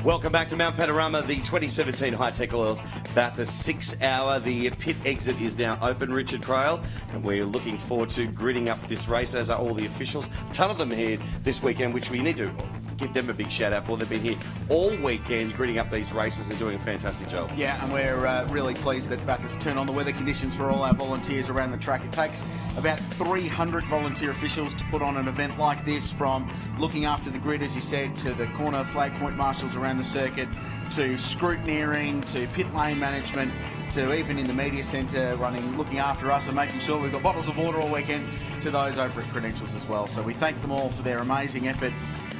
Welcome back to Mount Panorama, the 2017 Hi-Tec Oils Bathurst 6 hour. The pit exit is now open, Richard Crail, and we're looking forward to gritting up this race, as are all the officials. A ton of them here this weekend, which we need to give them a big shout out for. They've been here all weekend gritting up these races and doing a fantastic job. Yeah, and we're really pleased that Bathurst turned on the weather conditions for all our volunteers around the track. It takes about 300 volunteer officials to put on an event like this, from looking after the grid, as you said, to the corner flag point marshals around the circuit, to scrutineering, to pit lane management, to even in the media centre looking after us and making sure we've got bottles of water all weekend, to those over at Credentials as well. So we thank them all for their amazing effort.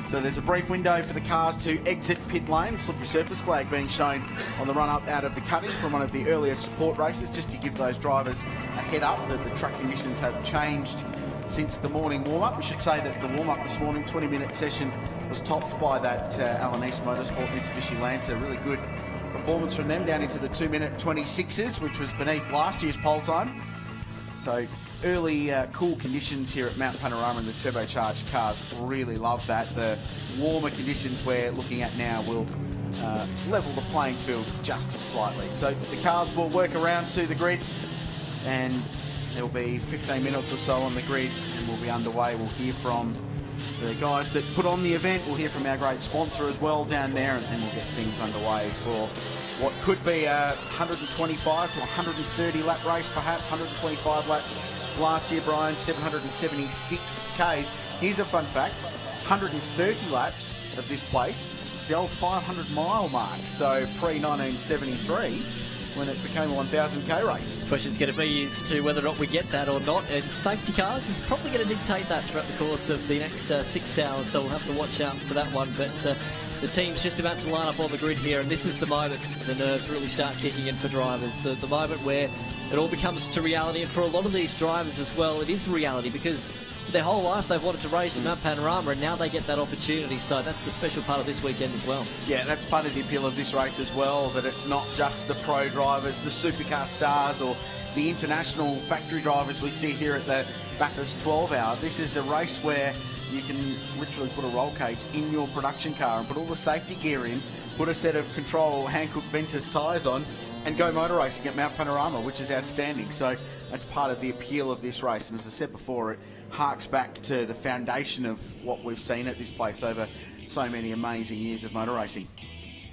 So there's a brief window for the cars to exit pit lane. Slippery surface flag being shown on the run up out of the cutting from one of the earlier support races, just to give those drivers a head up that the track conditions have changed since the morning warm-up. We should say that the warm-up this morning, 20-minute session, was topped by that Alan East Motorsport Mitsubishi Lancer. Really good performance from them, down into the 2-minute 26s, which was beneath last year's pole time. So early cool conditions here at Mount Panorama, and the turbocharged cars really love that. The warmer conditions we're looking at now will level the playing field just slightly. So the cars will work around to the grid, and there'll be 15 minutes or so on the grid, and we'll be underway. We'll hear from the guys that put on the event. We'll hear from our great sponsor as well down there, and then we'll get things underway for what could be a 125 to 130 lap race, perhaps 125 laps. Last year, Brian, 776 Ks. Here's a fun fact: 130 laps of this place. It's the old 500-mile mark. So pre-1973, when it became a 1,000k race. The question's going to be as to whether or not we get that or not, and safety cars is probably going to dictate that throughout the course of the next 6 hours, so we'll have to watch out for that one. But the team's just about to line up on the grid here, and this is the moment the nerves really start kicking in for drivers, the moment where it all becomes to reality. And for a lot of these drivers as well, it is reality, because for their whole life they've wanted to race at Mount Panorama, and now they get that opportunity. So that's the special part of this weekend as well. Yeah, that's part of the appeal of this race as well, that it's not just the pro drivers, the supercar stars, or the international factory drivers we see here at the Bathurst 12 hour. This is a race where you can literally put a roll cage in your production car and put all the safety gear in, put a set of control Hankook Ventus tyres on, and go motor racing at Mount Panorama, which is outstanding. So that's part of the appeal of this race, and as I said before, it harks back to the foundation of what we've seen at this place over so many amazing years of motor racing.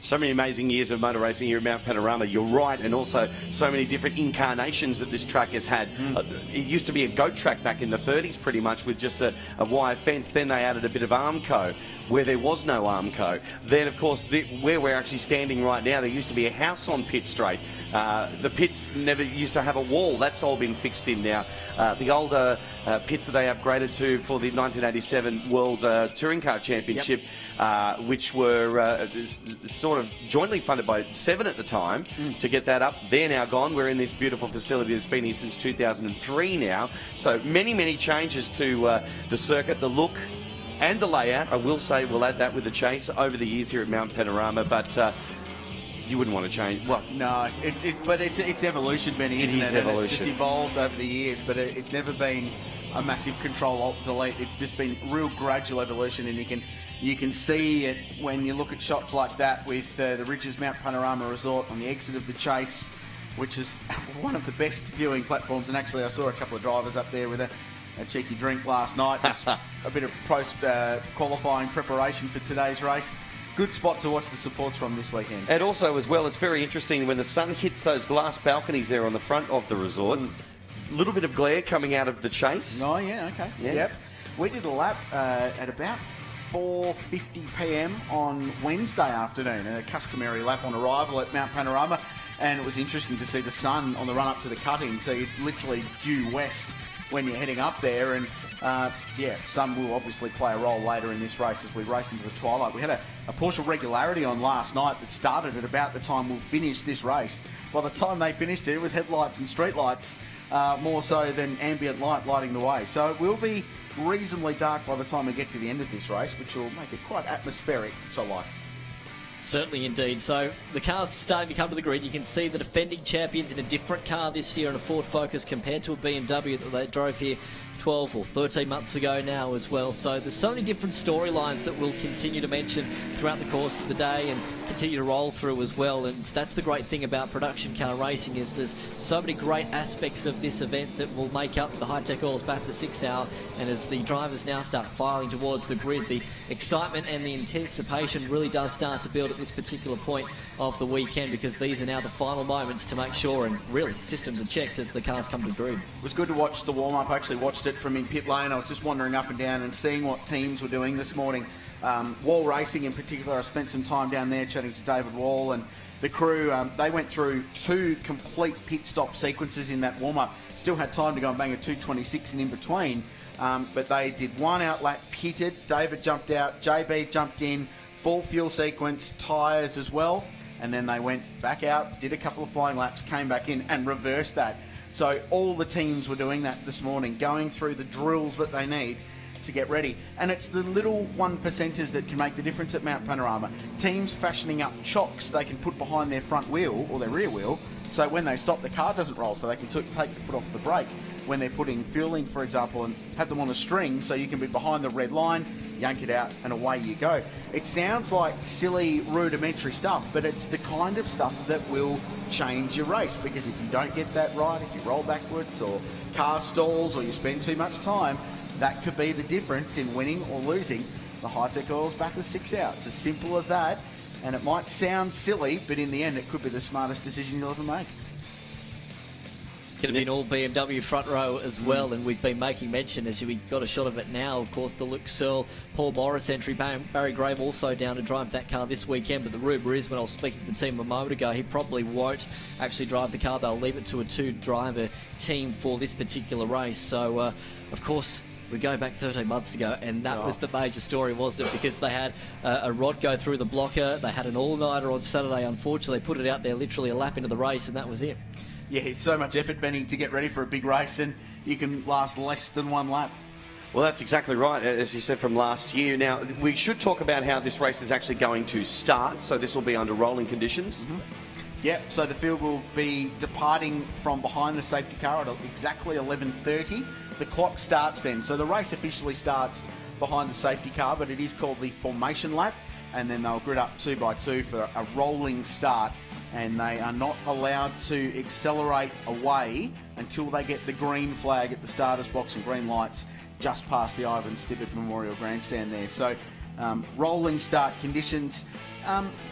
So many amazing years of motor racing here at Mount Panorama, you're right, and also so many different incarnations that this track has had. It used to be a goat track back in the 30s pretty much, with just a wire fence. Then they added a bit of Armco where there was no Armco. Then of course where we're actually standing right now, there used to be a house on Pitt Straight. The pits never used to have a wall. That's all been fixed in now. The older pits that they upgraded to for the 1987 World Touring Car Championship, which were sort of jointly funded by Seven at the time to get that up. They're now gone. We're in this beautiful facility that's been here since 2003 now. So many changes to the circuit, the look and the layout. I will say we'll add that with the chase over the years here at Mount Panorama, but you wouldn't want to change. Well, no, but it's evolution, Benny, isn't it? It is evolution. It's just evolved over the years, but it's never been a massive Control-Alt-Delete. It's just been real gradual evolution, and you can see it when you look at shots like that with the Ridges Mount Panorama Resort on the exit of the chase, which is one of the best viewing platforms. And actually, I saw a couple of drivers up there with a cheeky drink last night. Just a bit of post-qualifying preparation for today's race. Good spot to watch the supports from this weekend. And also as well, it's very interesting when the sun hits those glass balconies there on the front of the resort. A little bit of glare coming out of the chase. Oh, yeah, okay. Yeah. Yep. We did a lap at about 4:50 p.m. on Wednesday afternoon, a customary lap on arrival at Mount Panorama, and it was interesting to see the sun on the run up to the cutting, so you're literally due west when you're heading up there, and sun will obviously play a role later in this race as we race into the twilight. We had a partial regularity on last night that started at about the time we'll finish this race. By the time they finished it was headlights and street lights, more so than ambient light lighting the way. So it will be reasonably dark by the time we get to the end of this race, which will make it quite atmospheric, which I like. Certainly indeed. So the cars starting to come to the grid. You can see the defending champions in a different car this year, in a Ford Focus, compared to a BMW that they drove here 12 or 13 months ago now as well. So there's so many different storylines that we'll continue to mention throughout the course of the day and continue to roll through as well. And that's the great thing about production car racing, is there's so many great aspects of this event that will make up the Hi-Tec Oils Bathurst 6 Hour. And as the drivers now start filing towards the grid, the excitement and the anticipation really does start to build at this particular point of the weekend, because these are now the final moments to make sure, and really systems are checked as the cars come to the grid. It was good to watch the warm-up. I actually watched it from in pit lane. I was just wandering up and down and seeing what teams were doing this morning. Wall Racing in particular, I spent some time down there chatting to David Wall and the crew. They went through 2 complete pit stop sequences in that warm-up. Still had time to go and bang a 2:26 in between, but they did 1 outlap, pitted. David jumped out, JB jumped in, full fuel sequence, tyres as well, and then they went back out, did a couple of flying laps, came back in and reversed that. So all the teams were doing that this morning, going through the drills that they need to get ready. And it's the little 1%ers that can make the difference at Mount Panorama. Teams fashioning up chocks they can put behind their front wheel or their rear wheel, so when they stop the car doesn't roll, so they can take the foot off the brake when they're putting fuel in, for example, and have them on a string so you can be behind the red line, yank it out and away you go. It sounds like silly rudimentary stuff, but it's the kind of stuff that will change your race, because if you don't get that right, if you roll backwards or car stalls or you spend too much time, that could be the difference in winning or losing the Hi-Tec Oils Bathurst 6 Hour. It's as simple as that, and it might sound silly, but in the end it could be the smartest decision you'll ever make. It's going to be an all BMW front row as well, and we've been making mention, as we got a shot of it now, of course, the Luke Searle, Paul Morris entry. Barry Graham also down to drive that car this weekend, but the rumour is, when I was speaking to the team a moment ago, he probably won't actually drive the car. They'll leave it to a 2-driver team for this particular race. So, of course, we go back 13 months ago, and that was the major story, wasn't it? Because they had a rod go through the blocker. They had an all-nighter on Saturday. Unfortunately, they put it out there literally a lap into the race, and that was it. Yeah, it's so much effort, Benny, to get ready for a big race, and you can last less than 1 lap. Well, that's exactly right, as you said, from last year. Now, we should talk about how this race is actually going to start. So this will be under rolling conditions. Mm-hmm. Yep, so the field will be departing from behind the safety car at exactly 11:30. The clock starts then. So the race officially starts behind the safety car, but it is called the formation lap, and then they'll grid up 2 by 2 for a rolling start, and they are not allowed to accelerate away until they get the green flag at the starter's box and green lights just past the Ivan Stibbett Memorial Grandstand there. So rolling start conditions.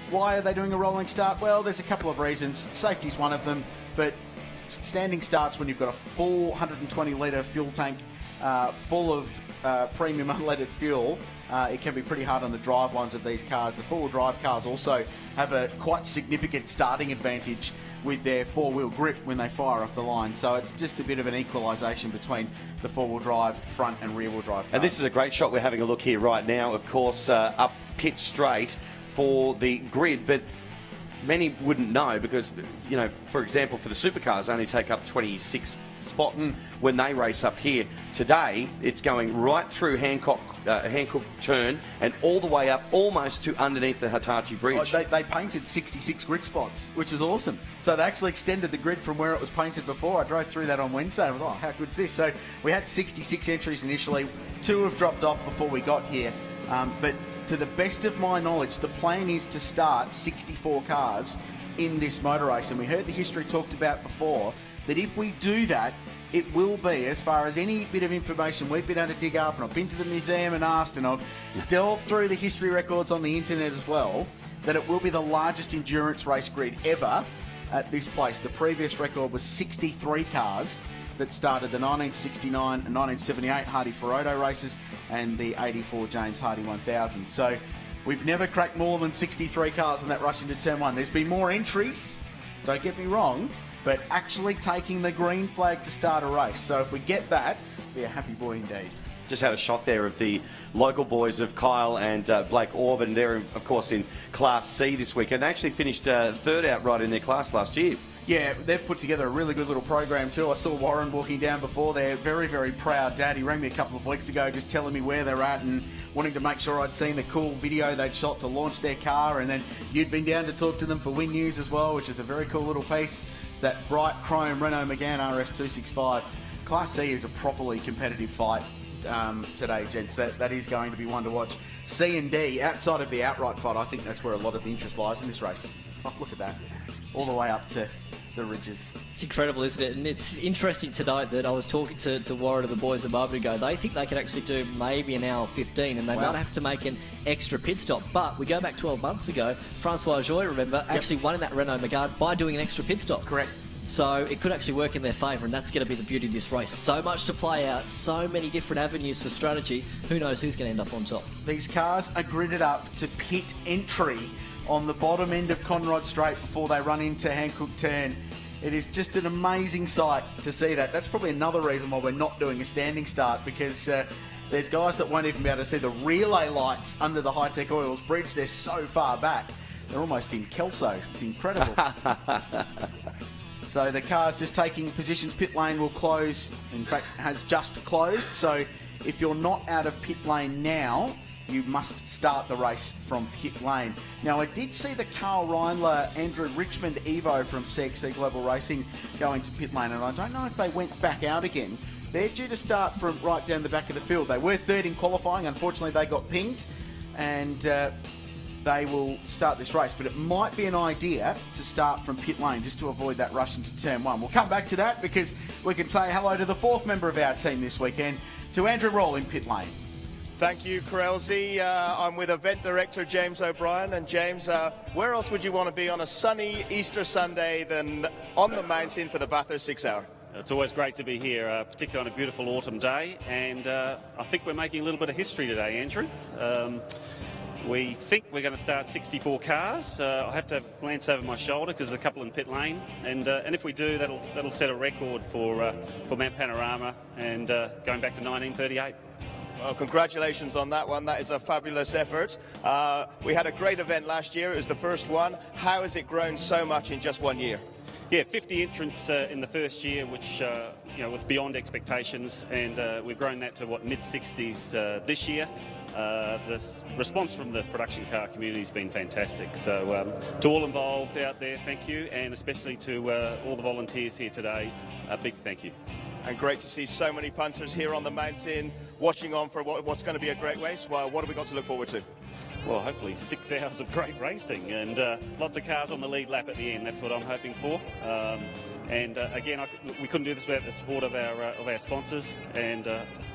Why are they doing a rolling start? Well, there's a couple of reasons. Safety's one of them, but standing starts when you've got a full 120 litre fuel tank full of premium unleaded fuel. It can be pretty hard on the drive lines of these cars. The four-wheel drive cars also have a quite significant starting advantage with their four-wheel grip when they fire off the line. So it's just a bit of an equalisation between the four-wheel drive front and rear-wheel drive cars. And this is a great shot. We're having a look here right now, of course, up pit straight for the grid, but many wouldn't know because, you know, for example, for the supercars, only take up 26 spots when they race up here. Today, it's going right through Hancock turn and all the way up almost to underneath the Hitachi Bridge. They painted 66 grid spots, which is awesome. So they actually extended the grid from where it was painted before. I drove through that on Wednesday. I was like, oh, how good is this? So we had 66 entries initially. 2 have dropped off before we got here. But to the best of my knowledge, the plan is to start 64 cars in this motor race. And we heard the history talked about before, that if we do that, it will be, as far as any bit of information we've been able to dig up, and I've been to the museum and asked, and I've delved through the history records on the internet as well, that it will be the largest endurance race grid ever at this place. The previous record was 63 cars that started the 1969 and 1978 Hardy Ferodo races and the 84 James Hardy 1000. So we've never cracked more than 63 cars in that rush into Turn 1. There's been more entries, don't get me wrong, but actually taking the green flag to start a race. So if we get that, be a happy boy indeed. Just had a shot there of the local boys of Kyle and Blake Orban. They're, of course, in Class C this weekend. They actually finished third outright in their class last year. Yeah, they've put together a really good little program too. I saw Warren walking down before. They're very, very proud. Dad, he rang me a couple of weeks ago just telling me where they're at and wanting to make sure I'd seen the cool video they'd shot to launch their car. And then you'd been down to talk to them for Win News as well, which is a very cool little piece. It's that bright chrome Renault Megane RS265 Class C is a properly competitive fight today, gents. That is going to be one to watch. C and D, outside of the outright fight, I think that's where a lot of the interest lies in this race. Oh, look at that. All the way up to the ridges. It's incredible, isn't it? And it's interesting to note that I was talking to Warren and the boys a moment ago. They think they could actually do maybe an hour 15, and they might have to make an extra pit stop. But we go back 12 months ago, Francois Joy, remember, actually won in that Renault Megane by doing an extra pit stop. Correct. So it could actually work in their favour, and that's going to be the beauty of this race. So much to play out, so many different avenues for strategy. Who knows who's going to end up on top? These cars are gridded up to pit entry on the bottom end of Conrod Straight before they run into Hancock Turn. It is just an amazing sight to see that. That's probably another reason why we're not doing a standing start, because there's guys that won't even be able to see the relay lights under the Hi-Tec Oils bridge. They're so far back. They're almost in Kelso. It's incredible. So the car's just taking positions. Pit lane will close. In fact, has just closed. So if you're not out of pit lane now, you must start the race from pit lane. Now, I did see the Carl Reindler, Andrew Richmond Evo from CXC Global Racing going to pit lane, and I don't know if they went back out again. They're due to start from right down the back of the field. They were third in qualifying. Unfortunately, they got pinged, and they will start this race. But it might be an idea to start from pit lane just to avoid that rush into turn one. We'll come back to that because we can say hello to the fourth member of our team this weekend, to Andrew Roll in pit lane. Thank you, Corelzi. I'm with event director James O'Brien. And James, where else would you want to be on a sunny Easter Sunday than on the mountain for the Bathurst 6 Hour? It's always great to be here, particularly on a beautiful autumn day. And I think we're making a little bit of history today, Andrew. We think we're going to start 64 cars. I have to glance over my shoulder because there's a couple in pit lane, and if we do, that'll set a record for Mount Panorama and going back to 1938. Well, congratulations on that one. That is a fabulous effort. We had a great event last year. It was the first one. How has it grown so much in just 1 year? Yeah, 50 entrants in the first year, which was beyond expectations, and we've grown that to mid-60s this year. The response from the production car community has been fantastic. So to all involved out there, thank you, and especially to all the volunteers here today, a big thank you. And great to see so many punters here on the mountain watching on for what's going to be a great race. Well, what have we got to look forward to? Well, hopefully 6 hours of great racing and lots of cars on the lead lap at the end. That's what I'm hoping for. Again, we couldn't do this without the support of our sponsors, and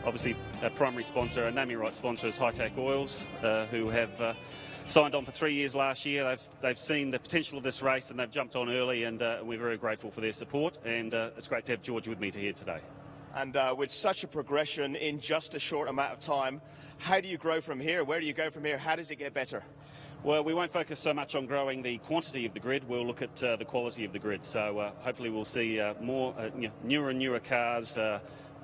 obviously our primary sponsor, our naming right sponsor, is Hi-Tec Oils, who have signed on for 3 years last year. They've seen the potential of this race and they've jumped on early, and we're very grateful for their support. And it's great to have George with me here today. And with such a progression in just a short amount of time, how do you grow from here? Where do you go from here? How does it get better? Well, we won't focus so much on growing the quantity of the grid. We'll look at the quality of the grid. So hopefully we'll see more newer and newer cars,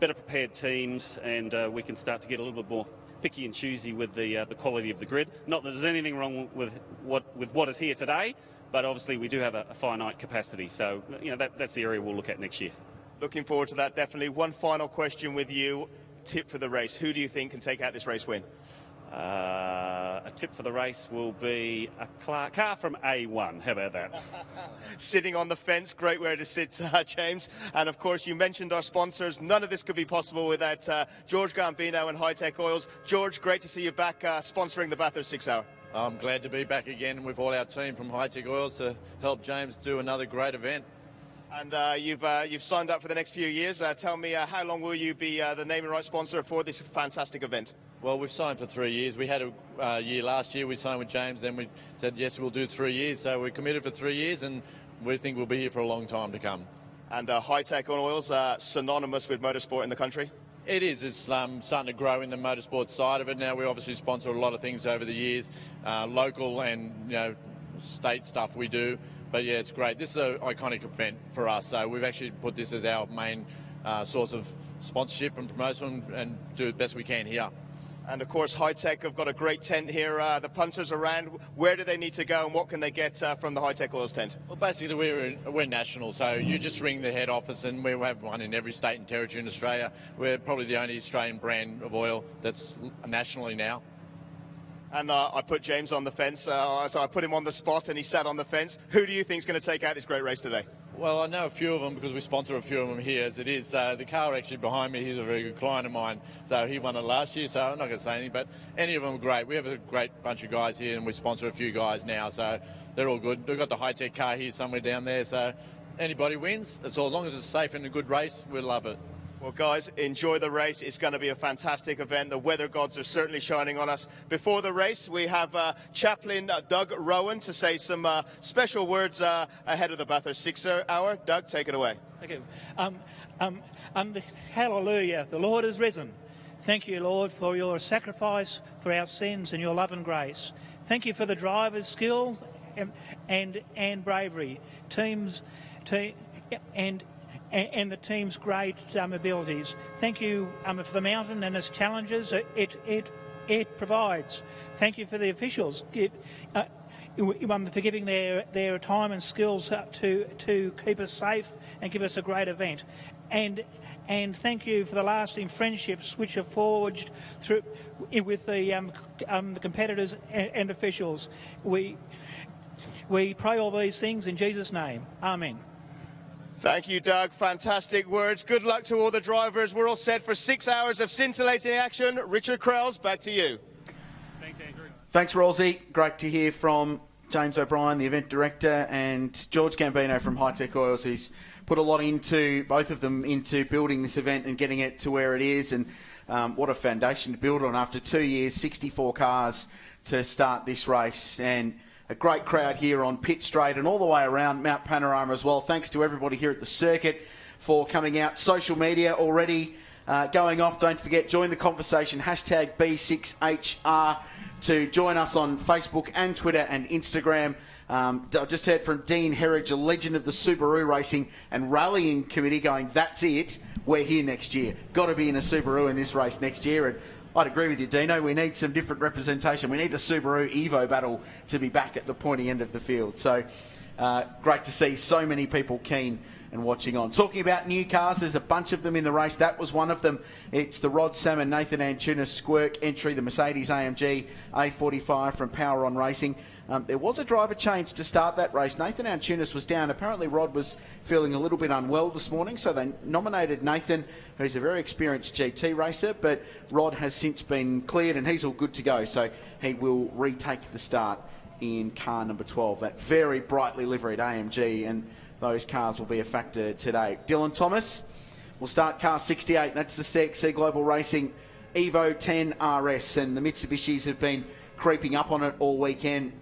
better prepared teams, and we can start to get a little bit more picky and choosy with the quality of the grid. Not that there's anything wrong with what is here today, but obviously we do have a finite capacity. So that's the area we'll look at next year. Looking forward to that, definitely. One final question with you. Tip for the race. Who do you think can take out this race win? A tip for the race will be a car from A1. How about that? Sitting on the fence, great way to sit, James. And of course, you mentioned our sponsors. None of this could be possible without George Gambino and Hi-Tec Oils. George, great to see you back sponsoring the Bathurst 6 Hour. I'm glad to be back again with all our team from Hi-Tec Oils to help James do another great event. And you've signed up for the next few years. Tell me, how long will you be the naming right sponsor for this fantastic event? Well, we've signed for 3 years. We had a year last year. We signed with James. Then we said, yes, we'll do 3 years. So we're committed for 3 years, and we think we'll be here for a long time to come. And Hi-Tec Oils are synonymous with motorsport in the country? It is. It's starting to grow in the motorsport side of it now. We obviously sponsor a lot of things over the years, local and state stuff we do. But yeah, it's great. This is an iconic event for us. So we've actually put this as our main source of sponsorship and promotion, and do the best we can here. And of course, Hi-Tec have got a great tent here. The punters around, where do they need to go and what can they get from the Hi-Tec Oils tent? Well, basically, we're national, so you just ring the head office, and we have one in every state and territory in Australia. We're probably the only Australian brand of oil that's nationally now. And I put James on the fence, so I put him on the spot and he sat on the fence. Who do you think is going to take out this great race today? Well, I know a few of them because we sponsor a few of them here as it is. The car actually behind me, he's a very good client of mine. So he won it last year, so I'm not going to say anything. But any of them are great. We have a great bunch of guys here and we sponsor a few guys now, so they're all good. We've got the Hi-Tec car here somewhere down there, so anybody wins. As long as it's safe and a good race, we'll love it. Well, guys, enjoy the race. It's going to be a fantastic event. The weather gods are certainly shining on us. Before the race, we have chaplain Doug Rowan to say some special words ahead of the Bathurst 6 hour. Doug, take it away. Thank you. Hallelujah. The Lord is risen. Thank you, Lord, for your sacrifice for our sins and your love and grace. Thank you for the driver's skill and bravery, and the team's great abilities. Thank you for the mountain and its challenges it provides. Thank you for the officials for giving their time and skills to keep us safe and give us a great event. And thank you for the lasting friendships which are forged through with the competitors and officials. We pray all these things in Jesus' name. Amen. Thank you, Doug. Fantastic words. Good luck to all the drivers. We're all set for 6 hours of scintillating action. Richard Krells, back to you. Thanks, Andrew. Thanks, Rosie. Great to hear from James O'Brien, the event director, and George Gambino from Hi-Tec Oils, who's put a lot into, both of them, into building this event and getting it to where it is. And what a foundation to build on after 2 years, 64 cars to start this race. And a great crowd here on Pitt Straight and all the way around Mount Panorama as well. Thanks to everybody here at the circuit for coming out. Social media already going off. Don't forget, join the conversation, hashtag B6HR, to join us on Facebook and Twitter and Instagram. I just heard from Dean Herridge, a legend of the Subaru racing and rallying committee, going, that's it, we're here next year. Got to be in a Subaru in this race next year. And I'd agree with you, Dino. We need some different representation. We need the Subaru Evo battle to be back at the pointy end of the field. So great to see so many people keen and watching on. Talking about new cars, there's a bunch of them in the race. That was one of them. It's the Rod Salmon, Nathan Antunes Squirk entry, the Mercedes AMG A45 from Power On Racing. There was a driver change to start that race. Nathan Antunes was down. Apparently Rod was feeling a little bit unwell this morning, so they nominated Nathan, who's a very experienced GT racer, but Rod has since been cleared and he's all good to go, so he will retake the start in car number 12, that very brightly liveried AMG, and those cars will be a factor today. Dylan Thomas will start car 68. That's the CXC Global Racing Evo 10 RS, and the Mitsubishis have been creeping up on it all weekend.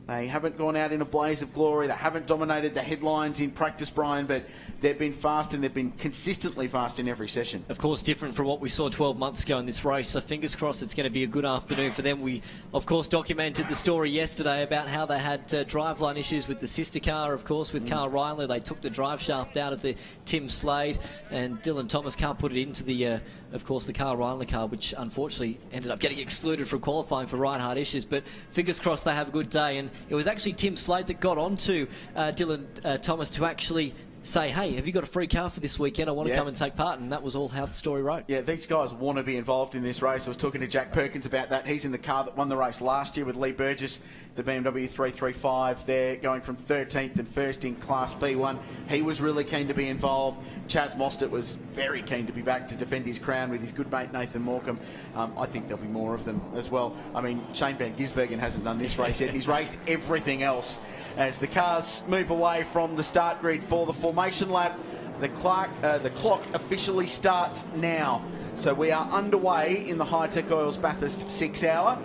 They haven't gone out in a blaze of glory. They haven't dominated the headlines in practice, Brian, but they've been fast and they've been consistently fast in every session. Of course, different from what we saw 12 months ago in this race, so fingers crossed it's going to be a good afternoon for them. We, of course, documented the story yesterday about how they had driveline issues with the sister car, of course, with Carl Reilly. They took the drive shaft out of the Tim Slade, and Dylan Thomas can't put it into the, of course, the Carl Reilly car, which unfortunately ended up getting excluded from qualifying for Reinhardt issues. But fingers crossed they have a good day, and it was actually Tim Slade that got onto Dylan Thomas to actually say, hey, have you got a free car for this weekend? I want to come and take part. And that was all how the story wrote. Yeah, these guys want to be involved in this race. I was talking to Jack Perkins about that. He's in the car that won the race last year with Lee Burgess, the BMW 335. They're going from 13th and 1st in Class B1. He was really keen to be involved. Chaz Mostert was very keen to be back to defend his crown with his good mate Nathan Morecambe. I think there'll be more of them as well. I mean, Shane Van Gisbergen hasn't done this race yet. He's raced everything else. As the cars move away from the start grid for the formation lap, the clock officially starts now. So we are underway in the Hi-Tec Oils Bathurst 6 hour.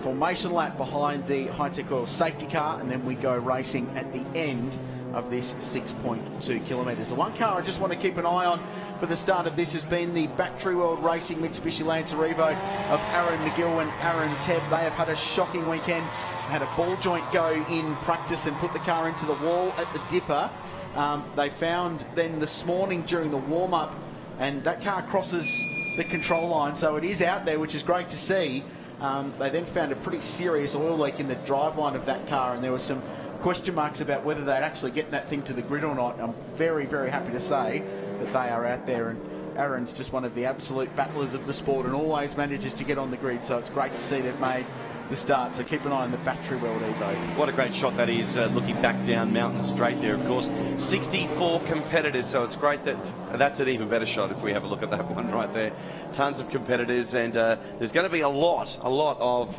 Formation lap behind the Hi-Tec Oils safety car, and then we go racing at the end of this 6.2 kilometres. The one car I just want to keep an eye on for the start of this has been the Battery World Racing Mitsubishi Lancer Evo of Aaron McGill and Aaron Tebb. They have had a shocking weekend. Had a ball joint go in practice and put the car into the wall at the dipper. They found then this morning during the warm-up, and that car crosses the control line, so it is out there, which is great to see. They then found a pretty serious oil leak in the driveline of that car, and there were some question marks about whether they'd actually get that thing to the grid or not. I'm very, very happy to say that they are out there, and Aaron's just one of the absolute battlers of the sport and always manages to get on the grid, so it's great to see they've made the start. So keep an eye on the Battery World Evo. What a great shot that is, looking back down Mountain Straight there, of course. 64 competitors, so it's great that's an even better shot if we have a look at that one right there. Tons of competitors, and there's going to be a lot of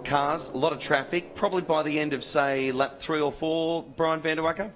cars, a lot of traffic, probably by the end of, say, lap 3 or 4, Brian van der Wacker?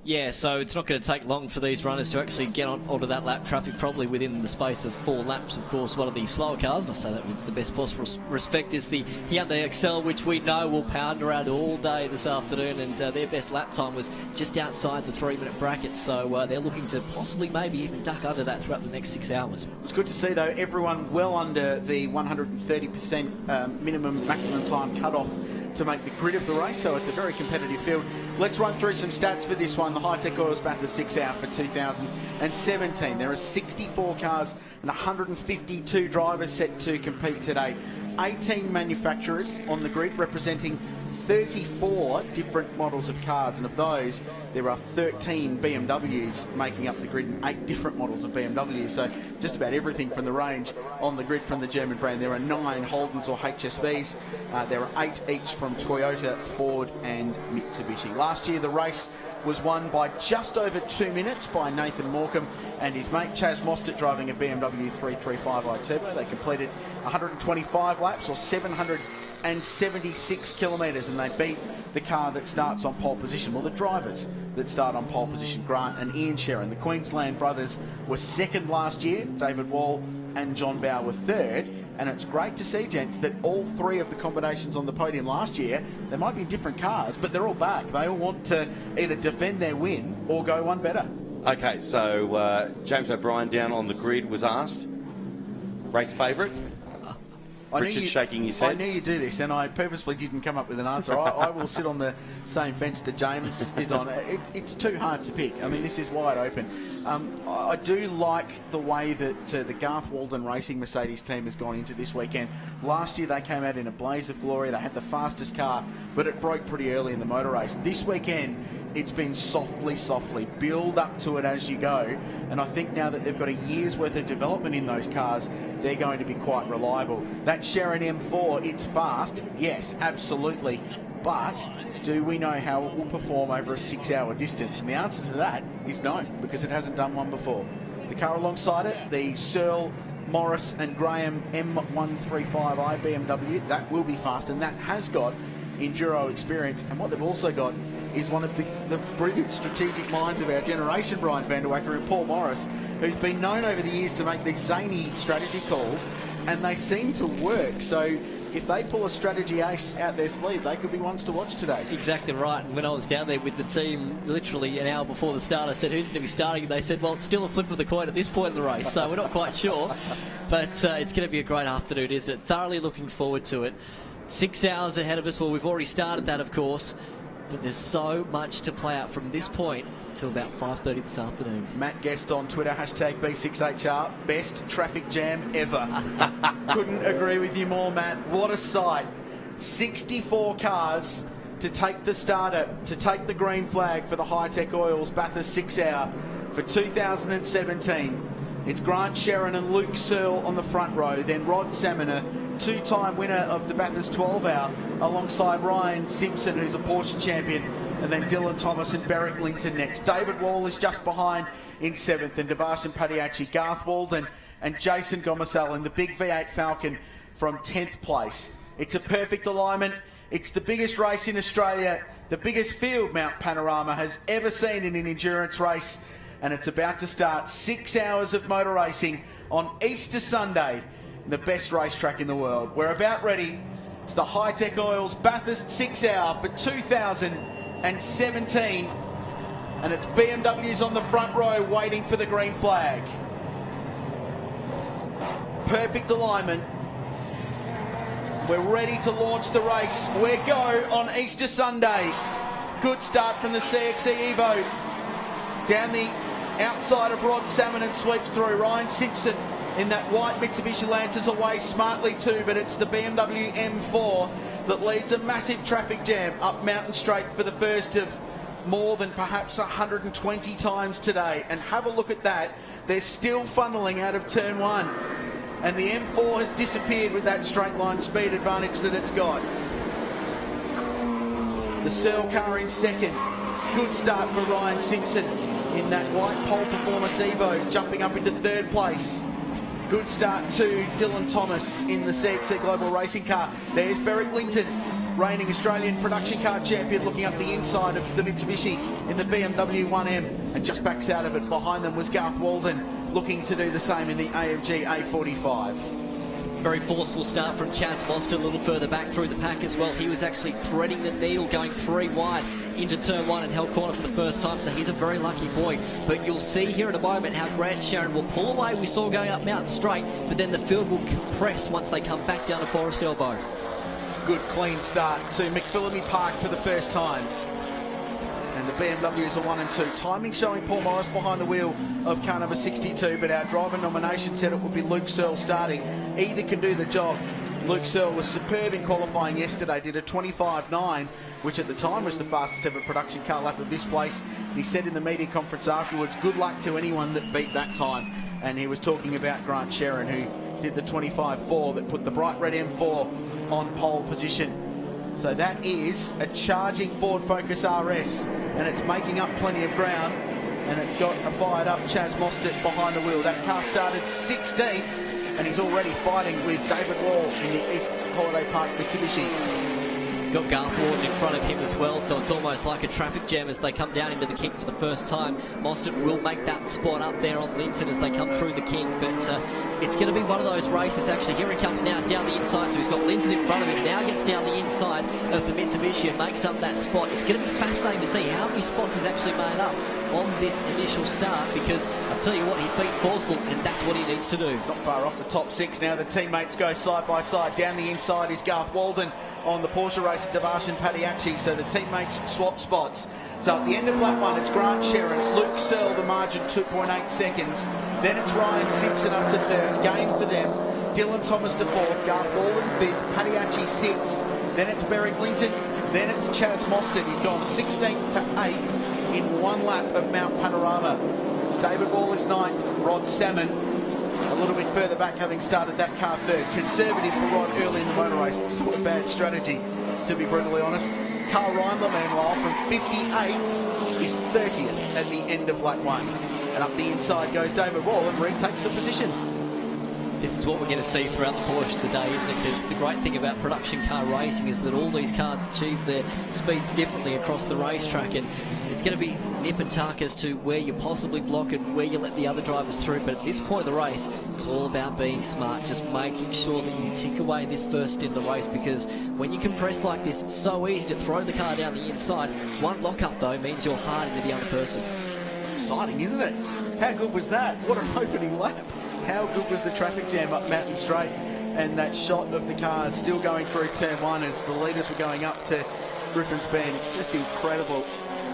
Yeah, so it's not going to take long for these runners to actually get onto that lap traffic, probably within the space of 4 laps. Of course, one of the slower cars, and I say that with the best possible respect, is the Hyundai Excel, which we know will pound around all day this afternoon, and their best lap time was just outside the 3-minute bracket, so they're looking to possibly maybe even duck under that throughout the next 6 hours. It's good to see, though, everyone well under the 130% minimum maximum time cut-off to make the grid of the race, so it's a very competitive field. Let's run through some stats for this one. The Hi-Tec Oils Bathurst 6 Hour for 2017. There are 64 cars and 152 drivers set to compete today. 18 manufacturers on the grid representing 34 different models of cars, and of those there are 13 BMWs making up the grid and 8 different models of BMWs, so just about everything from the range on the grid from the German brand. There are 9 Holdens or HSVs, there are 8 each from Toyota, Ford and Mitsubishi. Last year the race was won by just over 2 minutes by Nathan Morecambe and his mate Chaz Mostert driving a BMW 335i Turbo. They completed 125 laps or 776 kilometres, and they beat the car that starts on pole position, well, the drivers that start on pole position, Grant and Ian Sherrin. The Queensland brothers were second last year, David Wall and John Bowe were third, and it's great to see, gents, that all 3 of the combinations on the podium last year, they might be in different cars, but they're all back. They all want to either defend their win or go one better. Okay, so James O'Brien down on the grid was asked, race favourite? Richard shaking his head. I knew you'd do this, and I purposefully didn't come up with an answer. I will sit on the same fence that James is on. It's too hard to pick. I mean, this is wide open. I do like the way that the Garth Walden Racing Mercedes team has gone into this weekend. Last year they came out in a blaze of glory. They had the fastest car, but it broke pretty early in the motor race. This weekend, it's been softly build up to it as you go, and I think now that they've got a year's worth of development in those cars, they're going to be quite reliable. That Sherrin M4, it's fast, yes, absolutely, but do we know how it will perform over a 6-hour distance? And the answer to that is no, because it hasn't done one before. The car alongside it, the Searle, Morris and Graham M135i BMW, that will be fast, and that has got enduro experience. And what they've also got is one of the brilliant strategic minds of our generation, Brian van der Wacker, and Paul Morris, who's been known over the years to make these zany strategy calls, and they seem to work. So if they pull a strategy ace out their sleeve, they could be ones to watch today. Exactly right. And when I was down there with the team literally an hour before the start, I said, who's going to be starting? And they said, well, it's still a flip of the coin at this point in the race, so we're not quite sure. But it's going to be a great afternoon, isn't it? Thoroughly looking forward to it. 6 hours ahead of us. Well, we've already started that, of course, but there's so much to play out from this point until about 5:30 this afternoon. Matt Guest on Twitter, hashtag B6HR, best traffic jam ever. Couldn't agree with you more, Matt. What a sight. 64 cars to take the starter, to take the green flag for the Hi-Tec Oils Bathurst 6 Hour for 2017. It's Grant Sherrin and Luke Searle on the front row, then Rod Saminer, 2-time winner of the Bathurst 12 Hour, alongside Ryan Simpson, who's a Porsche champion, and then Dylan Thomas and Barrick Linton next. David Wall is just behind in 7th, and Devashan Padiachi, Garth Walden and Jason Gomersall in the big V8 Falcon from 10th place. It's a perfect alignment. It's the biggest race in Australia, the biggest field Mount Panorama has ever seen in an endurance race, and it's about to start. 6 hours of motor racing on Easter Sunday, the best racetrack in the world. We're about ready. It's the Hi-Tec Oils Bathurst 6 Hour for 2017, and it's BMWs on the front row waiting for the green flag. Perfect alignment. We're ready to launch the race. We're go on Easter Sunday. Good start from the CXC Evo. Down the outside of Rod Salmon and sweeps through. Ryan Simpson in that white Mitsubishi Lancers away smartly too, but it's the BMW M4 that leads a massive traffic jam up Mountain Straight for the first of more than perhaps 120 times today. And have a look at that. They're still funneling out of turn 1. and the M4 has disappeared with that straight line speed advantage that it's got. The Searle car in second. Good start for Ryan Simpson in that white pole performance Evo, jumping up into third place. Good start to Dylan Thomas in the CXC Global Racing car. There's Berwick Linton, reigning Australian production car champion, looking up the inside of the Mitsubishi in the BMW 1M and just backs out of it. Behind them was Garth Walden, looking to do the same in the AMG A45. Very forceful start from Chaz Monster, a little further back through the pack as well. He was actually threading the needle, going 3 wide into turn 1 and held corner for the first time, so he's a very lucky boy. But you'll see here in a moment how Grant Sharon will pull away. We saw going up Mountain Straight, but then the field will compress once they come back down to Forest Elbow. Good clean start to McPhillamy Park for the first time. And the BMWs are 1 and 2. Timing showing Paul Morris behind the wheel of car number 62, but our driver nomination said it would be Luke Searle starting. Either can do the job. Luke Searle was superb in qualifying yesterday, did a 25.9, which at the time was the fastest ever production car lap of this place. And he said in the media conference afterwards, good luck to anyone that beat that time. And he was talking about Grant Sharon, who did the 25.4 that put the bright red M4 on pole position. So that is a charging Ford Focus RS, and it's making up plenty of ground, and it's got a fired up Chaz Mostert behind the wheel. That car started 16th, and he's already fighting with David Wall in the East Holiday Park Mitsubishi. He's got Garth Warden in front of him as well, so it's almost like a traffic jam as they come down into the King for the first time. Mostert will make that spot up there on Linton as they come through the King, but it's going to be one of those races actually. Here he comes now down the inside, so he's got Linton in front of him, now gets down the inside of the Mitsubishi and makes up that spot. It's going to be fascinating to see how many spots he's actually made up on this initial start, because I'll tell you what, he's been forceful, and that's what he needs to do. He's not far off the top 6 now. The teammates go side by side. Down the inside is Garth Walden on the Porsche racer Devarshan Padiachi, so the teammates swap spots. So at the end of lap 1, it's Grant Sharon, Luke Searle, the margin 2.8 seconds. Then it's Ryan Simpson up to third, gain for them. Dylan Thomas to fourth, Garth Walden fifth, Padiachi sixth. Then it's Berwick Linton, then it's Chaz Mostert. He's gone 16th to 8th in 1 lap of Mount Panorama. David Wall is 9th, Rod Salmon a little bit further back, having started that car third. Conservative for Rod early in the motor race. It's not a bad strategy, to be brutally honest. Carl Reindler, meanwhile, from 58th is 30th at the end of lap 1. And up the inside goes David Wall and retakes the position. This is what we're going to see throughout the course of the day, isn't it? Because the great thing about production car racing is that all these cars achieve their speeds differently across the racetrack, and it's going to be nip and tuck as to where you possibly block and where you let the other drivers through. But at this point of the race, it's all about being smart, just making sure that you tick away this first stint of the race, because when you compress like this, it's so easy to throw the car down the inside. One lock-up, though, means you're hard into the other person. Exciting, isn't it? How good was that? What an opening lap. How good was the traffic jam up Mountain Straight, and that shot of the cars still going through turn 1 as the leaders were going up to Griffin's Bend. Just incredible.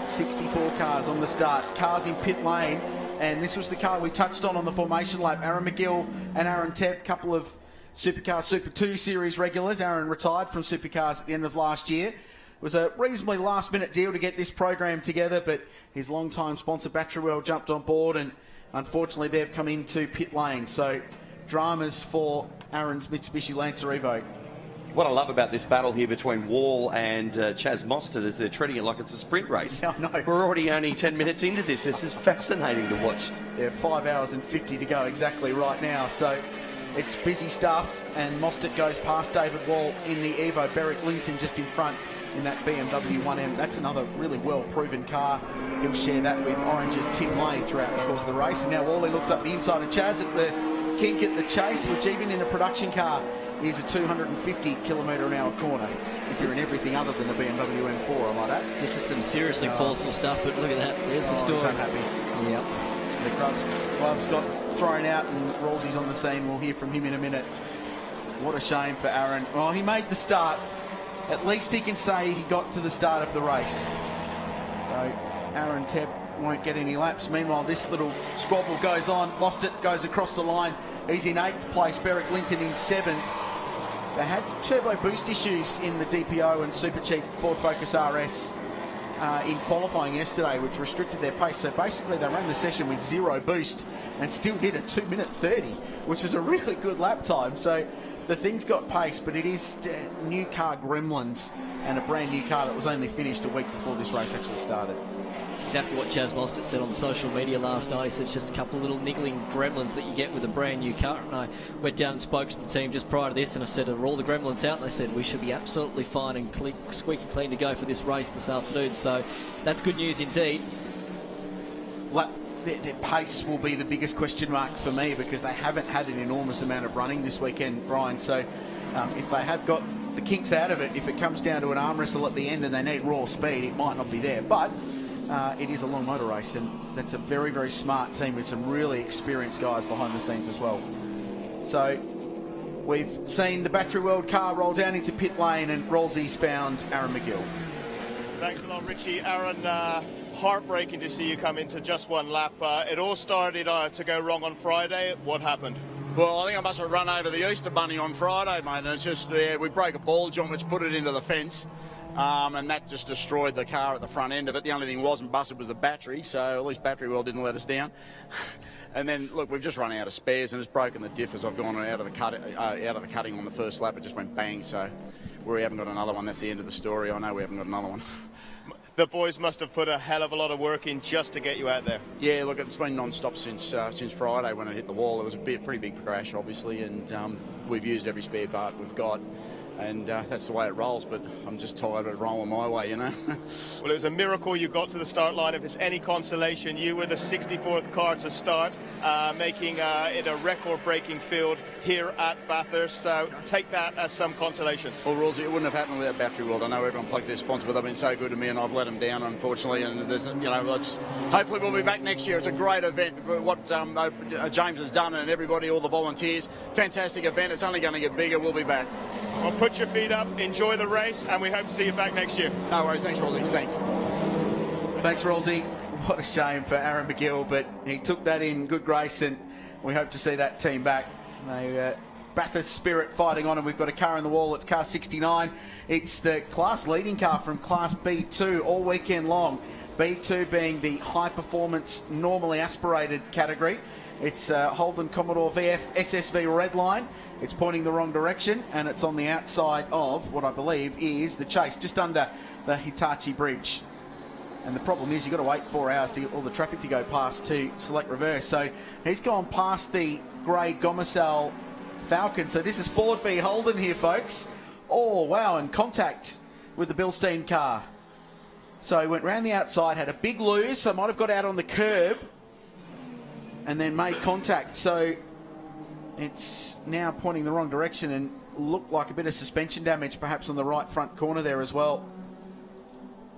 64 cars on the start. Cars in pit lane, and this was the car we touched on the formation lap. Aaron McGill and Aaron Tebb, couple of Supercar Super 2 Series regulars. Aaron retired from Supercars at the end of last year. It was a reasonably last-minute deal to get this program together, but his long-time sponsor Batterwell jumped on board, and unfortunately they've come into pit lane. So dramas for Aaron's Mitsubishi Lancer Evo. What I love about this battle here between Wall and Chaz Mostert is they're treating it like it's a sprint race. Yeah, I know. We're already only 10 minutes into this. This is fascinating to watch. Yeah, 5 hours and 50 to go exactly right now. So it's busy stuff, and Mostert goes past David Wall in the Evo. Berwick Linton just in front in that BMW 1M. That's another really well-proven car. He'll share that with Orange's Tim Lay throughout the course of the race. And now Wally looks up the inside of Chaz at the kink at the chase, which even in a production car is a 250 km/h corner if you're in everything other than a BMW M4, I might add. This is some seriously forceful stuff, but look at that. There's the story. He's unhappy. Yep. The gloves got thrown out, and Rawlsey's on the scene. We'll hear from him in a minute. What a shame for Aaron. Well, he made the start. At least he can say he got to the start of the race. So Aaron Tebb won't get any laps. Meanwhile, this little squabble goes on. Mostert goes across the line. He's in 8th place. Berwick Linton in 7th. They had turbo boost issues in the DPO and super cheap Ford Focus RS. in qualifying yesterday, which restricted their pace. So basically they ran the session with 0 boost and still did a 2-minute 30, which was a really good lap time. So the thing's got pace, but it is new car gremlins and a brand new car that was only finished a week before this race actually started. It's exactly what Chaz Mostert said on social media last night. He said it's just a couple of little niggling gremlins that you get with a brand new car. And I went down and spoke to the team just prior to this, and I said, are all the gremlins out? And they said we should be absolutely fine and squeaky clean to go for this race this afternoon. So that's good news indeed. Well, their pace will be the biggest question mark for me, because they haven't had an enormous amount of running this weekend, Brian. So if they have got the kinks out of it, if it comes down to an arm wrestle at the end and they need raw speed, it might not be there. But it is a long motor race, and that's a very, very smart team with some really experienced guys behind the scenes as well. So we've seen the Battery World car roll down into pit lane, and Rolsey's found Aaron McGill. Thanks a lot, Richie. Aaron, heartbreaking to see you come into just one lap. It all started to go wrong on Friday. What happened? Well, I think I must have run over the Easter Bunny on Friday, mate, and it's just, we broke a ball joint which put it into the fence. And that just destroyed the car at the front end of it. The only thing wasn't busted was the battery, so at least Battery World didn't let us down. And then, look, we've just run out of spares, and it's broken the diff as I've gone out of the cutting on the first lap. It just went bang, so we haven't got another one. That's the end of the story. I know we haven't got another one. The boys must have put a hell of a lot of work in just to get you out there. Yeah, look, it's been non-stop since Friday when it hit the wall. It was a pretty big crash, obviously, and we've used every spare part we've got. And that's the way it rolls, but I'm just tired of it rolling my way, you know. Well, it was a miracle you got to the start line. If it's any consolation, you were the 64th car to start, making it a record-breaking field here at Bathurst. So take that as some consolation. Well, Rosie, it wouldn't have happened without Battery World. I know everyone plugs their sponsor, but they've been so good to me, and I've let them down, unfortunately. And there's, hopefully we'll be back next year. It's a great event for what James has done, and everybody, all the volunteers. Fantastic event. It's only going to get bigger. We'll be back. Well, put your feet up, enjoy the race, and we hope to see you back next year. No worries. Thanks, Rosie. Thanks. Thanks, Rolsey. What a shame for Aaron McGill, but he took that in good grace, and we hope to see that team back. Bathurst spirit fighting on, and we've got a car in the wall. It's car 69. It's the class leading car from Class B2 all weekend long. B2 being the high-performance, normally aspirated category. It's Holden Commodore VF SSV Redline. It's pointing the wrong direction, and it's on the outside of what I believe is the Chase, just under the Hitachi Bridge. And the problem is you've got to wait 4 hours to get all the traffic to go past to select reverse. So he's gone past the grey Gomersal Falcon. So this is Ford v Holden here, folks. Oh, wow, and contact with the Bilstein car. So he went round the outside, had a big lose, so might have got out on the curb and then made contact. So it's now pointing the wrong direction and looked like a bit of suspension damage perhaps on the right front corner there as well.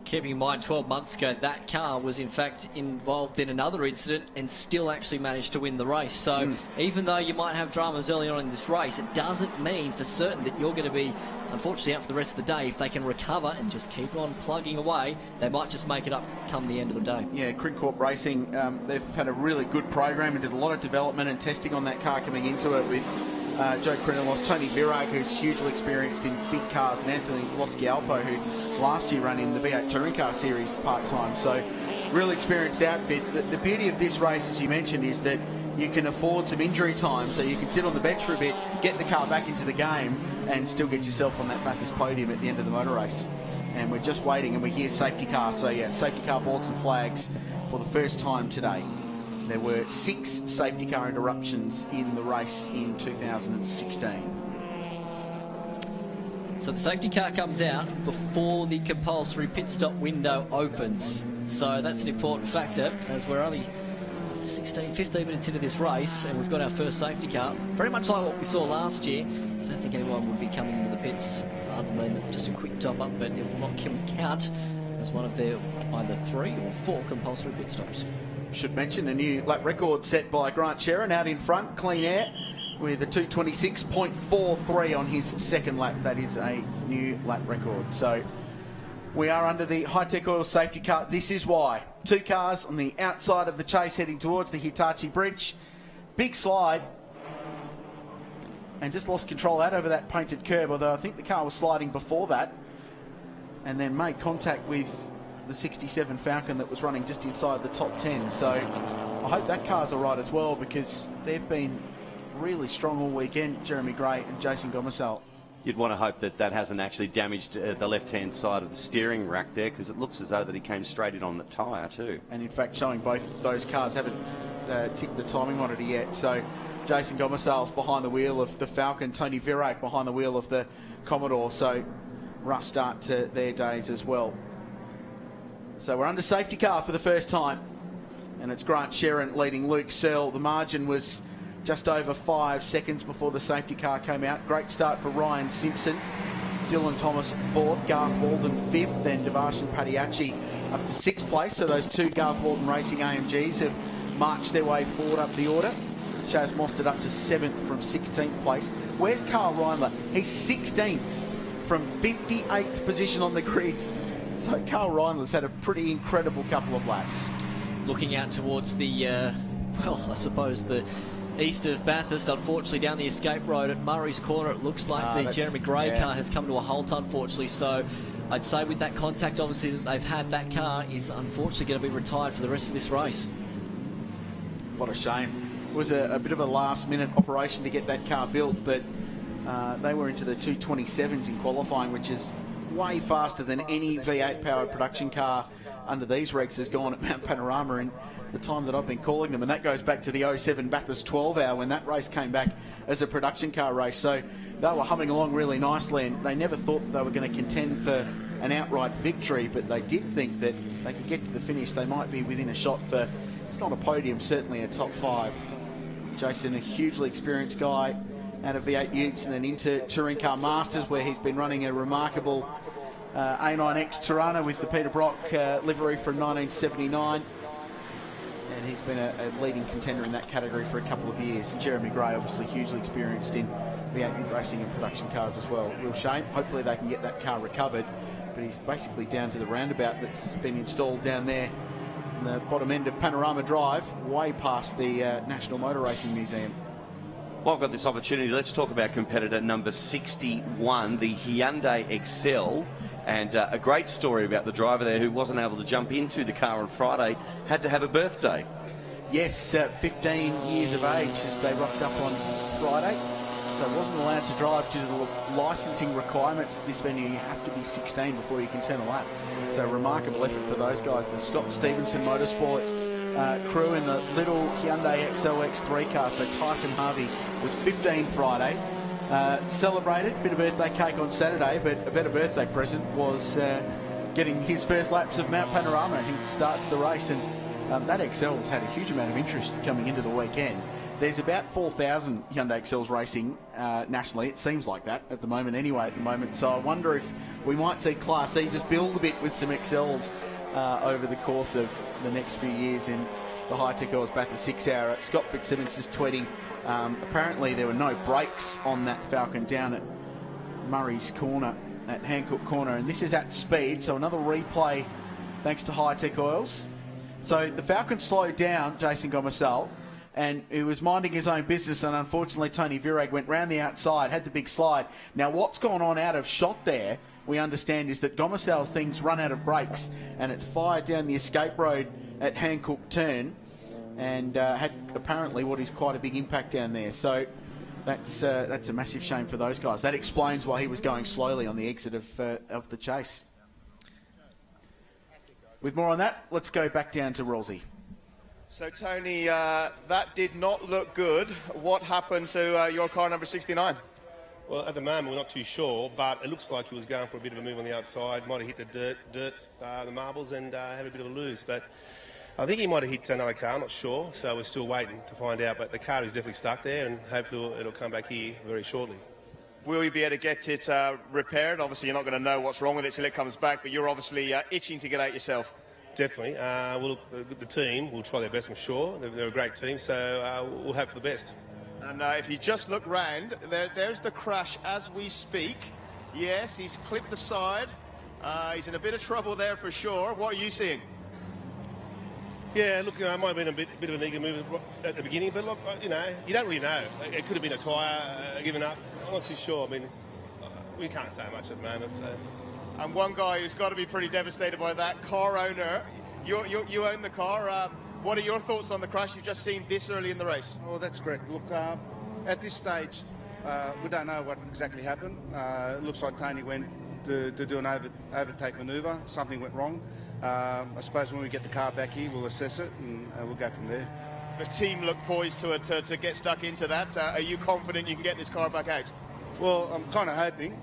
Keeping in mind 12 months ago that car was in fact involved in another incident and still actually managed to win the race. So even though you might have dramas early on in this race, it doesn't mean for certain that you're going to be unfortunately out for the rest of the day. If they can recover and just keep on plugging away, they might just make it up come the end of the day. Yeah, Crincorp Racing, they've had a really good program and did a lot of development and testing on that car coming into it with Joe Crinilos, Tony Virag, who's hugely experienced in big cars, and Anthony Loscialpo, who last year ran in the V8 Touring Car Series part-time. So, real experienced outfit. The beauty of this race, as you mentioned, is that you can afford some injury time, so you can sit on the bench for a bit, get the car back into the game, and still get yourself on that Bathurst podium at the end of the motor race. And we're just waiting, and we hear safety car. So, yeah, safety car boards and flags for the first time today. There were 6 safety car interruptions in the race in 2016. So the safety car comes out before the compulsory pit stop window opens. So that's an important factor, as we're only 15 minutes into this race and we've got our first safety car. Very much like what we saw last year. I don't think anyone would be coming into the pits other than just a quick top up, but it will not count as one of their either 3 or 4 compulsory pit stops. Should mention a new lap record set by Grant Sherrin out in front, clean air, with a 2:26.43 on his second lap. That is a new lap record. So we are under the Hi-Tec oil safety car. This is why. 2 cars on the outside of the Chase heading towards the Hitachi Bridge. Big slide. And just lost control out over that painted curb, although I think the car was sliding before that. And then made contact with the 67 Falcon that was running just inside the top 10. So I hope that car's all right as well, because they've been really strong all weekend, Jeremy Gray and Jason Gomersall. You'd want to hope that that hasn't actually damaged the left-hand side of the steering rack there, because it looks as though that he came straight in on the tyre too. And in fact, showing both those cars haven't ticked the timing monitor yet. So Jason Gomersall's behind the wheel of the Falcon, Tony Virag behind the wheel of the Commodore. So rough start to their days as well. So we're under safety car for the first time, and it's Grant Sherrin leading Luke Searle. The margin was just over 5 seconds before the safety car came out. Great start for Ryan Simpson. Dylan Thomas 4th, Garth Walden 5th, then Devarshan Padiachi up to 6th place. So those two Garth Walden Racing AMGs have marched their way forward up the order. Chaz Mostert up to 7th from 16th place. Where's Carl Reindler? He's 16th from 58th position on the grid. So Carl Reindler's had a pretty incredible couple of laps. Looking out towards the, well, I suppose the east of Bathurst, unfortunately down the escape road at Murray's Corner, it looks like the Jeremy Gray car has come to a halt, unfortunately. So I'd say with that contact, obviously, that they've had, that car is unfortunately going to be retired for the rest of this race. What a shame. It was a bit of a last-minute operation to get that car built, but they were into the 227s in qualifying, which is way faster than any V8-powered production car under these regs has gone at Mount Panorama in the time that I've been calling them. And that goes back to the 07 Bathurst 12 hour when that race came back as a production car race. So they were humming along really nicely, and they never thought that they were going to contend for an outright victory, but they did think that if they could get to the finish, they might be within a shot for, if not a podium, certainly a top 5. Jason, a hugely experienced guy out of V8 Utes and then into Touring Car Masters, where he's been running a remarkable A9X Tirana with the Peter Brock livery from 1979. And he's been a leading contender in that category for a couple of years. And Jeremy Gray, obviously hugely experienced in V8 racing and production cars as well. Real shame. Hopefully they can get that car recovered. But he's basically down to the roundabout that's been installed down there in the bottom end of Panorama Drive, way past the National Motor Racing Museum. Well, I've got this opportunity. Let's talk about competitor number 61, the Hyundai Excel. And a great story about the driver there who wasn't able to jump into the car on Friday, had to have a birthday. Yes, 15 years of age as they rocked up on Friday. So wasn't allowed to drive due to the licensing requirements at this venue. You have to be 16 before you can turn a lap. So remarkable effort for those guys. The Scott Stevenson Motorsport crew in the little Hyundai XLX3 car. So Tyson Harvey was 15 Friday. Celebrated, bit of birthday cake on Saturday, but a better birthday present was getting his first laps of Mount Panorama. He starts the race, and that XL has had a huge amount of interest coming into the weekend. There's about 4,000 Hyundai XLs racing nationally. It seems like that at the moment anyway, So I wonder if we might see Class E just build a bit with some XLs over the course of the next few years in the Hi-Tec Oils Bathurst 6 hour. Scott Fitzsimmons just tweeting, apparently there were no brakes on that Falcon down at Murray's Corner, at Hancock Corner, and this is at speed, so another replay thanks to Hi-Tec Oils. So the Falcon slowed down, Jason Gomersall, and he was minding his own business, and unfortunately Tony Virag went round the outside, had the big slide. Now what's gone on out of shot there, we understand, is that Gomersall's things run out of brakes, and it's fired down the escape road at Hancock Turn, and had apparently what is quite a big impact down there. So that's a massive shame for those guys. That explains why he was going slowly on the exit of the chase. With more on that, let's go back down to Rosie. So, Tony, that did not look good. What happened to your car number 69? Well, at the moment, we're not too sure, but it looks like he was going for a bit of a move on the outside. Might have hit the the marbles, and had a bit of a lose. But I think he might have hit another car, I'm not sure. So we're still waiting to find out. But the car is definitely stuck there, and hopefully it'll come back here very shortly. Will you be able to get it repaired? Obviously, you're not going to know what's wrong with it till it comes back, but you're obviously itching to get out yourself. Definitely. The team will try their best, I'm sure. They're a great team, so we'll hope for the best. And if you just look round, there's the crash as we speak. Yes, he's clipped the side. He's in a bit of trouble there for sure. What are you seeing? Yeah, look, it might have been a bit of an eager move at the beginning, but look, you don't really know. It could have been a tyre given up. I'm not too sure. I mean, we can't say much at the moment. So. And one guy who's got to be pretty devastated by that, car owner. You own the car. What are your thoughts on the crash you've just seen this early in the race? Oh, that's correct. Look, at this stage, we don't know what exactly happened. It looks like Tony went to do an overtake manoeuvre. Something went wrong. I suppose when we get the car back here, we'll assess it and we'll go from there. The team look poised to get stuck into that. Are you confident you can get this car back out? Well, I'm kind of hoping,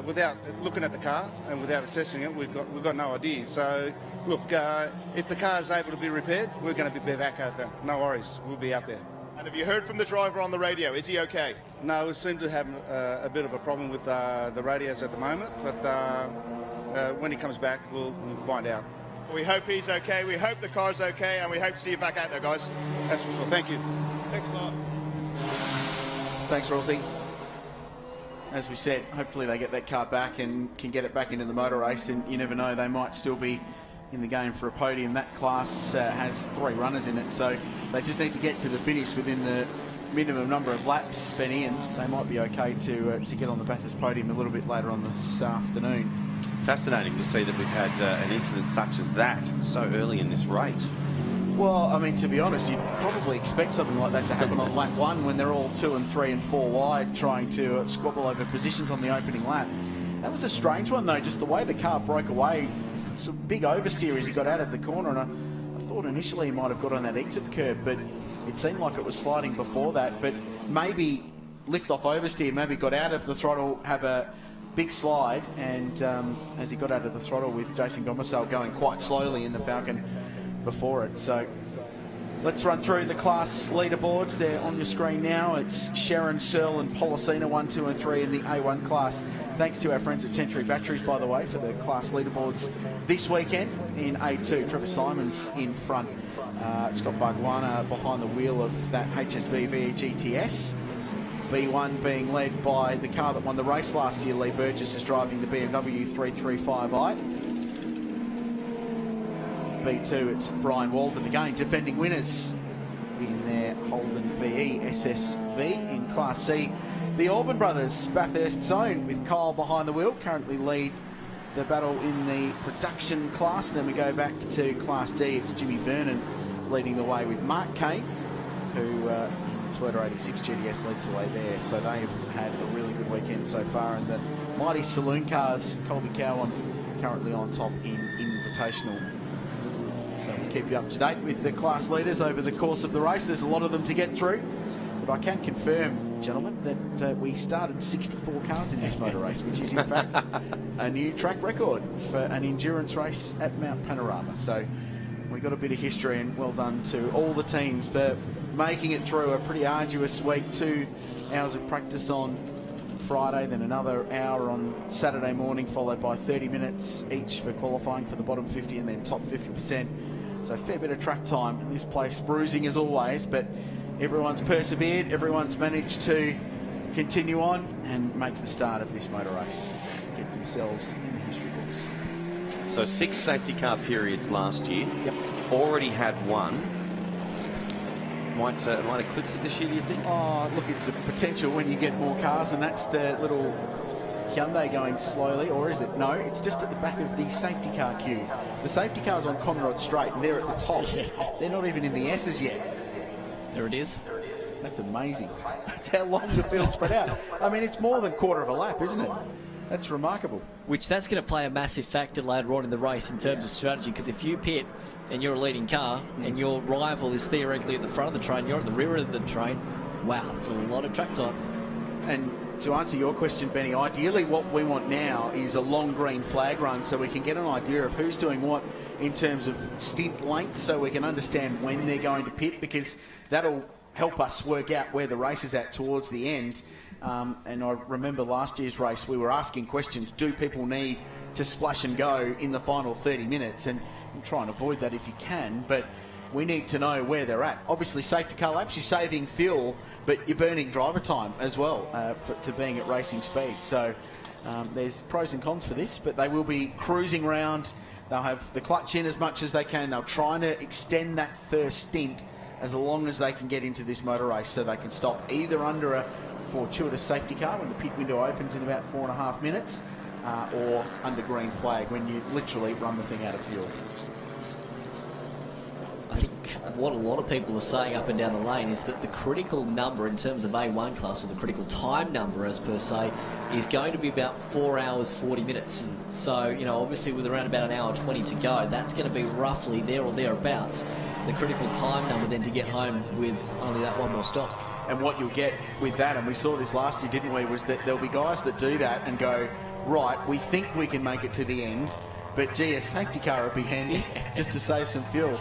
without looking at the car and without assessing it, we've got no idea. So, look, if the car is able to be repaired, we're going to be back out there. No worries, we'll be out there. And have you heard from the driver on the radio? Is he okay? No, we seem to have a bit of a problem with the radios at the moment, but when he comes back, we'll find out. We hope he's okay, we hope the car's okay, and we hope to see you back out there, guys. That's for sure. Thank you. Thanks a lot. Thanks, Rosie. As we said, hopefully they get that car back and can get it back into the motor race, and you never know, they might still be in the game for a podium. That class has 3 runners in it, so they just need to get to the finish within the minimum number of laps, Benny, and they might be okay to get on the Bathurst podium a little bit later on this afternoon. Fascinating to see that we've had an incident such as that so early in this race. Well, I mean, to be honest, you'd probably expect something like that to happen on lap 1 when they're all 2 and 3 and 4 wide trying to squabble over positions on the opening lap. That was a strange one, though, just the way the car broke away. Some big oversteer as he got out of the corner, and I thought initially he might have got on that exit curb, but it seemed like it was sliding before that. But maybe lift off oversteer, maybe got out of the throttle, have a big slide, and as he got out of the throttle with Jason Gomersall going quite slowly in the Falcon before it. So let's run through the class leaderboards. They're on your screen now. It's Sharon, Searle and Policina 1, 2 and 3 in the A1 class. Thanks to our friends at Century Batteries, by the way, for the class leaderboards this weekend. In A2, Trevor Simons in front. Scott Bargwana behind the wheel of that HSV VE GTS. B1 being led by the car that won the race last year. Lee Burgess is driving the BMW 335i. B2, it's Brian Walden again, defending winners in their Holden VE SSV. In Class C, the Auburn brothers, Bathurst's own, with Kyle behind the wheel, currently lead the battle in the production class. And then we go back to Class D, it's Jimmy Vernon leading the way with Mark Kane, who in the Toyota 86 GTS leads the way there. So they've had a really good weekend so far. And the mighty saloon cars, Colby Cowan currently on top in Invitational. So we'll keep you up to date with the class leaders over the course of the race. There's a lot of them to get through, but I can confirm, gentlemen, that we started 64 cars in this motor race, which is in fact a new track record for an endurance race at Mount Panorama. So we got a bit of history, and well done to all the teams for making it through a pretty arduous week. 2 hours of practice on Friday, then another hour on Saturday morning, followed by 30 minutes each for qualifying for the bottom 50 and then top 50%. So a fair bit of track time. This place bruising as always, but everyone's persevered, everyone's managed to continue on and make the start of this motor race, get themselves in the history books. So 6 safety car periods last year. Yep. Already had 1. Might eclipse it this year, do you think? Oh, look, it's a potential when you get more cars, and that's the little Hyundai going slowly, or is it? No, it's just at the back of the safety car queue. The safety car's on Conrod Straight, and they're at the top. They're not even in the S's yet. There it is. That's amazing. That's how long the field's spread out. I mean, it's more than quarter of a lap, isn't it? That's remarkable. Which that's going to play a massive factor later on in the race in terms of strategy, because if you pit and you're a leading car and your rival is theoretically at the front of the train, you're at the rear of the train, wow, that's a lot of track time. And to answer your question, Benny, ideally what we want now is a long green flag run so we can get an idea of who's doing what in terms of stint length, so we can understand when they're going to pit, because that'll help us work out where the race is at towards the end. And I remember last year's race, we were asking questions, do people need to splash and go in the final 30 minutes? And you try and avoid that if you can, but we need to know where they're at. Obviously, safety car laps, you're saving fuel, but you're burning driver time as well to being at racing speed. So there's pros and cons for this, but they will be cruising around. They'll have the clutch in as much as they can. They'll try to extend that first stint as long as they can get into this motor race, so they can stop either under a fortuitous safety car when the pit window opens in about 4.5 minutes, or under green flag when you literally run the thing out of fuel. I think what a lot of people are saying up and down the lane is that the critical number in terms of A1 class, or the critical time number as per se, is going to be about 4 hours 40 minutes. And so, you know, obviously with around about an hour 20 to go, that's going to be roughly there or thereabouts the critical time number then to get home with only that one more stop. And what you'll get with that, and we saw this last year, didn't we, was that there'll be guys that do that and go, right, we think we can make it to the end, but gee, a safety car would be handy just to save some fuel.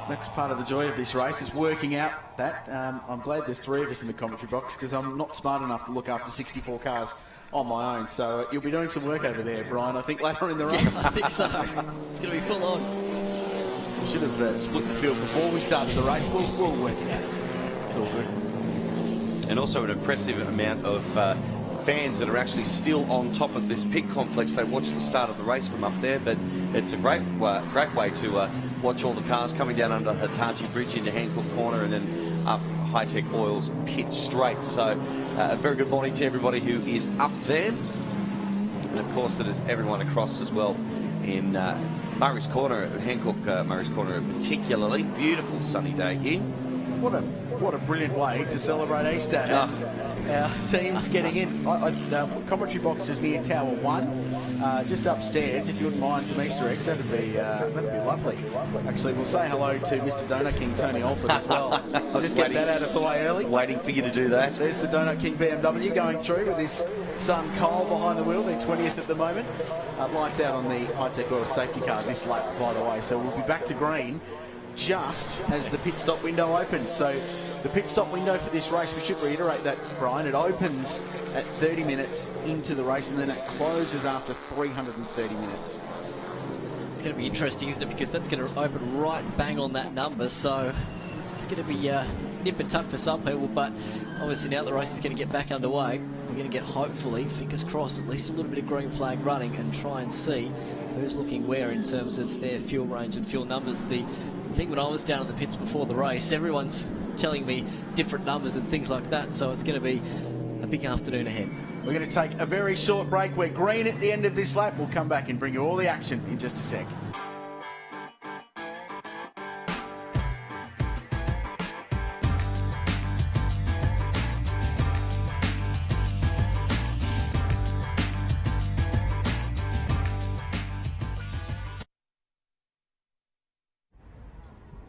That's part of the joy of this race, is working out that. I'm glad there's 3 of us in the commentary box, because I'm not smart enough to look after 64 cars on my own. So you'll be doing some work over there, Brian, I think later in the race. Yes, I think so. It's going to be full on. We should have split the field before we started the race. We'll work it out. It's all good. And also an impressive amount of fans that are actually still on top of this pit complex. They watched the start of the race from up there, but it's a great way to watch all the cars coming down under Hitachi Bridge into Hancock Corner and then up Hi-Tec Oils pit straight. So a very good morning to everybody who is up there. And of course, that is everyone across as well in Murray's Corner, Hancock Murray's Corner particularly. Beautiful sunny day here. What a brilliant way to celebrate Easter. Our team's getting in. The commentary box is near Tower 1, just upstairs. If you wouldn't mind some Easter eggs, that'd be lovely. Actually, we'll say hello to Mr. Donut King, Tony Alford, as well. I'll just get that out of the way early. Waiting for you to do that. There's the Donut King BMW going through with his son Kyle behind the wheel. They're 20th at the moment. Lights out on the Hi-Tec Oil safety car this lap, by the way. So we'll be back to green just as the pit stop window opens. So the pit stop window for this race, we should reiterate that, Brian, it opens at 30 minutes into the race and then it closes after 330 minutes. It's going to be interesting, isn't it? Because that's going to open right bang on that number. So it's going to be nip and tuck for some people. But obviously now the race is going to get back underway, we're going to get, hopefully, fingers crossed, at least a little bit of green flag running and try and see who's looking where in terms of their fuel range and fuel numbers. The thing when I was down in the pits before the race, everyone's telling me different numbers and things like that. So it's going to be a big afternoon ahead. We're going to take a very short break. We're green at the end of this lap. We'll come back and bring you all the action in just a sec.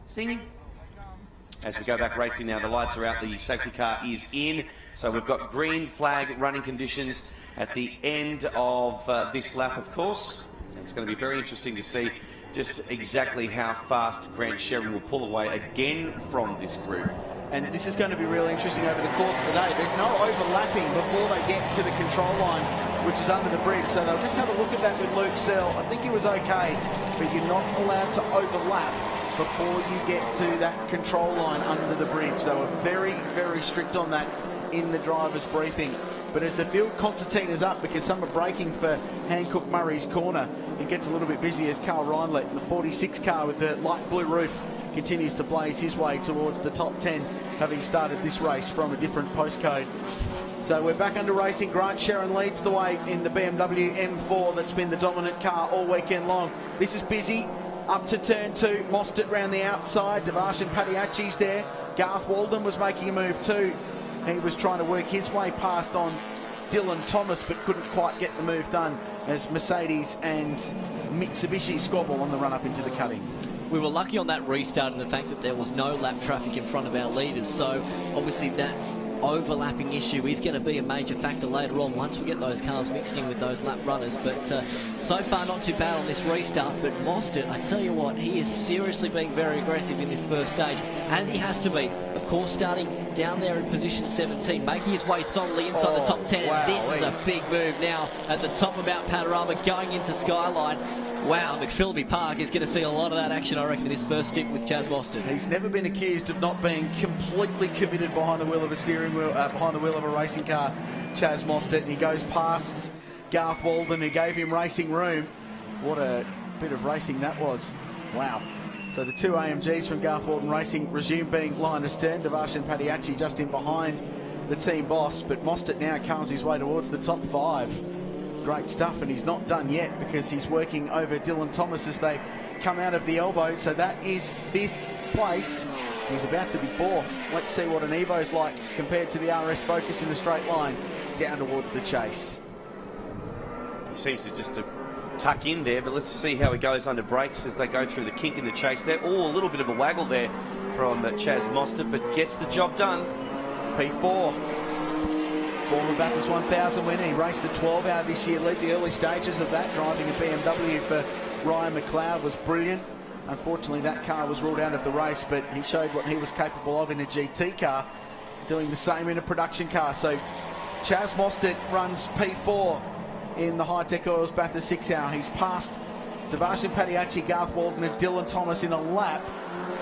Singing. As we go back racing now, the lights are out, the safety car is in. So we've got green flag running conditions at the end of this lap, of course. It's going to be very interesting to see just exactly how fast Grant Sherrin will pull away again from this group. And this is going to be really interesting over the course of the day. There's no overlapping before they get to the control line, which is under the bridge. So they'll just have a look at that with Luke Searle. I think he was okay, but you're not allowed to overlap before you get to that control line under the bridge. They were very, very strict on that in the driver's briefing. But as the field concertina's up, because some are braking for Hancock Murray's Corner, it gets a little bit busy as Carl Reinlett in the 46 car with the light blue roof continues to blaze his way towards the top 10, having started this race from a different postcode. So we're back under racing. Grant Sherrin leads the way in the BMW M4 that's been the dominant car all weekend long. This is busy. Up to turn 2, Mostert round the outside. Devarshan Padiachi's there. Garth Walden was making a move too. He was trying to work his way past on Dylan Thomas, but couldn't quite get the move done as Mercedes and Mitsubishi squabble on the run up into the cutting. We were lucky on that restart in the fact that there was no lap traffic in front of our leaders. So obviously that overlapping issue is going to be a major factor later on once we get those cars mixed in with those lap runners. But so far not too bad on this restart. But Mostert, I tell you what, he is seriously being very aggressive in this first stage, as he has to be. Of course, starting down there in position 17, making his way solidly inside the top 10. Wow, and this is a big move now at the top of Mount Panorama, going into Skyline. Wow, McPhilby Park is going to see a lot of that action, I reckon, in this first stint with Chaz Mostert. He's never been accused of not being completely committed behind the wheel of a steering wheel, behind the wheel of a racing car, Chaz Mostert, and he goes past Garth Walden, who gave him racing room. What a bit of racing that was. Wow. So the 2 AMGs from Garth Walden Racing resume being line astern. Devarshan Padiachi just in behind the team boss, but Mostert now comes his way towards the top 5. Great stuff, and he's not done yet because he's working over Dylan Thomas as they come out of the elbow. So that is 5th place. He's about to be 4th. Let's see what an Evo's like compared to the RS Focus in the straight line down towards the chase. He seems to just tuck in there, but let's see how he goes under brakes as they go through the kink in the chase there. Oh, a little bit of a waggle there from Chaz Mostert, but gets the job done. P4. Former Bathurst 1000 winner. He raced the 12 hour this year, led the early stages of that. Driving a BMW for Ryan McLeod was brilliant. Unfortunately, that car was ruled out of the race, but he showed what he was capable of in a GT car, doing the same in a production car. So Chaz Mostert runs P4 in the Hi-Tec Oils Bathurst 6 hour. He's passed Devarshan Padiachi, Garth Walden and Dylan Thomas in a lap,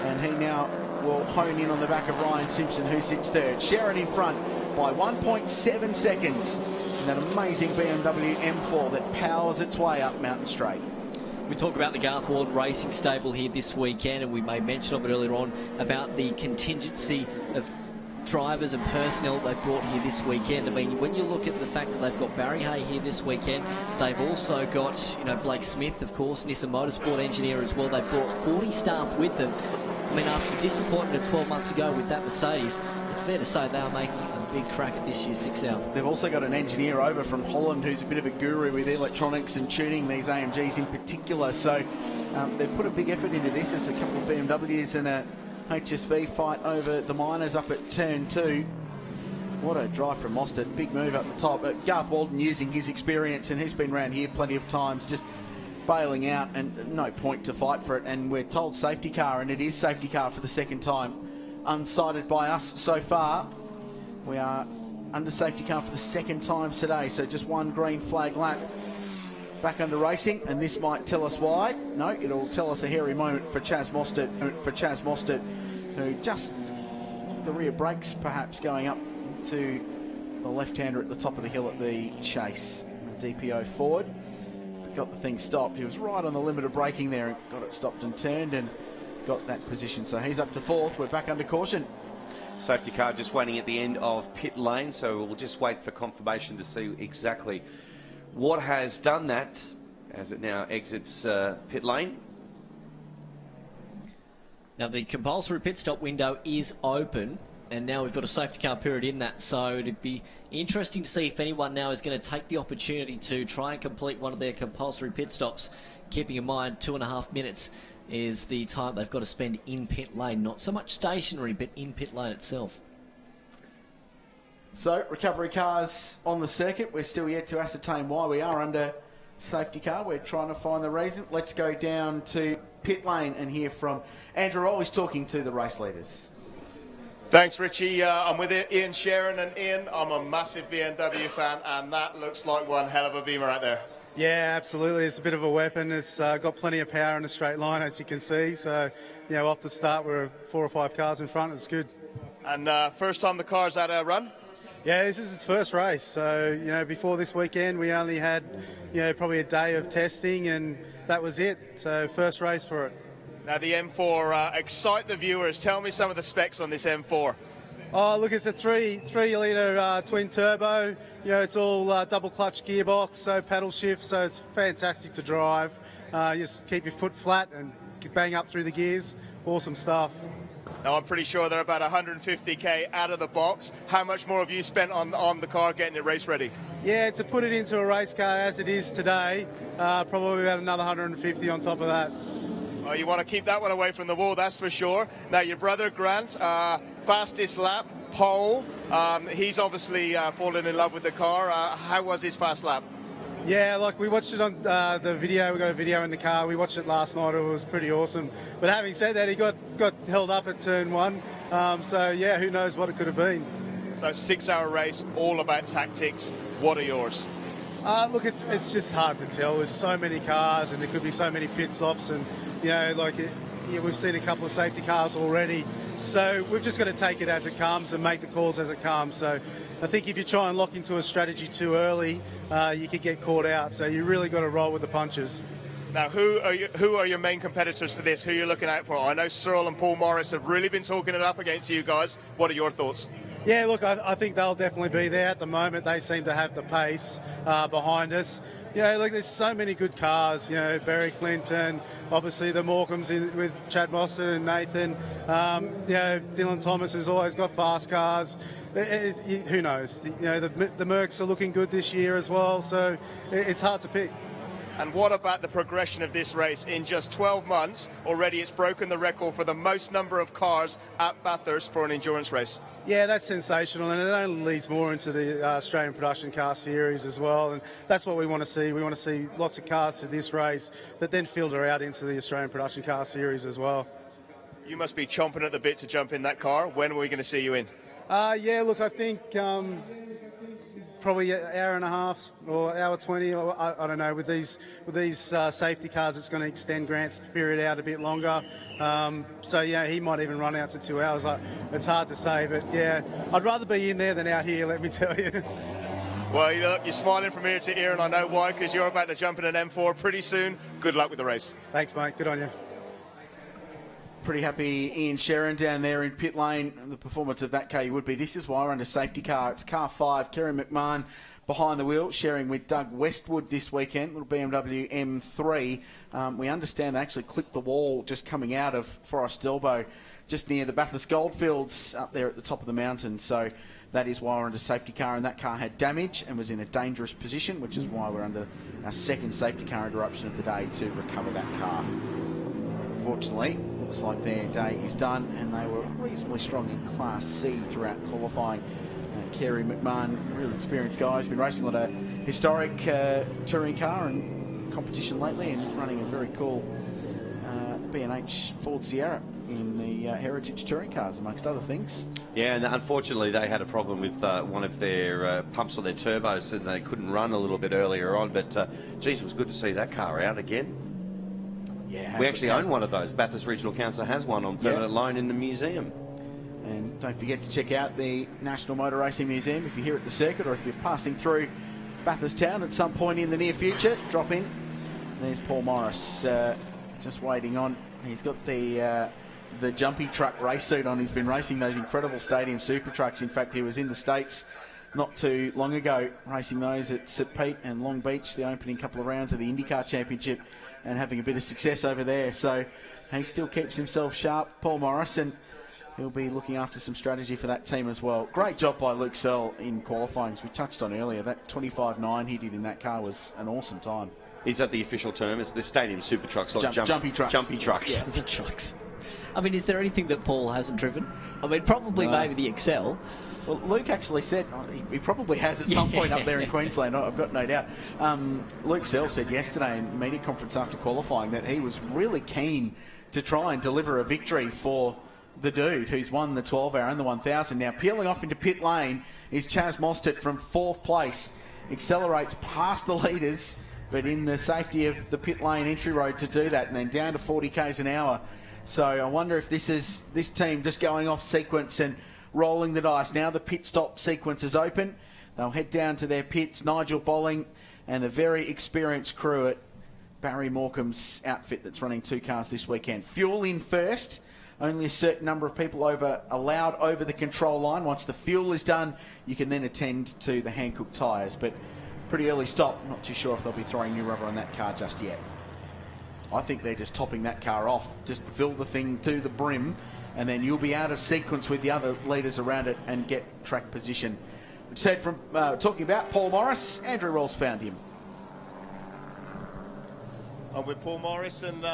and he now will hone in on the back of Ryan Simpson, who sits 3rd. Sharon in front by 1.7 seconds in that amazing BMW M4 that powers its way up Mountain Straight. We talk about the Garth Ward Racing Stable here this weekend, and we made mention of it earlier on about the contingency of drivers and personnel they've brought here this weekend. I mean, when you look at the fact that they've got Barry Hay here this weekend, they've also got, you know, Blake Smith, of course, Nissan Motorsport engineer as well. They've brought 40 staff with them. I mean, after the disappointment of 12 months ago with that Mercedes, it's fair to say they are making a big crack at this year's 6 hour. They've also got an engineer over from Holland who's a bit of a guru with electronics and tuning these AMGs in particular. So they've put a big effort into this. There's a couple of BMWs and a HSV fight over the minors up at turn 2. What a drive from Mostert. Big move up the top. Garth Walden using his experience, and he's been around here plenty of times, just bailing out and no point to fight for it. And we're told safety car, and it is safety car for the second time. Unsighted by us so far. We are under safety car for the second time today, so just one green flag lap back under racing, and this might tell us why. No, it'll tell us a hairy moment for Chaz Mostert, who just the rear brakes perhaps going up to the left-hander at the top of the hill at the chase. DPO forward, got the thing stopped. He was right on the limit of braking there and got it stopped and turned and got that position. So he's up to 4th. We're back under caution. Safety car just waiting at the end of pit lane, so we'll just wait for confirmation to see exactly what has done that as it now exits pit lane. Now the compulsory pit stop window is open, and now we've got a safety car period in that, so it'd be interesting to see if anyone now is going to take the opportunity to try and complete one of their compulsory pit stops, keeping in mind 2.5 minutes is the time they've got to spend in pit lane, not so much stationary but in pit lane itself. So recovery cars on the circuit. We're still yet to ascertain why we are under safety car. We're trying to find the reason. Let's go down to pit lane and hear from Andrew, always talking to the race leaders. Thanks, Richie. I'm with Ian Sharon, and Ian, I'm a massive BMW fan, and that looks like one hell of a beamer right there. Yeah, absolutely. It's a bit of a weapon. It's got plenty of power in a straight line, as you can see. So, you know, off the start, we're 4 or 5 cars in front. It's good. And first time the car's had a run? Yeah, this is its first race. So, you know, before this weekend, we only had, you know, probably a day of testing, and that was it. So, first race for it. Now, the M4, excite the viewers. Tell me some of the specs on this M4. Oh, look, it's a 3-litre twin turbo. You know, it's all double clutch gearbox, so paddle shift, so it's fantastic to drive. Just keep your foot flat and bang up through the gears. Awesome stuff. Now, I'm pretty sure they're about 150k out of the box. How much more have you spent on the car getting it race ready? Yeah, to put it into a race car as it is today, probably about another 150 on top of that. Oh, you want to keep that one away from the wall, that's for sure. Now, your brother Grant, fastest lap, pole. He's obviously fallen in love with the car. How was his fast lap? Yeah, like we watched it on the video. We got a video in the car. We watched it last night. It was pretty awesome. But having said that, he got held up at turn 1. So, yeah, who knows what it could have been. So, 6-hour race, all about tactics. What are yours? Look, it's just hard to tell. There's so many cars, and there could be so many pit stops, and you know, like we've seen a couple of safety cars already. So we've just got to take it as it comes and make the calls as it comes. So I think if you try and lock into a strategy too early, you could get caught out. So you really got to roll with the punches. Now, who are your main competitors for this? Who are you looking out for? I know Cyril and Paul Morris have really been talking it up against you guys. What are your thoughts? Yeah, look, I think they'll definitely be there. At the moment, they seem to have the pace behind us. You know, look, there's so many good cars. You know, Barry Clinton, obviously the Morecambs with Chad Mostert and Nathan. You know, Dylan Thomas has always got fast cars. Who knows? You know, the Mercs are looking good this year as well, so it's hard to pick. And what about the progression of this race? In just 12 months, already it's broken the record for the most number of cars at Bathurst for an endurance race. Yeah, that's sensational, and it only leads more into the Australian Production Car Series as well, and that's what we want to see. We want to see lots of cars to this race that then filter out into the Australian Production Car Series as well. You must be chomping at the bit to jump in that car. When are we going to see you in? Yeah, look, I think probably an hour and a half or hour 20, or I don't know. With these safety cars, it's going to extend Grant's period out a bit longer. So yeah, he might even run out to 2 hours. It's hard to say, but yeah, I'd rather be in there than out here, let me tell you. Well, you're smiling from ear to ear, and I know why, because you're about to jump in an M4 pretty soon. Good luck with the race. Thanks, mate. Good on you. Pretty happy Ian Sherrin down there in pit lane. The performance of that car you would be. This is why we're under safety car. It's car 5, Kerry McMahon behind the wheel, sharing with Doug Westwood this weekend. Little BMW M3. We understand they actually clipped the wall just coming out of Forest Elbow, just near the Bathurst Goldfields up there at the top of the mountain. So that is why we're under safety car, and that car had damage and was in a dangerous position, which is why we're under our second safety car interruption of the day to recover that car. Fortunately, looks like their day is done, and they were reasonably strong in Class C throughout qualifying. Kerry McMahon, really experienced guy, has been racing a lot of historic touring car and competition lately, and running a very cool B&H Ford Sierra in the Heritage touring cars, amongst other things. Yeah, and unfortunately they had a problem with one of their pumps on their turbos, and they couldn't run a little bit earlier on, but geez, it was good to see that car out again. Yeah, we actually own one of those. Bathurst Regional Council has one on permanent loan in the museum. And don't forget to check out the National Motor Racing Museum if you're here at the circuit, or if you're passing through Bathurst town at some point in the near future. Drop in. There's Paul Morris just waiting on. He's got the jumpy truck race suit on. He's been racing those incredible stadium super trucks. In fact, he was in the States not too long ago racing those at St Pete and Long Beach, the opening couple of rounds of the IndyCar Championship, and having a bit of success over there. So he still keeps himself sharp, Paul Morris, and he'll be looking after some strategy for that team as well. Great job by Luke Searle in qualifying, as we touched on earlier. That 25.9 he did in that car was an awesome time. Is that the official term? It's the stadium super trucks, like jumpy trucks. Jumpy trucks. Yeah. Jumpy trucks. I mean, is there anything that Paul hasn't driven? I mean, probably maybe the Excel. Well, Luke actually said he probably has at some point up there in Queensland, I've got no doubt. Luke Searle said yesterday in media conference after qualifying that he was really keen to try and deliver a victory for the dude who's won the 12-hour and the 1,000. Now, peeling off into pit lane is Chaz Mostert from 4th place. Accelerates past the leaders, but in the safety of the pit lane entry road to do that, and then down to 40 k's an hour. So I wonder if this is this team just going off sequence and rolling the dice. Now the pit stop sequence is open. They'll head down to their pits. Nigel Bolling and the very experienced crew at Barry Morecambe's outfit that's running 2 cars this weekend. Fuel in first. Only a certain number of people allowed over the control line. Once the fuel is done, you can then attend to the Hankook tyres. But pretty early stop. Not too sure if they'll be throwing new rubber on that car just yet. I think they're just topping that car off. Just fill the thing to the brim, and then you'll be out of sequence with the other leaders around it and get track position. We said from talking about Paul Morris, Andrew Rawls found him. I'm with Paul Morris, and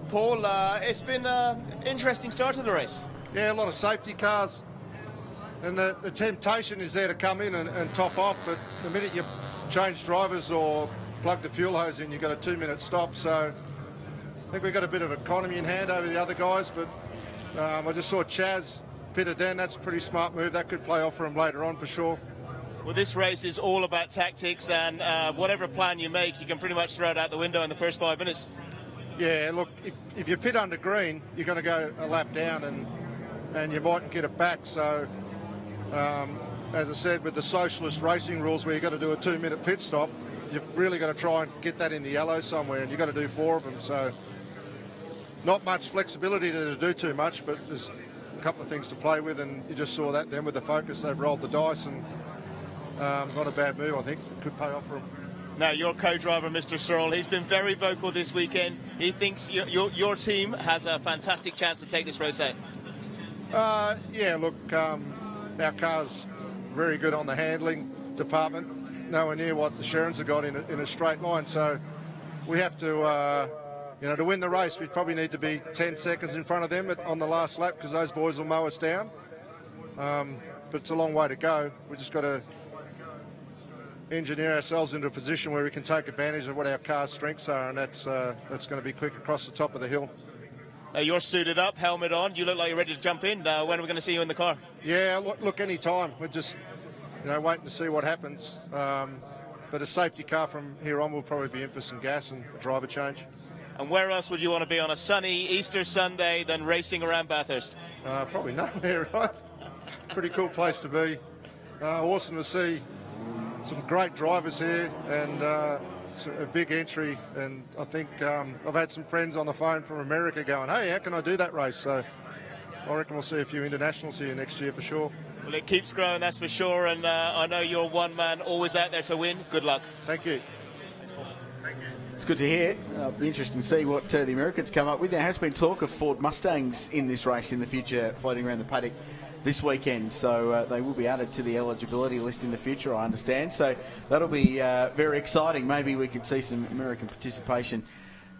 Paul, it's been an interesting start to the race. Yeah, a lot of safety cars, and the temptation is there to come in and top off, but the minute you change drivers or plug the fuel hose in, you've got a 2-minute stop. So I think we've got a bit of economy in hand over the other guys, but I just saw Chaz pitted then. That's a pretty smart move. That could play off for him later on for sure. Well, this race is all about tactics, and whatever plan you make, you can pretty much throw it out the window in the first 5 minutes. Yeah, look, if you pit under green, you're going to go a lap down, and you mightn't get it back. So, as I said, with the socialist racing rules where you've got to do a 2-minute pit stop, you've really got to try and get that in the yellow somewhere, and you've got to do 4 of them. So not much flexibility to do too much, but there's a couple of things to play with, and you just saw that then with the focus. They've rolled the dice, and not a bad move, I think. It could pay off for them. Now, your co-driver, Mr. Searle, he's been very vocal this weekend. He thinks your team has a fantastic chance to take this race out. Yeah, look, our car's very good on the handling department, nowhere near what the Sherrans have got in a straight line. So we have to, to win the race, we probably need to be 10 seconds in front of them on the last lap, because those boys will mow us down. But it's a long way to go. We just got to engineer ourselves into a position where we can take advantage of what our car's strengths are, and that's going to be quick across the top of the hill. You're suited up, helmet on. You look like you're ready to jump in. When are we going to see you in the car? Yeah, look, any time. We're just, waiting to see what happens. But a safety car from here on will probably be in for some gas and a driver change. And where else would you want to be on a sunny Easter Sunday than racing around Bathurst? Probably nowhere, right? Pretty cool place to be. Awesome to see some great drivers here, and a big entry. And I think I've had some friends on the phone from America going, hey, how can I do that race? So I reckon we'll see a few internationals here next year for sure. Well, it keeps growing, that's for sure, and I know you're one man always out there to win. Good luck. Thank you. It's good to hear. It'll be interesting to see what the Americans come up with. There has been talk of Ford Mustangs in this race in the future, floating around the paddock this weekend, so they will be added to the eligibility list in the future, I understand. So that'll be very exciting. Maybe we could see some American participation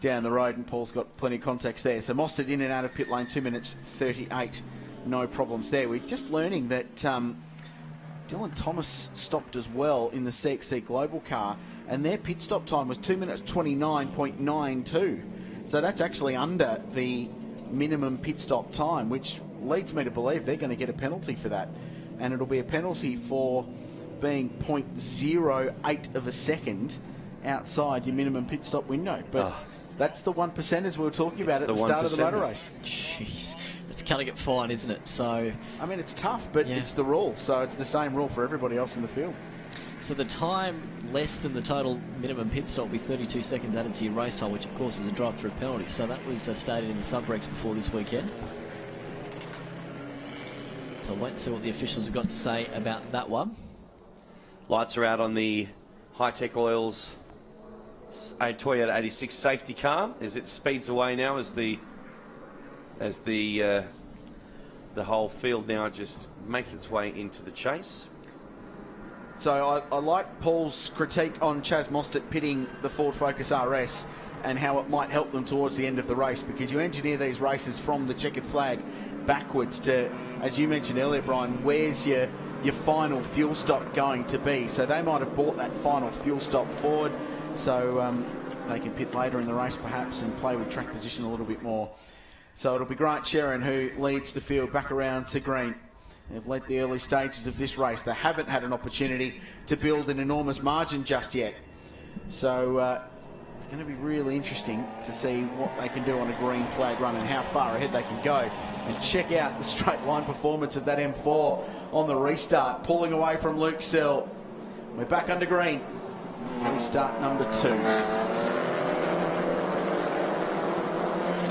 down the road, and Paul's got plenty of context there. So Mostert in and out of pit lane, 2 minutes 38, no problems there. We're just learning that Dylan Thomas stopped as well in the CXC Global car, and their pit stop time was 2 minutes 29.92. So that's actually under the minimum pit stop time, which leads me to believe they're going to get a penalty for that, and it'll be a penalty for being 0.08 of a second outside your minimum pit stop window. But that's the 1%ers we were talking about at the start of the motor race. Jeez, it's cutting it fine, isn't it? So I mean, it's tough, but it's the rule, so it's the same rule for everybody else in the field. So the time less than the total minimum pit stop will be 32 seconds added to your race time, which of course is a drive-through penalty. So that was stated in the sub-regs before this weekend. So wait and see what the officials have got to say about that one. Lights are out on the Hi-Tec Oils Toyota 86 safety car as it speeds away now, as the whole field now just makes its way into the chase. So I like Paul's critique on Chaz Mostert pitting the Ford Focus RS and how it might help them towards the end of the race, because you engineer these races from the checkered flag backwards to, as you mentioned earlier, Brian, where's your final fuel stop going to be? So they might have bought that final fuel stop forward, so they can pit later in the race perhaps and play with track position a little bit more. So it'll be Grant Sherrin who leads the field back around to green. They've led the early stages of this race. They haven't had an opportunity to build an enormous margin just yet. So it's going to be really interesting to see what they can do on a green flag run and how far ahead they can go. And check out the straight line performance of that M4 on the restart, pulling away from Luke Searle. We're back under green. Restart number 2.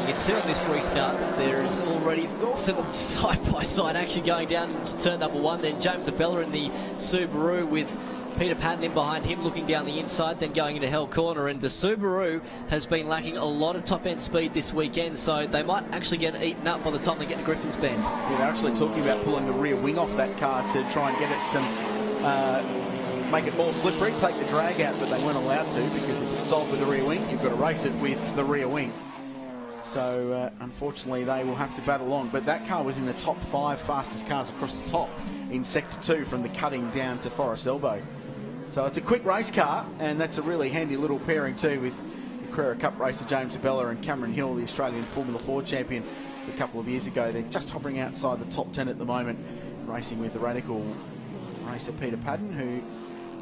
You can see on this restart that there's already some side-by-side action going down to turn number 1. Then James Abella in the Subaru with Peter Patton in behind him, looking down the inside, then going into Hell Corner. And the Subaru has been lacking a lot of top-end speed this weekend, so they might actually get eaten up by the time they get to Griffin's Bend. Yeah, they're actually talking about pulling the rear wing off that car to try and get it some, make it more slippery, take the drag out, but they weren't allowed to, because if it's sold with the rear wing, you've got to race it with the rear wing. So unfortunately they will have to battle on, but that car was in the top 5 fastest cars across the top in Sector 2 from the cutting down to Forest Elbow. So it's a quick race car, and that's a really handy little pairing too with the Carrera Cup racer James Abella and Cameron Hill, the Australian Formula 4 champion a couple of years ago. They're just hovering outside the top 10 at the moment, racing with the radical racer Peter Patton, who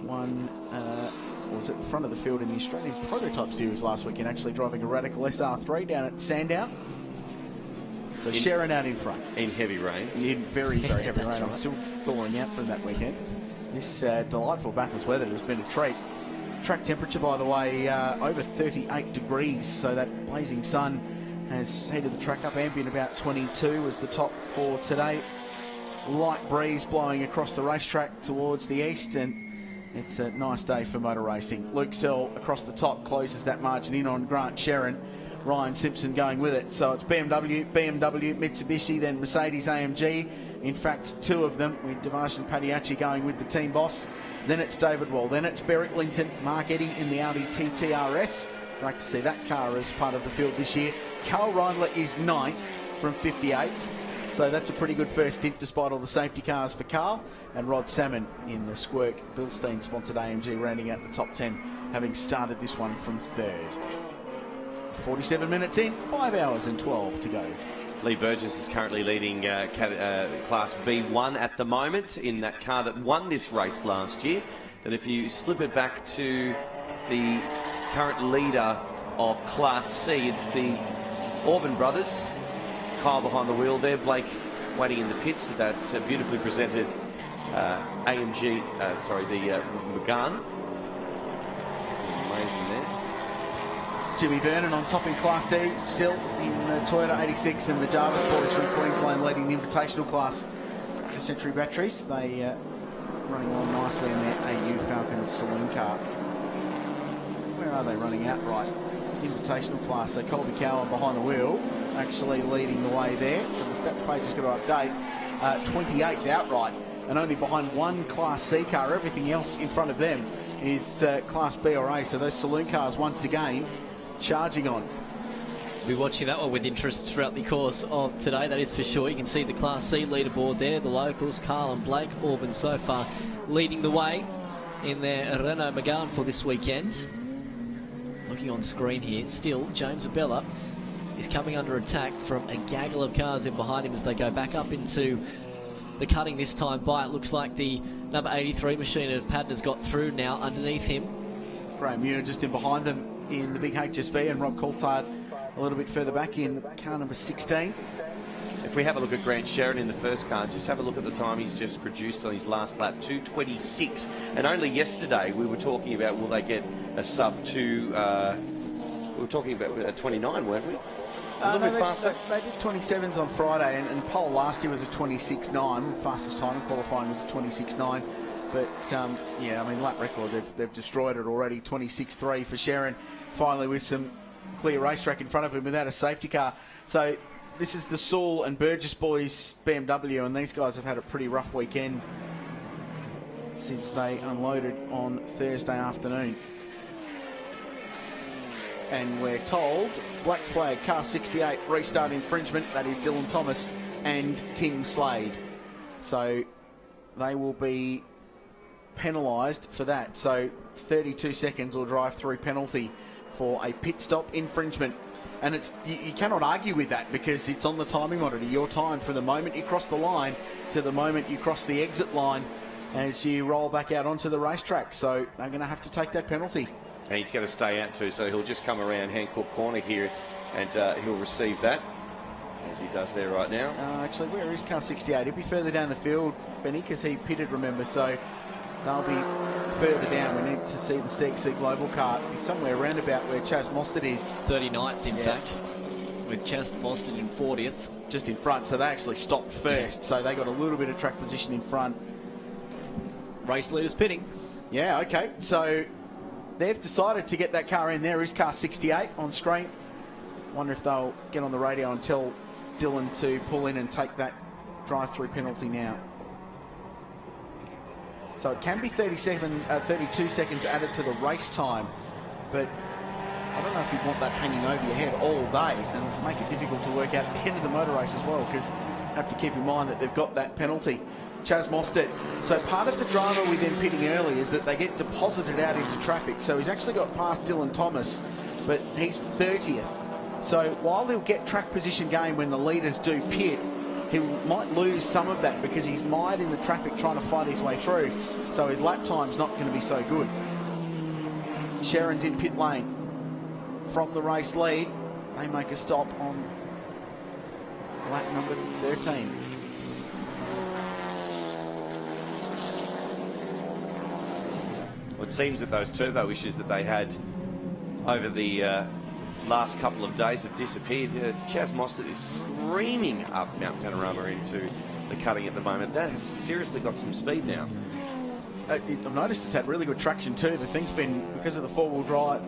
won, was at the front of the field in the Australian Prototype Series last weekend, actually driving a radical SR3 down at Sandown. So Sherrin out in front. In heavy rain. In very, very heavy rain. Right. I'm still thawing out from that weekend. This delightful Bathurst weather has been a treat. Track temperature, by the way, over 38 degrees, so that blazing sun has heated the track up. Ambient about 22 was the top for today. Light breeze blowing across the racetrack towards the east, and it's a nice day for motor racing. Luke Searle across the top closes that margin in on Grant Sherrin. Ryan Simpson going with it. So it's BMW, Mitsubishi, then Mercedes AMG. In fact, two of them, with Devarshan Padiachi going with the team boss. Then it's David Wall. Then it's Beric Linton, Mark Eddy in the Audi TTRS. Great to see that car as part of the field this year. Carl Reindler is 9th from 58th. So that's a pretty good first stint despite all the safety cars for Carl. And Rod Salmon in the Squirk Bilstein sponsored AMG rounding out the top 10, having started this one from 3rd. 47 minutes in, 5 hours and 12 to go. Lee Burgess is currently leading Class B1 at the moment in that car that won this race last year. And if you slip it back to the current leader of Class C, it's the Orban brothers. Kyle behind the wheel there, Blake waiting in the pits of that beautifully presented AMG, the Megane. Amazing there. Jimmy Vernon on top in Class D, still in the Toyota 86, and the Jarvis boys from Queensland leading the Invitational class to Century Batteries. They running along nicely in their AU Falcon saloon car. Where are they running out? Right, Invitational class. So Colby Cowan behind the wheel, actually leading the way there. So the stats page has got to update. 28th outright, and only behind one Class C car. Everything else in front of them is Class B or A. So those saloon cars once again charging on. We'll be watching that one with interest throughout the course of today, that is for sure. You can see the Class C leaderboard there. The locals, Carl and Blake, Orban so far leading the way in their Renault Megane for this weekend. Looking on screen here, still James Abella is coming under attack from a gaggle of cars in behind him as they go back up into the cutting this time by. It looks like the number 83 machine of Padner's got through now underneath him. Graham Muir just in behind them in the big HSV, and Rob Coulthard a little bit further back in car number 16. If we have a look at Grant Sherrin in the first car, just have a look at the time he's just produced on his last lap, 2:26. And only yesterday we were talking about, will they get a sub 2, we were talking about a 29, weren't we? A little bit faster. They did 27s on Friday, and pole last year was a 26.9. Fastest time in qualifying was a 26.9. But, yeah, I mean, lap record, they've destroyed it already. 26.3 for Sherrin, finally with some clear racetrack in front of him without a safety car. So this is the Sewell and Burgess boys BMW, and these guys have had a pretty rough weekend since they unloaded on Thursday afternoon. And we're told, black flag, car 68, restart infringement. That is Dylan Thomas and Tim Slade. So they will be penalised for that. So 32 seconds or drive-through penalty for a pit stop infringement. And it's you cannot argue with that because it's on the timing monitor. Your time from the moment you cross the line to the moment you cross the exit line as you roll back out onto the racetrack. So they're going to have to take that penalty. And he's going to stay out too, so he'll just come around Hancock Corner here and he'll receive that, as he does there right now. Actually, where is car 68? He'll be further down the field, Benny, because he pitted, remember, so they'll be further down. We need to see the CXC Global car. He's somewhere around about where Chaz Mostert is. 39th, in fact, with Chaz Mostert in 40th. Just in front, so they actually stopped first, so they got a little bit of track position in front. Race leaders pitting. Yeah, okay, so they've decided to get that car in. There is car 68 on screen. Wonder if they'll get on the radio and tell Dylan to pull in and take that drive-through penalty now. So it can be 32 seconds added to the race time, but I don't know if you'd want that hanging over your head all day and make it difficult to work out at the end of the motor race as well, because you have to keep in mind that they've got that penalty. Chaz Mostert. So part of the drama with them pitting early is that they get deposited out into traffic. So he's actually got past Dylan Thomas, but he's 30th. So while he'll get track position gain when the leaders do pit, he might lose some of that because he's mired in the traffic trying to fight his way through. So his lap time's not going to be so good. Sherrin's in pit lane from the race lead. They make a stop on lap number 13. Well, it seems that those turbo issues that they had over the last couple of days have disappeared. Chaz Mostert is screaming up Mount Panorama into the cutting at the moment. That has seriously got some speed now. I've noticed it's had really good traction too. The thing's been, because of the four-wheel drive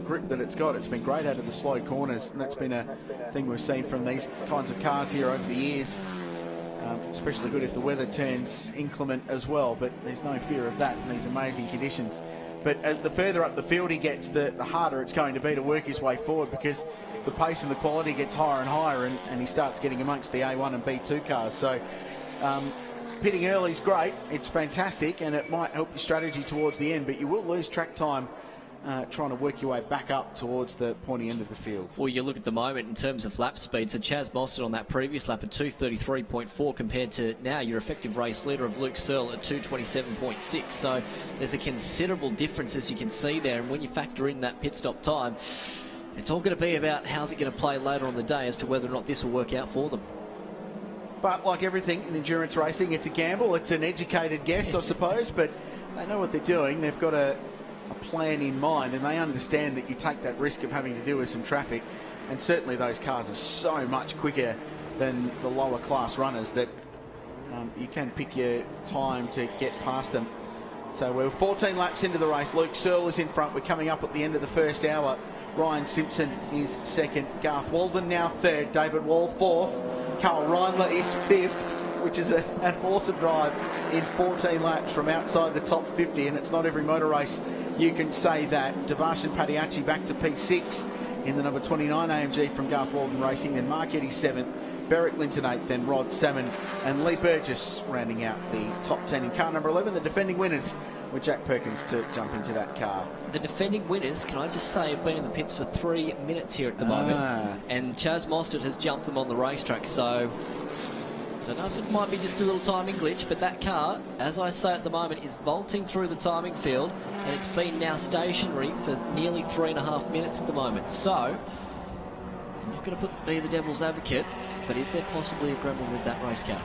grip that it's got, it's been great out of the slow corners, and that's been a thing we've seen from these kinds of cars here over the years. Especially good if the weather turns inclement as well, but there's no fear of that in these amazing conditions. But the further up the field he gets, the harder it's going to be to work his way forward, because the pace and the quality gets higher and higher, and he starts getting amongst the A1 and B2 cars. So pitting early is great, it's fantastic, and it might help your strategy towards the end, but you will lose track time trying to work your way back up towards the pointy end of the field. Well, you look at the moment in terms of lap speed, so Chaz Mostert on that previous lap at 2:33.4 compared to now your effective race leader of Luke Searle at 2:27.6. So there's a considerable difference, as you can see there, and when you factor in that pit stop time, it's all going to be about how's it going to play later on the day as to whether or not this will work out for them. But like everything in endurance racing, it's a gamble. It's an educated guess, I suppose, but they know what they're doing. They've got a plan in mind, and they understand that you take that risk of having to deal with some traffic, and certainly those cars are so much quicker than the lower class runners that you can pick your time to get past them. So we're 14 laps into the race. Luke Searle is in front. We're coming up at the end of the first hour. Ryan Simpson is second. Garth Walden now third. David Wall fourth. Carl Reindler is fifth, which is an awesome drive in 14 laps from outside the top 50, and it's not every motor race you can say that. Devarshan Padiachi back to P6 in the number 29 AMG from Garth Walden Racing, then Mark Eddy 7th, Beric Linton 8th, then Rod Salmon and Lee Burgess rounding out the top 10 in car number 11, the defending winners, with Jack Perkins to jump into that car. The defending winners, can I just say, have been in the pits for 3 minutes here at the moment, and Chaz Mostert has jumped them on the racetrack, so I don't know if it might be just a little timing glitch, but that car, as I say at the moment, is vaulting through the timing field, and it's been now stationary for nearly 3.5 minutes at the moment. So I'm not going to be the devil's advocate, but is there possibly a gremlin with that race car?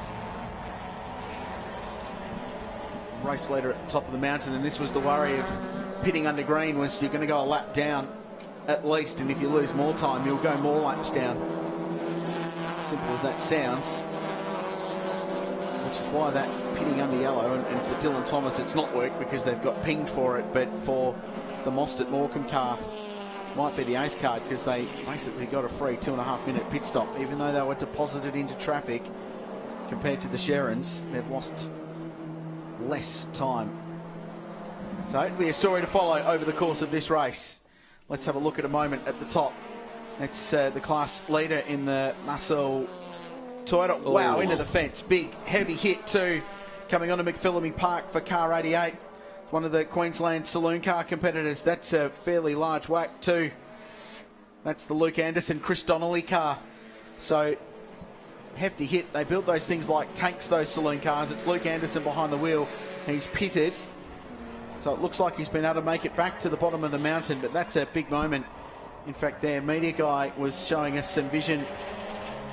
Race leader at the top of the mountain, and this was the worry of pitting under green, was you're going to go a lap down at least, and if you lose more time, you'll go more laps down. Simple as that sounds. Which is why that pitting under yellow, and for Dylan Thomas it's not worked because they've got pinged for it, but for the Mostert Morecambe car might be the ace card, because they basically got a free 2.5 minute pit stop, even though they were deposited into traffic. Compared to the Sherrans, they've lost less time. So it'll be a story to follow over the course of this race. Let's have a look at a moment at the top. It's the class leader in the Marcel Toyota. Wow, into the fence. Big, heavy hit too, coming onto McPhillamy Park for car 88. It's one of the Queensland saloon car competitors. That's a fairly large whack too. That's the Luke Anderson, Chris Donnelly car. So hefty hit. They build those things like tanks, those saloon cars. It's Luke Anderson behind the wheel. He's pitted. So it looks like he's been able to make it back to the bottom of the mountain, but that's a big moment. In fact, their media guy was showing us some vision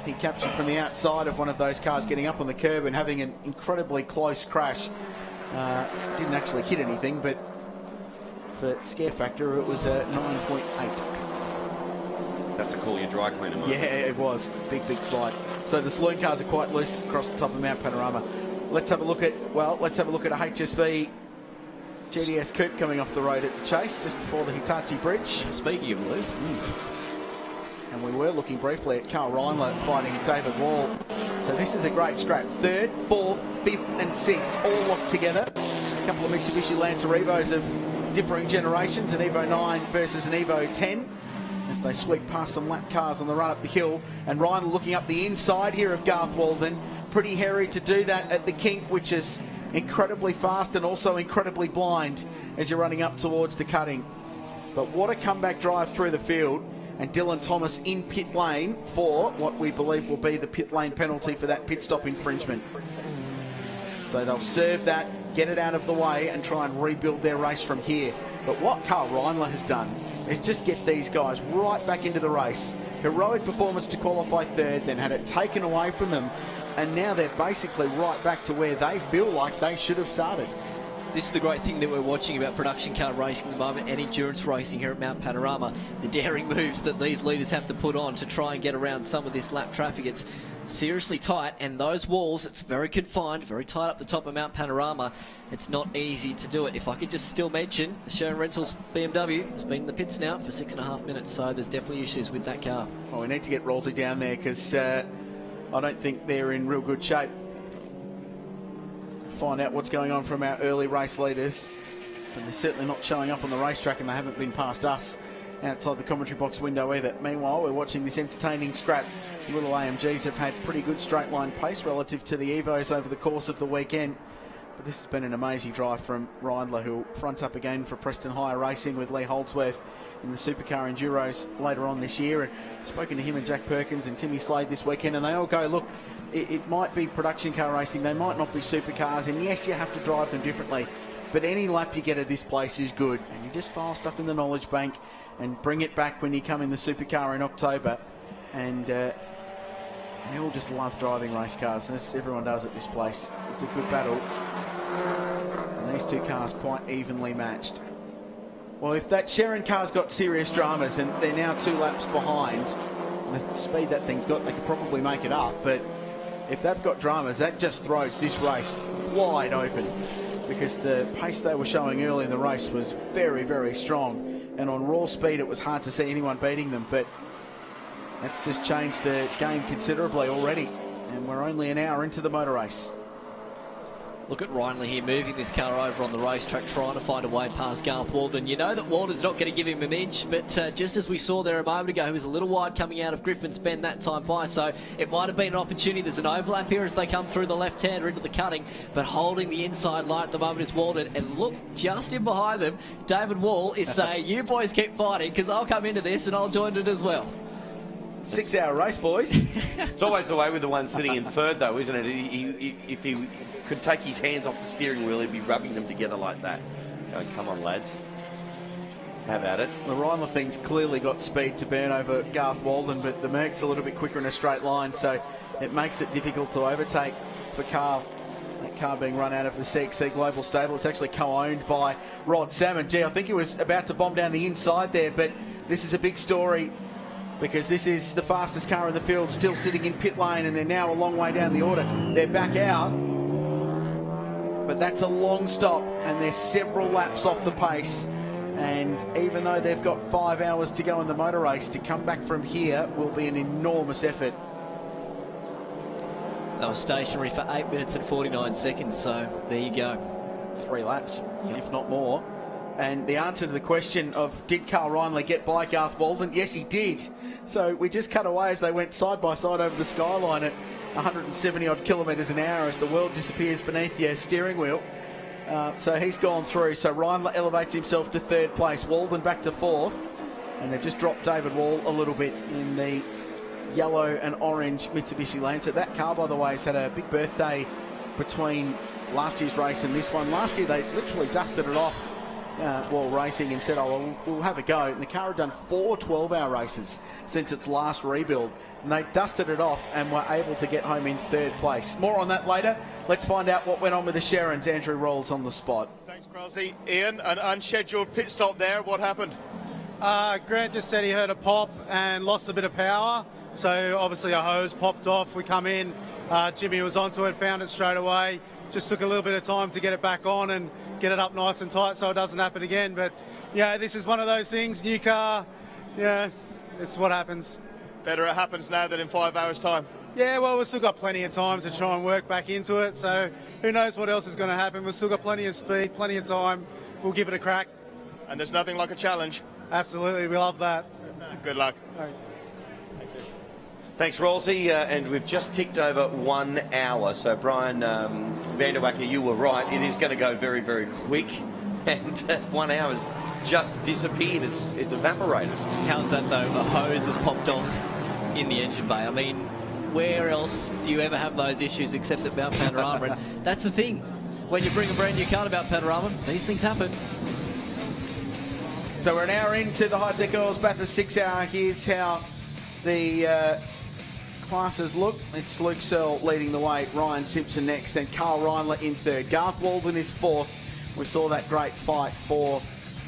he captured from the outside of one of those cars getting up on the curb and having an incredibly close crash. Didn't actually hit anything, but for scare factor, it was a 9.8. That's a call your dry cleaner moment. Yeah, it was. Big slide. So the saloon cars are quite loose across the top of Mount Panorama. Let's have a look at a HSV GDS coupe coming off the road at the Chase just before the Hitachi Bridge. Speaking of loose. And we were looking briefly at Carl Reindler fighting David Wall. So this is a great scrap. 3rd, 4th, 5th and 6th all locked together. A couple of Mitsubishi Lancer Evos of differing generations, an Evo 9 versus an Evo 10, as they sweep past some lap cars on the run up the hill. And Reindler looking up the inside here of Garth Walden. Pretty hairy to do that at the kink, which is incredibly fast and also incredibly blind as you're running up towards the cutting. But what a comeback drive through the field. And Dylan Thomas in pit lane for what we believe will be the pit lane penalty for that pit stop infringement. So they'll serve that, get it out of the way and try and rebuild their race from here. But what Carl Reindler has done is just get these guys right back into the race. Heroic performance to qualify 3rd, then had it taken away from them, and now they're basically right back to where they feel like they should have started. This is the great thing that we're watching about production car racing at the moment and endurance racing here at Mount Panorama. The daring moves that these leaders have to put on to try and get around some of this lap traffic. It's seriously tight, and those walls, it's very confined, very tight up the top of Mount Panorama. It's not easy to do it. If I could just still mention, the Sharon Rentals BMW has been in the pits now for 6.5 minutes, so there's definitely issues with that car. Well, we need to get Rolsey down there because I don't think they're in real good shape. Find out what's going on from our early race leaders, but they're certainly not showing up on the racetrack, and they haven't been past us outside the commentary box window either. Meanwhile, we're watching this entertaining scrap. The little AMGs have had pretty good straight line pace relative to the Evos over the course of the weekend, but this has been an amazing drive from Reindler, who fronts up again for Preston Hire Racing with Lee Holdsworth in the Supercar Enduros later on this year. And I've spoken to him and Jack Perkins and Timmy Slade this weekend, and they all go, look, it might be production car racing, they might not be supercars, and yes, you have to drive them differently, but any lap you get at this place is good, and you just file stuff in the knowledge bank and bring it back when you come in the supercar in October. And they all just love driving race cars, as everyone does at this place. It's a good battle, and these two cars quite evenly matched. Well, if that Sharon car's got serious dramas and they're now 2 laps behind, and the speed that thing's got, they could probably make it up, but if they've got dramas, that just throws this race wide open, because the pace they were showing early in the race was very, very strong, and on raw speed it was hard to see anyone beating them. But that's just changed the game considerably already, and we're only an hour into the motor race. Look at Reindler here moving this car over on the racetrack, trying to find a way past Garth Walden. You know that Walden's not going to give him an inch, but just as we saw there a moment ago, he was a little wide coming out of Griffin's Bend that time by, so it might have been an opportunity. There's an overlap here as they come through the left-hander into the cutting, but holding the inside line at the moment is Walden. And look, just in behind them, David Wall is saying, you boys keep fighting, because I'll come into this and I'll join it as well. 6-hour race, boys. It's always the way with the one sitting in third, though, isn't it? If he could take his hands off the steering wheel, he'd be rubbing them together like that. Going, come on, lads. Have at it. The Reindler thing's clearly got speed to burn over Garth Walden, but the Merc's a little bit quicker in a straight line, so it makes it difficult to overtake for Carl. That car being run out of the CXC Global Stable. It's actually co-owned by Rod Salmon. Gee, I think he was about to bomb down the inside there, but this is a big story, because this is the fastest car in the field, still sitting in pit lane, and they're now a long way down the order. They're back out, but that's a long stop, and they're several laps off the pace. And even though they've got 5 hours to go in the motor race, to come back from here will be an enormous effort. They were stationary for 8 minutes and 49 seconds, so there you go. 3 laps, if not more. And the answer to the question of, did Carl Reindler get by Garth Walden? Yes, he did. So we just cut away as they went side by side over the skyline at 170 odd kilometres an hour as the world disappears beneath your steering wheel. So he's gone through. So Reindler elevates himself to 3rd place. Walden back to 4th. And they've just dropped David Wall a little bit in the yellow and orange Mitsubishi Lancer. That car, by the way, has had a big birthday between last year's race and this one. Last year they literally dusted it off while racing and said, oh, well, we'll have a go. And the car had done 4 12-hour races since its last rebuild. And they dusted it off and were able to get home in 3rd place. More on that later. Let's find out what went on with the Sharons. Andrew Rolls on the spot. Thanks, Krause. Ian, an unscheduled pit stop there. What happened? Grant just said he heard a pop and lost a bit of power. So obviously a hose popped off. We come in. Jimmy was onto it, found it straight away. Just took a little bit of time to get it back on and get it up nice and tight so it doesn't happen again. But, yeah, this is one of those things. New car, yeah, it's what happens. Better it happens now than in 5 hours' time. Yeah, well, we've still got plenty of time to try and work back into it. So who knows what else is going to happen. We've still got plenty of speed, plenty of time. We'll give it a crack. And there's nothing like a challenge. Absolutely, we love that. Good luck. Thanks. Thanks, Rolsey. And we've just ticked over 1 hour. So, Brian Vanderwacker, you were right. It is going to go very, very quick. And 1 hour's just disappeared. It's evaporated. How's that, though? A hose has popped off in the engine bay. I mean, where else do you ever have those issues except at Mount Panorama? And that's the thing. When you bring a brand new car to Mount Panorama, these things happen. So we're an hour into the Hi-Tec Oils Bathurst 6 hour. Here's how the classes look. It's Luke Searle leading the way, Ryan Simpson next, then Carl Reindler in 3rd. Garth Walden is 4th we saw that great fight for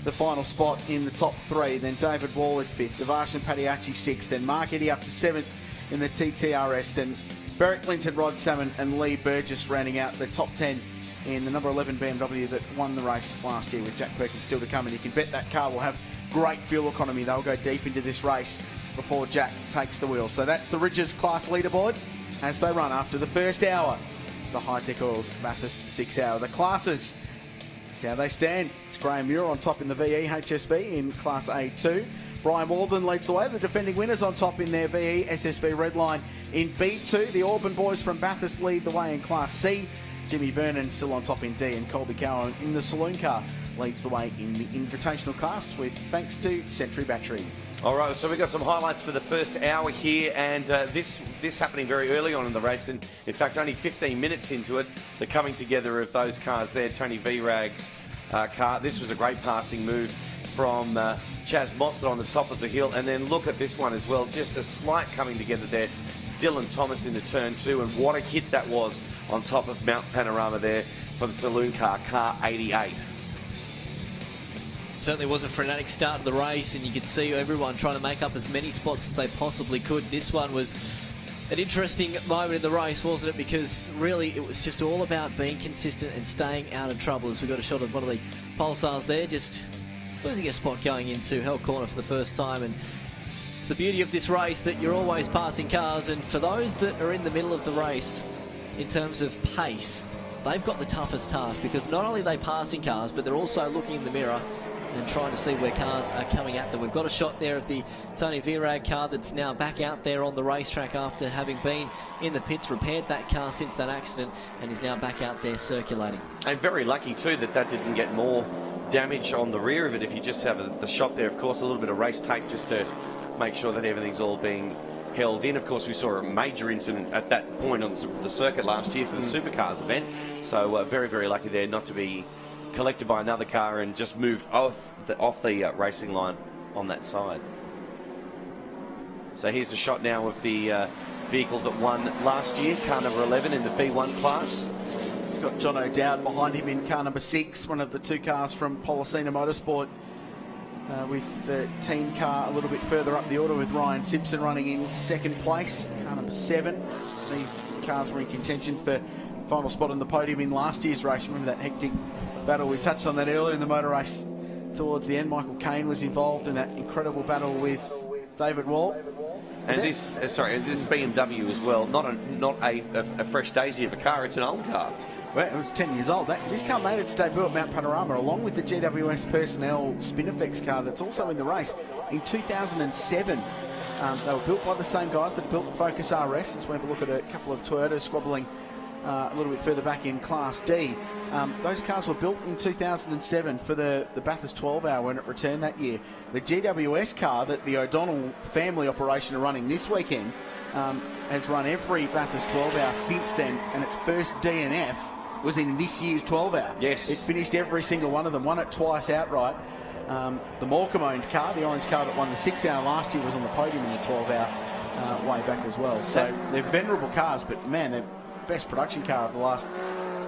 the final spot in the top 3. Then David Wall is 5th, Devarshan Padiachi 6th, then Mark Eddy up to 7th in the TTRS, and Beric Linton, Rod Salmon and Lee Burgess rounding out the top 10 in the number 11 BMW that won the race last year, with Jack Perkins still to come. And you can bet that car will have great fuel economy. They'll go deep into this race before Jack takes the wheel. So that's the Ridges class leaderboard as they run after the first hour. The Hi-Tec Oils Bathurst 6 hour. The classes, see how they stand. It's Graham Muir on top in the VE HSV in Class A2. Brian Walden leads the way. The defending winners on top in their VE SSV Redline in B2. The Auburn boys from Bathurst lead the way in Class C. Jimmy Vernon still on top in D, and Colby Cowan in the saloon car leads the way in the invitational class, with thanks to Century Batteries. All right, so we've got some highlights for the first hour here, and this happening very early on in the race, and in fact only 15 minutes into it, the coming together of those cars there. Tony Virag's car, this was a great passing move from Chaz Mossad on the top of the hill, and then look at this one as well, just a slight coming together there. Dylan Thomas into turn 2, and what a hit that was on top of Mount Panorama there for the saloon car, car 88. Certainly was a frenetic start of the race, and you could see everyone trying to make up as many spots as they possibly could. This one was an interesting moment in the race, wasn't it? Because really it was just all about being consistent and staying out of trouble. As we got a shot of one of the pulsars there, just losing a spot going into Hell Corner for the first time. And the beauty of this race that you're always passing cars, and for those that are in the middle of the race in terms of pace, they've got the toughest task, because not only are they passing cars, but they're also looking in the mirror and trying to see where cars are coming at them. We've got a shot there of the Tony Virag car that's now back out there on the racetrack after having been in the pits, repaired that car since that accident, and is now back out there circulating. And very lucky too that didn't get more damage on the rear of it. If you just have the shot there, of course, a little bit of race tape just to make sure that everything's all being held in. Of course, we saw a major incident at that point on the circuit last year for the Supercars event, so very, very lucky there not to be collected by another car and just moved off the racing line on that side. So here's a shot now of the vehicle that won last year, car number 11 in the B1 class. It's got John O'Dowd behind him in car number 6, one of the 2 cars from Policina Motorsport. With the team car a little bit further up the order, with Ryan Simpson running in 2nd place, car number 7. These cars were in contention for final spot on the podium in last year's race. Remember that hectic battle? We touched on that earlier in the motor race. Towards the end, Michael Caine was involved in that incredible battle with David Wall. And this BMW as well, not a fresh daisy of a car, it's an old car. Well, it was 10 years old. This car made its debut at Mount Panorama, along with the GWS Personnel Spinifex car that's also in the race in 2007. They were built by the same guys that built the Focus RS. Let's have a look at a couple of Toyotas squabbling a little bit further back in Class D. Those cars were built in 2007 for the Bathurst 12 hour when it returned that year. The GWS car that the O'Donnell family operation are running this weekend has run every Bathurst 12 hour since then, and its first DNF was in this year's 12 hour. Yes. It finished every single one of them, won it twice outright. The Morecambe owned car, the orange car that won the 6 hour last year, was on the podium in the 12 hour way back as well. So they're venerable cars, but man, they're best production car of the last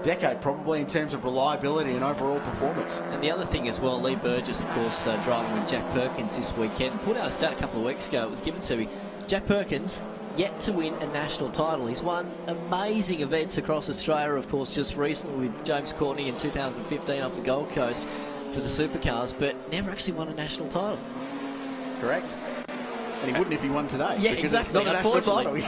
decade, probably, in terms of reliability and overall performance. And the other thing as well, Lee Burgess, of course, driving with Jack Perkins this weekend, put out a stat a couple of weeks ago. It was given to me. Jack Perkins yet to win a national title. He's won amazing events across Australia, of course, just recently with James Courtney in 2015 up the Gold Coast for the supercars, but never actually won a national title. Correct. And he wouldn't if he won today. Yeah, exactly. Unfortunately.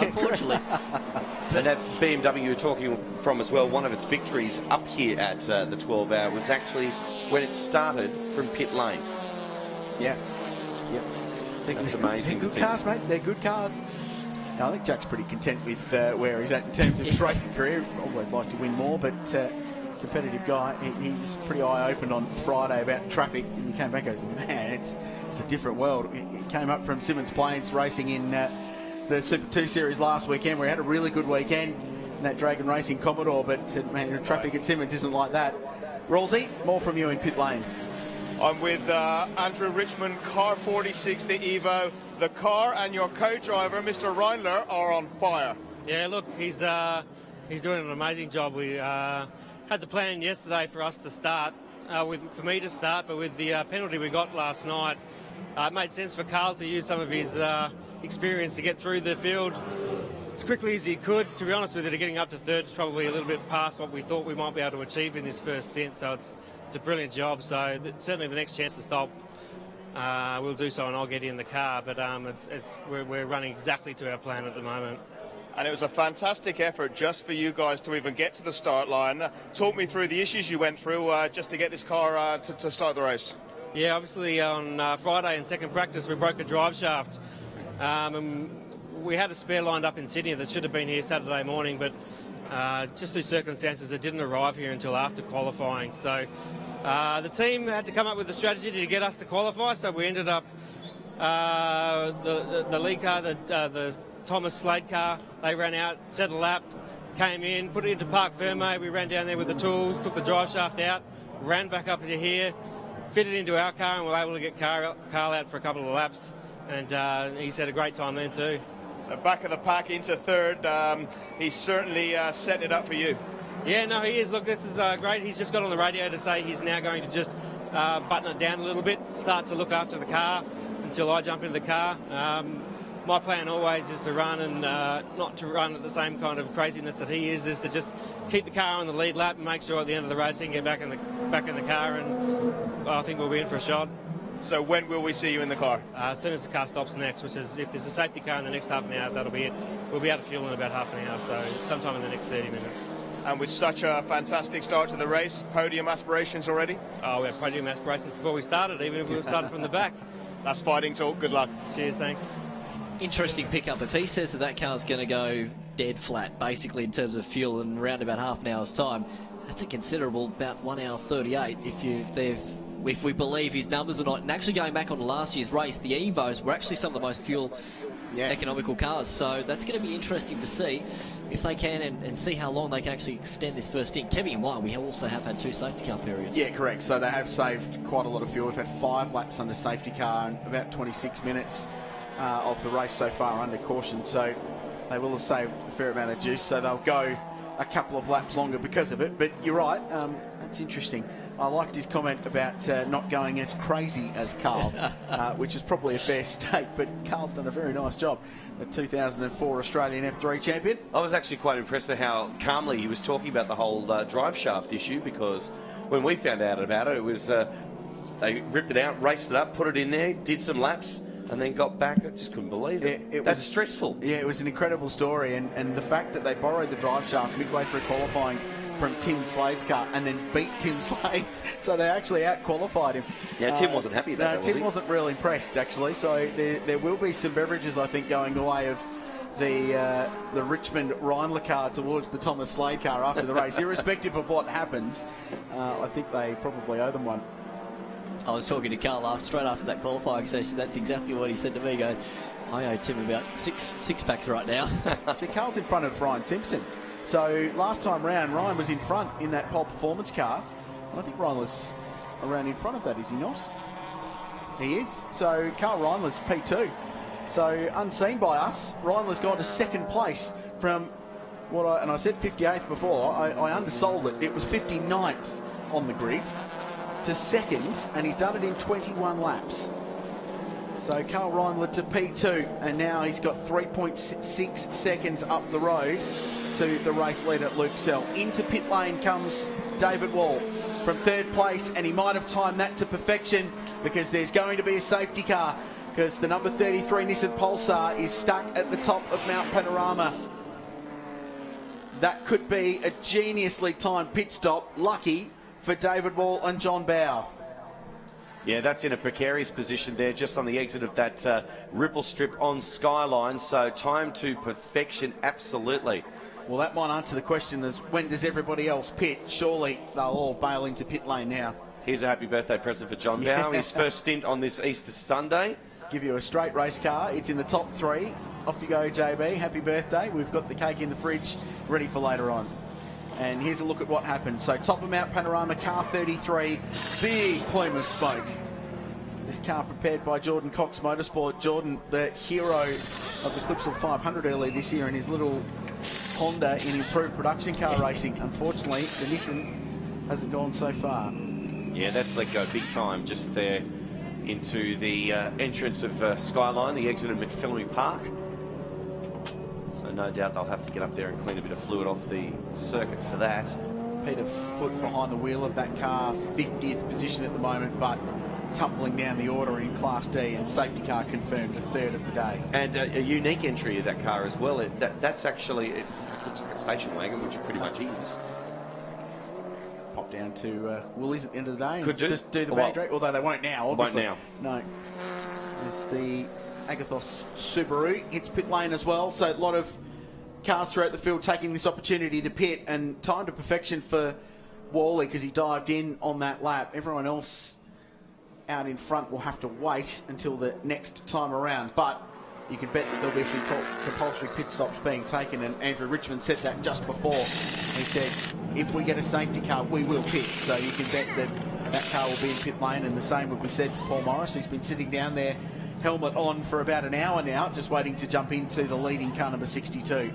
And that BMW you're talking from as well, one of its victories up here at the 12 hour was actually when it started from pit lane. Yeah. Yep. That's amazing. They're good cars, mate. They're good cars. Now, I think Jack's pretty content with where he's at in terms of his racing career. Always like to win more, but competitive guy. He was pretty eye-opened on Friday about traffic, and he came back and goes, man, it's a different world. He came up from Simmons Plains racing in the Super 2 Series last weekend, where he had a really good weekend in that Dragon Racing Commodore, but said, man, traffic at Simmons isn't like that. Rollsy, more from you in pit lane. I'm with Andrew Richmond, car 46, the Evo. The car and your co-driver, Mr. Reindler, are on fire. Yeah, look, he's doing an amazing job. We had the plan yesterday for us to start for me to start, but with the penalty we got last night, it made sense for Carl to use some of his experience to get through the field as quickly as he could. To be honest with you, getting up to third is probably a little bit past what we thought we might be able to achieve in this first stint, so it's a brilliant job. So certainly the next chance to stop, we'll do so, and I'll get in the car, but we're running exactly to our plan at the moment. And it was a fantastic effort just for you guys to even get to the start line. Talk me through the issues you went through just to get this car to start the race. Yeah, obviously on Friday in second practice we broke a drive shaft. And we had a spare lined up in Sydney that should have been here Saturday morning, but just through circumstances it didn't arrive here until after qualifying. So the team had to come up with a strategy to get us to qualify, so we ended up the lead car, the Thomas Slade car, they ran out, set a lap, came in, put it into Parc Ferme. We ran down there with the tools, took the drive shaft out, ran back up to here, fitted into our car, and we were able to get Carl out for a couple of laps. And he's had a great time then too. So back of the pack into third. He's certainly setting it up for you. Yeah, no, he is. Look, this is great. He's just got on the radio to say he's now going to just button it down a little bit, start to look after the car until I jump into the car. My plan always is to run and not to run at the same kind of craziness that he is to just keep the car on the lead lap and make sure at the end of the race he can get back in the car, and I think we'll be in for a shot. So when will we see you in the car? As soon as the car stops next, which is if there's a safety car in the next half an hour, that'll be it. We'll be out of fuel in about half an hour, so sometime in the next 30 minutes. And with such a fantastic start to the race, podium aspirations already? Oh, we had podium aspirations before we started, even if we started from the back. That's fighting talk. Good luck. Cheers, thanks. Interesting pickup. If he says that car's going to go dead flat, basically in terms of fuel, in around about half an hour's time, that's a considerable, about 1 hour 38. If we believe his numbers or not. And actually going back on last year's race, the Evos were actually some of the most fuel economical cars. So that's going to be interesting to see if they can and see how long they can actually extend this first stint. Keeping in mind, we also have had 2 safety car periods. Yeah, correct. So they have saved quite a lot of fuel. We've had 5 laps under safety car and about 26 minutes of the race so far under caution. So they will have saved a fair amount of juice. So they'll go a couple of laps longer because of it. But you're right. That's interesting. I liked his comment about not going as crazy as Carl, which is probably a fair state, but Carl's done a very nice job. The 2004 Australian F3 champion. I was actually quite impressed at how calmly he was talking about the whole drive shaft issue, because when we found out about it, it was they ripped it out, raced it up, put it in there, did some laps, and then got back. I just couldn't believe it. That's stressful. Yeah, it was an incredible story, and the fact that they borrowed the drive shaft midway through qualifying from Tim Slade's car and then beat Tim Slade, so they actually out-qualified him. Yeah, Tim wasn't happy about that, was he? Tim wasn't real impressed, actually, so there will be some beverages, I think, going the way of the Richmond Reindler car towards the Thomas Slade car after the race. Irrespective of what happens, I think they probably owe them one. I was talking to Carl straight after that qualifying session. That's exactly what he said to me. He goes, I owe Tim about six packs right now. See, Carl's in front of Ryan Simpson. So last time round, Ryan was in front in that pole performance car. And I think Reindler's around in front of that, is he not? He is. So Carl Reindler's P2. So unseen by us, Reindler's gone to second place from and I said 58th before. I undersold it. It was 59th on the grid to second, and he's done it in 21 laps. So Carl Reindler to P2, and now he's got 3.6 seconds up the road to the race leader, Luke Sell. Into pit lane comes David Wall from third place, and he might have timed that to perfection, because there's going to be a safety car, because the number 33 Nissan Pulsar is stuck at the top of Mount Panorama. That could be a geniusly timed pit stop. Lucky for David Wall and John Bowe. Yeah, that's in a precarious position there, just on the exit of that ripple strip on Skyline. So time to perfection, absolutely. Well, that might answer the question, is when does everybody else pit? Surely they'll all bail into pit lane now. Here's a happy birthday present for John Bowe. His first stint on this Easter Sunday. Give you a straight race car. It's in the top 3. Off you go, JB. Happy birthday. We've got the cake in the fridge ready for later on. And here's a look at what happened. So top of Mount Panorama, car 33, big plume of smoke. This car prepared by Jordan Cox Motorsport. Jordan, the hero of the Clipsal 500 earlier this year in his little Honda in improved production car racing. Unfortunately, the Nissan hasn't gone so far. Yeah, that's let go big time just there into the entrance of Skyline, the exit of McPhillamy Park. So no doubt they'll have to get up there and clean a bit of fluid off the circuit for that. Peter Foot behind the wheel of that car, 50th position at the moment, but tumbling down the order in Class D, and safety car confirmed the third of the day. And a unique entry of that car as well. That's actually, it looks like a station wagon, which it pretty much is. Pop down to Woolies at the end of the day and Could just do the bag drag, although they won't now, obviously. Won't now. No. There's the Agathos Subaru, hits pit lane as well, so a lot of cars throughout the field taking this opportunity to pit, and time to perfection for Wally because he dived in on that lap. Everyone else out in front will have to wait until the next time around, but you can bet that there'll be some compulsory pit stops being taken, and Andrew Richmond said that just before. He said, if we get a safety car, we will pit. So you can bet that that car will be in pit lane, and the same would be said for Paul Morris. He's been sitting down there, helmet on, for about an hour now, just waiting to jump into the leading car number 62.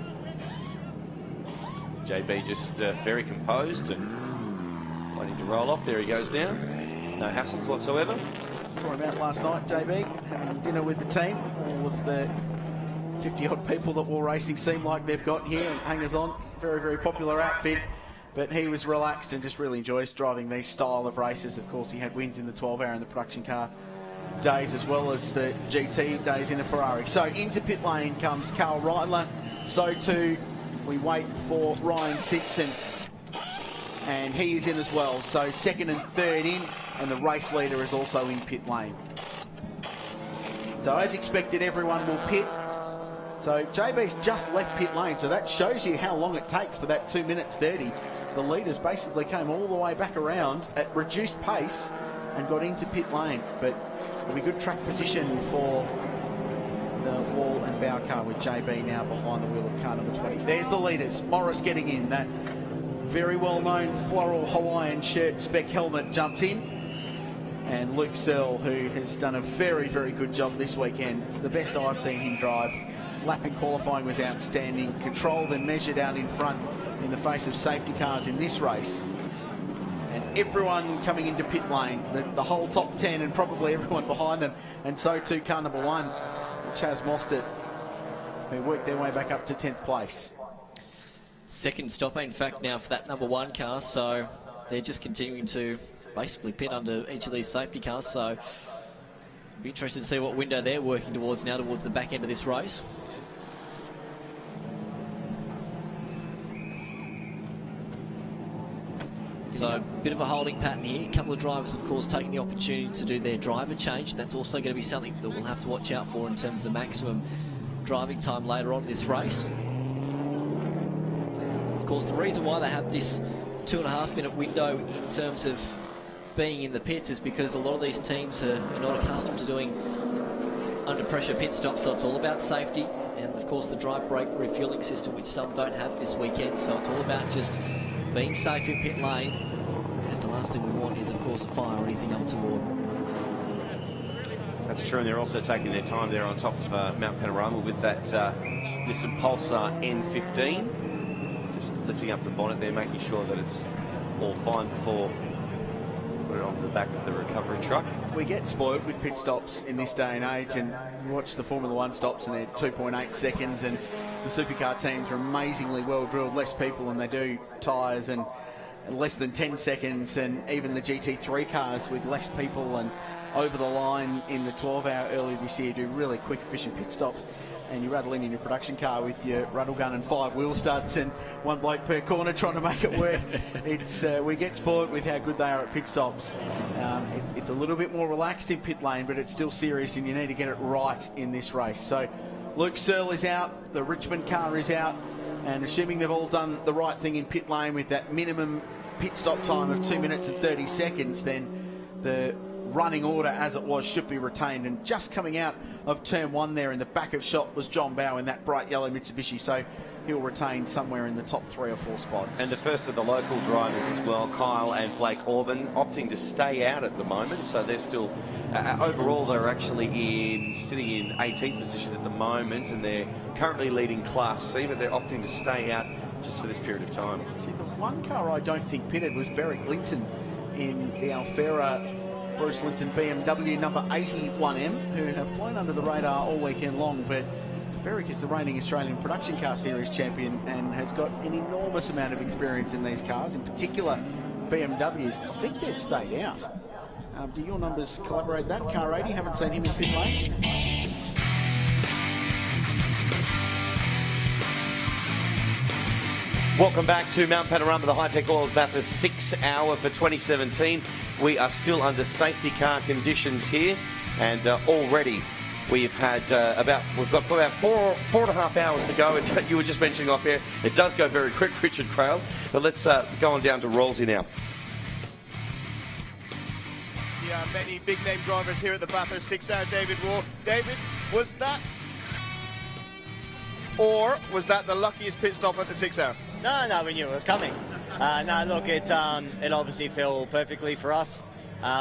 JB just very composed and waiting to roll off. There he goes now. No hassles whatsoever. Saw him out last night, JB, having dinner with the team. All of the 50-odd people that War Racing seem like they've got here, and hangers on. Very, very popular outfit. But he was relaxed and just really enjoys driving these style of races. Of course, he had wins in the 12-hour and the production car days, as well as the GT days in a Ferrari. So into pit lane comes Carl Reitler. So too, we wait for Ryan Simpson, and he is in as well. So second and third in, and the race leader is also in pit lane. So as expected, everyone will pit. So JB's just left pit lane, so that shows you how long it takes for that 2 minutes 30. The leaders basically came all the way back around at reduced pace and got into pit lane, but it'll be good track position for the wall and bow car with JB now behind the wheel of car number 20. There's the leaders. Morris getting in. That very well-known floral Hawaiian shirt spec helmet jumps in. And Luke Searle, who has done a very, very good job this weekend. It's the best I've seen him drive. Lap in qualifying was outstanding. Controlled and measured out in front in the face of safety cars in this race. And everyone coming into pit lane, the whole top 10 and probably everyone behind them. And so too car number 1, Chaz Mostert, who worked their way back up to 10th place. Second stop, in fact, now for that number 1 car, so they're just continuing to basically pit under each of these safety cars, so it'll be interesting to see what window they're working towards now, towards the back end of this race. So a bit of a holding pattern here. A couple of drivers, of course, taking the opportunity to do their driver change. That's also going to be something that we'll have to watch out for in terms of the maximum driving time later on in this race. Of course, the reason why they have this 2.5 minute window in terms of being in the pits is because a lot of these teams are not accustomed to doing under pressure pit stops, so it's all about safety and of course the dry brake refueling system, which some don't have this weekend, so it's all about just being safe in pit lane, because the last thing we want is of course a fire or anything untoward. That's true, and they're also taking their time there on top of Mount Panorama with that Nissan Pulsar N15, just lifting up the bonnet there, making sure that it's all fine before put it onto the back of the recovery truck. We get spoiled with pit stops in this day and age, and you watch the Formula 1 stops and they're 2.8 seconds, and the supercar teams are amazingly well drilled, less people than they do tyres, and less than 10 seconds, and even the GT3 cars with less people and over the line in the 12-hour earlier this year do really quick, efficient pit stops. And you rattle in your production car with your rattle gun and 5 wheel studs and one bloke per corner trying to make it work. It's we get spoiled with how good they are at pit stops. It's a little bit more relaxed in pit lane, but it's still serious, and you need to get it right in this race. So Luke Searle is out, the Richmond car is out, and assuming they've all done the right thing in pit lane with that minimum pit stop time of 2 minutes and 30 seconds, then the running order as it was should be retained. And just coming out of turn 1 there in the back of shot was John Bow in that bright yellow Mitsubishi, so he'll retain somewhere in the top 3 or 4 spots. And the first of the local drivers as well, Kyle and Blake Orban, opting to stay out at the moment, so they're still overall they're actually sitting in 18th position at the moment, and they're currently leading Class C, but they're opting to stay out just for this period of time. See, the one car I don't think pitted was Beric Linton in the Alfera Bruce Linton BMW number 81M, who have flown under the radar all weekend long, but Berwick is the reigning Australian Production Car Series champion and has got an enormous amount of experience in these cars, in particular BMWs. I think they've stayed out. Do your numbers collaborate that? Car 80, haven't seen him in pit lane. Welcome back to Mount Panorama, the Hi-Tec Oils Bathurst 6 hour for 2017. We are still under safety car conditions here, and already we've got about 4.5 hours to go. You were just mentioning off air, it does go very quick, Richard Crowell. But let's go on down to Rollsy now. Yeah, many big name drivers here at the Bathurst 6 hour. David Wall. David, was that the luckiest pit stop at the 6 hour? No, we knew it was coming. No, look, it obviously fell perfectly for us.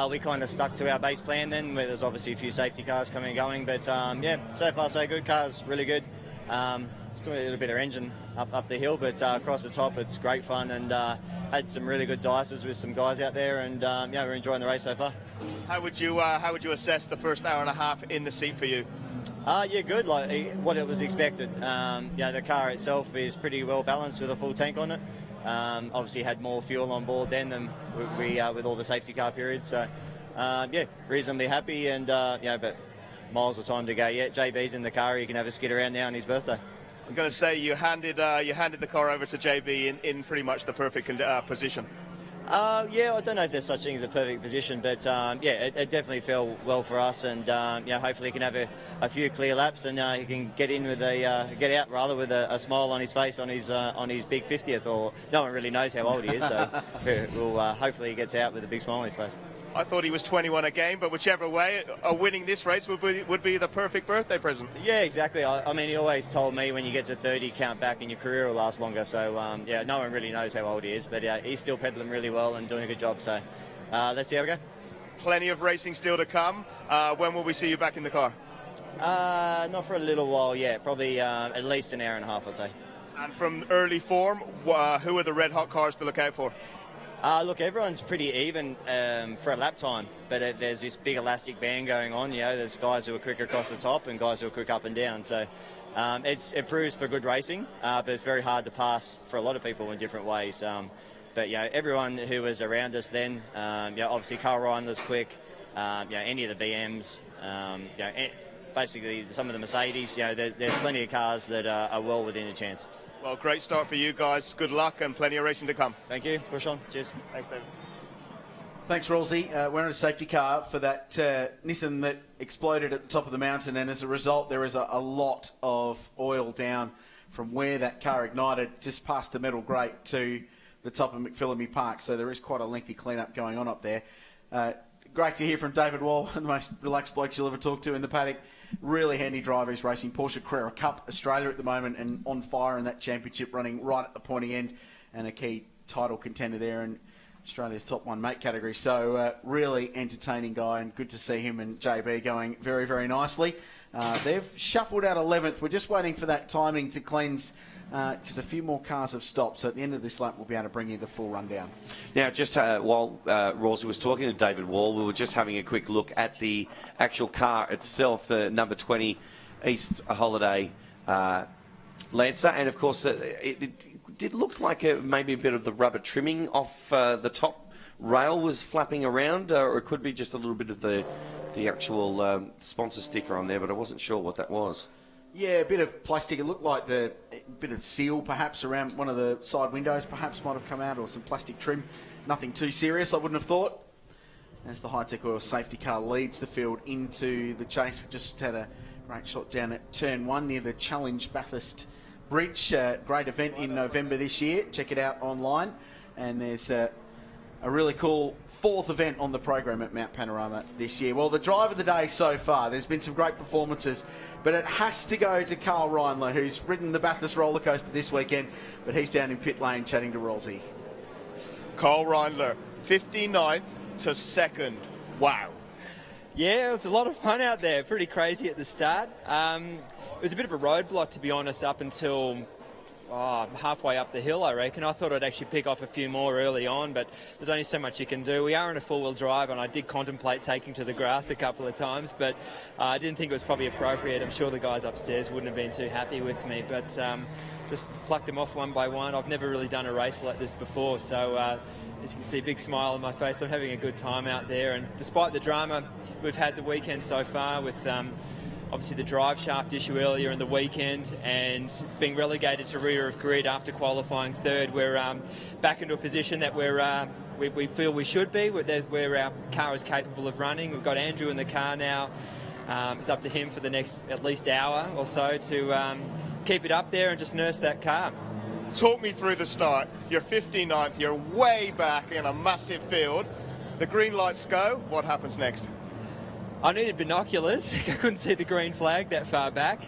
We kind of stuck to our base plan then, where there's obviously a few safety cars coming and going, but yeah, so far so good. Car's really good. Still a little bit of engine up the hill, but across the top it's great fun, and had some really good dices with some guys out there, and yeah, we're enjoying the race so far. How would you assess the first hour and a half in the seat for you? Yeah, good, like what it was expected. Yeah, the car itself is pretty well balanced with a full tank on it. Obviously had more fuel on board then than we with all the safety car periods, so yeah, reasonably happy, and yeah, but miles of time to go yet. JB's in the car, he can have a skid around now on his birthday. I'm going to say you handed the car over to JB in pretty much the perfect position. Yeah, I don't know if there's such thing as a perfect position, but yeah, it definitely fell well for us, and yeah, hopefully he can have a few clear laps, and he can get out with a smile on his face on his big 50th, or no one really knows how old he is, so we'll hopefully he gets out with a big smile on his face. I thought he was 21 again, but whichever way, winning this race would be the perfect birthday present. Yeah, exactly. I mean, he always told me when you get to 30, count back and your career will last longer. So, yeah, no one really knows how old he is, but he's still pedaling really well and doing a good job. So, let's see how we go. Plenty of racing still to come. When will we see you back in the car? Not for a little while yet. Probably at least an hour and a half, I'd say. And from early form, who are the red hot cars to look out for? Look, everyone's pretty even for a lap time, but there's this big elastic band going on. You know, there's guys who are quick across the top and guys who are quick up and down. So it proves for good racing, but it's very hard to pass for a lot of people in different ways. But yeah, everyone who was around us then, yeah, obviously Carl Reindler's quick. You know, any of the BMs, you know, basically some of the Mercedes. You know, there's plenty of cars that are well within a chance. Well, great start for you guys. Good luck and plenty of racing to come. Thank you. Push on. Cheers. Thanks, David. Thanks, Rollsy. We're in a safety car for that Nissan that exploded at the top of the mountain, and as a result, there is a lot of oil down from where that car ignited just past the metal grate to the top of McPhillamy Park. So there is quite a lengthy cleanup going on up there. Great to hear from David Wall, one of the most relaxed blokes you'll ever talk to in the paddock. Really handy driver. He's racing Porsche Carrera Cup Australia at the moment and on fire in that championship, running right at the pointy end, and a key title contender there in Australia's top one mate category. So really entertaining guy, and good to see him and JB going very, very nicely. They've shuffled out 11th. We're just waiting for that timing to cleanse, because a few more cars have stopped. So at the end of this lap, we'll be able to bring you the full rundown. Now, just while Rollsy was talking to David Wall, we were just having a quick look at the actual car itself, the number 20 East Holiday Lancer. And, of course, it did look like maybe a bit of the rubber trimming off the top rail was flapping around, or it could be just a little bit of the actual sponsor sticker on there, but I wasn't sure what that was. Yeah, a bit of plastic. It looked like a bit of seal perhaps around one of the side windows perhaps might have come out, or some plastic trim. Nothing too serious, I wouldn't have thought. As the Hi-Tec Oil safety car leads the field into the chase. We just had a great shot down at turn 1 near the Challenge Bathurst Breach. Great event in November this year. Check it out online. And there's a really cool 4th event on the program at Mount Panorama this year. Well, the drive of the day so far, there's been some great performances, but it has to go to Carl Reindler, who's ridden the Bathurst roller coaster this weekend, but he's down in pit lane chatting to Rollsy. Carl Reindler, 59th to 2nd. Wow. Yeah, it was a lot of fun out there. Pretty crazy at the start. It was a bit of a roadblock, to be honest, up until halfway up the hill, I reckon. I thought I'd actually pick off a few more early on, but there's only so much you can do. We are in a four-wheel drive, and I did contemplate taking to the grass a couple of times, but I didn't think it was probably appropriate. I'm sure the guys upstairs wouldn't have been too happy with me, but just plucked them off one by one. I've never really done a race like this before, so as you can see, big smile on my face. I'm having a good time out there, and despite the drama we've had the weekend so far with obviously the drive shaft issue earlier in the weekend and being relegated to rear of grid after qualifying third, we're back into a position that we feel we should be, where our car is capable of running. We've got Andrew in the car now. It's up to him for the next at least hour or so to keep it up there and just nurse that car. Talk me through the start. You're 59th, you're way back in a massive field. The green lights go, what happens next? I needed binoculars. I couldn't see the green flag that far back,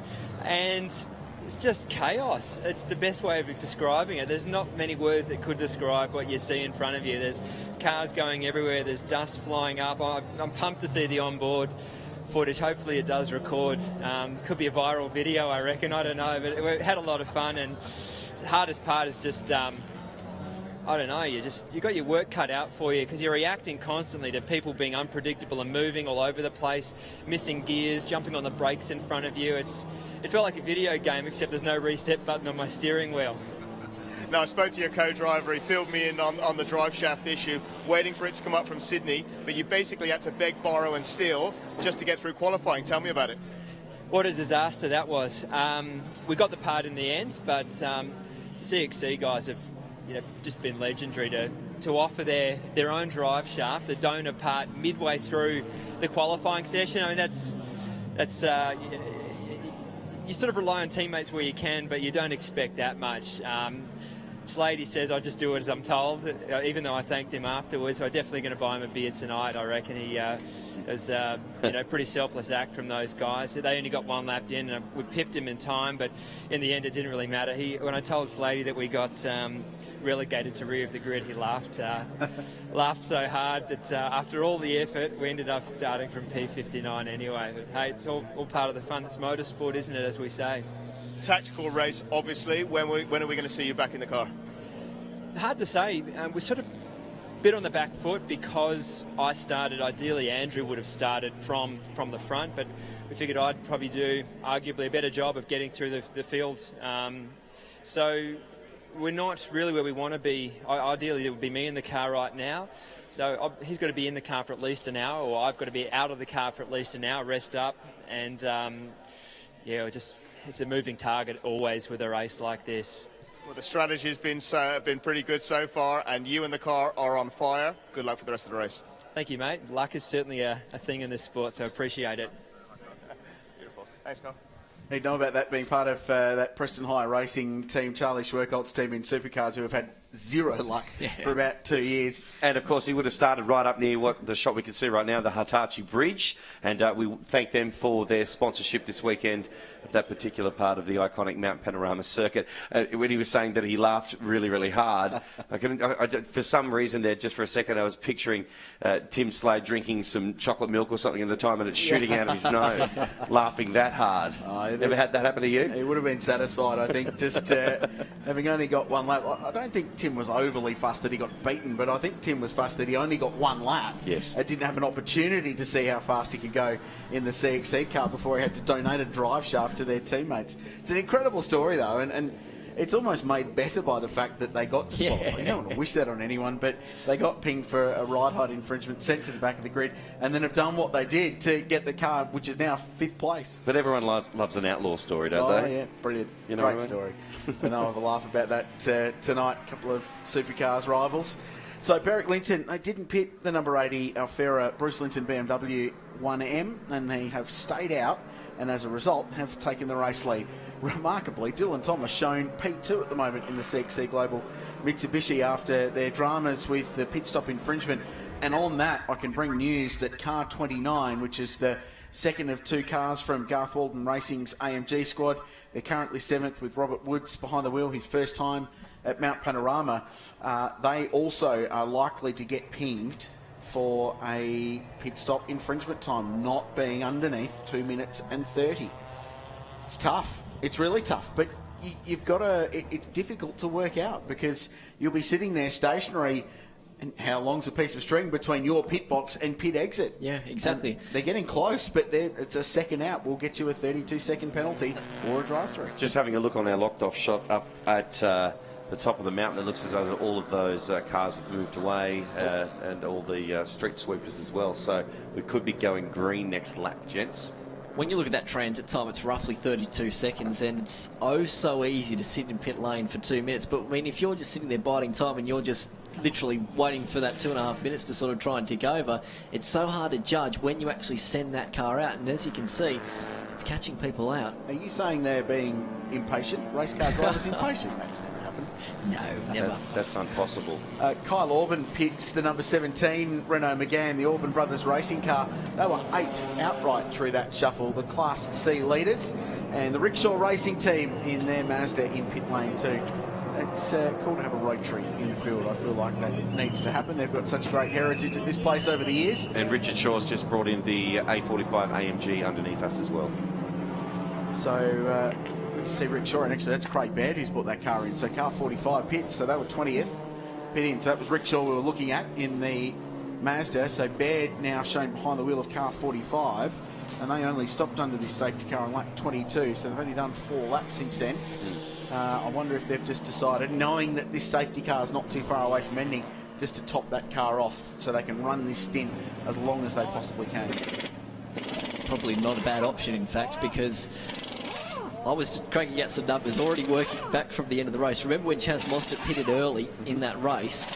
and it's just chaos. It's the best way of describing it. There's not many words that could describe what you see in front of you. There's cars going everywhere, there's dust flying up. I'm pumped to see the onboard footage. Hopefully it does record. It could be a viral video, I reckon. I don't know, but we had a lot of fun, and the hardest part is just I don't know, you got your work cut out for you because you're reacting constantly to people being unpredictable and moving all over the place, missing gears, jumping on the brakes in front of you. It felt like a video game, except there's no reset button on my steering wheel. Now, I spoke to your co-driver. He filled me in on the drive shaft issue, waiting for it to come up from Sydney, but you basically had to beg, borrow and steal just to get through qualifying. Tell me about it. What a disaster that was. We got the part in the end, but CXC guys have just been legendary to offer their own drive shaft, the donor part, midway through the qualifying session. I mean, that's you sort of rely on teammates where you can, but you don't expect that much. Slady says, I just do it as I'm told, even though I thanked him afterwards. So I'm definitely going to buy him a beer tonight. I reckon he was pretty selfless act from those guys. They only got one lap in, and we pipped him in time, but in the end it didn't really matter. When I told Slady that we got relegated to rear of the grid, he laughed so hard that after all the effort, we ended up starting from P59 anyway. But hey, it's all part of the fun. It's motorsport, isn't it, as we say. Tactical race, obviously. When are we going to see you back in the car? Hard to say. We're sort of a bit on the back foot because I started. Ideally, Andrew would have started from the front, but we figured I'd probably do arguably a better job of getting through the field. So we're not really where we want to be. Ideally, it would be me in the car right now. So he's got to be in the car for at least an hour, or I've got to be out of the car for at least an hour, rest up, and it's a moving target always with a race like this. Well, the strategy's been pretty good so far, and you and the car are on fire. Good luck for the rest of the race. Thank you, mate. Luck is certainly a thing in this sport, so I appreciate it. Beautiful. Thanks, Carl. He'd know about that being part of that Preston High Racing team, Charlie Schwerkolt's team in supercars, who have had zero luck for about 2 years. And of course, he would have started right up near what the shot we can see right now, the Hitachi Bridge. And we thank them for their sponsorship this weekend of that particular part of the iconic Mount Panorama circuit. When he was saying that he laughed really, really hard, for some reason there, just for a second, I was picturing Tim Slade drinking some chocolate milk or something at the time, and it's shooting out of his nose, laughing that hard. Ever had that happen to you? He would have been satisfied, I think, just having only got one lap. I don't think Tim was overly fussed that he got beaten, but I think Tim was fussed that he only got one lap. Yes. He didn't have an opportunity to see how fast he could go in the CXC car before he had to donate a drive shaft to their teammates. It's an incredible story, though, and it's almost made better by the fact that they got disqualified. You don't want to wish that on anyone, but they got pinged for a ride height infringement, sent to the back of the grid, and then have done what they did to get the car, which is now 5th place. But everyone loves an outlaw story, don't they? Oh, yeah, brilliant. You know Great story. And I'll have a laugh about that tonight, a couple of supercars rivals. So Berwick Linton, they didn't pit the number 80 Alfera Bruce Linton BMW 1M, and they have stayed out, and as a result have taken the race lead. Remarkably, Dylan Thomas shown P2 at the moment in the CXC Global Mitsubishi after their dramas with the pit stop infringement. And on that, I can bring news that car 29, which is the second of 2 cars from Garth Walden Racing's AMG squad, they're currently 7th with Robert Woods behind the wheel, his first time at Mount Panorama. They also are likely to get pinged for a pit stop infringement time, not being underneath 2 minutes and 30. It's tough. It's really tough, but you've got to. It's difficult to work out because you'll be sitting there stationary. And how long's a piece of string between your pit box and pit exit? Yeah, exactly. And they're getting close, but it's a second out. We'll get you a 32-second penalty or a drive-through. Just having a look on our locked-off shot up at the top of the mountain, it looks as though all of those cars have moved away and all the street sweepers as well. So we could be going green next lap, gents. When you look at that transit time, it's roughly 32 seconds, and it's oh so easy to sit in pit lane for 2 minutes. But, I mean, if you're just sitting there biding time and you're just literally waiting for that 2.5 minutes to sort of try and tick over, it's so hard to judge when you actually send that car out. And as you can see, it's catching people out. Are you saying they're being impatient? Race car drivers impatient? That's never happened. No, never. That's impossible. Kyle Orban pits the number 17 Renault Megane, the Orban Brothers racing car. They were 8th outright through that shuffle, the Class C leaders, and the Rickshaw Racing Team in their Mazda in pit lane 2. It's cool to have a rotary in the field. I feel like that needs to happen. They've got such a great heritage at this place over the years. And Richard Shaw's just brought in the A45 AMG underneath us as well. So good to see Rick Shaw. And actually, that's Craig Baird who's brought that car in. So car 45 pits. So they were 20th pit in. So that was Rick Shaw we were looking at in the Mazda. So Baird now shown behind the wheel of car 45. And they only stopped under this safety car on lap 22. So they've only done 4 laps since then. I wonder if they've just decided, knowing that this safety car is not too far away from ending, just to top that car off so they can run this stint as long as they possibly can. Probably not a bad option, in fact, because I was just cranking out some numbers, already working back from the end of the race. Remember when Chaz Mostert pitted early in that race?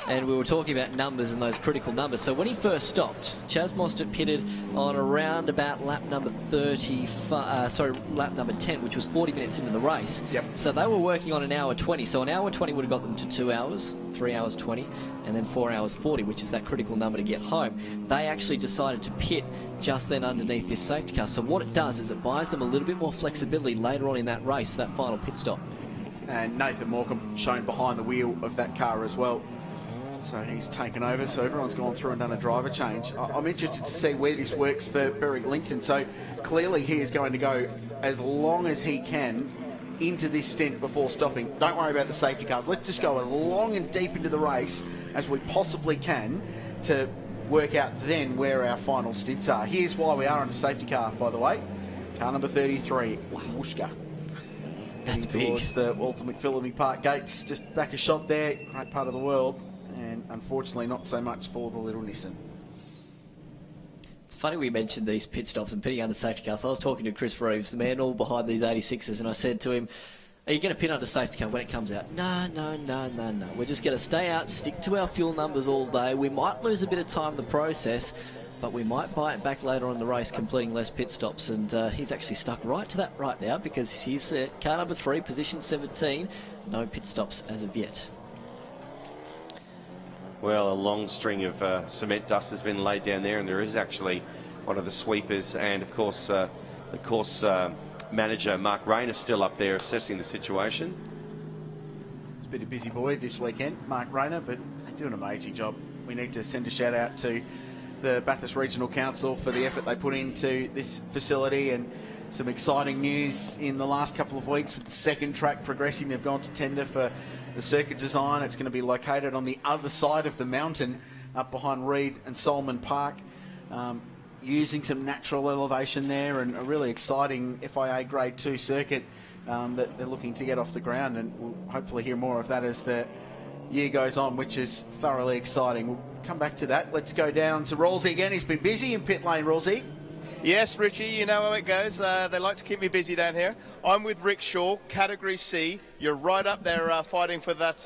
And we were talking about numbers and those critical numbers. So when he first stopped, Chaz Mostert pitted on around about lap number lap number 10, which was 40 minutes into the race. Yep. So they were working on an hour 20. So an hour 20 would have got them to 2 hours, 3 hours 20, and then 4 hours 40, which is that critical number to get home. They actually decided to pit just then underneath this safety car. So what it does is it buys them a little bit more flexibility later on in that race for that final pit stop. And Nathan Morecambe shown behind the wheel of that car as well. So he's taken over, so everyone's gone through and done a driver change. I'm interested to see where this works for Berwick Linton. So clearly he is going to go as long as he can into this stint before stopping. Don't worry about the safety cars. Let's just go as long and deep into the race as we possibly can to work out then where our final stints are. Here's why we are on a safety car, by the way. Car number 33, Whooshka. That's big. Towards the Walter McPhillamy Park gates. Just back a shot there. Great part of the world. And unfortunately not so much for the little Nissan. It's funny we mentioned these pit stops and pitting under safety cars. So I was talking to Chris Reeves, the man all behind these 86s, and I said to him, are you going to pit under safety car when it comes out? No. We're just going to stay out, stick to our fuel numbers all day. We might lose a bit of time in the process, but we might buy it back later on in the race, completing less pit stops. And he's actually stuck right to that right now because he's car number 3, position 17, no pit stops as of yet. Well, a long string of cement dust has been laid down there, and there is actually one of the sweepers and, of course, manager Mark Rayner still up there assessing the situation. It's been a busy boy this weekend, Mark Rayner, but they do an amazing job. We need to send a shout out to the Bathurst Regional Council for the effort they put into this facility, and some exciting news in the last couple of weeks with the second track progressing. They've gone to tender for the circuit design. It's going to be located on the other side of the mountain up behind Reed and Solomon Park, using some natural elevation there, and a really exciting FIA Grade 2 circuit that they're looking to get off the ground, and we'll hopefully hear more of that as the year goes on, which is thoroughly exciting. We'll come back to that. Let's go down to Rawlsey again. He's been busy in pit lane, Rawlsey. Yes, Richie, you know how it goes. They like to keep me busy down here. I'm with Rick Shaw, Category C. You're right up there fighting for that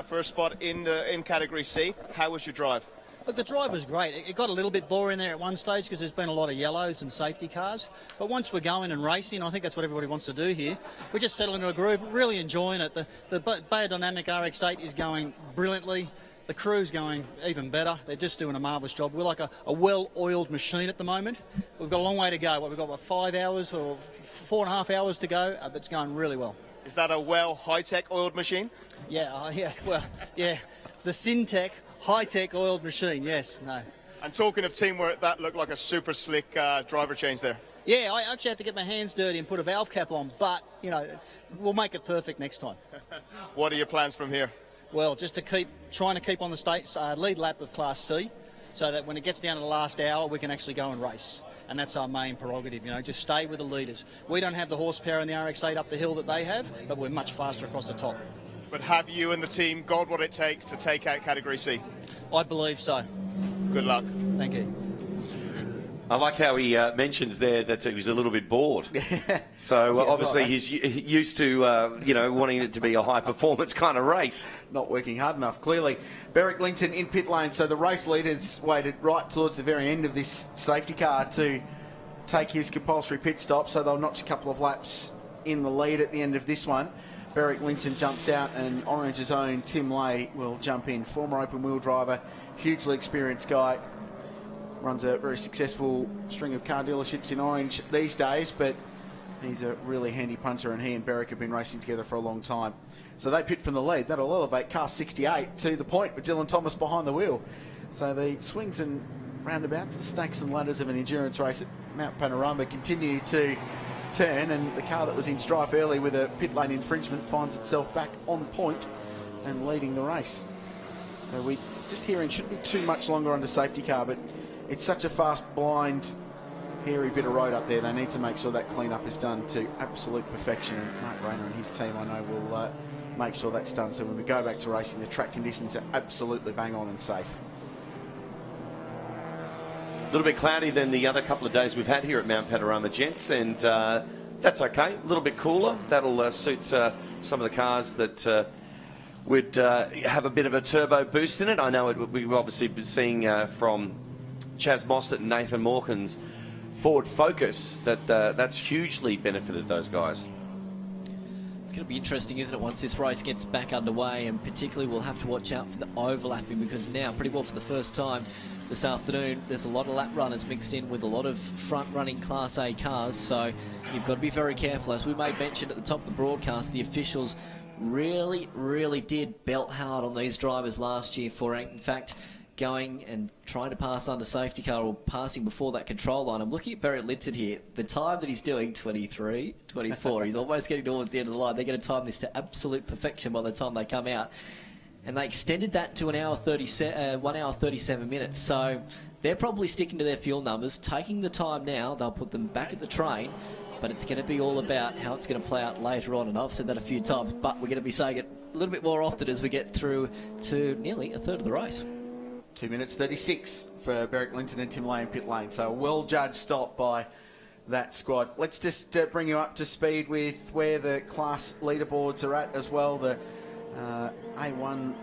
first spot in Category C. How was your drive? Look, the drive was great. It got a little bit boring there at one stage because there's been a lot of yellows and safety cars. But once we're going and racing, I think that's what everybody wants to do here. We just settle into a groove, really enjoying it. The Biodynamic RX-8 is going brilliantly. The crew's going even better. They're just doing a marvellous job. We're like a well-oiled machine at the moment. We've got a long way to go. We've got 5 hours or 4.5 hours to go. That's going really well. Is that a Hi-Tec oiled machine? Yeah, yeah. The Syntec Hi-Tec oiled machine, yes, no. And talking of teamwork, that looked like a super slick driver change there. Yeah, I actually had to get my hands dirty and put a valve cap on, but, you know, we'll make it perfect next time. What are your plans from here? Well, just to trying to keep on the state's lead lap of Class C, so that when it gets down to the last hour, we can actually go and race. And that's our main prerogative, you know, just stay with the leaders. We don't have the horsepower in the RX-8 up the hill that they have, but we're much faster across the top. But have you and the team got what it takes to take out Category C? I believe so. Good luck. Thank you. I like how he mentions there that he was a little bit bored. So obviously right. he's used to, you know, wanting it to be a high-performance kind of race. Not working hard enough, clearly. Berwick Linton in pit lane, so the race leaders waited right towards the very end of this safety car to take his compulsory pit stop, so they'll notch a couple of laps in the lead at the end of this one. Berwick Linton jumps out and Orange's own Tim Lay will jump in. Former open-wheel driver, hugely experienced guy. Runs a very successful string of car dealerships in Orange these days, but he's a really handy punter, and he and Berwick have been racing together for a long time. So they pit from the lead. That'll elevate car 68 to the point with Dylan Thomas behind the wheel. So the swings and roundabouts, the snakes and ladders of an endurance race at Mount Panorama continue to turn, and the car that was in strife early with a pit lane infringement finds itself back on point and leading the race. So we just hearing shouldn't be too much longer under safety car, but it's such a fast, blind, hairy bit of road up there. They need to make sure that clean-up is done to absolute perfection. And Mark Rayner and his team, I know, will make sure that's done. So when we go back to racing, the track conditions are absolutely bang on and safe. A little bit cloudy than the other couple of days we've had here at Mount Panorama, gents, and that's okay. A little bit cooler. That'll suit some of the cars that would have a bit of a turbo boost in it. I know we've obviously been seeing from Chaz Mossett and Nathan Morgan's Ford Focus that's hugely benefited those guys. It's going to be interesting, isn't it, once this race gets back underway, and particularly we'll have to watch out for the overlapping, because now, pretty well for the first time this afternoon, there's a lot of lap runners mixed in with a lot of front-running Class A cars, so you've got to be very careful. As we made mention at the top of the broadcast, the officials really did belt hard on these drivers last year for, in fact, going and trying to pass under safety car or passing before that control line. I'm looking at Barry Linton here. The time that he's doing, 23, 24, he's almost getting towards the end of the line. They're going to time this to absolute perfection by the time they come out. And they extended that to 1 hour 37 minutes. So they're probably sticking to their fuel numbers, taking the time now. They'll put them back at the train. But it's going to be all about how it's going to play out later on. And I've said that a few times, but we're going to be saying it a little bit more often as we get through to nearly a third of the race. 2 minutes 36 for Berwick Linton and Tim Lay in pit lane. So a well-judged stop by that squad. Let's just bring you up to speed with where the class leaderboards are at as well. The A1...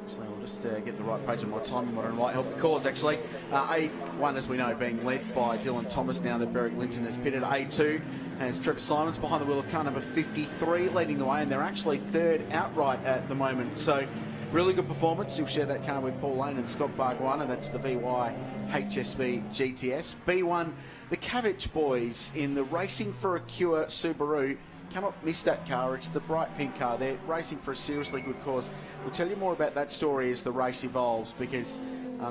So we'll just get the right page on my time and might help the cause, actually. A1, as we know, being led by Dylan Thomas now that Berwick Linton has pitted. A2 has Trevor Simons behind the wheel of car number 53 leading the way, and they're actually third outright at the moment. So really good performance. He'll share that car with Paul Lane and Scott Barguana. That's the VY HSV GTS. B1, the Cavich boys in the Racing for a Cure Subaru. Cannot miss that car. It's the bright pink car. They're racing for a seriously good cause. We'll tell you more about that story as the race evolves, because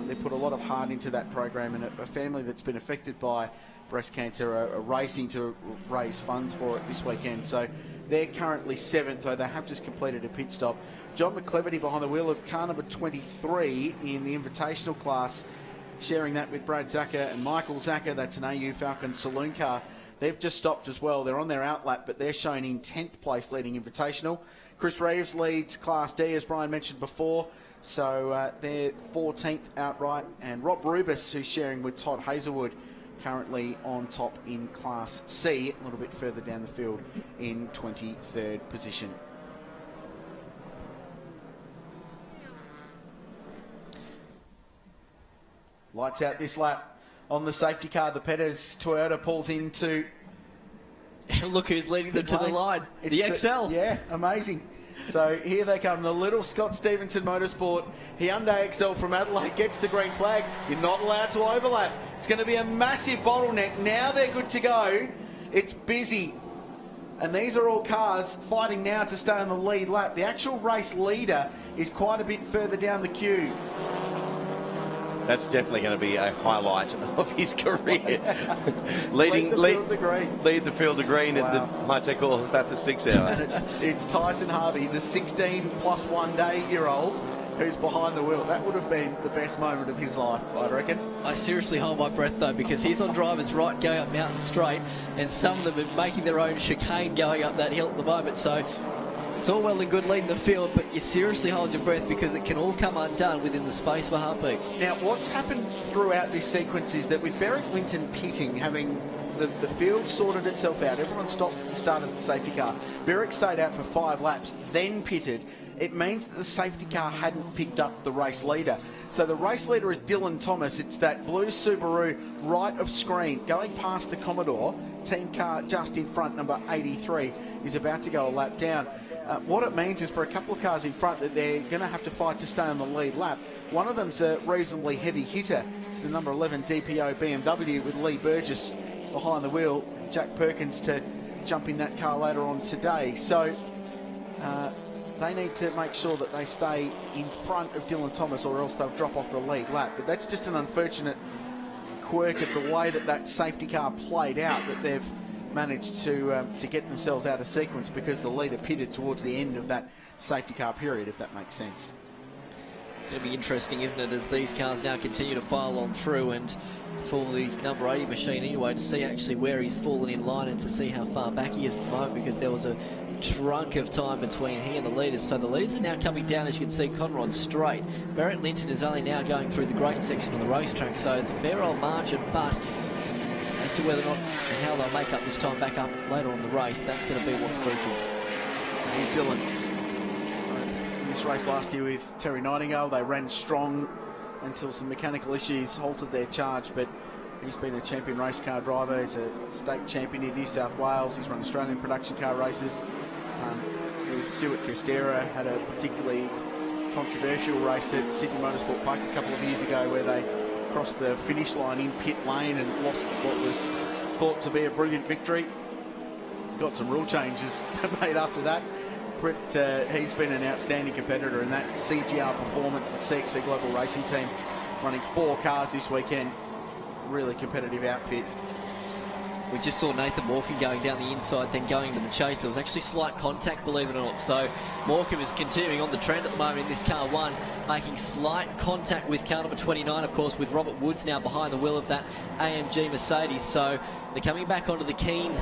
they put a lot of heart into that program, and a family that's been affected by breast cancer are racing to raise funds for it this weekend. So they're currently 7th, though they have just completed a pit stop. John McCleverty behind the wheel of car number 23 in the Invitational class, sharing that with Brad Zacher and Michael Zacher. That's an AU Falcon saloon car. They've just stopped as well. They're on their outlap, but they're shown in 10th place leading Invitational. Chris Reeves leads Class D, as Brian mentioned before. So they're 14th outright. And Rob Rubis, who's sharing with Todd Hazelwood, currently on top in Class C, a little bit further down the field in 23rd position. Lights out this lap. On the safety car, the Peters Toyota pulls into... Look who's leading them to the line. It's the XL. Yeah, amazing. So here they come, the little Scott Stevenson Motorsport Hyundai XL from Adelaide gets the green flag. You're not allowed to overlap. It's going to be a massive bottleneck. Now they're good to go. It's busy. And these are all cars fighting now to stay on the lead lap. The actual race leader is quite a bit further down the queue. That's definitely going to be a highlight of his career. Lead the field to green at the Hi-Tec Oils Bathurst 6 Hour. And it's Tyson Harvey, the 16 plus 1 day year old, who's behind the wheel. That would have been the best moment of his life, I reckon. I seriously hold my breath though, because he's on driver's right going up Mountain Straight, and some of them are making their own chicane going up that hill at the moment. So it's all well and good leading the field, but you seriously hold your breath because it can all come undone within the space of a heartbeat. Now, what's happened throughout this sequence is that with Berwick Linton pitting, having the field sorted itself out, everyone stopped at the start of the safety car. Berwick stayed out for 5 laps, then pitted. It means that the safety car hadn't picked up the race leader. So the race leader is Dylan Thomas. It's that blue Subaru right of screen going past the Commodore. Team car just in front, number 83, is about to go a lap down. What it means is for a couple of cars in front that they're going to have to fight to stay on the lead lap. One of them's a reasonably heavy hitter. It's the number 11 DPO BMW with Lee Burgess behind the wheel. Jack Perkins to jump in that car later on today. So they need to make sure that they stay in front of Dylan Thomas, or else they'll drop off the lead lap. But that's just an unfortunate quirk of the way that safety car played out, that they've managed to get themselves out of sequence because the leader pitted towards the end of that safety car period, if that makes sense. It's going to be interesting, isn't it, as these cars now continue to file on through, and for the number 80 machine anyway, to see actually where he's fallen in line and to see how far back he is at the moment, because there was a trunk of time between he and the leaders. So the leaders are now coming down, as you can see, Conrod straight. Barrett Linton is only now going through the green section of the racetrack, so it's a fair old margin, but as to whether or not and how they'll make up this time back up later on in the race, that's going to be what's crucial. Here's Dylan. In this race last year with Terry Nightingale, they ran strong until some mechanical issues halted their charge, but he's been a champion race car driver. He's a state champion in New South Wales. He's run Australian production car races. With Stuart Costera, had a particularly controversial race at Sydney Motorsport Park a couple of years ago where they crossed the finish line in pit lane and lost what was thought to be a brilliant victory. Got some rule changes made after that. But he's been an outstanding competitor in that CGR Performance and CXC Global Racing team, running 4 cars this weekend. Really competitive outfit. We just saw Nathan Morgan going down the inside, then going into the chase. There was actually slight contact, believe it or not. So Morgan is continuing on the trend at the moment in this car 1, making slight contact with car number 29, of course, with Robert Woods now behind the wheel of that AMG Mercedes. So they're coming back onto the Keen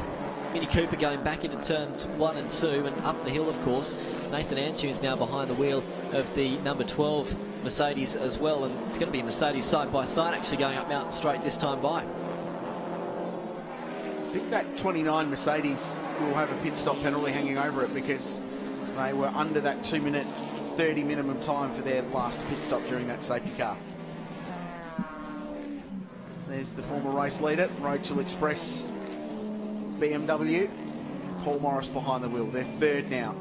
Mini Cooper, going back into turns 1 and 2 and up the hill, of course. Nathan Antunes now behind the wheel of the number 12 Mercedes as well, and it's going to be Mercedes side by side actually going up Mountain Straight this time by. I think that 29 Mercedes will have a pit stop penalty hanging over it because they were under that 2-minute 30 minimum time for their last pit stop during that safety car. There's the former race leader, Rochelle Express BMW. Paul Morris behind the wheel. They're third now.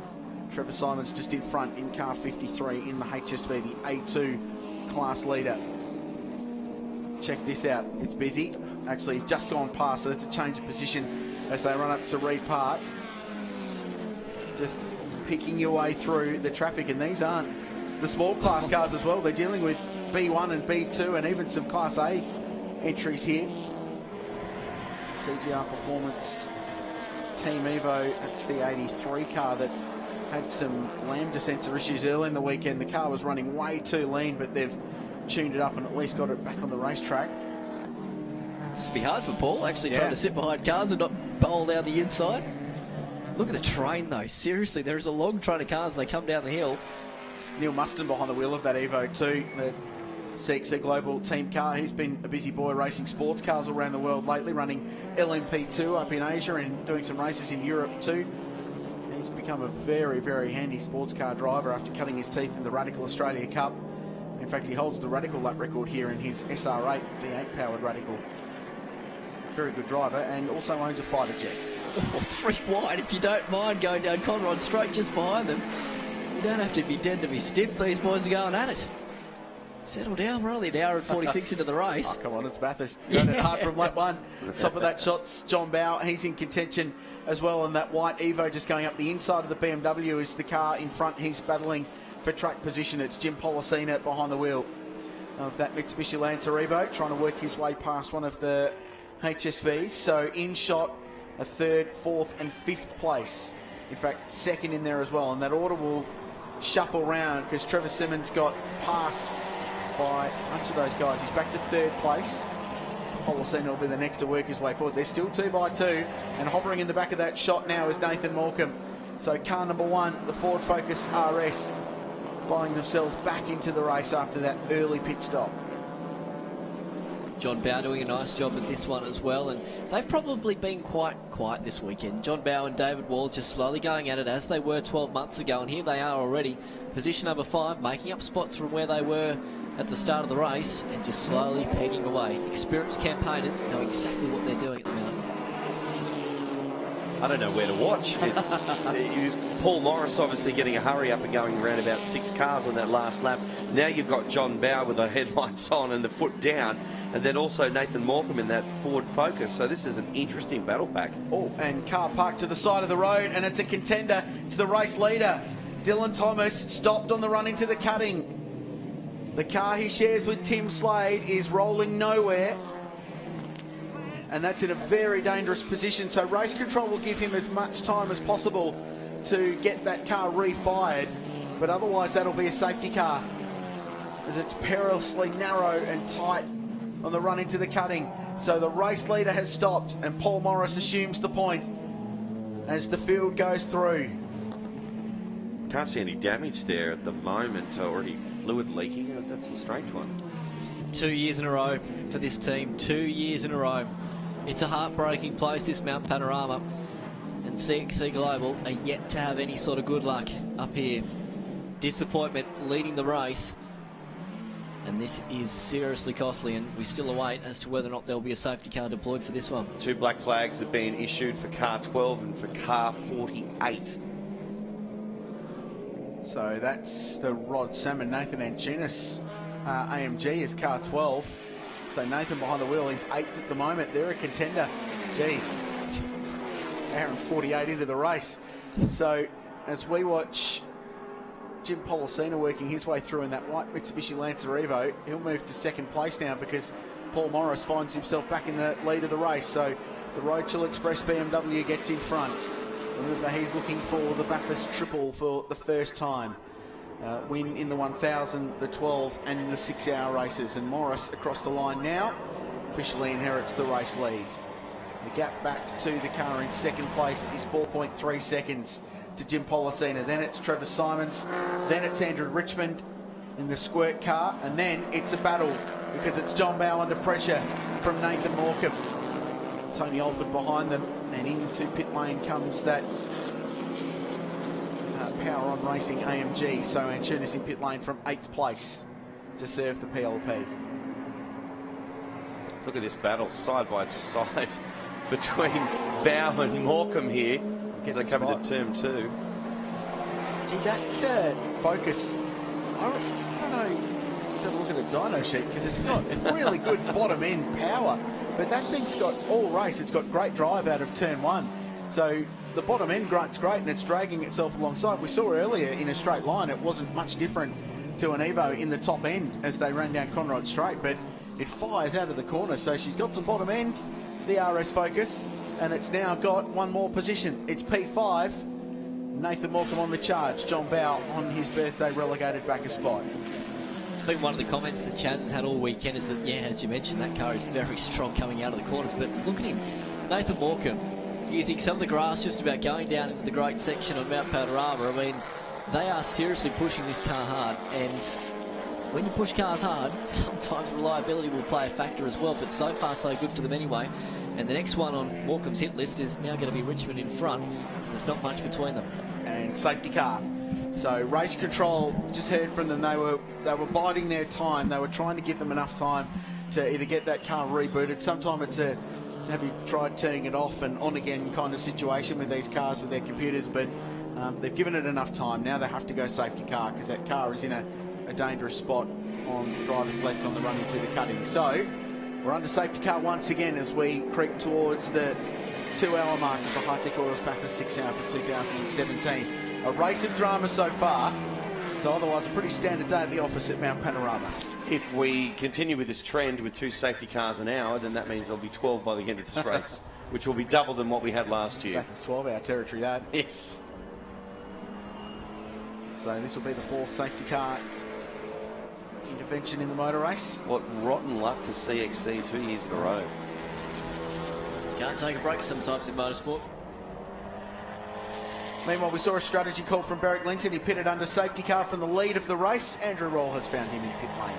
Trevor Simons just in front in car 53 in the HSV, the A2 class leader. Check this out. It's busy. Actually, he's just gone past, so that's a change of position as they run up to Reed Park. Just picking your way through the traffic, and these aren't the small class cars as well. They're dealing with B1 and B2 and even some Class A entries here. CGR Performance Team Evo, that's the 83 car that had some lambda sensor issues early in the weekend. The car was running way too lean, but they've tuned it up and at least got it back on the racetrack. This will be hard for Paul, actually, trying to sit behind cars and not bowl down the inside. Look at the train, though. Seriously, there is a long train of cars and they come down the hill. It's Neil Muston behind the wheel of that Evo 2, the CXC Global team car. He's been a busy boy racing sports cars all around the world lately, running LMP2 up in Asia and doing some races in Europe too. He's become a very, very handy sports car driver after cutting his teeth in the Radical Australia Cup. In fact, he holds the Radical lap record here in his SR8 V8 powered Radical. Very good driver, and also owns a fighter jet. 3 wide, if you don't mind going down Conrod straight just behind them. You don't have to be dead to be stiff. These boys are going at it. Settle down, we're only an hour and 46 into the race. Oh, come on, it's Bathurst. Going it hard from lap 1. Top of that shot's John Bow. He's in contention as well, and that white Evo just going up the inside of the BMW is the car in front. He's battling for track position. It's Jim Policina behind the wheel. of that Mitsubishi Lancer Evo, trying to work his way past one of the HSVs. So in shot, a 3rd, 4th and 5th place. In fact, 2nd in there as well. And that order will shuffle round because Trevor Simmons got passed by a bunch of those guys. He's back to 3rd place. Pollicino will be the next to work his way forward. They're still 2 by 2, and hovering in the back of that shot now is Nathan Morecambe. So car number 1, the Ford Focus RS, buying themselves back into the race after that early pit stop. John Bow doing a nice job at this one as well, and they've probably been quite quiet this weekend. John Bow and David Wall just slowly going at it as they were 12 months ago, and here they are already. Position number 5, making up spots from where they were at the start of the race and just slowly pegging away. Experienced campaigners know exactly what they're doing at the moment. I don't know where to watch. It's Paul Morris obviously getting a hurry up and going around about 6 cars on that last lap. Now you've got John Bow with the headlights on and the foot down, and then also Nathan Morecambe in that Ford Focus. So this is an interesting battle pack. Oh, and car parked to the side of the road, and it's a contender to the race leader. Dylan Thomas stopped on the run into the cutting. The car he shares with Tim Slade is rolling nowhere, and that's in a very dangerous position. So race control will give him as much time as possible to get that car refired, but otherwise that'll be a safety car, as it's perilously narrow and tight on the run into the cutting. So the race leader has stopped, and Paul Morris assumes the point as the field goes through. Can't see any damage there at the moment. Already fluid leaking. That's a strange one. 2 years in a row for this team. 2 years in a row. It's a heartbreaking place, this Mount Panorama. And CXC Global are yet to have any sort of good luck up here. Disappointment leading the race. And this is seriously costly, and we still await as to whether or not there'll be a safety car deployed for this one. 2 black flags have been issued for car 12 and for car 48. So that's the Rod Salmon, Nathan Antunis AMG is car 12. So Nathan behind the wheel, he's 8th at the moment. They're a contender. Gee, hour and 48 into the race. So as we watch Jim Pollicino working his way through in that white Mitsubishi Lancer Evo, he'll move to 2nd place now because Paul Morris finds himself back in the lead of the race. So the Roadchill Express BMW gets in front. Remember, he's looking for the Bathurst triple for the first time. Win in the 1,000, the 12 and the 6-hour races. And Morris across the line now officially inherits the race lead. The gap back to the car in 2nd place is 4.3 seconds to Jim Pollicino. Then it's Trevor Simons. Then it's Andrew Richmond in the squirt car. And then it's a battle because it's John Bow under pressure from Nathan Morecambe. Tony Alford behind them, and into pit lane comes that Power On Racing AMG. So Antunis in pit lane from 8th place to serve the PLP. Look at this battle side by side between Bow and Morecambe here as they come into turn 2. Gee, that Focus, I don't know, to look at a dyno sheet because it's got really good bottom end power. But that thing's got all race. It's got great drive out of turn 1. So the bottom end grunt's great, and it's dragging itself alongside. We saw earlier in a straight line, it wasn't much different to an Evo in the top end as they ran down Conrod Straight, but it fires out of the corner. So she's got some bottom end, the RS Focus, and it's now got one more position. It's P5. Nathan Morecambe on the charge. John Bow on his birthday relegated back a spot. I think one of the comments that Chaz has had all weekend is that, yeah, as you mentioned, that car is very strong coming out of the corners. But look at him, Nathan Morecambe, using some of the grass just about going down into the great section of Mount Panorama. I mean, they are seriously pushing this car hard. And when you push cars hard, sometimes reliability will play a factor as well. But so far, so good for them anyway. And the next one on Morecambe's hit list is now going to be Richmond in front. There's not much between them. And safety car. So race control, just heard from them, they were biding their time. They were trying to give them enough time to either get that car rebooted. Sometimes it's a have you tried turning it off and on again kind of situation with these cars with their computers, but they've given it enough time. Now they have to go safety car because that car is in a dangerous spot on driver's left on the run into the cutting. So we're under safety car once again as we creep towards the 2-hour mark of the Hi-Tec Oils Bathurst 6 Hour for 2017. A race of drama so far, so otherwise a pretty standard day at the office at Mount Panorama. If we continue with this trend with 2 safety cars an hour, then that means there'll be 12 by the end of this race, which will be double than what we had last year. Bathurst 12-hour territory, that. Yes. So this will be the 4th safety car intervention in the motor race. What rotten luck for CXC 2 years in a row. You can't take a break sometimes in motorsport. Meanwhile, we saw a strategy call from Berwick Linton. He pitted under safety car from the lead of the race. Andrew Roll has found him in pit lane.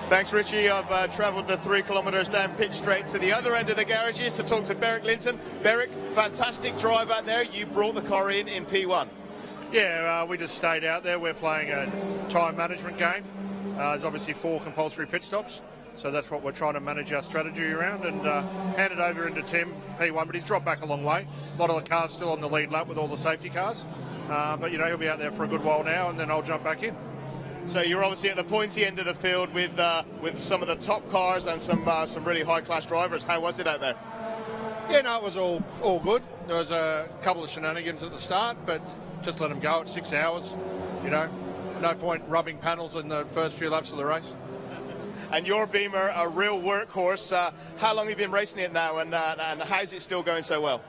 Thanks, Richie. I've travelled the 3 kilometres down pitch straight to the other end of the garages to talk to Berwick Linton. Berwick, fantastic drive out there. You brought the car in P1. Yeah, we just stayed out there. We're playing a time management game. There's obviously 4 compulsory pit stops, so that's what we're trying to manage our strategy around, and hand it over into Tim, P1, but he's dropped back a long way. A lot of the cars still on the lead lap with all the safety cars, but you know, he'll be out there for a good while now, and then I'll jump back in. So you're obviously at the pointy end of the field with some of the top cars and some really high-class drivers. How was it out there? Yeah, no, it was all good. There was a couple of shenanigans at the start, but just let them go at 6 hours, you know. No point rubbing panels in the first few laps of the race. And your Beamer, a real workhorse. How long have you been racing it now, and how's it still going so well?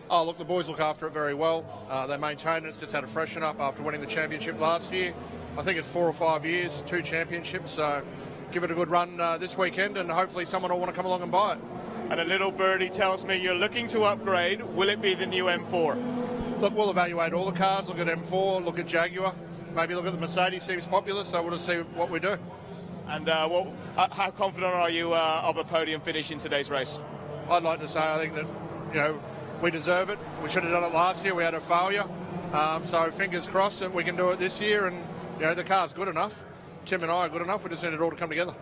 Oh, look, the boys look after it very well. They maintain it. It's just had a freshen up after winning the championship last year. I think it's 4 or 5 years, 2 championships. So give it a good run this weekend, and hopefully someone will want to come along and buy it. And a little birdie tells me you're looking to upgrade. Will it be the new M4? Look, we'll evaluate all the cars. Look at M4, look at Jaguar. Maybe look at the Mercedes, seems popular, so we'll just see what we do. And how confident are you of a podium finish in today's race? I'd like to say I think that, you know, we deserve it. We should have done it last year. We had a failure. So fingers crossed that we can do it this year, and you know, the car's good enough. Tim and I are good enough. We just need it all to come together.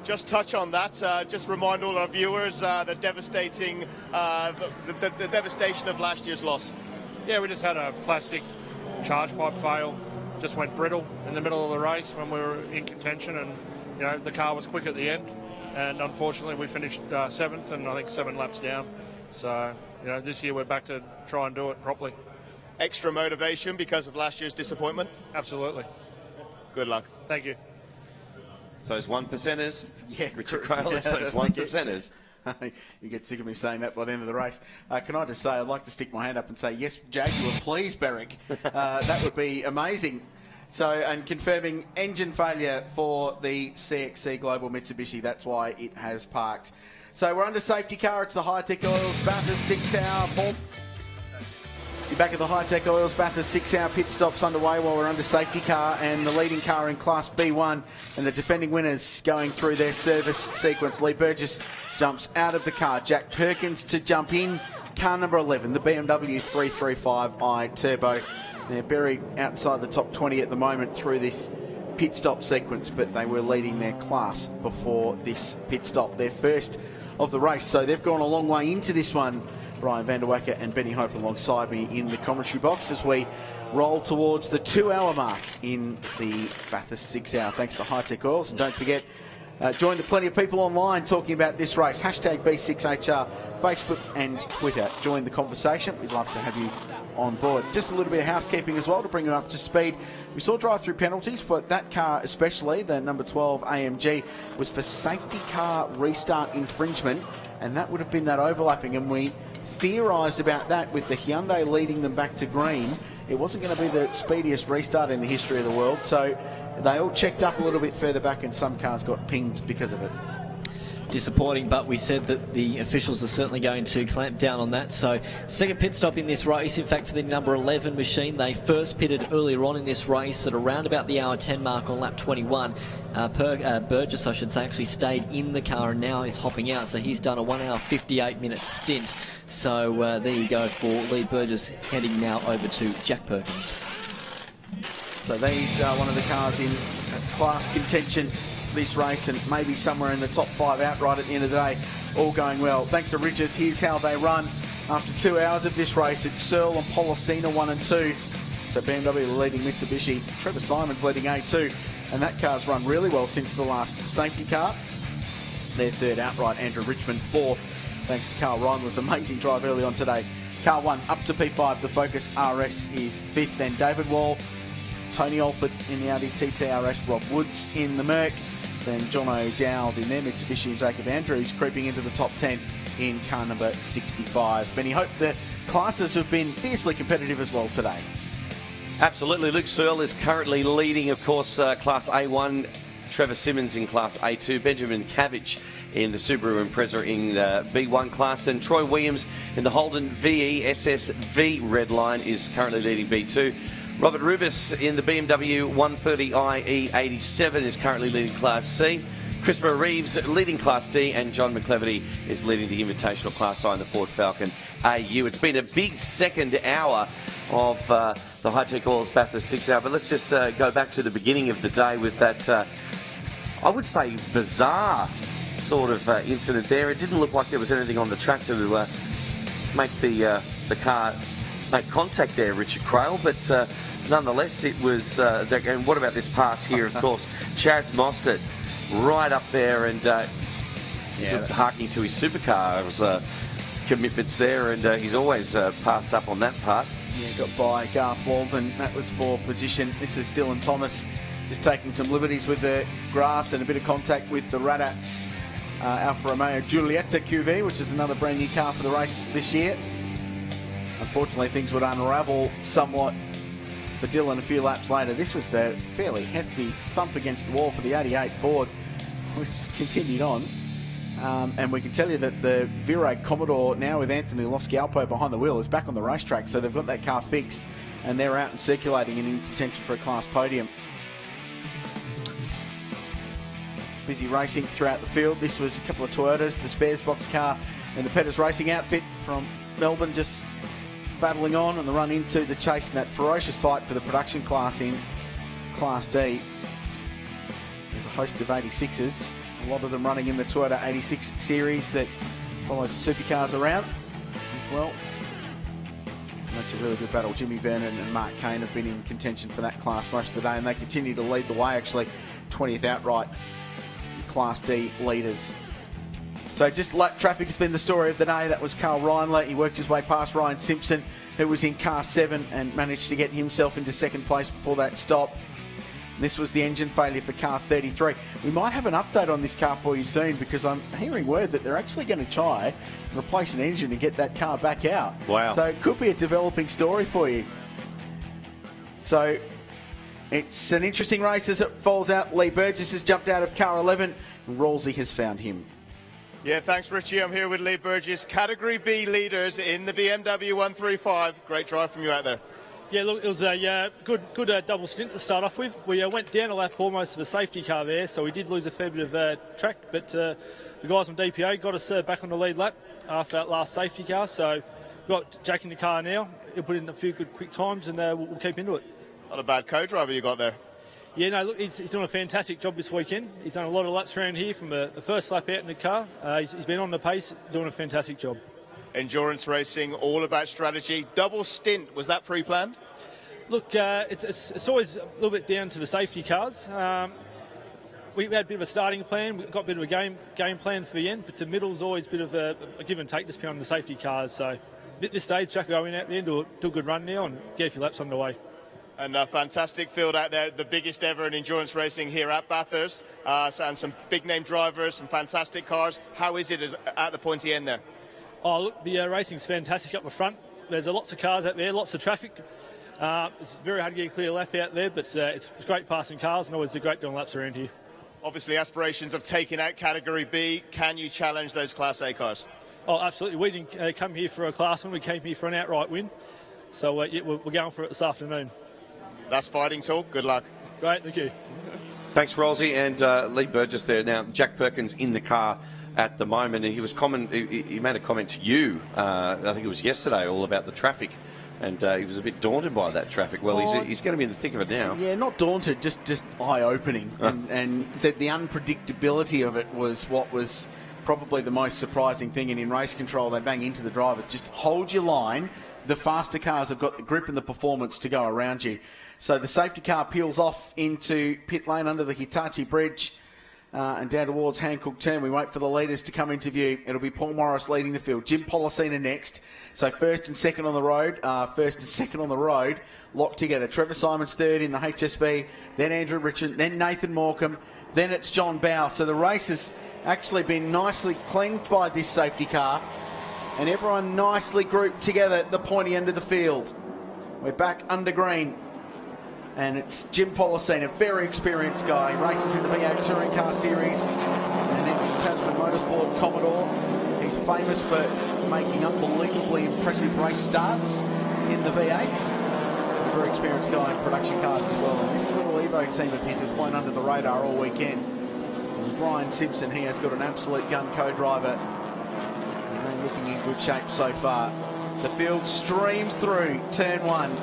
Just touch on that. Just remind all our viewers the devastating, the devastation of last year's loss. Yeah, we just had a plastic charge pipe fail. Just went brittle in the middle of the race when we were in contention, and you know, the car was quick at the end, and unfortunately we finished 7th, and I think 7 laps down. So you know, this year we're back to try and do it properly. Extra motivation because of last year's disappointment? Absolutely. Good luck. Thank you. So it's 1%ers. Yeah, Richard Craill, it's those 1%ers. You get sick of me saying that by the end of the race. Can I just say, I'd like to stick my hand up and say, yes, Jaguar, please, Berwick. That would be amazing. So, and confirming engine failure for the CXC Global Mitsubishi. That's why it has parked. So we're under safety car. It's the Hi-Tec Oils Bathurst 6-hour. Paul, you're back at the Hi-Tec Oils Bathurst 6-hour pit stops underway while we're under safety car, and the leading car in Class B1 and the defending winners going through their service sequence. Lee Burgess jumps out of the car. Jack Perkins to jump in. Car number 11, the BMW 335i Turbo. They're buried outside the top 20 at the moment through this pit stop sequence, but they were leading their class before this pit stop, their first of the race. So they've gone a long way into this one. Brian van der Wacker and Benny Hope alongside me in the commentary box as we roll towards the 2-hour mark in the Bathurst 6-hour. Thanks to Hi-Tec Oils, and don't forget, join the plenty of people online talking about this race. Hashtag B6HR, Facebook and Twitter. Join the conversation. We'd love to have you on board. Just a little bit of housekeeping as well to bring you up to speed. We saw drive-through penalties for that car especially. The number 12 AMG was for safety car restart infringement, and that would have been that overlapping, and we theorised about that with the Hyundai leading them back to green. It wasn't going to be the speediest restart in the history of the world, so they all checked up a little bit further back, and some cars got pinged because of it. Disappointing, but we said that the officials are certainly going to clamp down on that. So second pit stop in this race, in fact, for the number 11 machine. They first pitted earlier on in this race at around about the hour 10 mark on lap 21. Burgess, I should say, actually stayed in the car and now is hopping out. So he's done a 1 hour 58 minute stint. So there you go for Lee Burgess, heading now over to Jack Perkins. So these are one of the cars in class contention this race, and maybe somewhere in the top 5 outright at the end of the day. All going well. Thanks to Ridges, here's how they run. After 2 hours of this race, it's Searle and Policina 1 and 2. So BMW leading Mitsubishi. Trevor Simon's leading A2. And that car's run really well since the last safety car. Their third outright, Andrew Richmond 4th. Thanks to Carl Reindler's amazing drive early on today. Car 1 up to P5. The Focus RS is 5th. Then David Wall, Tony Alford in the Audi TTRS, Rob Woods in the Merc. then John O'Dowd in their Mitsubishi and Jacob Andrews creeping into the top 10 in car number 65. Benny, hope the classes have been fiercely competitive as well today. Absolutely. Luke Searle is currently leading, of course, Class A1. Trevor Simmons in Class A2. Benjamin Cabbage in the Subaru Impreza in the B1 class. And Troy Williams in the Holden VE SSV Redline is currently leading B2. Robert Rubis in the BMW 130i E87 is currently leading Class C. Christopher Reeves leading Class D, and John McCleverty is leading the Invitational Class I in the Ford Falcon AU. It's been a big second hour of the Hi-Tec Oils Bathurst 6 hour, but let's just go back to the beginning of the day with that, I would say, bizarre sort of incident there. It didn't look like there was anything on the track to make the car make contact there, Richard Crail, but nonetheless it was, and what about this pass here, of course, Chaz Mostert right up there and sort of harking to his supercar's commitments there, and he's always passed up on that part. Yeah, got by Garth Walden. That was for position. This is Dylan Thomas just taking some liberties with the grass and a bit of contact with the Radats Alfa Romeo Giulietta QV, which is another brand new car for the race this year. Unfortunately, things would unravel somewhat for Dylan a few laps later. This was the fairly hefty thump against the wall for the 88 Ford, which continued on. And we can tell you that the Viro Commodore, now with Anthony Loscialpo behind the wheel, is back on the racetrack. So they've got that car fixed and they're out and circulating and in contention for a class podium. Busy racing throughout the field. This was a couple of Toyotas, the spares box car and the Petters Racing outfit from Melbourne just battling on the run into the chase in that ferocious fight for the production class in Class D. There's a host of 86s, a lot of them running in the Toyota 86 series that follows the supercars around as well. And that's a really good battle. Jimmy Vernon and Mark Kane have been in contention for that class most of the day, and they continue to lead the way, actually. 20th outright Class D leaders. So just lap traffic has been the story of the day. That was Carl Reinler. He worked his way past Ryan Simpson, who was in car 7 and managed to get himself into second place before that stop. This was the engine failure for car 33. We might have an update on this car for you soon, because I'm hearing word that they're actually going to try and replace an engine to get that car back out. Wow. So it could be a developing story for you. So it's an interesting race as it falls out. Lee Burgess has jumped out of car 11 and Rolsey has found him. Yeah, thanks, Richie. I'm here with Lee Burgess, Category B leaders in the BMW 135. Great drive from you out there. Yeah, look, it was a good double stint to start off with. We went down a lap almost of a safety car there, so we did lose a fair bit of track, but the guys from DPA got us back on the lead lap after that last safety car, so we've got Jack in the car now. He'll put in a few good quick times, and we'll keep into it. Not a bad co-driver you got there. Yeah, no, look, he's done a fantastic job this weekend. He's done a lot of laps around here from the first lap out in the car. He's been on the pace, doing a fantastic job. Endurance racing, all about strategy. Double stint, was that pre-planned? Look, it's always a little bit down to the safety cars. We had a bit of a starting plan. We got a bit of a game plan for the end, but the middle's always a bit of a give and take, depending on the safety cars. So at this stage, Jack will go in out there, do a good run now and get a few laps underway. And a fantastic field out there, the biggest ever in endurance racing here at Bathurst, and some big-name drivers, some fantastic cars. How is it at the pointy end there? Oh, look, the racing's fantastic up the front. There's lots of cars out there, lots of traffic. It's very hard to get a clear lap out there, but it's great passing cars and always great doing laps around here. Obviously, aspirations of taking out Category B. Can you challenge those Class A cars? Oh, absolutely. We didn't come here for a Class 1. We came here for an outright win. So, yeah, we're going for it this afternoon. That's fighting talk. Good luck. Great, thank you. Thanks, Rolsey, and Lee Burgess there. Now, Jack Perkins in the car at the moment, and he made a comment to you, I think it was yesterday, all about the traffic. And he was a bit daunted by that traffic. Well, he's going to be in the thick of it now. Yeah, not daunted, just eye-opening. And said the unpredictability of it was what was probably the most surprising thing. And in race control, they bang into the drivers. Just hold your line. The faster cars have got the grip and the performance to go around you. So the safety car peels off into pit lane under the Hitachi bridge. and down towards Hancock Turn. We wait for the leaders to come into view. It'll be Paul Morris leading the field. Jim Policina next. So first and second on the road. Locked together. Trevor Simons third in the HSV. Then Andrew Richard. Then Nathan Morecambe. Then it's John Bow. So the race has actually been nicely cleansed by this safety car. And everyone nicely grouped together at the pointy end of the field. We're back under green. And it's Jim Policina, a very experienced guy. He races in the V8 Touring Car Series. An ex-Tasman Motorsport Commodore. He's famous for making unbelievably impressive race starts in the V8s. A very experienced guy in production cars as well. And this little Evo team of his has flown under the radar all weekend. And Ryan Simpson, he has got an absolute gun co-driver. And they're looking in good shape so far. The field streams through turn 1.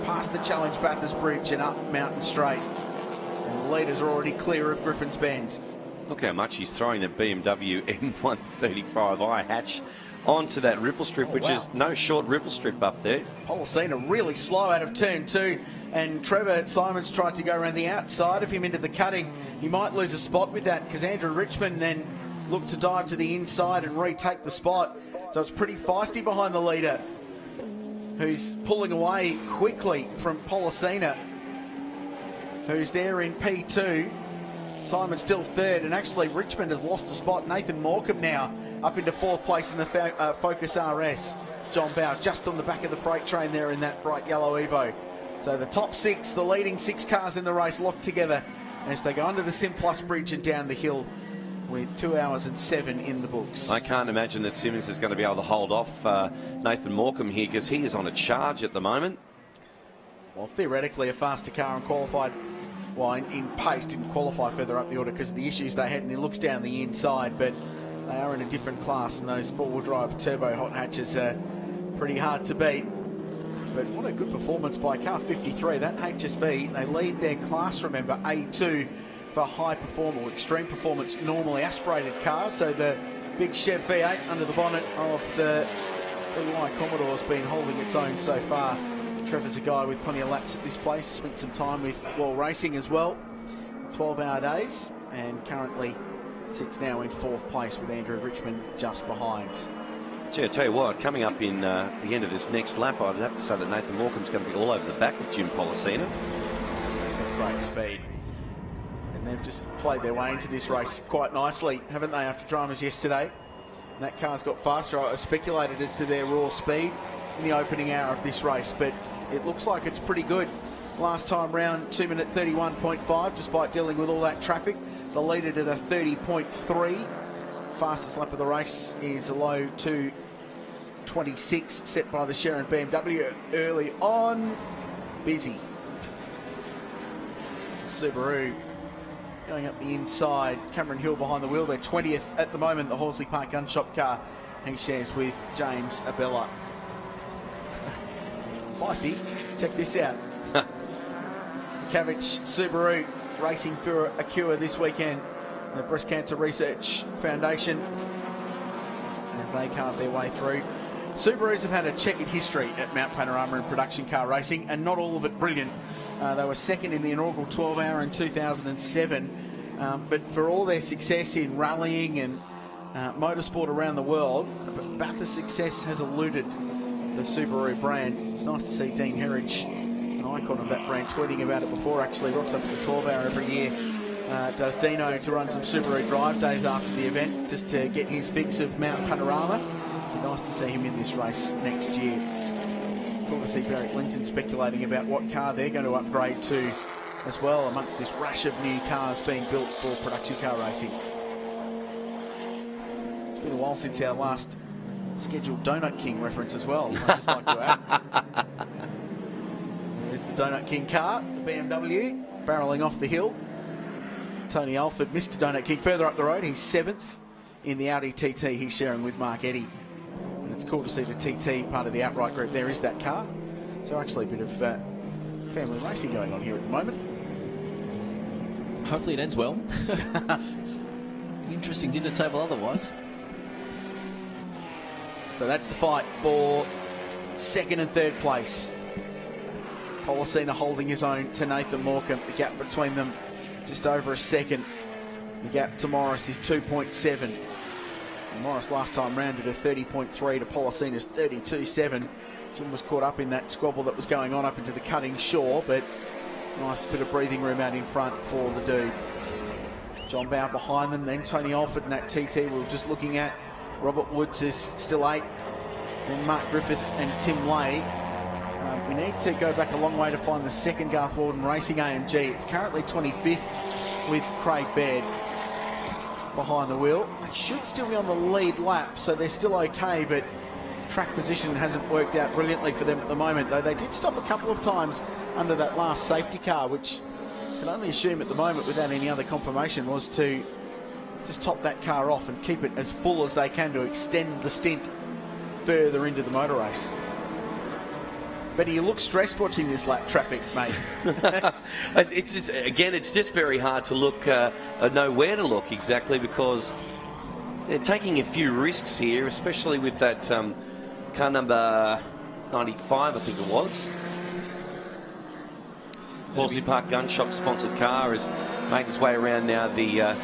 Past the Challenge Bathurst Bridge and up Mountain Straight. And the leaders are already clear of Griffin's Bend. Look how much he's throwing the BMW M135i hatch onto that ripple strip, which is no short ripple strip up there. Policina really slow out of turn 2. And Trevor Simons tried to go around the outside of him into the cutting. He might lose a spot with that because Andrew Richmond then looked to dive to the inside and retake the spot. So it's pretty feisty behind the leader, who's pulling away quickly from Policina, who's there in P2. Simon still third, and actually Richmond has lost a spot. Nathan Morecambe now up into 4th place in the Focus RS. John Bow just on the back of the freight train there in that bright yellow Evo. So the top 6, the leading 6 cars in the race locked together as they go under the Simplus Bridge and down the hill with 2 hours and 7 in the books. I can't imagine that Simmons is going to be able to hold off Nathan Morecambe here because he is on a charge at the moment. Well, theoretically a faster car and qualified, well, in pace didn't qualify further up the order because of the issues they had, and he looks down the inside, but they are in a different class, and those 4-wheel drive turbo hot hatches are pretty hard to beat. But what a good performance by car 53. That HSV, they lead their class, remember, A2 for high performance, extreme performance, normally aspirated cars. So the big Chev V8 under the bonnet of the Y Commodore has been holding its own so far. Trevor's a guy with plenty of laps at this place, spent some time with World Racing as well, 12-hour days, and currently sits now in 4th place with Andrew Richmond just behind. Gee, I tell you what, coming up in the end of this next lap, I'd have to say that Nathan Morecambe's going to be all over the back of Jim Policina. He's got great speed. And they've just played their way into this race quite nicely, haven't they, after dramas yesterday? And that car's got faster. I speculated as to their raw speed in the opening hour of this race, but it looks like it's pretty good. Last time round, 2-minute 31.5, despite dealing with all that traffic. The leader did a 30.3. Fastest lap of the race is a low 2:26 set by the Sharon BMW early on. Busy. Subaru going up the inside. Cameron Hill behind the wheel. They're 20th at the moment. The Horsley Park Gun Shop car he shares with James Abella. Feisty. Check this out. Cavich Subaru racing for a cure this weekend. The Breast Cancer Research Foundation as they carve their way through. Subarus have had a checkered history at Mount Panorama in production car racing, and not all of it brilliant. They were second in the inaugural 12-hour in 2007, but for all their success in rallying and motorsport around the world, Bathurst success has eluded the Subaru brand. It's nice to see Dean Herridge, an icon of that brand, tweeting about it before actually. Rocks up at the 12-hour every year. Does Dino to run some Subaru drive days after the event just to get his fix of Mount Panorama. Nice to see him in this race next year. Cool to see Barrett Linton speculating about what car they're going to upgrade to as well amongst this rash of new cars being built for production car racing. It's been a while since our last scheduled Donut King reference as well, I'd just like to add. There's the Donut King car, the BMW, barrelling off the hill. Tony Alford, Mr. Donut King, further up the road. He's 7th in the Audi TT he's sharing with Mark Eddy. And it's cool to see the TT part of the outright group. There is that car. So actually a bit of family racing going on here at the moment. Hopefully it ends well. Interesting dinner table otherwise. So that's the fight for 2nd and 3rd place. Policina holding his own to Nathan Morecambe. The gap between them just over a second. The gap to Morris is 2.7. And Morris last time round did a 30.3 to Policina's 32.7. Jim was caught up in that squabble that was going on up into the cutting shore, but nice bit of breathing room out in front for the dude. John Bow behind them, then Tony Alford in that TT we were just looking at. Robert Woods is still 8th. Then Mark Griffith and Tim Lay. We need to go back a long way to find the second Garth Walden Racing AMG. It's currently 25th with Craig Baird behind the wheel. They should still be on the lead lap, so they're still okay, but track position hasn't worked out brilliantly for them at the moment, though they did stop a couple of times under that last safety car, which I can only assume at the moment, without any other confirmation, was to just top that car off and keep it as full as they can to extend the stint further into the motor race. But you look stressed watching this lap traffic, mate. It's just very hard to look, know where to look exactly, because they're taking a few risks here, especially with that car number 95, I think it was. Horsley Park Gun Shop sponsored car has made its way around now the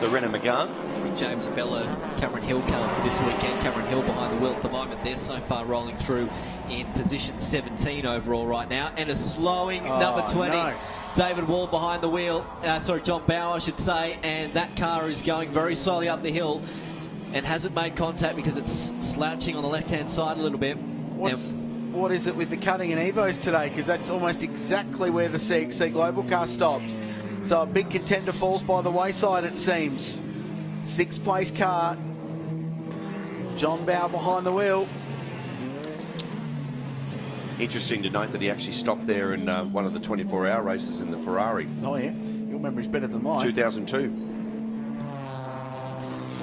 Renault Megane. James Bella, Cameron Hill car for this weekend. Cameron Hill behind the wheel at the moment. They're so far rolling through in position 17 overall right now. And a slowing number 20. No. David Wall behind the wheel. John Bauer, I should say. And that car is going very slowly up the hill and hasn't made contact because it's slouching on the left-hand side a little bit. What is it with the cutting and Evos today? Because that's almost exactly where the CXC Global car stopped. So a big contender falls by the wayside, it seems. 6th place car. John Bow behind the wheel. Interesting to note that he actually stopped there in one of the 24-hour races in the Ferrari. Oh, yeah. Your memory's better than mine. 2002.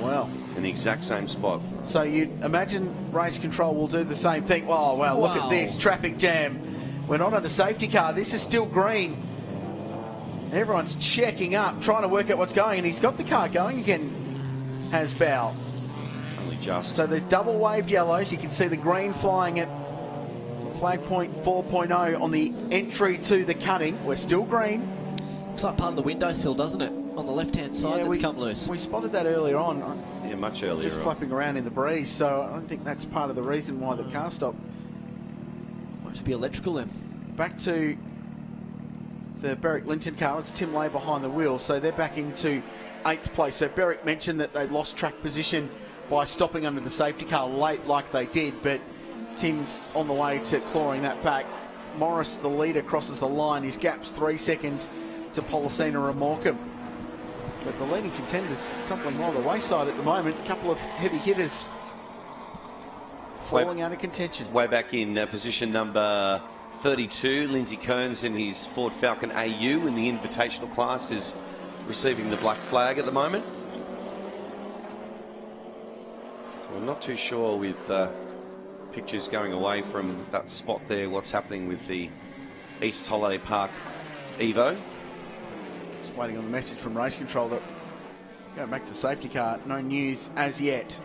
Wow. In the exact same spot. So you'd imagine race control will do the same thing. Oh, well, look at this. Traffic jam. We're not on a safety car. This is still green. And everyone's checking up, trying to work out what's going. And he's got the car going again, has Bow. Only just. So there's double waved yellows. You can see the green flying at flag point 4.0 on the entry to the cutting. We're still green. Looks like part of the windowsill, doesn't it? On the left-hand side, that's come loose. We spotted that earlier on. Yeah, much earlier. Just flapping around in the breeze, so I don't think that's part of the reason why the car stopped. Might just be electrical then. Back to the Berwick Linton car. It's Tim Lay behind the wheel, so they're back into 8th place. So Berwick mentioned that they lost track position by stopping under the safety car late like they did, but Tim's on the way to clawing that back. Morris, the leader, crosses the line. His gap's 3 seconds to Policina and Morecambe. But the leading contenders tumbling by the wayside at the moment. A couple of heavy hitters falling out of contention. Way back in position number 32, Lindsay Kearns in his Ford Falcon AU in the invitational class is receiving the black flag at the moment. So we're not too sure with pictures going away from that spot there, what's happening with the East Holiday Park Evo. Just waiting on the message from race control that going back to safety car, no news as yet.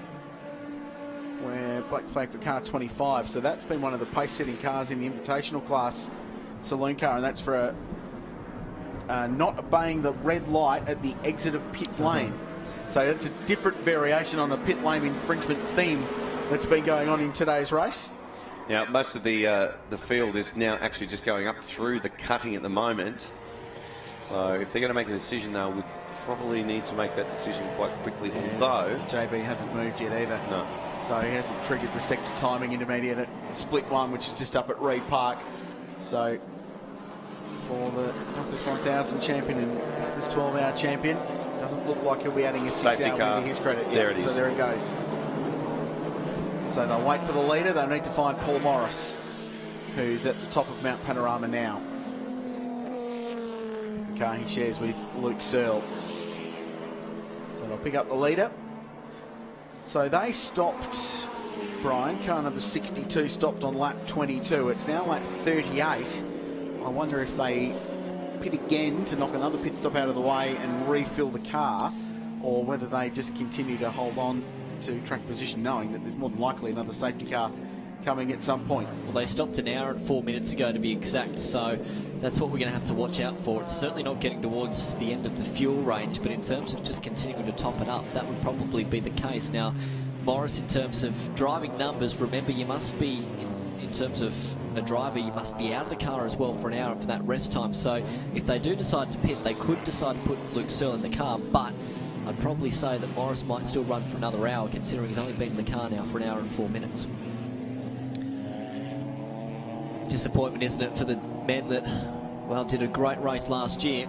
We're black flag for car 25, so that's been one of the pace-setting cars in the invitational class, saloon car, and that's for not obeying the red light at the exit of pit lane. So that's a different variation on a pit lane infringement theme that's been going on in today's race. Now, most of the field is now actually just going up through the cutting at the moment. So if they're going to make a decision, they would probably need to make that decision quite quickly, although JB hasn't moved yet either. No. So he hasn't triggered the sector timing intermediate at split 1, which is just up at Reed Park. So for the Bathurst 1000 champion and Bathurst 12-hour champion, doesn't look like he'll be adding a 6-hour win to his credit. There it is. So there it goes. So they'll wait for the leader. They'll need to find Paul Morris, who's at the top of Mount Panorama now. The car he shares with Luke Searle. So they'll pick up the leader. So they stopped, Brian, car number 62 stopped on lap 22. It's now lap 38. I wonder if they pit again to knock another pit stop out of the way and refill the car, or whether they just continue to hold on to track position, knowing that there's more than likely another safety car coming at some point. Well, they stopped an hour and 4 minutes ago to be exact, so that's what we're going to have to watch out for. It's certainly not getting towards the end of the fuel range, but in terms of just continuing to top it up, that would probably be the case. Now, Morris, in terms of driving numbers, remember you must be, in terms of a driver, you must be out of the car as well for an hour for that rest time. So if they do decide to pit, they could decide to put Luke Searle in the car, but I'd probably say that Morris might still run for another hour, considering he's only been in the car now for an hour and 4 minutes. Disappointment, isn't it, for the men that, well, did a great race last year.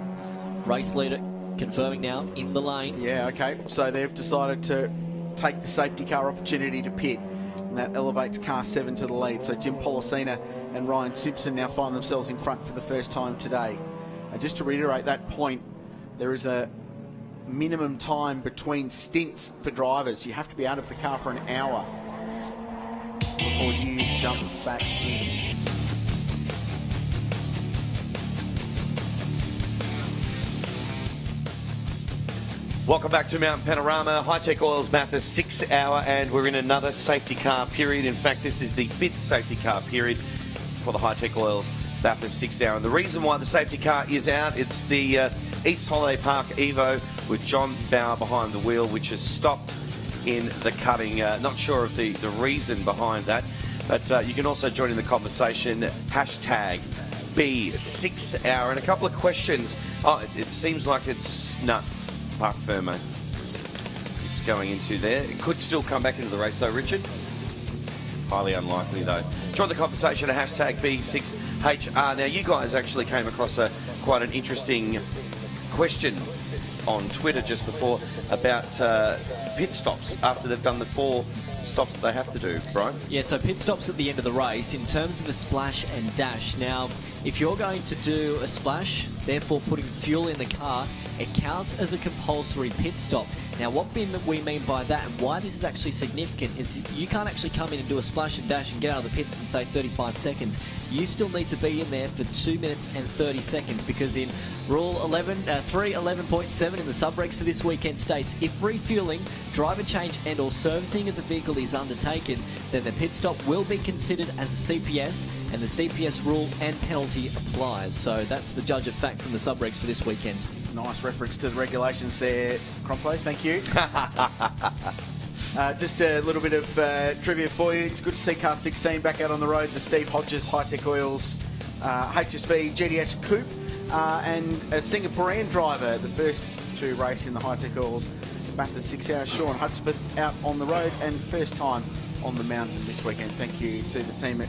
Race leader confirming now in the lane. Yeah, okay. So they've decided to take the safety car opportunity to pit, and that elevates car 7 to the lead. So Jim Policina and Ryan Simpson now find themselves in front for the first time today. And just to reiterate that point, there is a minimum time between stints for drivers. You have to be out of the car for an hour before you jump back in. Welcome back to Mountain Panorama. Hi-Tec Oils Bathurst 6 hour, and we're in another safety car period. In fact, this is the 5th safety car period for the Hi-Tec Oils Bathurst 6 hour. And the reason why the safety car is out, it's the East Holiday Park Evo with John Bauer behind the wheel, which has stopped in the cutting. Not sure of the reason behind that, but you can also join in the conversation. Hashtag B6 hour. And a couple of questions. Oh, it seems like it's... No. Park Fermo. It's going into there. It could still come back into the race though, Richard. Highly unlikely though. Join the conversation at hashtag B6HR. Now, you guys actually came across quite an interesting question on Twitter just before about pit stops after they've done the 4 stops that they have to do, Brian? Yeah, so pit stops at the end of the race in terms of a splash and dash. Now, if you're going to do a splash, therefore putting fuel in the car, it counts as a compulsory pit stop. Now, what we mean by that and why this is actually significant is you can't actually come in and do a splash and dash and get out of the pits in, say, 35 seconds. You still need to be in there for 2 minutes and 30 seconds because in Rule 311.7 in the sub-regs for this weekend states, if refueling, driver change and or servicing of the vehicle is undertaken, then the pit stop will be considered as a CPS and the CPS rule and penalty applies. So that's the judge of fact from the sub-regs for this weekend. Nice reference to the regulations there, Cromplay. Thank you. Just a little bit of trivia for you. It's good to see car 16 back out on the road. The Steve Hodges Hi-Tec Oils HSV GDS Coupe and a Singaporean driver, the first to race in the Hi-Tec Oils Bathurst 6 hour. Sean Hudspeth out on the road and first time on the mountain this weekend. Thank you to the team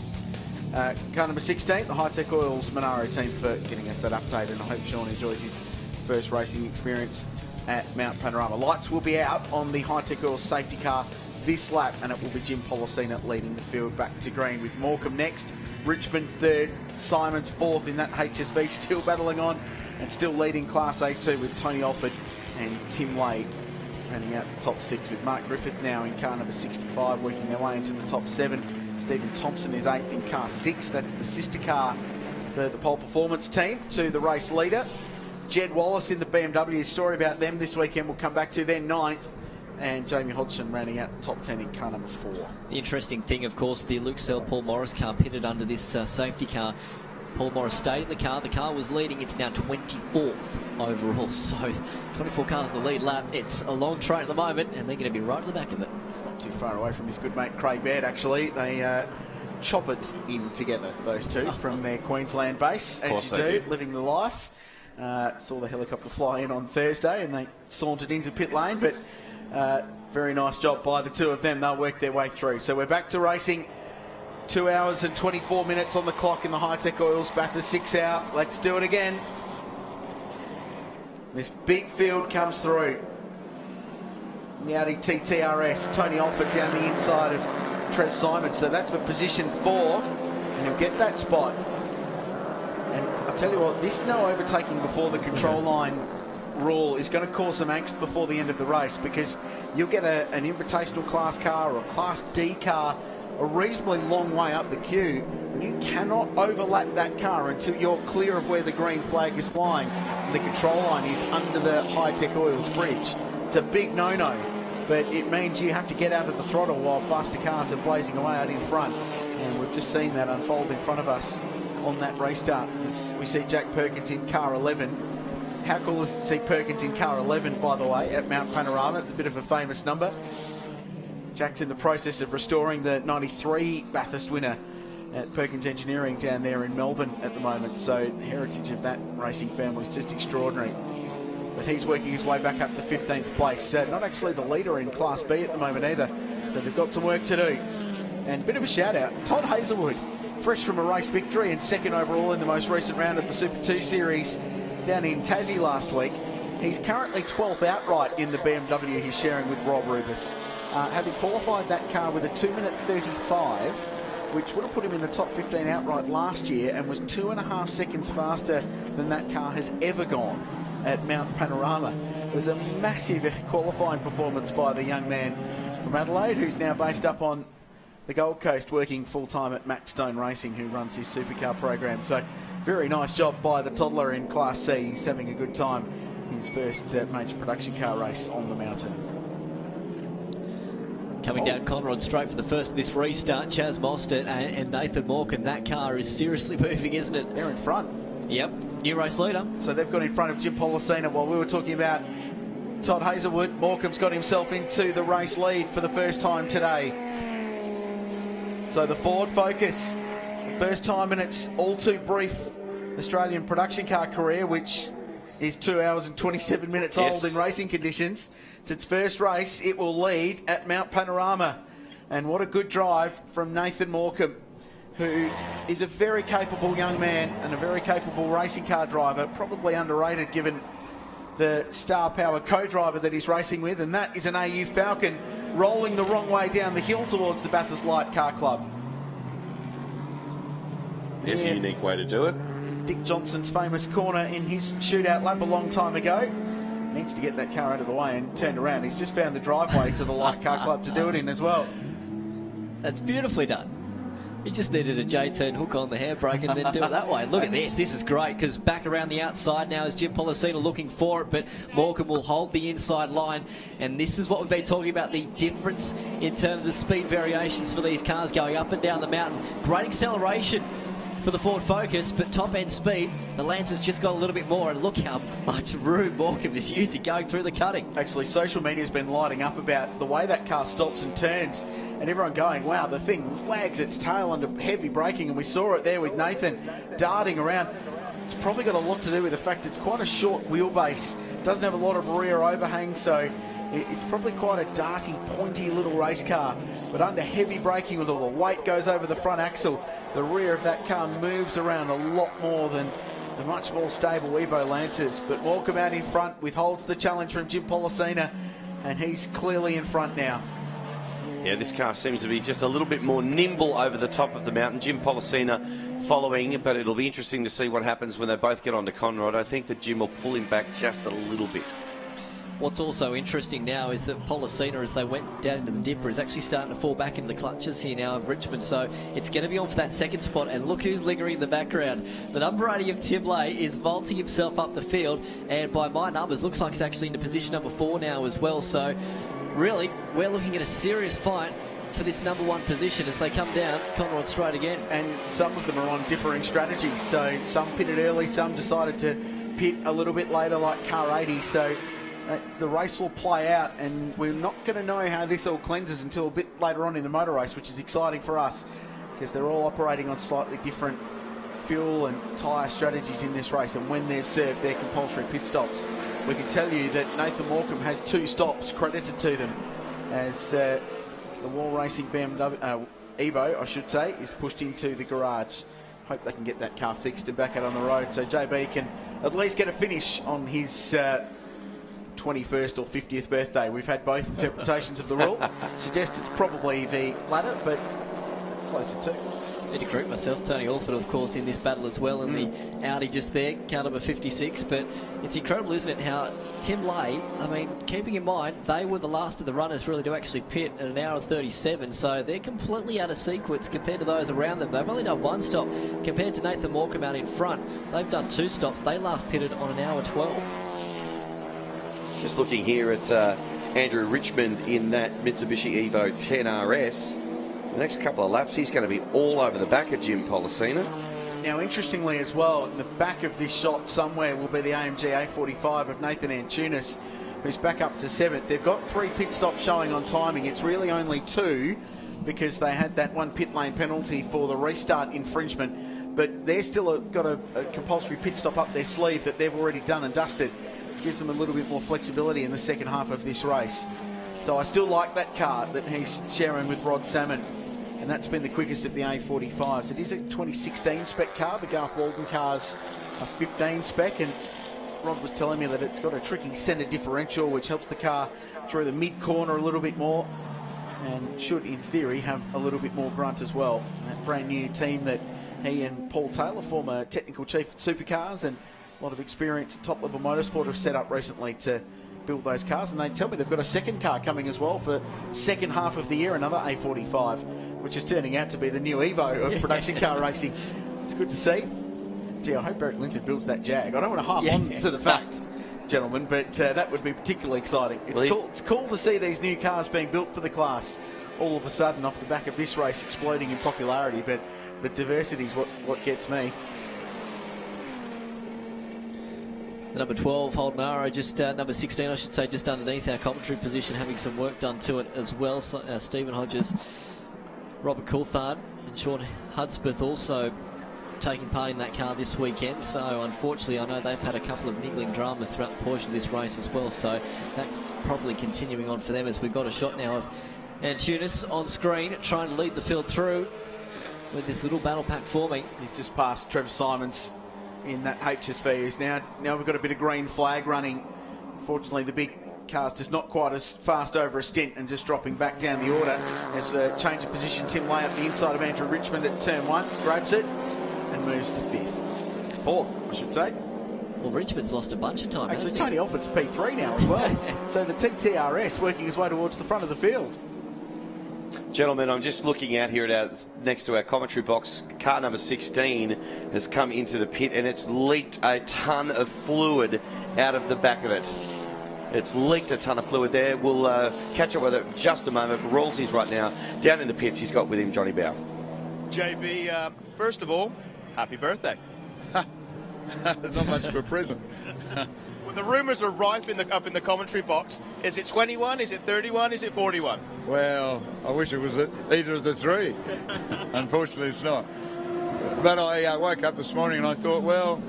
at car number 16, the Hi-Tec Oils Monaro team, for getting us that update, and I hope Sean enjoys his first racing experience at Mount Panorama. Lights will be out on the Hi-Tec Oils safety car this lap, and it will be Jim Policina leading the field back to green, with Morecambe next, Richmond third, Simons fourth in that HSV, still battling on and still leading Class A2 with Tony Alford and Tim Wade rounding out the top 6, with Mark Griffith now in car number 65 working their way into the top 7. Stephen Thompson is 8th in car 6. That's the sister car for the pole performance team to the race leader. Jed Wallace in the BMW. Story about them this weekend we'll come back to. Then 9th, and Jamie Hodgson rounding out the top 10 in car number 4. The interesting thing, of course, the Luke Searle Paul Morris car pitted under this safety car. Paul Morris stayed in the car. The car was leading. It's now 24th overall. So 24 cars the lead lap. It's a long train at the moment, and they're going to be right at the back of it. It's not too far away from his good mate Craig Baird, actually. They chop it in together, those two, from their Queensland base, as you do, living the life. Saw the helicopter fly in on Thursday and they sauntered into pit lane, but very nice job by the two of them. They'll work their way through. So we're back to racing. 2 hours and 24 minutes on the clock in the Hi-Tec Oils Bathurst 6 hour. Let's do it again. This big field comes through. The Audi TTRS, Tony Alford down the inside of Trev Simons. So that's for position 4, and he'll get that spot. And I'll tell you what, this no overtaking before the control line rule is going to cause some angst before the end of the race, because you'll get an invitational class car or a Class D car a reasonably long way up the queue, and you cannot overlap that car until you're clear of where the green flag is flying and the control line is under the Hi-Tec Oils bridge. It's a big no-no, but it means you have to get out of the throttle while faster cars are blazing away out in front. we've just seen that unfold in front of us on that restart. As we see Jack Perkins in car 11. How cool is it to see Perkins in car 11, by the way, at Mount Panorama? It's a bit of a famous number. Jack's in the process of restoring the 93 Bathurst winner at Perkins Engineering down there in Melbourne at the moment. So the heritage of that racing family is just extraordinary. But he's working his way back up to 15th place. Not actually the leader in Class B at the moment either. So they've got some work to do. And a bit of a shout out, Todd Hazelwood, fresh from a race victory and second overall in the most recent round of the Super 2 Series down in Tassie last week. He's currently 12th outright in the BMW he's sharing with Rob Rubis. Having qualified that car with a 2-minute 35, which would have put him in the top 15 outright last year and was 2.5 seconds faster than that car has ever gone at Mount Panorama. It was a massive qualifying performance by the young man from Adelaide, who's now based up on the Gold Coast, working full-time at Matt Stone Racing, who runs his supercar program. So very nice job by the toddler in Class C. He's having a good time. His first major production car race on the mountain. Coming down Conrod Straight for the first of this restart, Chaz Mostert and Nathan Morgan. That car is seriously moving, isn't it? They're in front. Yep, new race leader. So they've got in front of Jim Policina. While we were talking about Todd Hazelwood, Morecambe's got himself into the race lead for the first time today. So the Ford Focus, first time in its all too brief Australian production car career, which is 2 hours and 27 minutes old in racing conditions. It's its first race. It will lead at Mount Panorama. And what a good drive from Nathan Morecambe, who is a very capable young man and a very capable racing car driver, probably underrated given the star power co-driver that he's racing with, and that is an AU Falcon rolling the wrong way down the hill towards the Bathurst Light Car Club. It's a unique way to do it. Dick Johnson's famous corner in his shootout lap a long time ago. Needs to get that car out of the way and turned around. He's just found the driveway to the Light Car Club to do it in as well. That's beautifully done. He just needed a J-turn hook on the handbrake and then do it that way. Look at this. This is great because back around the outside now is Jim Policina looking for it, but Morecambe will hold the inside line. And this is what we've been talking about, the difference in terms of speed variations for these cars going up and down the mountain. Great acceleration for the Ford Focus, but top end speed, the Lancer's just got a little bit more, and look how much room Morecambe is using going through the cutting. Actually, social media's been lighting up about the way that car stops and turns, and everyone going, wow, the thing wags its tail under heavy braking, and we saw it there with Nathan darting around. It's probably got a lot to do with the fact it's quite a short wheelbase, doesn't have a lot of rear overhang, so it's probably quite a darty, pointy little race car. But under heavy braking, with all the weight goes over the front axle, the rear of that car moves around a lot more than the much more stable Evo Lancers. But Morecambe out in front withholds the challenge from Jim Policina, and he's clearly in front now. Yeah, this car seems to be just a little bit more nimble over the top of the mountain. Jim Policina following, but it'll be interesting to see what happens when they both get onto Conrod. I think that Jim will pull him back just a little bit. What's also interesting now is that Policina, as they went down into the dipper, is actually starting to fall back into the clutches here now of Richmond. So it's going to be on for that second spot. And look who's lingering in the background. The number 80 of Tim Lay is vaulting himself up the field. And by my numbers, looks like he's actually into position number 4 now as well. So really, we're looking at a serious fight for this number 1 position as they come down Conrod Straight again. And some of them are on differing strategies. So some pitted early, some decided to pit a little bit later, like car 80. So the race will play out, and we're not going to know how this all cleanses until a bit later on in the motor race, which is exciting for us because they're all operating on slightly different fuel and tyre strategies in this race, and when they've served their compulsory pit stops. We can tell you that Nathan Morecambe has 2 stops credited to them as the Wall Racing BMW, Evo, I should say, is pushed into the garage. Hope they can get that car fixed and back out on the road so JB can at least get a finish on his 21st or 50th birthday. We've had both interpretations of the rule. Suggest it's probably the latter, but closer to. Need to correct myself. Tony Alford, of course, in this battle as well, and the Audi just there, car number 56. But it's incredible, isn't it, how Tim Lay, I mean, keeping in mind, they were the last of the runners really to actually pit at 1 hour 37, so they're completely out of sequence compared to those around them. They've only done 1 stop compared to Nathan Morecambe out in front. They've done 2 stops. They last pitted on 1 hour 12. Just looking here at Andrew Richmond in that Mitsubishi Evo 10 RS. the next couple of laps, he's going to be all over the back of Jim Policina. Now, interestingly as well, in the back of this shot somewhere will be the AMG A45 of Nathan Antunes, who's back up to 7th. They've got 3 pit stops showing on timing. It's really only 2 because they had that 1 pit lane penalty for the restart infringement. But they're still got a compulsory pit stop up their sleeve that they've already done and dusted. Gives them a little bit more flexibility in the second half of this race. So I still like that car that he's sharing with Rod Salmon. And that's been the quickest of the A45s. It is a 2016 spec car. The Garth Walden car's a 15 spec, and Rod was telling me that it's got a tricky centre differential, which helps the car through the mid-corner a little bit more, and should, in theory, have a little bit more grunt as well. That brand new team that he and Paul Taylor, former technical chief at Supercars, and a lot of experience at top-level motorsport, have set up recently to build those cars. And they tell me they've got a second car coming as well for second half of the year, another A45, which is turning out to be the new Evo of production car racing. It's good to see. Gee, I hope Eric Linton builds that Jag. I don't want to harp on to the fact, gentlemen, but that would be particularly exciting. It's cool to see these new cars being built for the class all of a sudden off the back of this race exploding in popularity, but the diversity is what gets me. The number 12, Holden Arrow, just number 16, I should say, just underneath our commentary position, having some work done to it as well. So, Stephen Hodges, Robert Coulthard and Sean Hudspeth also taking part in that car this weekend. So unfortunately, I know they've had a couple of niggling dramas throughout the portion of this race as well. So that probably continuing on for them, as we've got a shot now of Antunes on screen trying to lead the field through with this little battle pack forming. He's just passed Trevor Simons in that HSV. Now we've got a bit of green flag running. Unfortunately, the big car's just not quite as fast over a stint and just dropping back down the order. As a change of position, Tim Lay up the inside of Andrew Richmond at turn 1, grabs it and moves to 4th, I should say. Well, Richmond's lost a bunch of time. Actually, Tony Alford's P3 now as well. So the TTRS working his way towards the front of the field. Gentlemen, I'm just looking out here next to our commentary box. Car number 16 has come into the pit and it's leaked a ton of fluid out of the back of it. It's leaked a ton of fluid there. We'll catch up with it in just a moment. But Rawlsey's right now down in the pits. He's got with him Johnny Bow. JB, first of all, happy birthday. Not much of a present. Well, the rumours are rife up in the commentary box. Is it 21? Is it 31? Is it 41? Well, I wish it was either of the 3. Unfortunately, it's not. But I woke up this morning and I thought, well,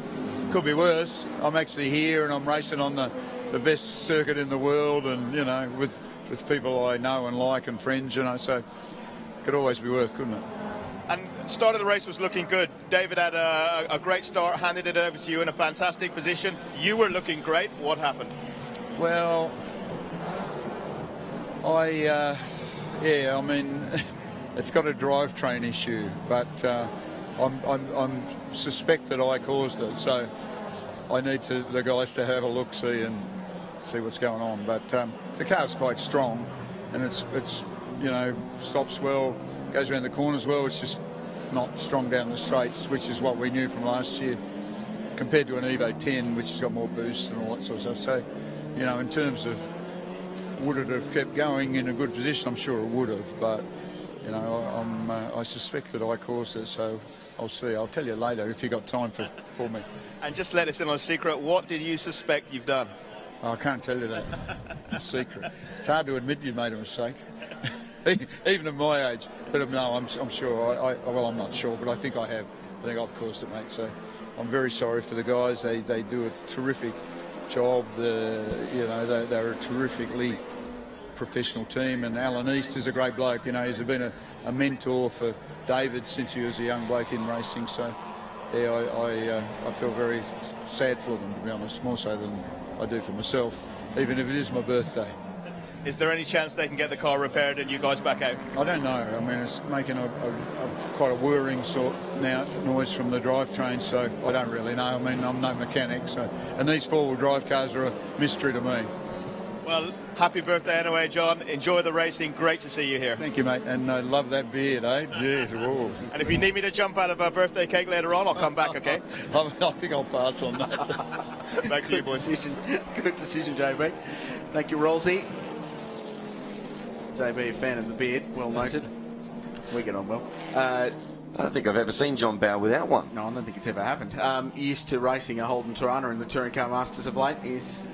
could be worse. I'm actually here and I'm racing on the best circuit in the world, and you know, with people I know and like and friends, you know, so could always be worse, couldn't it? And start of the race was looking good. David had a great start, handed it over to you in a fantastic position. You were looking great. What happened? Well, I mean, it's got a drivetrain issue, but I'm suspect that I caused it, so I need the guys to have a look, see what's going on. But the car's quite strong, and it's you know, stops well, goes around the corners well. It's just not strong down the straights, which is what we knew from last year, compared to an Evo 10, which has got more boost and all that sort of stuff. So, you know, in terms of would it have kept going in a good position, I'm sure it would have. But you know, I suspect that I caused it, so I'll see. I'll tell you later if you've got time for me. And just let us in on a secret. What did you suspect you've done? Oh, I can't tell you that. It's a secret. It's hard to admit you made a mistake, even at my age. But no, I'm sure. Well, I'm not sure, but I think I have. I think I've caused it, mate. So I'm very sorry for the guys. They do a terrific job. You know, they're a terrifically professional team, and Alan East is a great bloke. You know, he's been a mentor for David since he was a young bloke in racing. So yeah, I feel very sad for them, to be honest, more so than I do for myself, even if it is my birthday. Is there any chance they can get the car repaired and you guys back out? I don't know. I mean, it's making quite a whirring sort now noise from the drivetrain, so I don't really know. I mean, I'm no mechanic, so, and these four-wheel drive cars are a mystery to me. Well, happy birthday anyway, John. Enjoy the racing. Great to see you here. Thank you, mate. And I love that beard, eh? Jeez, whoa. And if you need me to jump out of a birthday cake later on, I'll come back, okay? I think I'll pass on that. Back to you, boys. Good decision, JB. Thank you, Rolsey. JB, a fan of the beard, well noted. We get on well. I don't think I've ever seen John Bow without one. No, I don't think it's ever happened. Used to racing a Holden Tirana in the Touring Car Masters of late is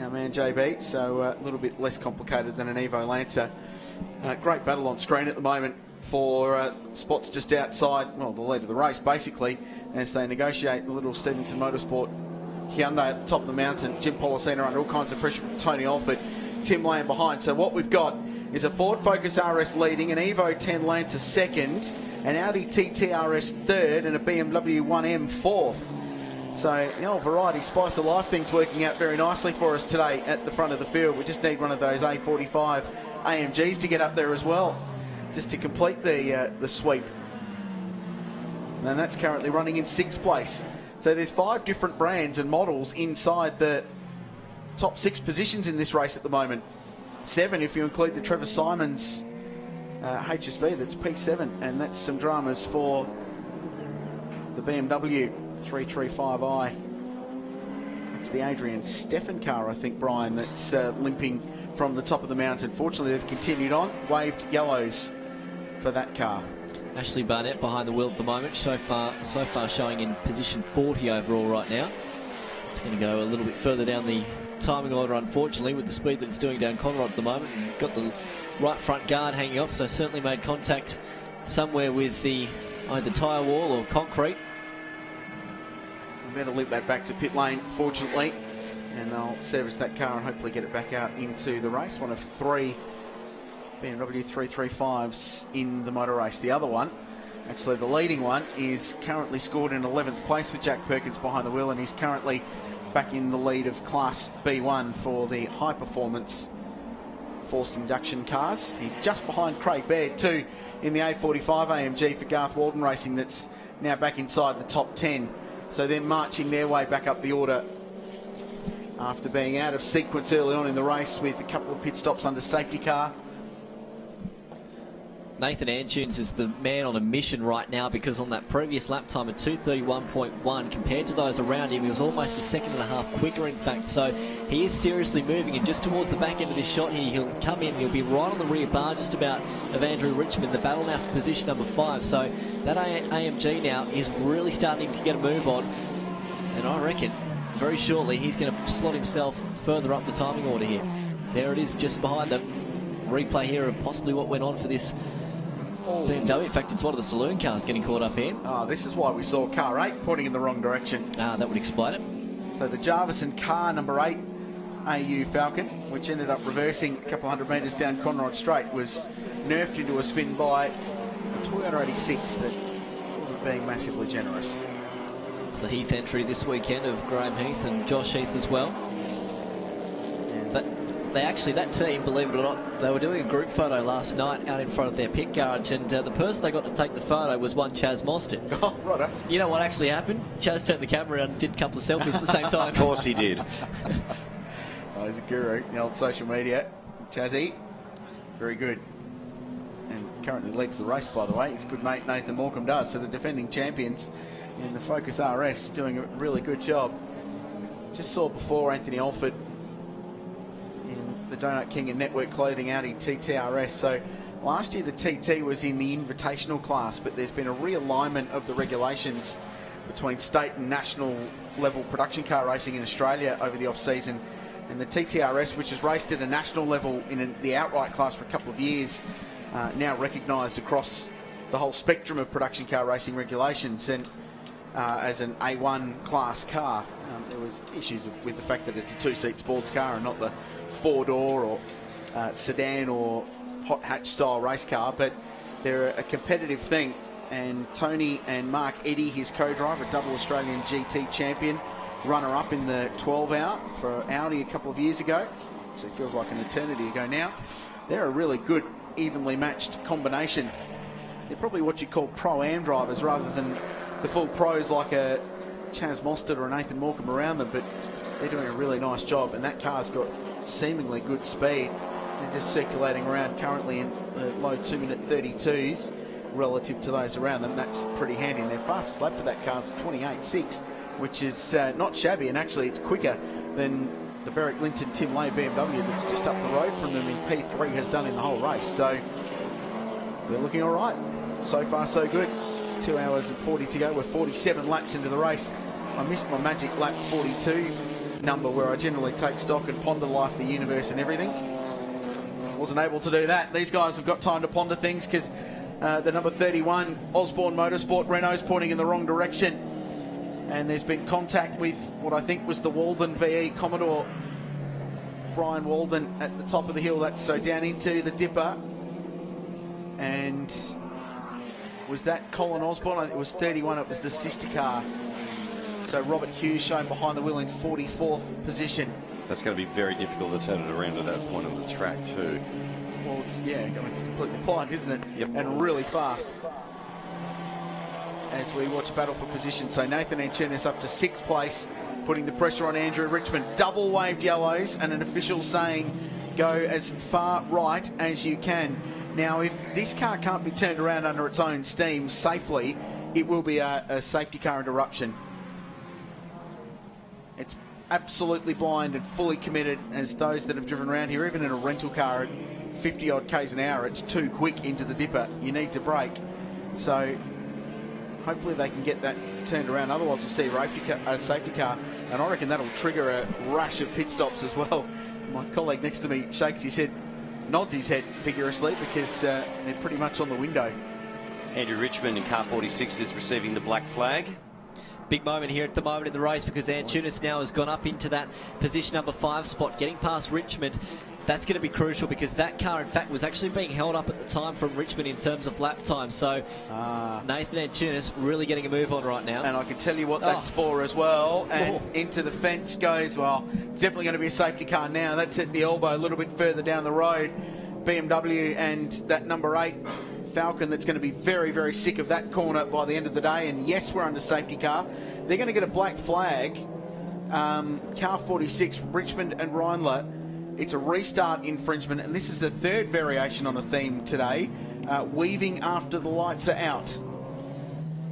our man JB, so a little bit less complicated than an Evo Lancer. Great battle on screen at the moment for spots just outside, well, the lead of the race, basically, as they negotiate the little Stevenson Motorsport Hyundai at the top of the mountain. Jim Policina under all kinds of pressure from Tony Alford, Tim Lamb behind. So what we've got is a Ford Focus RS leading, an Evo 10 Lancer second, an Audi TT RS third, and a BMW 1M fourth. So, the old variety spice of life thing's working out very nicely for us today at the front of the field. We just need one of those A45 AMGs to get up there as well, just to complete the sweep. And that's currently running in 6th place. So there's 5 different brands and models inside the top 6 positions in this race at the moment. 7 if you include the Trevor Simons HSV, that's P7, and that's some dramas for the BMW 335i. It's the Adrian Steffen car, I think, Brian, that's limping from the top of the mountain. Fortunately, they've continued on. Waved yellows for that car. Ashley Barnett behind the wheel at the moment, so far showing in position 40 overall right now. It's going to go a little bit further down the timing order, unfortunately, with the speed that it's doing down Conrod at the moment. And got the right front guard hanging off, so certainly made contact somewhere with the either tyre wall or concrete. We better limp that back to pit lane, fortunately, and they'll service that car and hopefully get it back out into the race. One of 3 BMW 335s in the motor race. The other one, actually the leading one, is currently scored in 11th place with Jack Perkins behind the wheel, and he's currently back in the lead of Class B1 for the high performance forced induction cars. He's just behind Craig Baird too in the A45 AMG for Garth Walden Racing, that's now back inside the top 10. So they're marching their way back up the order after being out of sequence early on in the race with a couple of pit stops under safety car. Nathan Antunes is the man on a mission right now, because on that previous lap time at 2:31.1, compared to those around him, he was almost a second and a half quicker, in fact. So he is seriously moving, and just towards the back end of this shot here, he'll come in, he'll be right on the rear bar just about of Andrew Richmond. The battle now for position number 5. So that AMG now is really starting to get a move on, and I reckon very shortly he's going to slot himself further up the timing order here. There it is, just behind them. Replay here of possibly what went on for this BMW. In fact, it's one of the saloon cars getting caught up here. This is why we saw car 8 pointing in the wrong direction. That would explain it. So the Jarvison car number 8, AU Falcon, which ended up reversing a couple hundred metres down Conrod Straight, was nerfed into a spin by a Toyota 86 that wasn't being massively generous. It's the Heath entry this weekend of Graham Heath and Josh Heath as well. That team, believe it or not, they were doing a group photo last night out in front of their pit garage, and the person they got to take the photo was one Chaz Mostert. Oh, right. You know what actually happened? Chaz turned the camera around and did a couple of selfies at the same time. Of course he did. He's a guru in the old social media. Chazzy, very good. And currently leads the race, by the way. His good mate Nathan Morecambe does. So the defending champions in the Focus RS doing a really good job. Just saw before Anthony Alford the Donut King and Network Clothing Audi TTRS. So last year the TT was in the invitational class, but there's been a realignment of the regulations between state and national level production car racing in Australia over the off-season. And the TTRS, which has raced at a national level in the outright class for a couple of years, now recognised across the whole spectrum of production car racing regulations. And as an A1 class car, there was issues with the fact that it's a 2-seat sports car and not the 4-door or sedan or hot hatch style race car, but they're a competitive thing. And Tony and Mark Eddy, his co-driver, double Australian GT champion, runner-up in the 12-hour for Audi a couple of years ago, so it feels like an eternity ago now. They're a really good, evenly matched combination. They're probably what you call pro-am drivers rather than the full pros like a Chaz Mostert or a Nathan Morecambe around them, but they're doing a really nice job, and that car's got seemingly good speed. They're just circulating around currently in the low 2-minute 32s relative to those around them. That's pretty handy, and their fastest lap for that car is 28.6, which is not shabby, and actually it's quicker than the Berwick Linton Tim Lay BMW that's just up the road from them in P3 has done in the whole race. So they're looking all right. So far, so good. 2 hours and 40 to go. We're 47 laps into the race. I missed my magic lap 42 number where I generally take stock and ponder life, the universe and everything. Wasn't able to do that. These guys have got time to ponder things because the number 31 Osborne Motorsport Renault's pointing in the wrong direction, and there's been contact with what I think was the Walden VE Commodore Brian Walden at the top of the hill. That's so down into the dipper. And was that Colin Osborne? I think it was 31. It was the sister car. So Robert Hughes shown behind the wheel in 44th position. That's going to be very difficult to turn it around at that point on the track too. Well, it's completely blind, isn't it? Yep. And really fast. As we watch battle for position. So Nathan Antunes up to 6th place, putting the pressure on Andrew Richmond. Double waved yellows and an official saying go as far right as you can. Now, if this car can't be turned around under its own steam safely, it will be a safety car interruption. It's absolutely blind and fully committed, as those that have driven around here, even in a rental car at 50 odd k's an hour, it's too quick into the dipper. You need to brake. So hopefully they can get that turned around. Otherwise we'll see a safety car, and I reckon that'll trigger a rush of pit stops as well. My colleague next to me shakes his head, nods his head vigorously, because they're pretty much on the window. Andrew Richmond in car 46 is receiving the black flag. Big moment here at the moment in the race, because Antunes now has gone up into that position number 5 spot, getting past Richmond. That's going to be crucial, because that car, in fact, was actually being held up at the time from Richmond in terms of lap time. So Nathan Antunes really getting a move on right now. And I can tell you what that's for as well. And into the fence goes, well, it's definitely going to be a safety car now. That's at the elbow, a little bit further down the road. BMW and that number 8 Falcon, that's going to be very, very sick of that corner by the end of the day. And yes, we're under safety car. They're going to get a black flag. Car 46, Richmond and Reinler. It's a restart infringement, and this is the 3rd variation on a theme today, weaving after the lights are out,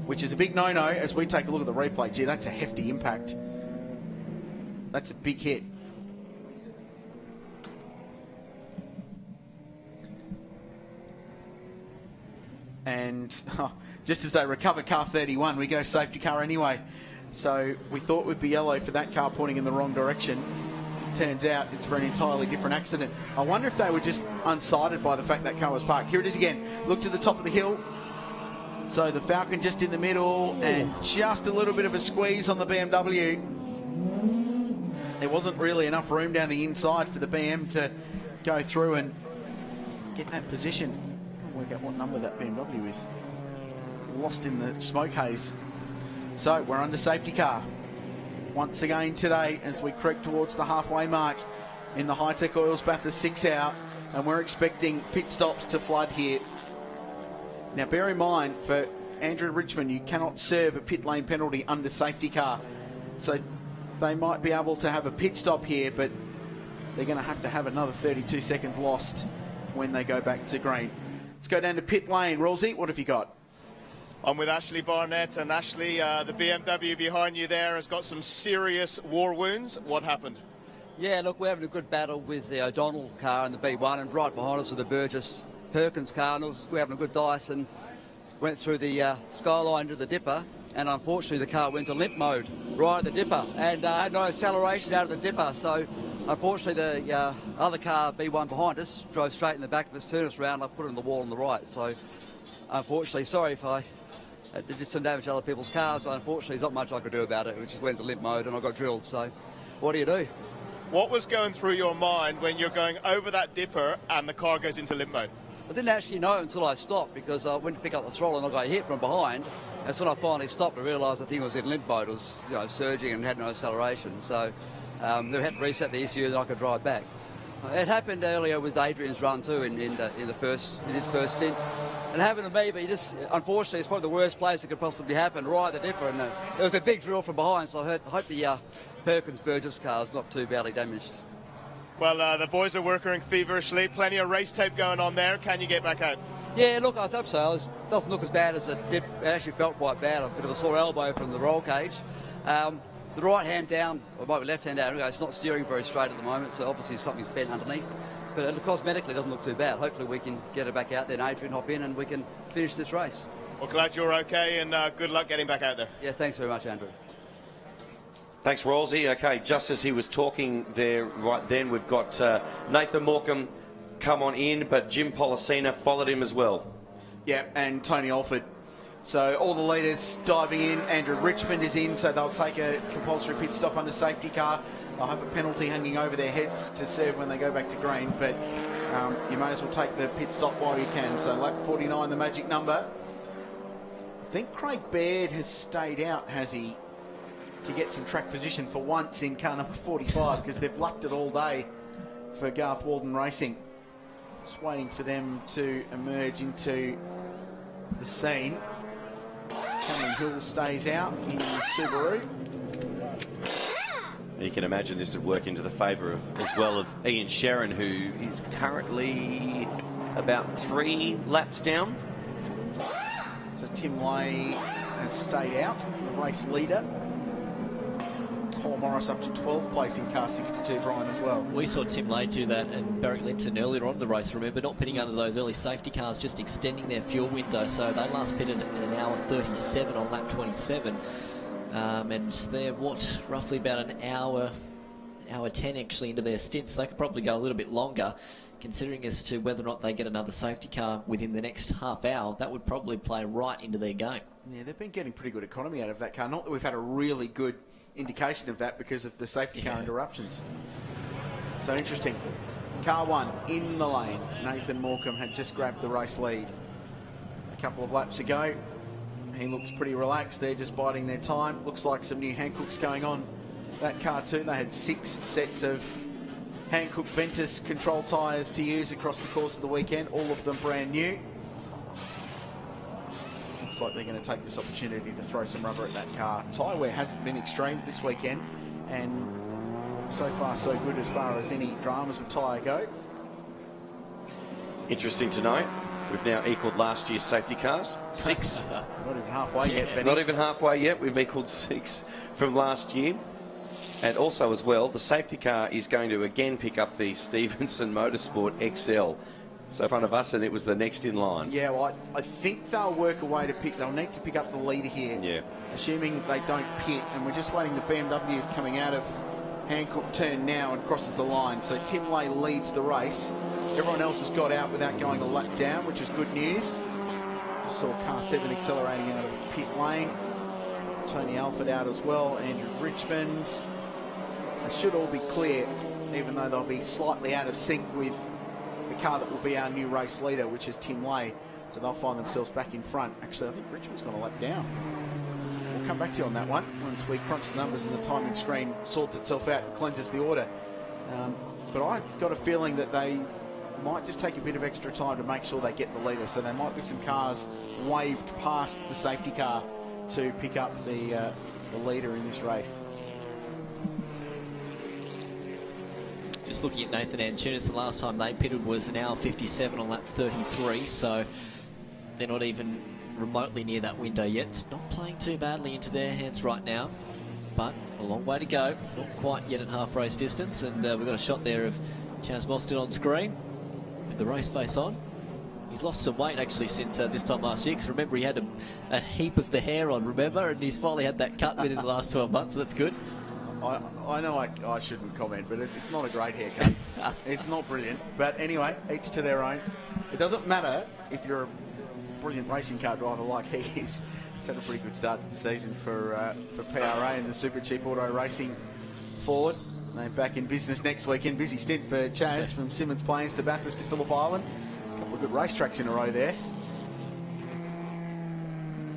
which is a big no-no as we take a look at the replay. Gee, that's a hefty impact. That's a big hit. And just as they recover car 31, we go safety car anyway. So we thought we'd be yellow for that car pointing in the wrong direction. Turns out it's for an entirely different accident. I wonder if they were just unsighted by the fact that car was parked. Here it is again. Look to the top of the hill. So the Falcon just in the middle, and just a little bit of a squeeze on the BMW. There wasn't really enough room down the inside for the BM to go through and get that position. I'll work out what number that BMW is. Lost in the smoke haze. So we're under safety car once again today as we creep towards the halfway mark in the Hi-Tec Oils Bathurst 6 hour, and we're expecting pit stops to flood here. Now bear in mind, for Andrew Richmond, you cannot serve a pit lane penalty under safety car, so they might be able to have a pit stop here, but they're going to have another 32 seconds lost when they go back to green. Let's go down to pit lane. Rosie, what have you got? I'm with Ashley Barnett, and Ashley, the BMW behind you there has got some serious war wounds. What happened? Yeah, look, we're having a good battle with the O'Donnell car and the B1, and right behind us with the Burgess Perkins car, and we're having a good dice and went through the skyline to the dipper, and unfortunately the car went to limp mode right at the dipper, and had no acceleration out of the dipper, so unfortunately the other car, B1 behind us, drove straight in the back of us, turned us around, and I put it on the wall on the right. So unfortunately, sorry if I did some damage to other people's cars, but unfortunately there's not much I could do about it. It just went to limp mode and I got drilled, so what do you do? What was going through your mind when you're going over that dipper and the car goes into limp mode? I didn't actually know until I stopped, because I went to pick up the throttle and I got hit from behind. That's when I finally stopped and realised the thing was in limp mode. It was, surging and had no acceleration, so they had to reset the ECU and I could drive back. It happened earlier with Adrian's run too in his first stint. It happened to me, but unfortunately, it's probably the worst place it could possibly happen, right at the dipper. And there was a big drill from behind, so I hope the Perkins Burgess car is not too badly damaged. Well, the boys are working feverishly. Plenty of race tape going on there. Can you get back out? Yeah, look, I hope so. It doesn't look as bad as it did. It actually felt quite bad. A bit of a sore elbow from the roll cage. The right hand down, or maybe left hand down, it's not steering very straight at the moment, so obviously something's bent underneath. but cosmetically it doesn't look too bad. Hopefully we can get her back out there and Adrian hop in and we can finish this race. Well, glad you're okay, and good luck getting back out there. Yeah, thanks very much, Andrew. Thanks, Rosie. Okay, just as he was talking there right then, we've got Nathan Morecambe come on in, but Jim Policina followed him as well. Yeah, and Tony Alford. So all the leaders diving in. Andrew Richmond is in, so they'll take a compulsory pit stop under safety car. They'll have a penalty hanging over their heads to serve when they go back to green, but you may as well take the pit stop while you can. So lap 49, the magic number. I think Craig Baird has stayed out, has he, to get some track position for once in car number 45, because they've lucked it all day for Garth Walden Racing. Just waiting for them to emerge into the scene. Cameron Hill stays out in the Subaru. You can imagine this would work into the favour of, as well, of Ian Sherrin, who is currently about 3 laps down. So Tim Lay has stayed out, the race leader. Paul Morris up to 12th place in car 62, Brian, as well. We saw Tim Lay do that and Barrick Linton earlier on in the race, remember, not pitting under those early safety cars, just extending their fuel window. So they last pitted at 1:37 on lap 27. And they're, roughly about an hour 10 actually into their stints. They could probably go a little bit longer, considering as to whether or not they get another safety car within the next half hour. That would probably play right into their game. Yeah, they've been getting pretty good economy out of that car. Not that we've had a really good indication of that because of the safety car interruptions. So interesting. Car 1 in the lane. Nathan Morecambe had just grabbed the race lead a couple of laps ago. He looks pretty relaxed. They're just biding their time. Looks like some new Hancooks going on that car too. They had 6 sets of Hankook Ventus control tyres to use across the course of the weekend, all of them brand new. Looks like they're going to take this opportunity to throw some rubber at that car. Tyre wear hasn't been extreme this weekend, and so far so good as far as any dramas with tyre go. Interesting to note, we've now equalled last year's safety cars, 6. Not even halfway yet, Benny. Not even halfway yet. We've equalled 6 from last year. And also as well, the safety car is going to again pick up the Stevenson Motorsport XL. So in front of us, and it was the next in line. Yeah, well, I think they'll work a way to they'll need to pick up the leader here. Yeah. Assuming they don't pit, and we're just waiting. The BMW is coming out of Hancock turn now and crosses the line. So Tim Lay leads the race. Everyone else has got out without going a lap down, which is good news. Just saw car 7 accelerating out of pit lane. Tony Alford out as well, Andrew Richmond. They should all be clear, even though they'll be slightly out of sync with the car that will be our new race leader, which is Tim Lay. So they'll find themselves back in front. Actually, I think Richmond's gone a lap down. We'll come back to you on that one once we crunch the numbers and the timing screen sorts itself out and cleanses the order. But I've got a feeling that they might just take a bit of extra time to make sure they get the leader. So there might be some cars waved past the safety car to pick up the leader in this race. Just looking at Nathan Antunes, the last time they pitted was an hour 57 on lap 33, so they're not even remotely near that window yet. It's not playing too badly into their hands right now, but a long way to go. Not quite yet at half race distance, and we've got a shot there of Chaz Mostyn on screen with the race face on. He's lost some weight actually since this time last year, because remember he had a heap of the hair on, remember, and he's finally had that cut within the last 12 months, so that's good. I know I shouldn't comment, but it's not a great haircut. It's not brilliant. But anyway, each to their own. It doesn't matter if you're a brilliant racing car driver like he is. He's had a pretty good start to the season for PRA and the Super Cheap Auto Racing Ford. They're back in business next weekend. Busy stint for Chaz from Simmons Plains to Bathurst to Phillip Island. A couple of good racetracks in a row there.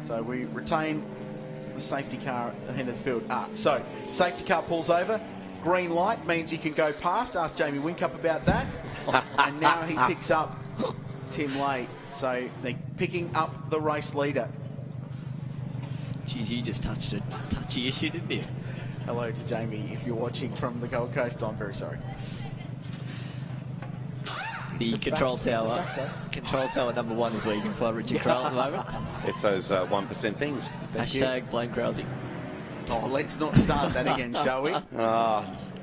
So we retain the safety car at the end of the field. So safety car pulls over. Green light means you can go past. Ask Jamie Winkup about that. And now he picks up Tim Lay. So they're picking up the race leader. Geez, you just touched a touchy issue, didn't you? Hello to Jamie. If you're watching from the Gold Coast, I'm very sorry. The control tower. Control tower number 1 is where you can find Richard Crowell at the moment. It's those 1% things. Hashtag blame Krause. Oh, let's not start that again, shall we?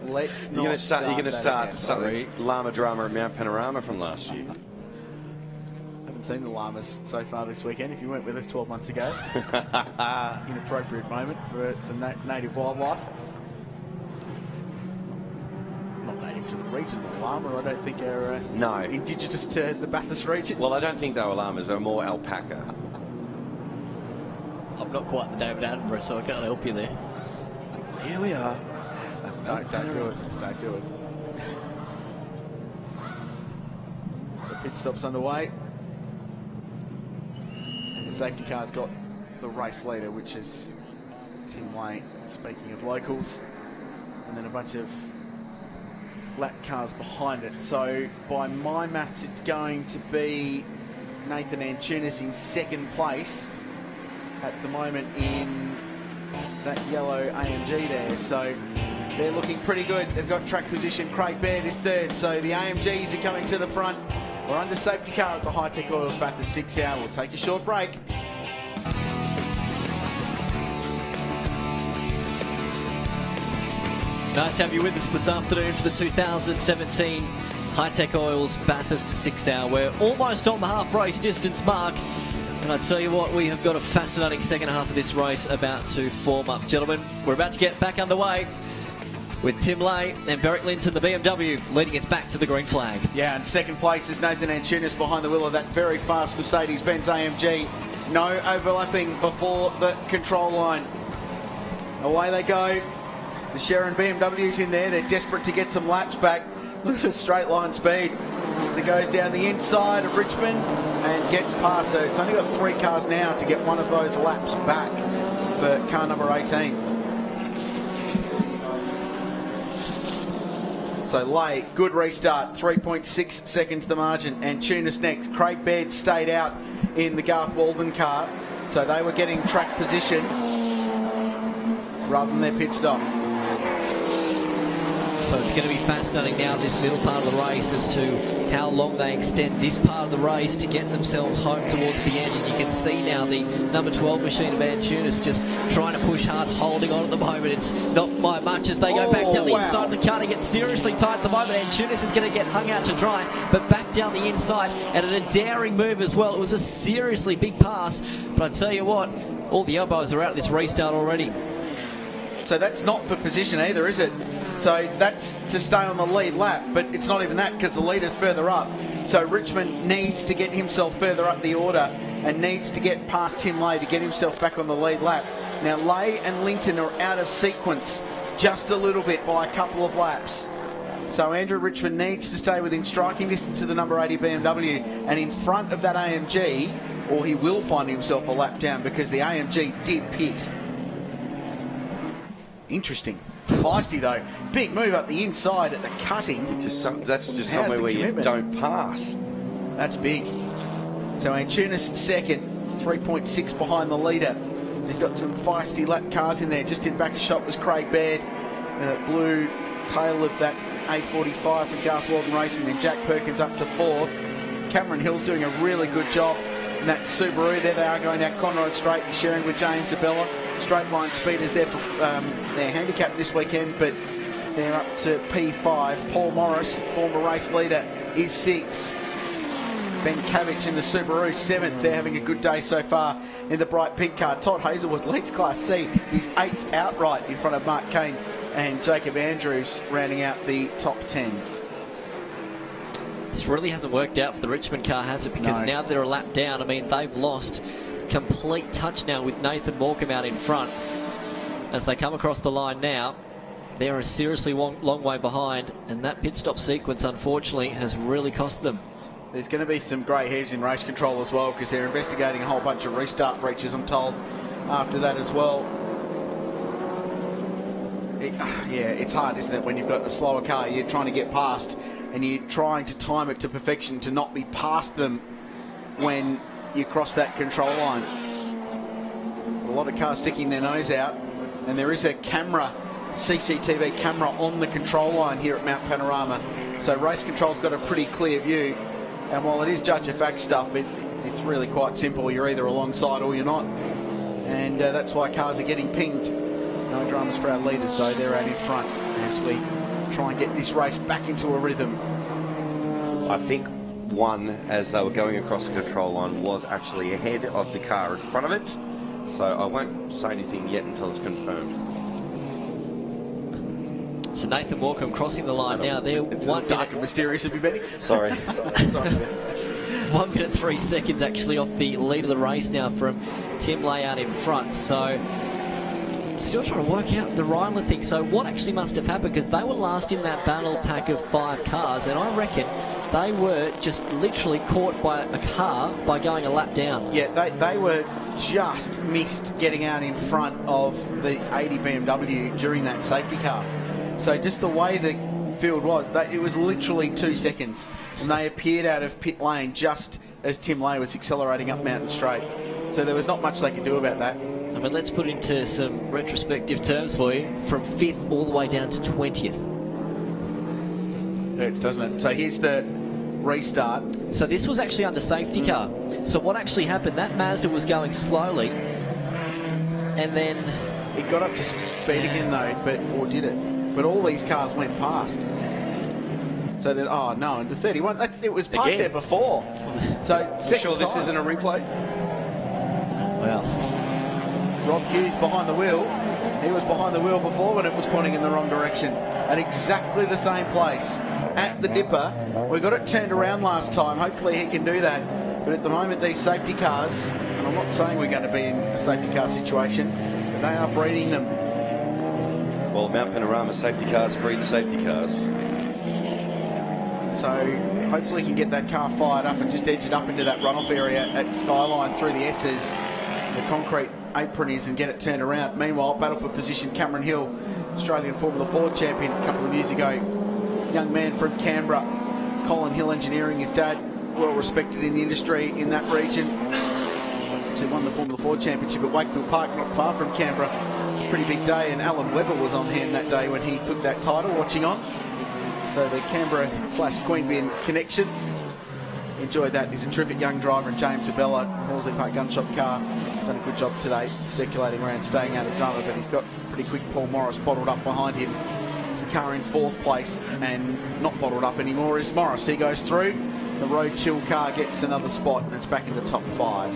Let's not You're going to start again. something llama drama at Mount Panorama from last year. Haven't seen the llamas so far this weekend. If you weren't with us 12 months ago, inappropriate moment for some native wildlife. Not native to the region, the llama. I don't think are indigenous to the Bathurst region. Well, I don't think they were llamas. They were more alpaca. I'm not quite the David Attenborough, so I can't help you there. Here we are. Don't do it. Don't do it. The pit stop's underway. And the safety car's got the race leader, which is Tim Lane, speaking of locals. And then a bunch of lap cars behind it. So by my maths, it's going to be Nathan Antunis in second place at the moment in that yellow AMG there. So they're looking pretty good. They've got track position. Craig Baird is third. So the AMGs are coming to the front. We're under safety car at the Hi-Tec Oils Bathurst 6 hour. We'll take a short break. Nice to have you with us this afternoon for the 2017 Hi-Tec Oils Bathurst 6 hour. We're almost on the half race distance mark. And I tell you what, we have got a fascinating second half of this race about to form up. Gentlemen, we're about to get back underway with Tim Lay and Beric Linton, the BMW, leading us back to the green flag. Yeah, and second place is Nathan Antunis behind the wheel of that very fast Mercedes-Benz AMG. No overlapping before the control line. Away they go. The Sharon BMW's in there. They're desperate to get some laps back. Look at the straight line speed. As it goes down the inside of Richmond and gets past. So it's only got 3 cars now to get one of those laps back for car number 18. So Lay, good restart, 3.6 seconds the margin. And Tunis next. Craig Baird stayed out in the Garth Walden car. So they were getting track position rather than their pit stop. So it's going to be fascinating now, this middle part of the race, as to how long they extend this part of the race to get themselves home towards the end. And you can see now the number 12 machine of Antunis just trying to push hard, holding on at the moment. It's not by much as they go back down the inside of the car to get seriously tight at the moment. Antunis is going to get hung out to dry, but back down the inside and at a daring move as well. It was a seriously big pass, but I tell you what, all the elbows are out of this restart already. So that's not for position either, is it? So that's to stay on the lead lap, but it's not even that because the leader's further up. So Richmond needs to get himself further up the order and needs to get past Tim Lay to get himself back on the lead lap. Now Lay and Linton are out of sequence just a little bit by a couple of laps. So Andrew Richmond needs to stay within striking distance to the number 80 BMW and in front of that AMG, or he will find himself a lap down because the AMG did pit. Interesting. Feisty though. Big move up the inside at the cutting. That's just somewhere where you don't pass. That's big. So Antunis second, 3.6 behind the leader. He's got some feisty lap cars in there. Just in back of shot was Craig Baird. The blue tail of that A45 from Garth Walden Racing. Then Jack Perkins up to fourth. Cameron Hill's doing a really good job in that Subaru. There they are going down Conrod Straight and sharing with James Abella. Straight line speed is their handicap this weekend, but they're up to P5. Paul Morris, former race leader, is 6th. Ben Cavich in the Subaru 7th. They're having a good day so far in the bright pink car. Todd Hazelwood leads Class C. He's 8th outright in front of Mark Kane and Jacob Andrews rounding out the top 10. This really hasn't worked out for the Richmond car, has it? Because now they're a lap down. I mean, they've lost complete touch now with Nathan Morecambe out in front. As they come across the line now, they're a seriously long way behind, and that pit stop sequence, unfortunately, has really cost them. There's going to be some grey hairs in race control as well, because they're investigating a whole bunch of restart breaches, I'm told, after that as well. It's hard, isn't it, when you've got a slower car, you're trying to get past, and you're trying to time it to perfection to not be past them when you cross that control line. A lot of cars sticking their nose out, and there is a CCTV camera on the control line here at Mount Panorama. So race control's got a pretty clear view, and while it is judge of fact stuff, it's really quite simple. You're either alongside or you're not, and that's why cars are getting pinged No dramas for our leaders, though. They're out in front as we try and get this race back into a rhythm. I think one, as they were going across the control line, was actually ahead of the car in front of it. So I won't say anything yet until it's confirmed. So Nathan Walkham crossing the line now. They're it's dark and mysterious of you, Benny. Sorry. Sorry, Benny. 1 minute 3 seconds actually off the lead of the race now from Tim Lay out in front. So still trying to work out the Ryler thing. So what actually must have happened, because they were last in that battle pack of 5 cars, and I reckon they were just literally caught by a car by going a lap down. Yeah, they were just missed getting out in front of the 80 BMW during that safety car. So just the way the field was, it was literally 2 seconds, and they appeared out of pit lane just as Tim Lay was accelerating up Mountain Straight. So there was not much they could do about that. I mean, let's put into some retrospective terms for you. From 5th all the way down to 20th. Hurts, doesn't it? So here's the restart. So this was actually under safety car. So what actually happened, that Mazda was going slowly, and then it got up to speed again though, or did it? But all these cars went past. So then, oh no, and the 31, it was parked there before. So Sure this isn't a replay? Well, Rob Hughes behind the wheel. He was behind the wheel before when it was pointing in the wrong direction. At exactly the same place, at the dipper. We got it turned around last time. Hopefully he can do that. But at the moment, these safety cars, and I'm not saying we're going to be in a safety car situation, but they are breeding them. Well, Mount Panorama safety cars breed safety cars. So hopefully he can get that car fired up and just edge it up into that runoff area at Skyline through the S's. The concrete apron is, and get it turned around. Meanwhile, battle for position, Cameron Hill, Australian Formula 4 champion a couple of years ago. Young man from Canberra, Colin Hill Engineering, his dad, well respected in the industry in that region. Actually won the Formula 4 championship at Wakefield Park, not far from Canberra. It's a pretty big day, and Alan Webber was on hand that day when he took that title, watching on. So the Canberra/Queanbeyan connection. Enjoyed that. He's a terrific young driver, and James Abella, Horsley Park Gunshop car, done a good job today, circulating around, staying out of drama, but he's got pretty quick Paul Morris bottled up behind him. It's the car in 4th place, and not bottled up anymore is Morris. He goes through. The Road Chill car gets another spot, and it's back in the top 5.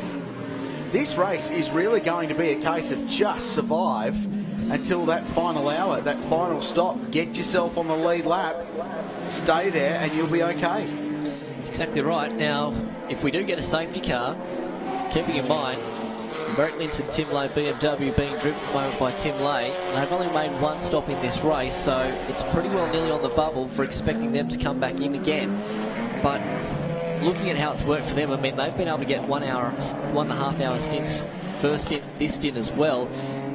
This race is really going to be a case of just survive until that final hour, that final stop. Get yourself on the lead lap, stay there, and you'll be okay. That's exactly right. Now, if we do get a safety car, keeping in mind, Merrick Linton, Tim Lay BMW being driven at the moment by Tim Lay, they've only made 1 stop in this race, so it's pretty well nearly on the bubble for expecting them to come back in again. But looking at how it's worked for them, I mean, they've been able to get 1.5 hour stints, first stint, this stint as well.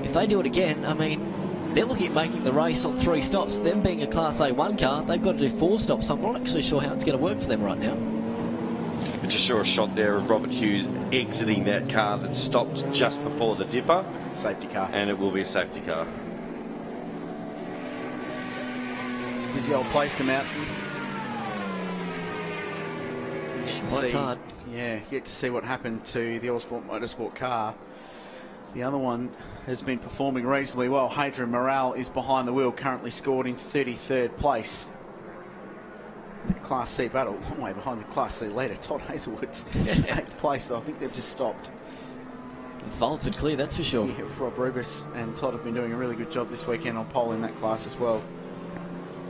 If they do it again, I mean, they're looking at making the race on 3 stops. Them being a Class A1 car, they've got to do 4 stops, so I'm not actually sure how it's going to work for them right now. But just saw a shot there of Robert Hughes exiting that car that stopped just before the dipper. Safety car. And it will be a safety car. It's a busy old place, the mountain. Well, it's hard. Yeah, you get to see what happened to the Allsport Motorsport car. The other one has been performing reasonably well. Hadrian Morale is behind the wheel, currently scored in 33rd place. The Class C battle, one way behind the Class C leader, Todd Hazelwood's 8th place, though. I think they've just stopped. Vaulted clear, that's for sure. Yeah, Rob Rubis and Todd have been doing a really good job this weekend on pole in that class as well.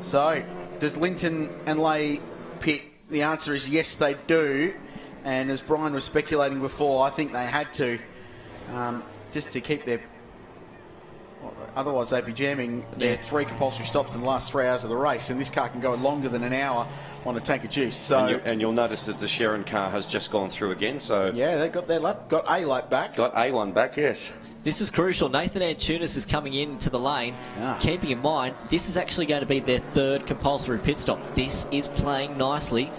So, does Linton and Lay pit? The answer is yes, they do. And as Brian was speculating before, I think they had to, just to keep their... Otherwise, they'd be jamming their 3 compulsory stops in the last 3 hours of the race, and this car can go longer than an hour on a tank of juice. So, and you'll notice that the Sharon car has just gone through again. So yeah, they got their lap, got a lap back, got A1 back. Yes, this is crucial. Nathan Antunes is coming into the lane. Keeping in mind, this is actually going to be their 3rd compulsory pit stop. This is playing nicely.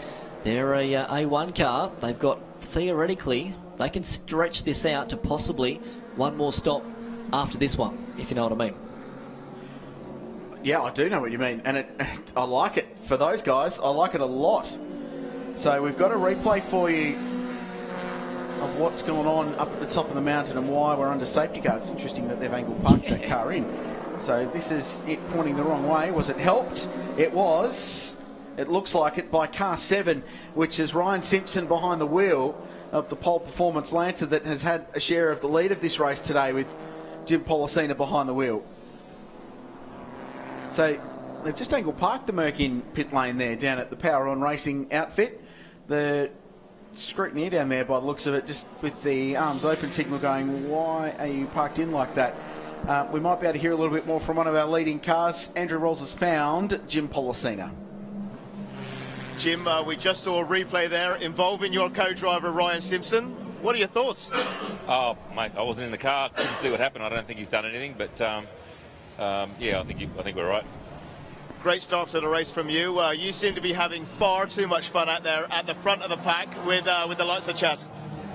They're a A1 car. They've got, theoretically, they can stretch this out to possibly 1 more stop after this one, if you know what I mean. Yeah, I do know what you mean, and I like it for those guys. I like it a lot. So we've got a replay for you of what's going on up at the top of the mountain and why we're under safety car. It's interesting that they've angle parked that car in. So this is it pointing the wrong way. Was it helped? It was. It looks like it by car 7, which is Ryan Simpson behind the wheel of the Pole Performance Lancer that has had a share of the lead of this race today with Jim Policina behind the wheel. So they've just angle parked the Merc in pit lane there down at the Power On Racing outfit. The scrutineer down there by the looks of it, just with the arms open signal going, why are you parked in like that? We might be able to hear a little bit more from one of our leading cars. Andrew Rolls has found Jim Policina. Jim, we just saw a replay there involving your co-driver Ryan Simpson. What are your thoughts? Oh, mate, I wasn't in the car, couldn't see what happened. I don't think he's done anything, but yeah, I think we're right. Great start to the race from you. You seem to be having far too much fun out there at the front of the pack with the likes of Chaz.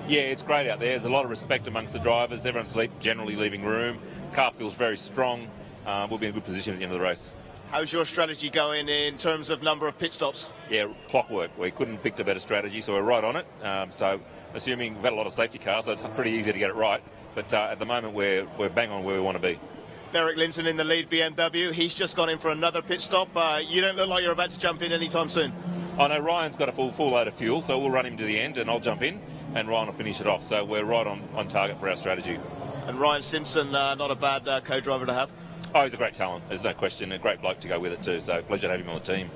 Yeah, it's great out there. There's a lot of respect amongst the drivers. Everyone's generally leaving room. Car feels very strong. We'll be in a good position at the end of the race. How's your strategy going in terms of number of pit stops? Yeah, clockwork. We couldn't have picked a better strategy, so we're right on it. So assuming we've had a lot of safety cars, so it's pretty easy to get it right. But at the moment, we're bang on where we want to be. Derek Linton in the lead BMW. He's just gone in for another pit stop. You don't look like you're about to jump in anytime soon. Oh no, Ryan's got a full load of fuel, so we'll run him to the end and I'll jump in and Ryan will finish it off. So we're right on target for our strategy. And Ryan Simpson, not a bad co-driver to have. Oh, he's a great talent, there's no question. A great bloke to go with it too, so pleasure to have him on the team.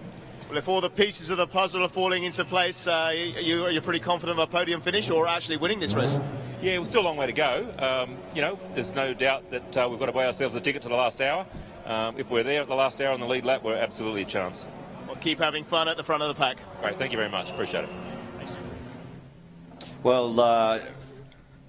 Well, if all the pieces of the puzzle are falling into place, you're pretty confident of a podium finish or actually winning this race? Yeah, we're still a long way to go. You know, there's no doubt that we've got to buy ourselves a ticket to the last hour. If we're there at the last hour on the lead lap, we're absolutely a chance. Well, keep having fun at the front of the pack. Great, thank you very much, appreciate it. Well,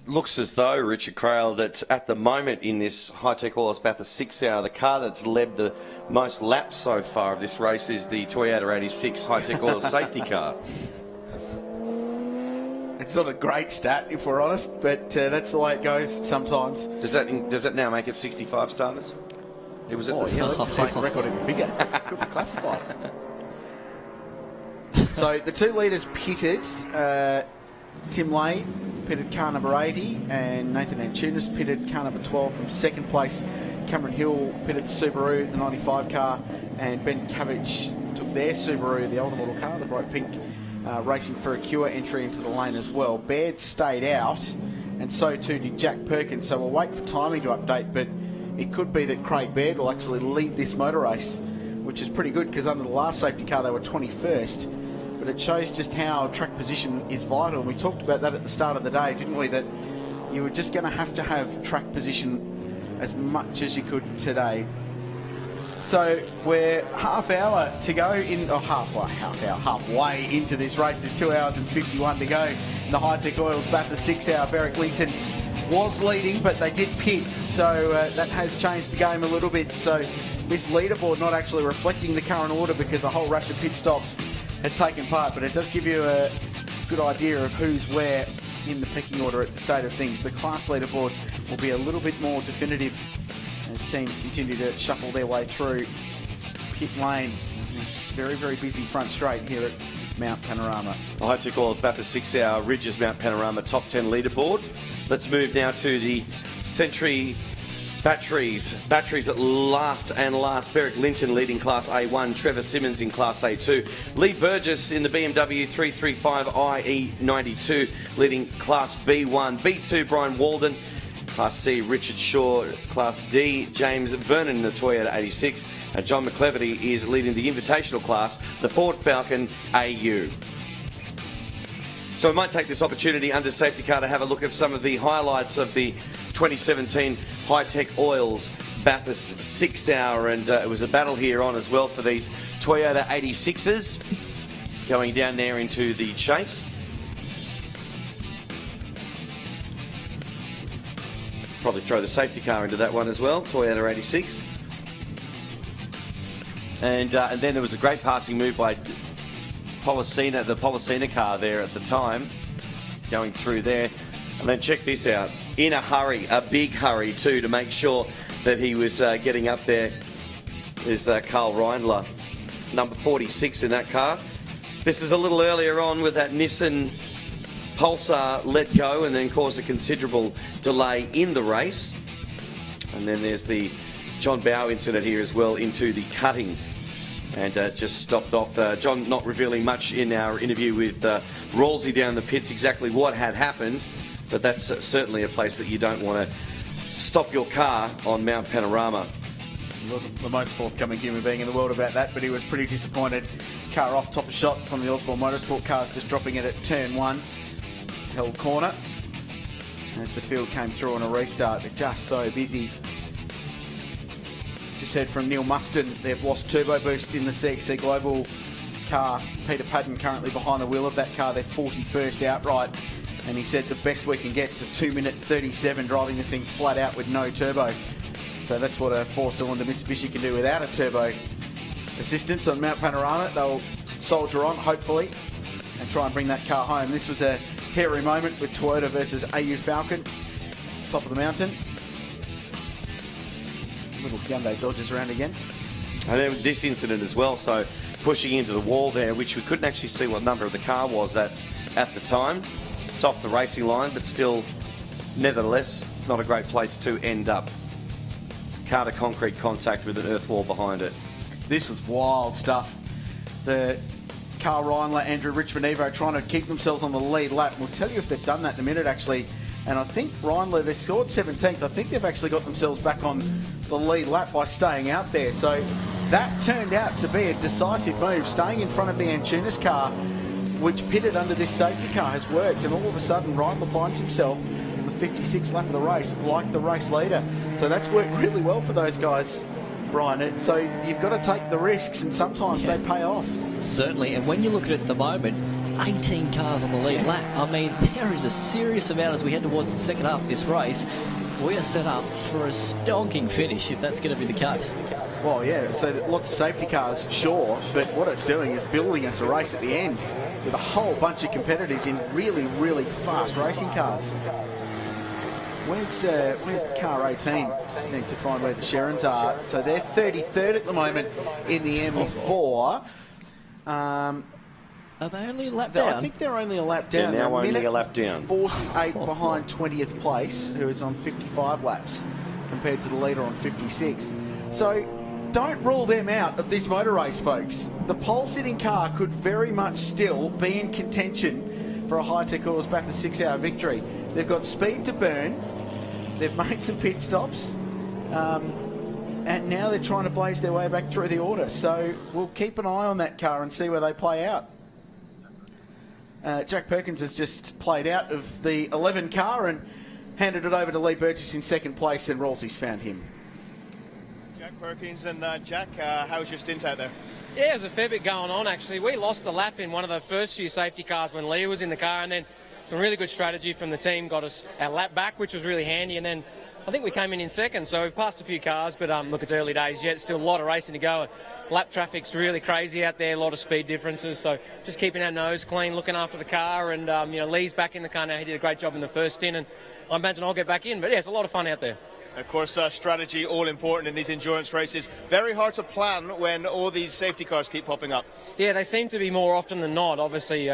looks as though, Richard Crail, that at the moment in this Hi-Tec Oils Bathurst 6 hour, the car that's led the most laps so far of this race is the Toyota 86 Hi-Tec Oils safety car. It's not a great stat, if we're honest, but that's the way it goes sometimes. Does that now make it 65 starters? It was. Oh yeah, let's just make the record even bigger. Could be classified. So the 2 leaders pitted. Tim Lay pitted car number 80 and Nathan Antunes pitted car number 12 from second place. Cameron Hill pitted the Subaru, the 95 car, and Ben Cabbage took their Subaru, the older model car, the bright pink, racing for a Cure entry into the lane as well. Baird stayed out and so too did Jack Perkins, so we'll wait for timing to update, but it could be that Craig Baird will actually lead this motor race, which is pretty good because under the last safety car they were 21st. But it shows just how track position is vital. And we talked about that at the start of the day, didn't we? That you were just going to have track position as much as you could today. So we're halfway into this race. There's 2 hours and 51 to go in the Hi-Tec Oils Bathurst 6 hour. Derek Linton was leading, but they did pit. So that has changed the game a little bit. So this leaderboard not actually reflecting the current order because a whole rush of pit stops has taken part, but it does give you a good idea of who's where in the pecking order at the state of things. The class leaderboard will be a little bit more definitive as teams continue to shuffle their way through pit lane. This very, very busy front straight here at Mount Panorama. The Hi-Tec Oils Bathurst 6 hour Ridges Mount Panorama top 10 leaderboard. Let's move now to the Century Batteries at last. Derek Linton leading Class A1. Trevor Simmons in Class A2. Lee Burgess in the BMW 335 IE92 leading Class B1. B2 Brian Walden. Class C Richard Shaw. Class D James Vernon in the Toyota 86. And John McCleverty is leading the invitational class, the Ford Falcon AU. So we might take this opportunity under safety car to have a look at some of the highlights of the 2017 Hi-Tec Oils Bathurst 6 hour, and it was a battle here on as well for these Toyota 86s going down there into the chase. Probably throw the safety car into that one as well, Toyota 86. And then there was a great passing move by Policina, the Policina car there at the time, going through there. And then check this out, in a hurry, a big hurry too, to make sure that he was getting up there, is Carl Reindler, number 46 in that car. This is a little earlier on with that Nissan Pulsar let go and then caused a considerable delay in the race. And then there's the John Bow incident here as well into the cutting. And just stopped off. John not revealing much in our interview with Rawlsey down the pits exactly what had happened, but that's certainly a place that you don't want to stop your car on Mount Panorama. He wasn't the most forthcoming human being in the world about that, but he was pretty disappointed. Car off, top of shot. One of the Osborne Motorsport cars just dropping it at turn 1. Held corner. As the field came through on a restart, they're just so busy. Just heard from Neil Muston, they've lost turbo boost in the CXC Global car. Peter Padden currently behind the wheel of that car, they're 41st outright. And he said the best we can get is a 2-minute 37 driving the thing flat out with no turbo. So that's what a 4-cylinder Mitsubishi can do without a turbo assistance on Mount Panorama. They'll soldier on, hopefully, and try and bring that car home. This was a hairy moment with Toyota versus AU Falcon, top of the mountain. Little Hyundai Dodgers around again. And then this incident as well, so pushing into the wall there, which we couldn't actually see what number of the car was at the time. It's off the racing line, but still, nevertheless, not a great place to end up. Car to concrete contact with an earth wall behind it. This was wild stuff. The Carl Reinler, Andrew Richmond Evo trying to keep themselves on the lead lap. We'll tell you if they've done that in a minute, actually. And I think Reinler, they scored 17th. I think they've actually got themselves back on the lead lap by staying out there. So that turned out to be a decisive move. Staying in front of the Antunes car, which pitted under this safety car, has worked. And all of a sudden, Reinler finds himself in the 56th lap of the race, like the race leader. So that's worked really well for those guys, Brian. So you've got to take the risks, and sometimes they pay off. Certainly, and when you look at it at the moment, 18 cars on the lead lap. I mean, there is a serious amount as we head towards the second half of this race. We are set up for a stonking finish if that's going to be the case. Well, yeah, so lots of safety cars, sure, but what it's doing is building us a race at the end with a whole bunch of competitors in really, really fast racing cars. Where's the car 18? Just need to find where the Sherrans are. So they're 33rd at the moment in the M4. Are they only a lap down? I think they're only a lap down. They're now only a lap down. 48 behind 20th place, who is on 55 laps, compared to the leader on 56. So don't rule them out of this motor race, folks. The pole-sitting car could very much still be in contention for a Hi-Tec Oils Bathurst 6-hour victory. They've got speed to burn. They've made some pit stops. And now they're trying to blaze their way back through the order. So we'll keep an eye on that car and see where they play out. Jack Perkins has just played out of the 11 car and handed it over to Lee Burgess in second place, and Rawlsey's found him. Jack Perkins and Jack, how's your stint out there? Yeah, there's a fair bit going on, actually. We lost the lap in one of the first few safety cars when Lee was in the car, and then some really good strategy from the team got us our lap back, which was really handy, and then I think we came in second, so we passed a few cars, but look, it's early days yet. Still a lot of racing to go. Lap traffic's really crazy out there, a lot of speed differences, so just keeping our nose clean, looking after the car, and Lee's back in the car now. He did a great job in the first stint, and I imagine I'll get back in. But yeah, it's a lot of fun out there. Of course, strategy all important in these endurance races. Very hard to plan when all these safety cars keep popping up. Yeah, they seem to be more often than not. Obviously,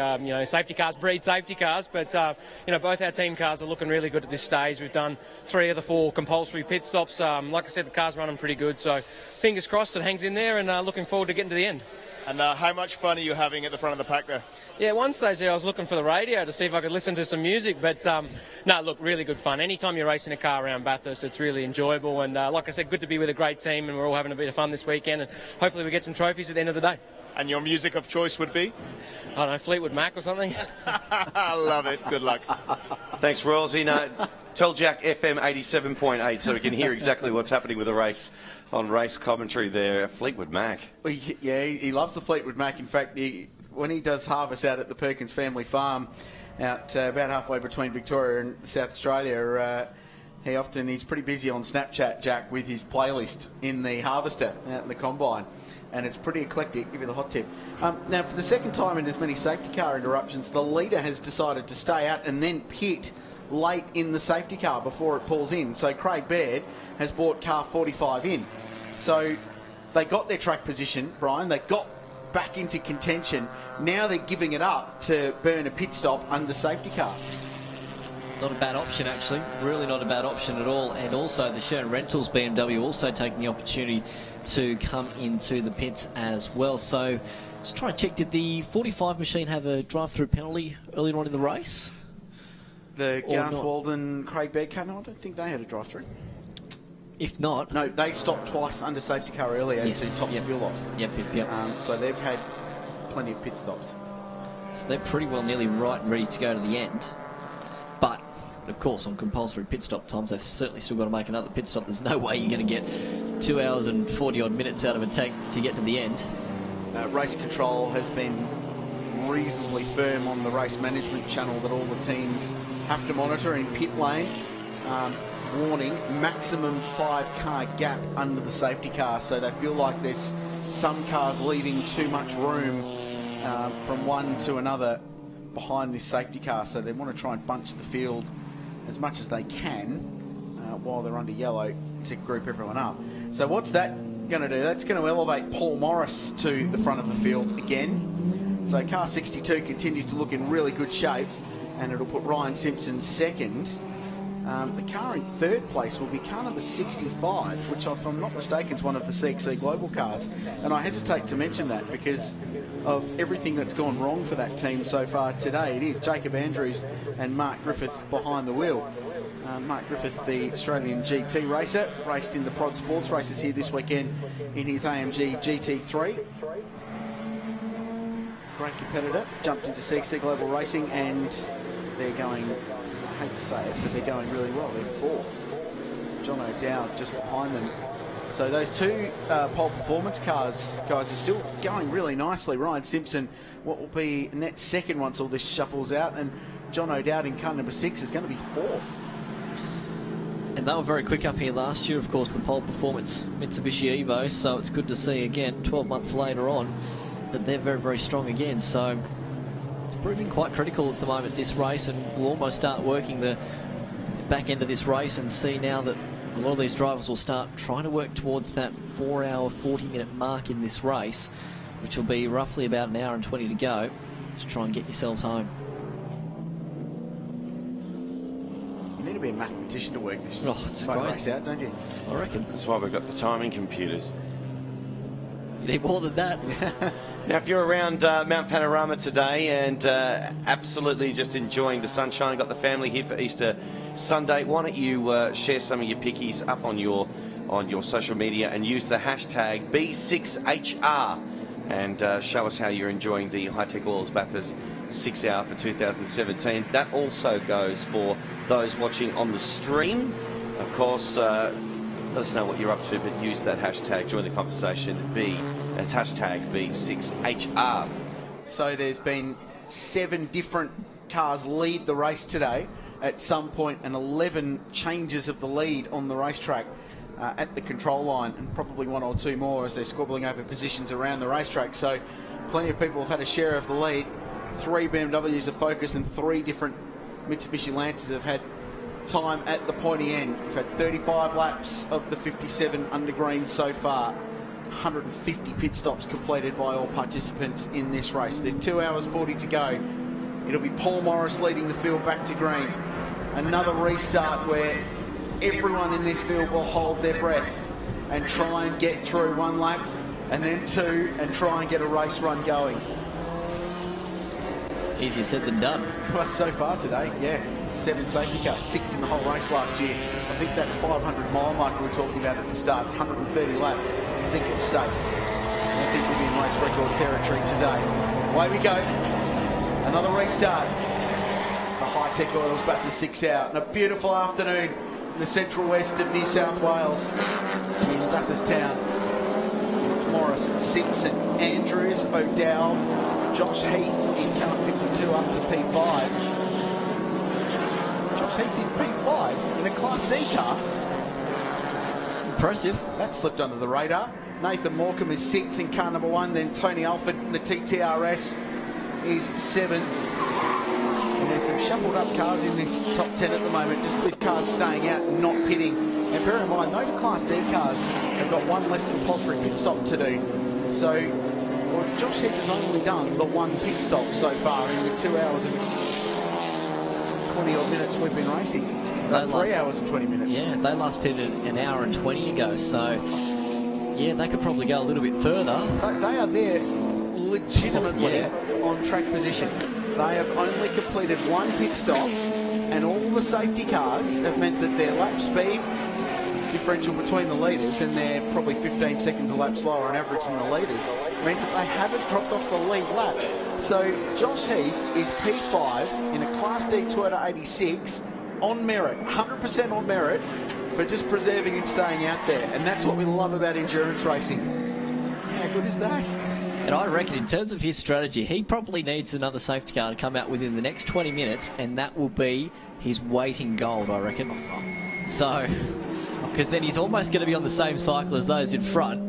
safety cars breed safety cars, but both our team cars are looking really good at this stage. We've done 3 of the 4 compulsory pit stops. Like I said, the car's running pretty good, so fingers crossed it hangs in there, and looking forward to getting to the end. And how much fun are you having at the front of the pack there? Yeah, one stage there I was looking for the radio to see if I could listen to some music, but no, look, really good fun. Anytime you're racing a car around Bathurst, it's really enjoyable, and like I said, good to be with a great team, and we're all having a bit of fun this weekend, and hopefully we get some trophies at the end of the day. And your music of choice would be? I don't know, Fleetwood Mac or something. I love it. Good luck. Thanks, Rawlsey. Tell Jack FM 87.8 so we can hear exactly what's happening with the race on race commentary there. Fleetwood Mac. Well, yeah, he loves the Fleetwood Mac. In fact, when he does harvest out at the Perkins family farm out about halfway between Victoria and South Australia, he's pretty busy on Snapchat, Jack, with his playlist in the harvester out in the combine, and it's pretty eclectic. Give you the hot tip. Now, for the second time in as many safety car interruptions, the leader has decided to stay out and then pit late in the safety car before it pulls in. So Craig Baird has brought car 45 in. So they got their track position, Brian. They got back into contention. Now they're giving it up to burn a pit stop under safety car. Not a bad option, actually. Really not a bad option at all. And also the Sherman Rentals BMW also taking the opportunity to come into the pits as well. So just trying to check, did the 45 machine have a drive-through penalty earlier on in the race? The Or Garth not? Walden, Craig Bedcar, no, I don't think they had a drive-through. If not... No, they stopped twice under safety car earlier to top the fuel off. Yep. So they've had plenty of pit stops. So they're pretty well nearly right and ready to go to the end. But, of course, on compulsory pit stop times, they've certainly still got to make another pit stop. There's no way you're going to get 2 hours and 40-odd minutes out of a tank to get to the end. Race control has been reasonably firm on the race management channel that all the teams have to monitor in pit lane. Warning, maximum 5-car gap under the safety car, so they feel like there's some cars leaving too much room from one to another behind this safety car, so they want to try and bunch the field as much as they can while they're under yellow to group everyone up. So what's that going to do? That's going to elevate Paul Morris to the front of the field again. So car 62 continues to look in really good shape, and it'll put Ryan Simpson second. The car in third place will be car number 65, which, if I'm not mistaken, is one of the CXC Global cars. And I hesitate to mention that because of everything that's gone wrong for that team so far today. It is Jacob Andrews and Mark Griffith behind the wheel. Mark Griffith, the Australian GT racer, raced in the Prod Sports races here this weekend in his AMG GT3. Great competitor, jumped into CXC Global Racing, and they're going, I hate to say it, but they're going really well. They're fourth. John O'Dowd just behind them. So those two pole performance cars, guys, are still going really nicely. Ryan Simpson, what will be net second once all this shuffles out, and John O'Dowd in car number 6 is going to be fourth. And they were very quick up here last year, of course, the pole performance Mitsubishi Evo, so it's good to see again, 12 months later on, that they're very, very strong again. So it's proving quite critical at the moment, this race, and we'll almost start working the back end of this race and see now that a lot of these drivers will start trying to work towards that 4-hour, 40-minute mark in this race, which will be roughly about an hour and 20 to go, to try and get yourselves home. You need to be a mathematician to work this it's race out, don't you? I reckon. That's why we've got the timing computers. You need more than that. Now, if you're around Mount Panorama today and absolutely just enjoying the sunshine, got the family here for Easter Sunday, why don't you share some of your pickies up on your social media and use the hashtag B6HR and show us how you're enjoying the Hi-Tec Oils Bathurst 6 Hour for 2017. That also goes for those watching on the stream. Of course, let us know what you're up to, but use that hashtag, join the conversation, that's hashtag B6HR. So there's been 7 different cars lead the race today at some point, and 11 changes of the lead on the racetrack at the control line, and probably 1 or 2 more as they're squabbling over positions around the racetrack. So plenty of people have had a share of the lead. 3 BMWs of Focus and 3 different Mitsubishi Lancers have had time at the pointy end. We've had 35 laps of the 57 under green so far. 150 pit stops completed by all participants in this race. There's 2 hours 40 to go. It'll be Paul Morris leading the field back to green. Another restart where everyone in this field will hold their breath and try and get through 1 lap and then 2 and try and get a race run going. Easier said than done. Well, so far today, yeah. 7 safety cars, 6 in the whole race last year. I think that 500-mile mark we were talking about at the start, 130 laps, I think it's safe. I think we'll be in race record territory today. Away we go. Another restart. The Hi-Tec Oils Bathurst 6 Hour. And a beautiful afternoon in the central west of New South Wales in Bathurst town. It's Morris, Simpson, Andrews, O'Dowd, Josh Heath in car 52 up to P5. Josh Heath in P5 in a Class D car. Impressive. That slipped under the radar. Nathan Morecambe is 6th in car number 1. Then Tony Alford in the TTRS is 7th. And there's some shuffled up cars in this top 10 at the moment, just with cars staying out and not pitting. And bear in mind, those Class D cars have got 1 less compulsory pit stop to do. So, well, Josh Heath has only done the 1 pit stop so far in the 2 hours and 20 odd minutes we've been racing. 3 hours and 20 minutes. Yeah, they last pitted an hour and 20 ago, so yeah, they could probably go a little bit further. They are there legitimately on track position. They have only completed one pit stop, and all the safety cars have meant that their lap speed differential between the leaders, and they're probably 15 seconds a lap slower on average than the leaders, means that they haven't dropped off the lead lap. So Josh Heath is P5 in a Class D Toyota 86 on merit, 100% on merit, for just preserving and staying out there. And that's what we love about endurance racing. How good is that? And I reckon in terms of his strategy, he probably needs another safety car to come out within the next 20 minutes, and that will be his weight in gold, I reckon. So, because then he's almost going to be on the same cycle as those in front,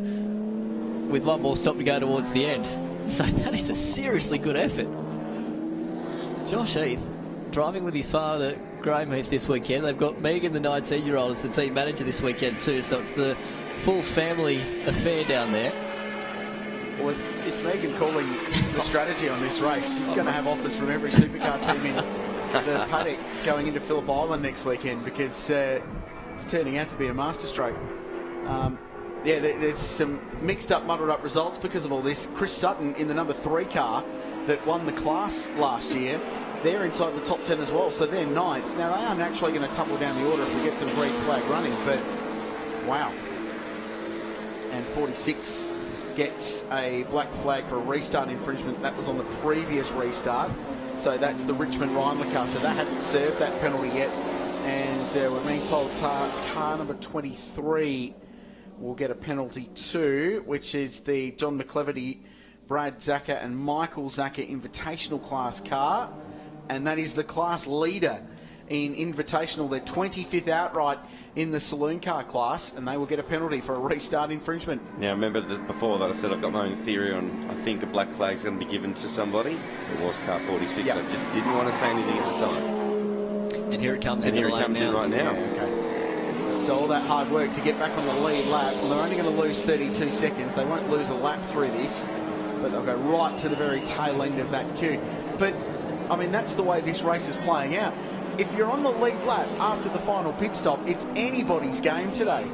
with one more stop to go towards the end. So that is a seriously good effort. Josh Heath, driving with his father, Graham Heath, this weekend. They've got Megan, the 19-year-old, as the team manager this weekend too, so it's the full family affair down there. Well, it's Megan calling the strategy on this race. She's going to have offers from every supercar team in the paddock going into Phillip Island next weekend, because it's turning out to be a masterstroke. There's some mixed up, muddled up results because of all this. Chris Sutton in the number 3 car that won the class last year, they're inside the top 10 as well, so they're 9th. Now, they aren't actually going to tumble down the order if we get some green flag running, but wow. And 46 gets a black flag for a restart infringement. That was on the previous restart, so that's the Richmond Reimler car, so that hadn't served that penalty yet. And we're being told car number 23 will get a penalty too, which is the John McCleverty, Brad Zacher and Michael Zacher Invitational class car, and that is the class leader in Invitational. They're 25th outright in the saloon car class, and they will get a penalty for a restart infringement. Now, remember that before that I said I've got my own theory on, I think a black flag's going to be given to somebody. It was car 46. Yep. I just didn't want to say anything at the time. And here it comes in. And here it comes in right now. Yeah, okay. So all that hard work to get back on the lead lap, well, they're only going to lose 32 seconds. They won't lose a lap through this, but they'll go right to the very tail end of that queue. But, I mean, that's the way this race is playing out. If you're on the lead lap after the final pit stop, it's anybody's game today.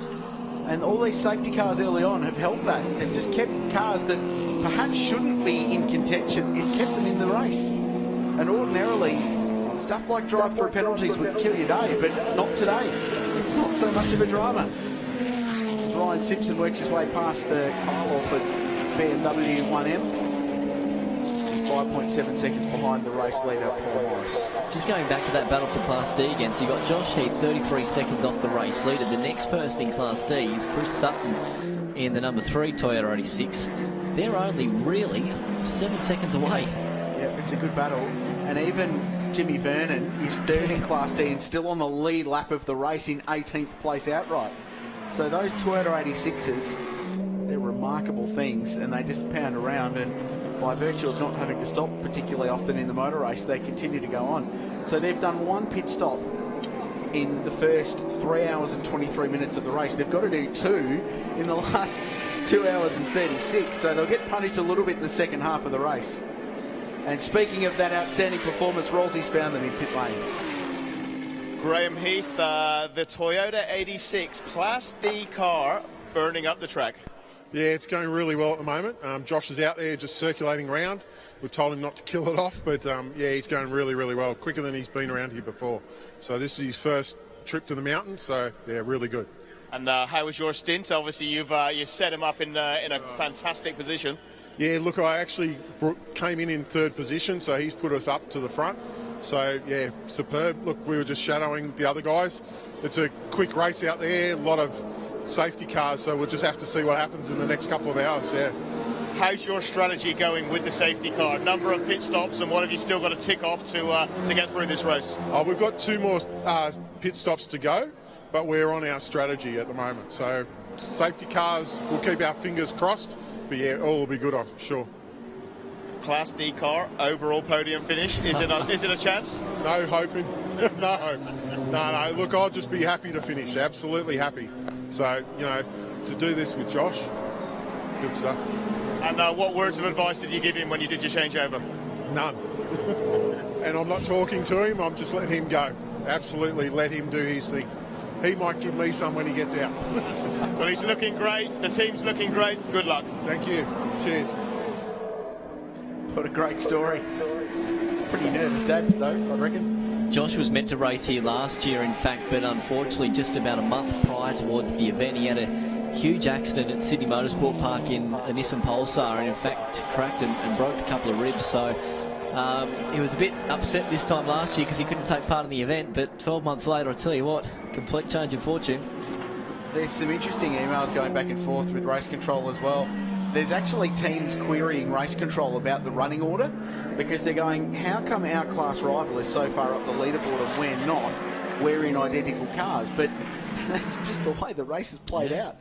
And all these safety cars early on have helped that. They've just kept cars that perhaps shouldn't be in contention. It's kept them in the race. And ordinarily, stuff like drive-through penalties would kill your day, but not today. It's not so much of a drama. As Ryan Simpson works his way past the Kyle Orford BMW 1M. 5.7 seconds behind the race leader, Paul Morris. Just going back to that battle for Class D again, so you've got Josh Heath 33 seconds off the race leader. The next person in Class D is Chris Sutton in the number 3 Toyota 86. They're only really 7 seconds away. Yeah, it's a good battle. And even Jimmy Vernon is 3rd in Class D and still on the lead lap of the race in 18th place outright. So those Toyota 86s, they're remarkable things, and they just pound around, and by virtue of not having to stop particularly often in the motor race, they continue to go on. So they've done one pit stop in the first 3 hours and 23 minutes of the race. They've got to do 2 in the last 2 hours and 36, so they'll get punished a little bit in the second half of the race. And speaking of that outstanding performance, Rolsey's found them in pit lane. Graham Heath, the Toyota 86 Class D car, burning up the track. Yeah, it's going really well at the moment. Josh is out there just circulating around. We've told him not to kill it off, but yeah, he's going really, really well, quicker than he's been around here before. So this is his first trip to the mountain, so yeah, really good. And how was your stint? Obviously, you've set him up in a fantastic position. Yeah, look, I actually came in 3rd position, so he's put us up to the front. So yeah, superb. Look, we were just shadowing the other guys. It's a quick race out there, a lot of safety cars, so we'll just have to see what happens in the next couple of hours. Yeah. How's your strategy going with the safety car? Number of pit stops, and what have you still got to tick off to get through this race? We've got 2 more pit stops to go, but we're on our strategy at the moment. So safety cars, we'll keep our fingers crossed, but yeah, all will be good, I'm sure. Class D car, overall podium finish. Is it a chance? No hoping. No. Look, I'll just be happy to finish. Absolutely happy. So, you know, to do this with Josh, good stuff. And what words of advice did you give him when you did your changeover? None. and I'm not talking to him. I'm just letting him go. Absolutely, let him do his thing. He might give me some when he gets out. Well, he's looking great. The team's looking great. Good luck. Thank you. Cheers. What a great story. Pretty nervous dad, though, I reckon. Josh was meant to race here last year, in fact, but unfortunately just about a month prior towards the event, he had a huge accident at Sydney Motorsport Park in a Nissan Pulsar, and in fact cracked and broke a couple of ribs. So he was a bit upset this time last year because he couldn't take part in the event, but 12 months later, I tell you what, complete change of fortune. There's some interesting emails going back and forth with race control as well. There's actually teams querying race control about the running order, because they're going, how come our class rival is so far up the leaderboard and we're not? We're in identical cars. But that's just the way the race is played out.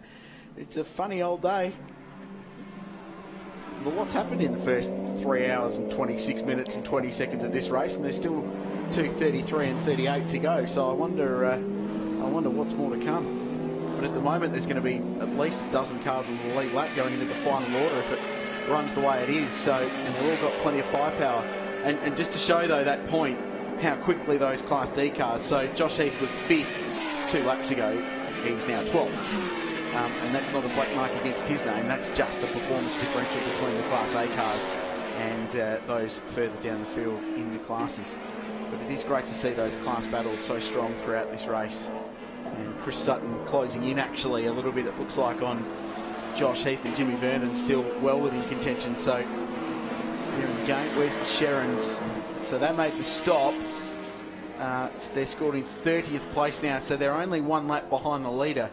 It's a funny old day. But what's happened in the first 3 hours and 26 minutes and 20 seconds of this race, and there's still 2:33 and 38 to go. So I wonder what's more to come. But at the moment, there's going to be at least a dozen cars in the lead lap going into the final order if it runs the way it is. So, and they've all got plenty of firepower. And just to show, though, that point, how quickly those Class D cars. So Josh Heath was 5th 2 laps ago. He's now 12th. And that's not a black mark against his name. That's just the performance differential between the Class A cars and those further down the field in the classes. But it is great to see those class battles so strong throughout this race. And Chris Sutton closing in actually a little bit, it looks like, on Josh Heath, and Jimmy Vernon still well within contention. So here we go. Where's the Sherrans? So they made the stop. They're scored in 30th place now, so they're only 1 lap behind the leader.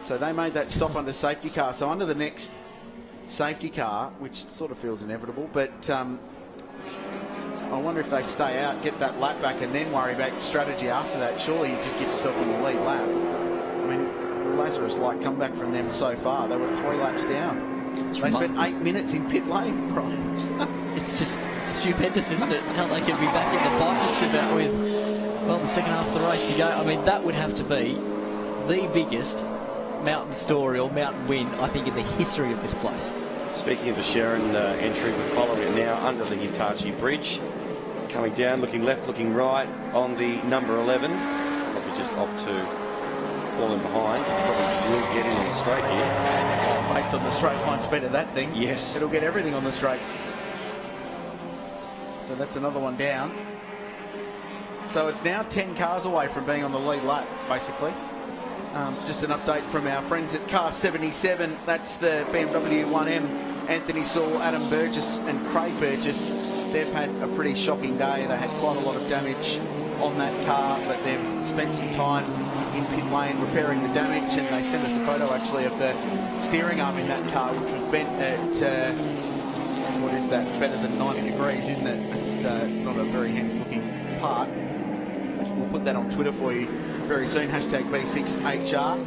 So they made that stop under safety car. So under the next safety car, which sort of feels inevitable, but I wonder if they stay out, get that lap back, and then worry about strategy after that. Surely you just get yourself in the lead lap. I mean, Lazarus-like comeback from them so far. They were 3 laps down. They spent 8 minutes in pit lane, Brian. It's just stupendous, isn't it? How they could be back in the fight just about with, well, the second half of the race to go. I mean, that would have to be the biggest mountain story or mountain win, I think, in the history of this place. Speaking of the Sharon entry, we're following it now under the Hitachi Bridge. Coming down, looking left, looking right on the number 11. Probably just opt to falling behind. Probably will get in on the straight here. Based on the straight line speed of that thing, yes, it'll get everything on the straight. So that's another one down. So it's now 10 cars away from being on the lead lap, basically. Just an update from our friends at Car 77. That's the BMW 1M. Anthony Saul, Adam Burgess and Craig Burgess. They've had a pretty shocking day. They had quite a lot of damage on that car, but they've spent some time in pit lane repairing the damage, and they sent us a photo actually of the steering arm in that car, which was bent at, what is that, better than 90 degrees, isn't it? It's not a very handy looking part. We'll put that on Twitter for you very soon, hashtag B6HR.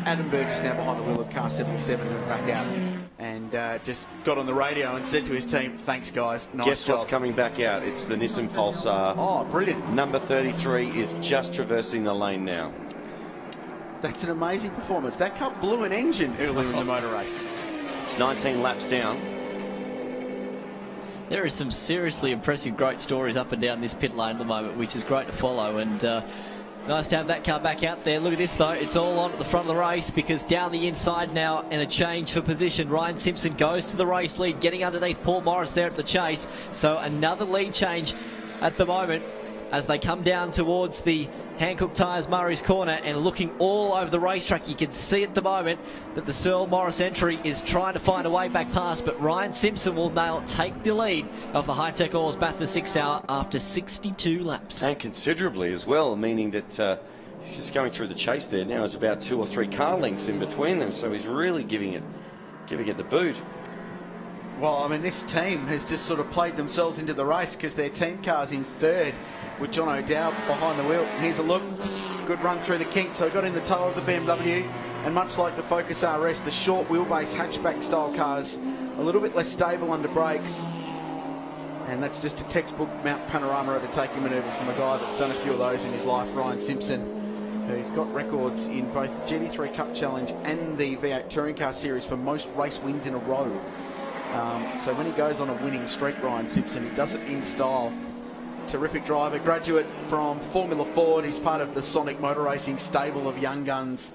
Adam Burgess now behind the wheel of Car 77 and back out, and just got on the radio and said to his team, thanks guys, nice Guess job. what's coming back out? It's the Nissan Pulsar. Oh, brilliant. Number 33 is just traversing the lane now. That's an amazing performance. That car blew an engine earlier in the motor race. It's 19 laps down. There is some seriously impressive, great stories up and down this pit lane at the moment, which is great to follow, and nice to have that car back out there. Look at this though, it's all on at the front of the race, because down the inside now, and a change for position. Ryan Simpson goes to the race lead, getting underneath Paul Morris there at the chase. So another lead change at the moment as they come down towards the Hankook Tyres Murray's Corner, and looking all over the racetrack. You can see at the moment that the Searle Morris entry is trying to find a way back past, but Ryan Simpson will now take the lead of the Hi-Tec Oils Bathurst 6 Hour after 62 laps. And considerably as well, meaning that he's just going through the chase there now. There's about 2 or 3 car lengths in between them, so he's really giving it the boot. Well, I mean, this team has just sort of played themselves into the race, because their team car's in third with John O'Dowd behind the wheel. Here's a look. Good run through the kink. So he got in the toe of the BMW, and much like the Focus RS, the short wheelbase hatchback style cars, a little bit less stable under brakes. And that's just a textbook Mount Panorama overtaking manoeuvre from a guy that's done a few of those in his life, Ryan Simpson, who's got records in both the GT3 Cup Challenge and the V8 Touring Car Series for most race wins in a row. So when he goes on a winning streak, Ryan Simpson, he does it in style. Terrific driver, graduate from Formula Ford. He's part of the Sonic Motor Racing stable of young guns.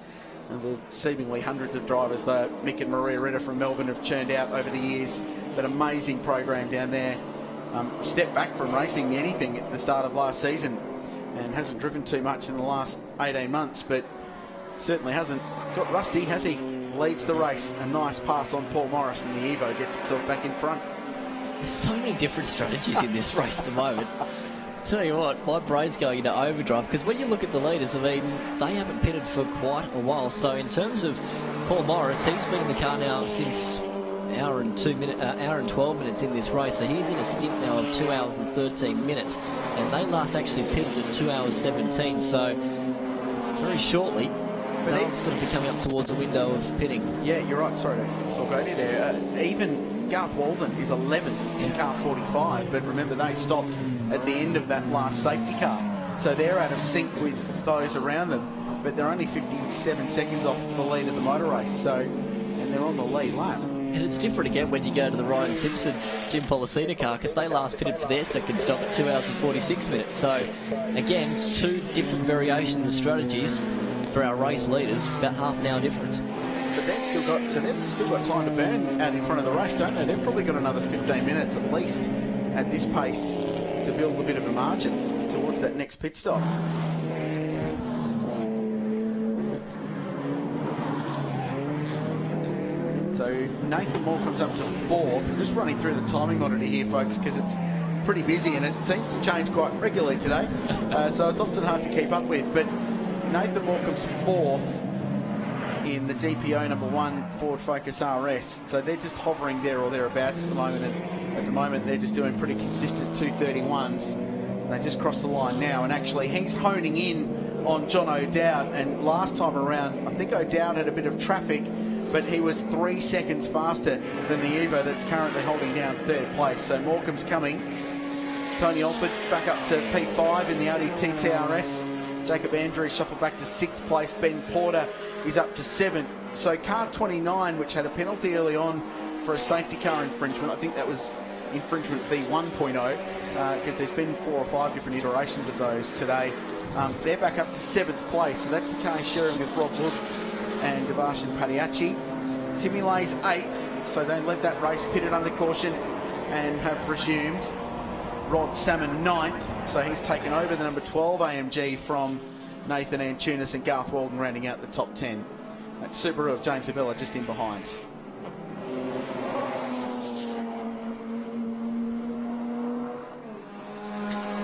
And the seemingly hundreds of drivers that Mick and Maria Ritter from Melbourne have churned out over the years. That amazing program down there. Stepped back from racing anything at the start of last season and hasn't driven too much in the last 18 months, but certainly hasn't got rusty, has he? Leads the race. A nice pass on Paul Morris, and the Evo gets itself back in front. There's so many different strategies in this race at the moment. Tell you what, my brain's going into overdrive, because when you look at the leaders, I mean, they haven't pitted for quite a while. So in terms of Paul Morris, he's been in the car now since hour and 12 minutes in this race. So he's in a stint now of 2 hours and 13 minutes, and they last actually pitted at 2 hours 17. So very shortly, they'll sort of be coming up towards the window of pitting. Yeah, you're right. Sorry to talk over you there. Even Garth Walden is 11th in car 45, but remember they stopped at the end of that last safety car. So they're out of sync with those around them, but they're only 57 seconds off the lead of the motor race. So, and they're on the lead lap. And it's different again when you go to the Ryan Simpson, Jim Policina car, because they last pitted for their second stop at 2 hours and 46 minutes. So, again, two different variations of strategies for our race leaders, about half an hour difference. But they've still got time to burn out in front of the race, don't they? They've probably got another 15 minutes at least at this pace to build a bit of a margin towards that next pit stop. So Nathan Moore comes up to 4th. I'm just running through the timing monitor here, folks, because it's pretty busy and it seems to change quite regularly today. So it's often hard to keep up with. But Nathan Moore comes 4th in the DPO number 1 Ford Focus RS. So they're just hovering there or thereabouts at the moment. And at the moment, they're just doing pretty consistent 231s. They just crossed the line now. And actually, he's honing in on John O'Dowd. And last time around, I think O'Dowd had a bit of traffic, but he was 3 seconds faster than the Evo that's currently holding down 3rd place. So Morecambe's coming. Tony Alford back up to P5 in the Audi TTRS. Jacob Andrews shuffled back to 6th place. Ben Porter is up to 7th. So car 29, which had a penalty early on for a safety car infringement, I think that was infringement V1.0, because there's been 4 or 5 different iterations of those today. They're back up to 7th place. So that's the car he's sharing with Rob Woods and Devarshan Padiachi. Timmy Lay's 8th, so they led that race, pitted under caution and have resumed. Rod Salmon 9th, so he's taken over the number 12 AMG from Nathan Antunis, and Garth Walden rounding out the top 10. That Subaru of James Abella just in behind.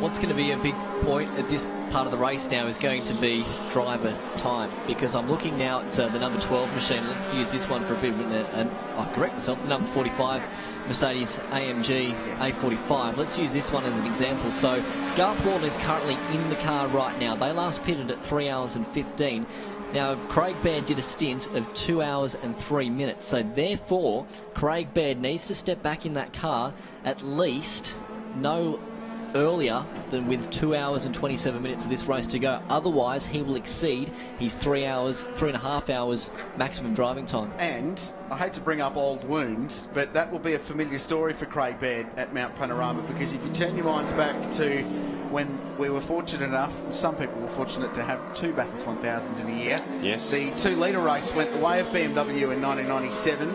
What's going to be a big point at this part of the race now is going to be driver time, because I'm looking now at the number 12 machine. Let's use this one for a bit of I correct myself, the number 45 Mercedes AMG A45. Let's use this one as an example. So Garth Walden is currently in the car right now. They last pitted at 3 hours and 15. Now, Craig Baird did a stint of 2 hours and 3 minutes. So therefore, Craig Baird needs to step back in that car at least no earlier than with 2 hours and 27 minutes of this race to go. Otherwise, he will exceed his 3.5 hours maximum driving time. And I hate to bring up old wounds, but that will be a familiar story for Craig Baird at Mount Panorama, because if you turn your minds back to when we were fortunate enough, some people were fortunate to have 2 Bathurst 1000s in a year. Yes. The 2-litre race went the way of BMW in 1997,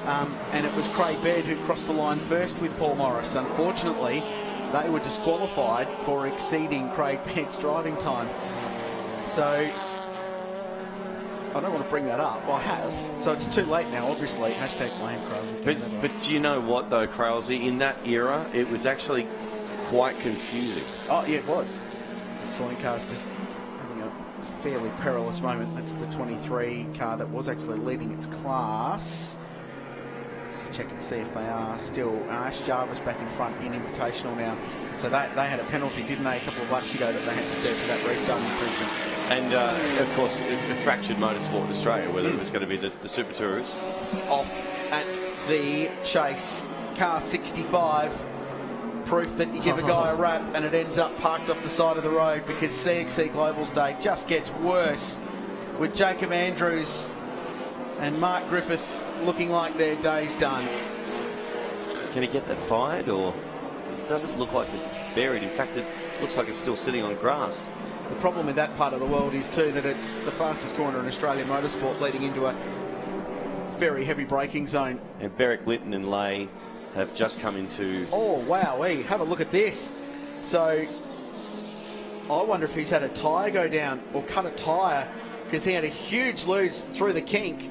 and it was Craig Baird who crossed the line first with Paul Morris. Unfortunately, they were disqualified for exceeding Craig Baird's driving time. So I don't want to bring that up. I have. So it's too late now, obviously. Hashtag blame Crowley. But do you know what, though, Crowley? In that era, it was actually quite confusing. Oh, yeah, it was. The Sonic car's just having a fairly perilous moment. That's the 23 car that was actually leading its class. Just check and see if they are still. Ash Jarvis back in front in Invitational now. So they had a penalty, didn't they, a couple of laps ago, that they had to serve for that restart infringement. And, of course, it fractured motorsport in Australia, whether it was going to be the Super Tours. Off at the chase. Car 65. Proof that you give a guy a rap and it ends up parked off the side of the road, because CXC Global's day just gets worse with Jacob Andrews and Mark Griffith looking like their day's done. Can he get that fired, or it doesn't look like it's buried? In fact, it looks like it's still sitting on grass. The problem with that part of the world is too that it's the fastest corner in Australian motorsport, leading into a very heavy braking zone. And Berwick, Lytton and Lay have just come into... Oh, wow, have a look at this. So, I wonder if he's had a tyre go down or cut a tyre, because he had a huge lose through the kink.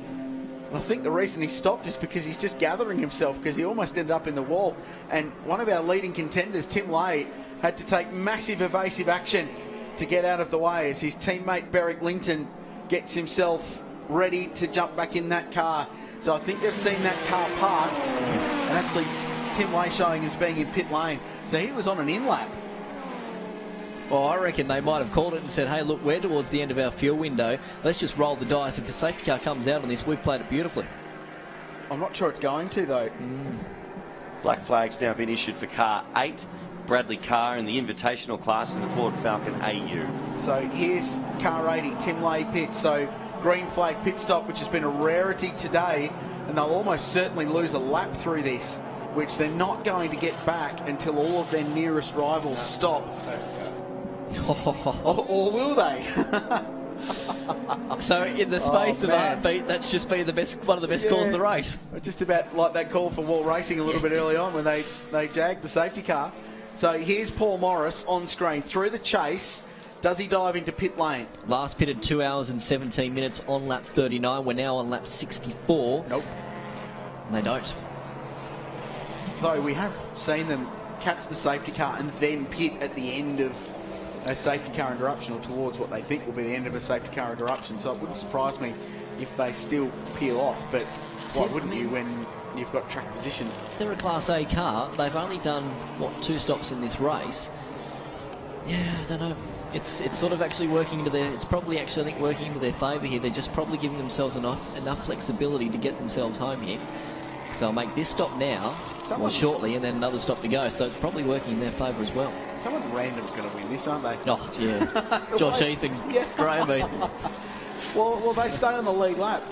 And I think the reason he stopped is because he's just gathering himself, because he almost ended up in the wall. And one of our leading contenders, Tim Lay, had to take massive evasive action to get out of the way as his teammate Berwick Linton gets himself ready to jump back in that car. So I think they've seen that car parked, and actually Tim Lay showing as being in pit lane. So he was on an in-lap. Well, I reckon they might have called it and said, hey, look, we're towards the end of our fuel window. Let's just roll the dice. If the safety car comes out on this, we've played it beautifully. I'm not sure it's going to, though. Black flag's now been issued for car 8. Bradley Carr in the invitational class in the Ford Falcon AU. So here's car 80, Tim Lay pit. So green flag pit stop, which has been a rarity today, and they'll almost certainly lose a lap through this, which they're not going to get back until all of their nearest rivals stop. Or will they? So in the space of a heartbeat, that's just been one of the best calls of the race. Just about like that call for wall racing a little bit early on when they jagged the safety car. So here's Paul Morris on screen through the chase. Does he dive into pit lane? Last pitted 2 hours and 17 minutes on lap 39. We're now on lap 64. Nope. And they don't. Though we have seen them catch the safety car and then pit at the end of a safety car interruption, or towards what they think will be the end of a safety car interruption. So it wouldn't surprise me if they still peel off. But why wouldn't you when you've got track position? They're a Class A car. They've only done, 2 stops in this race. Yeah, I don't know. It's sort of actually working into their... It's probably actually, I think, working into their favour here. They're just probably giving themselves enough flexibility to get themselves home here. Because they'll make this stop now, or shortly, and then another stop to go. So it's probably working in their favour as well. Someone random's going to win this, aren't they? Oh, yeah. Josh Ethan, Graham. Well, they stay on the lead lap.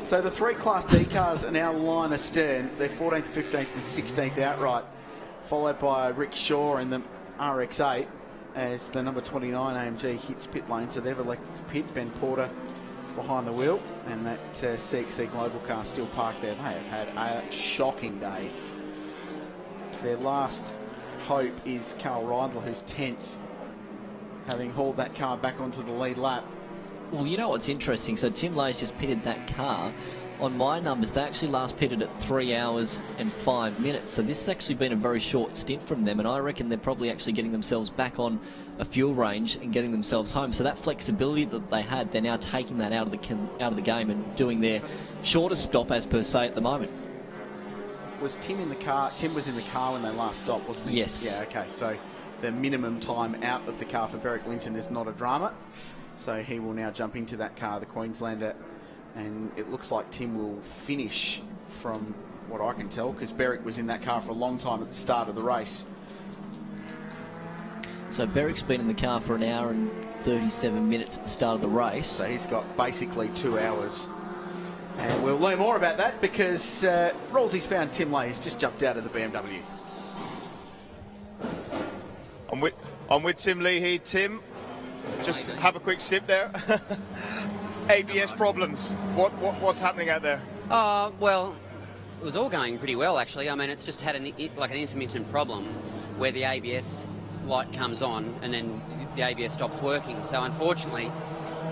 So the 3 Class D cars are now line astern. They're 14th, 15th and 16th outright, followed by Rick Shaw in the RX-8 as the number 29 AMG hits pit lane. So they've elected to pit. Ben Porter behind the wheel, and that CXC Global car still parked there. They have had a shocking day. Their last hope is Carl Reindler, who's 10th, having hauled that car back onto the lead lap. Well, you know what's interesting? So Tim Lay's just pitted that car. On my numbers, they actually last pitted at 3 hours and 5 minutes. So this has actually been a very short stint from them, and I reckon they're probably actually getting themselves back on a fuel range and getting themselves home. So that flexibility that they had, they're now taking that out of the game and doing their shortest stop, as per se, at the moment. Was Tim in the car? Tim was in the car when they last stopped, wasn't he? Yes. Yeah, okay. So the minimum time out of the car for Berwick Linton is not a drama. So he will now jump into that car, the Queenslander, and it looks like Tim will finish from what I can tell, because Berwick was in that car for a long time at the start of the race. So Berwick's been in the car for 1 hour and 37 minutes at the start of the race. So he's got basically 2 hours. And we'll learn more about that because Rawlsey's found Tim Lay. He's just jumped out of the BMW. I'm with Tim Leahy. Tim, just have a quick sip there. ABS problems. What's happening out there? Well, it was all going pretty well, actually. I mean, it's just had an intermittent problem where the ABS light comes on and then the ABS stops working. So unfortunately,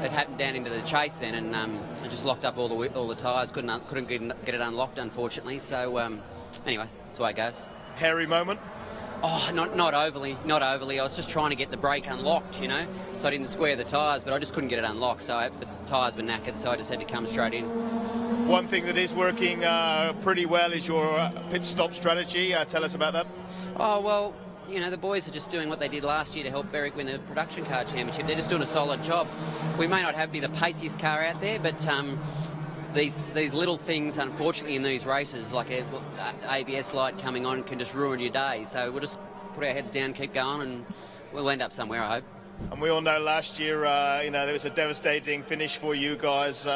it happened down into the chase then, and it just locked up all the tyres. Couldn't get it unlocked, unfortunately. So anyway, that's the way it goes. Hairy moment? Oh, not overly. I was just trying to get the brake unlocked, you know, so I didn't square the tyres, but I just couldn't get it unlocked. So the tyres were knackered, so I just had to come straight in. One thing that is working pretty well is your pit stop strategy. Tell us about that. Oh, well, you know, the boys are just doing what they did last year to help Berwick win the production car championship. They're just doing a solid job. We may not be the paciest car out there, but these little things, unfortunately, in these races, like a ABS light coming on, can just ruin your day. So we'll just put our heads down, keep going, and we'll end up somewhere, I hope. And we all know last year, you know, there was a devastating finish for you guys,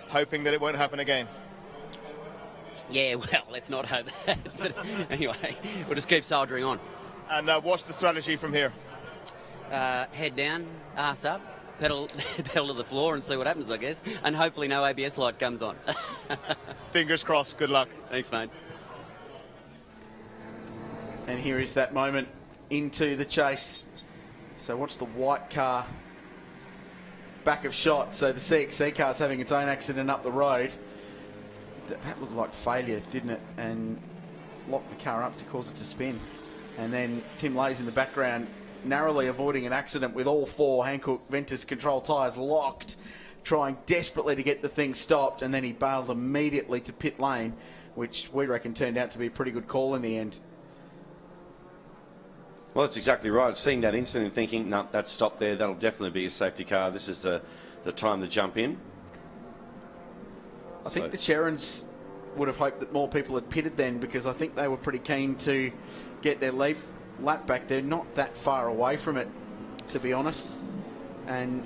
hoping that it won't happen again. Yeah, well, let's not hope that. But anyway, we'll just keep soldiering on. And what's the strategy from here? Head down, arse up, pedal to the floor and see what happens, I guess. And hopefully no ABS light comes on. Fingers crossed. Good luck. Thanks, mate. And here is that moment into the chase. So watch the white car back of shot. So the CXC car's having its own accident up the road. That looked like failure, didn't it? And locked the car up to cause it to spin. And then Tim Lay's in the background, narrowly avoiding an accident with all 4 Hankook Ventus control tyres locked, trying desperately to get the thing stopped, and then he bailed immediately to pit lane, which we reckon turned out to be a pretty good call in the end. Well, that's exactly right. Seeing that incident and thinking, no, that stop there, that'll definitely be a safety car. This is the time to jump in. I think the Sherrans would have hoped that more people had pitted then, because I think they were pretty keen to get their lap back. They're not that far away from it, to be honest. And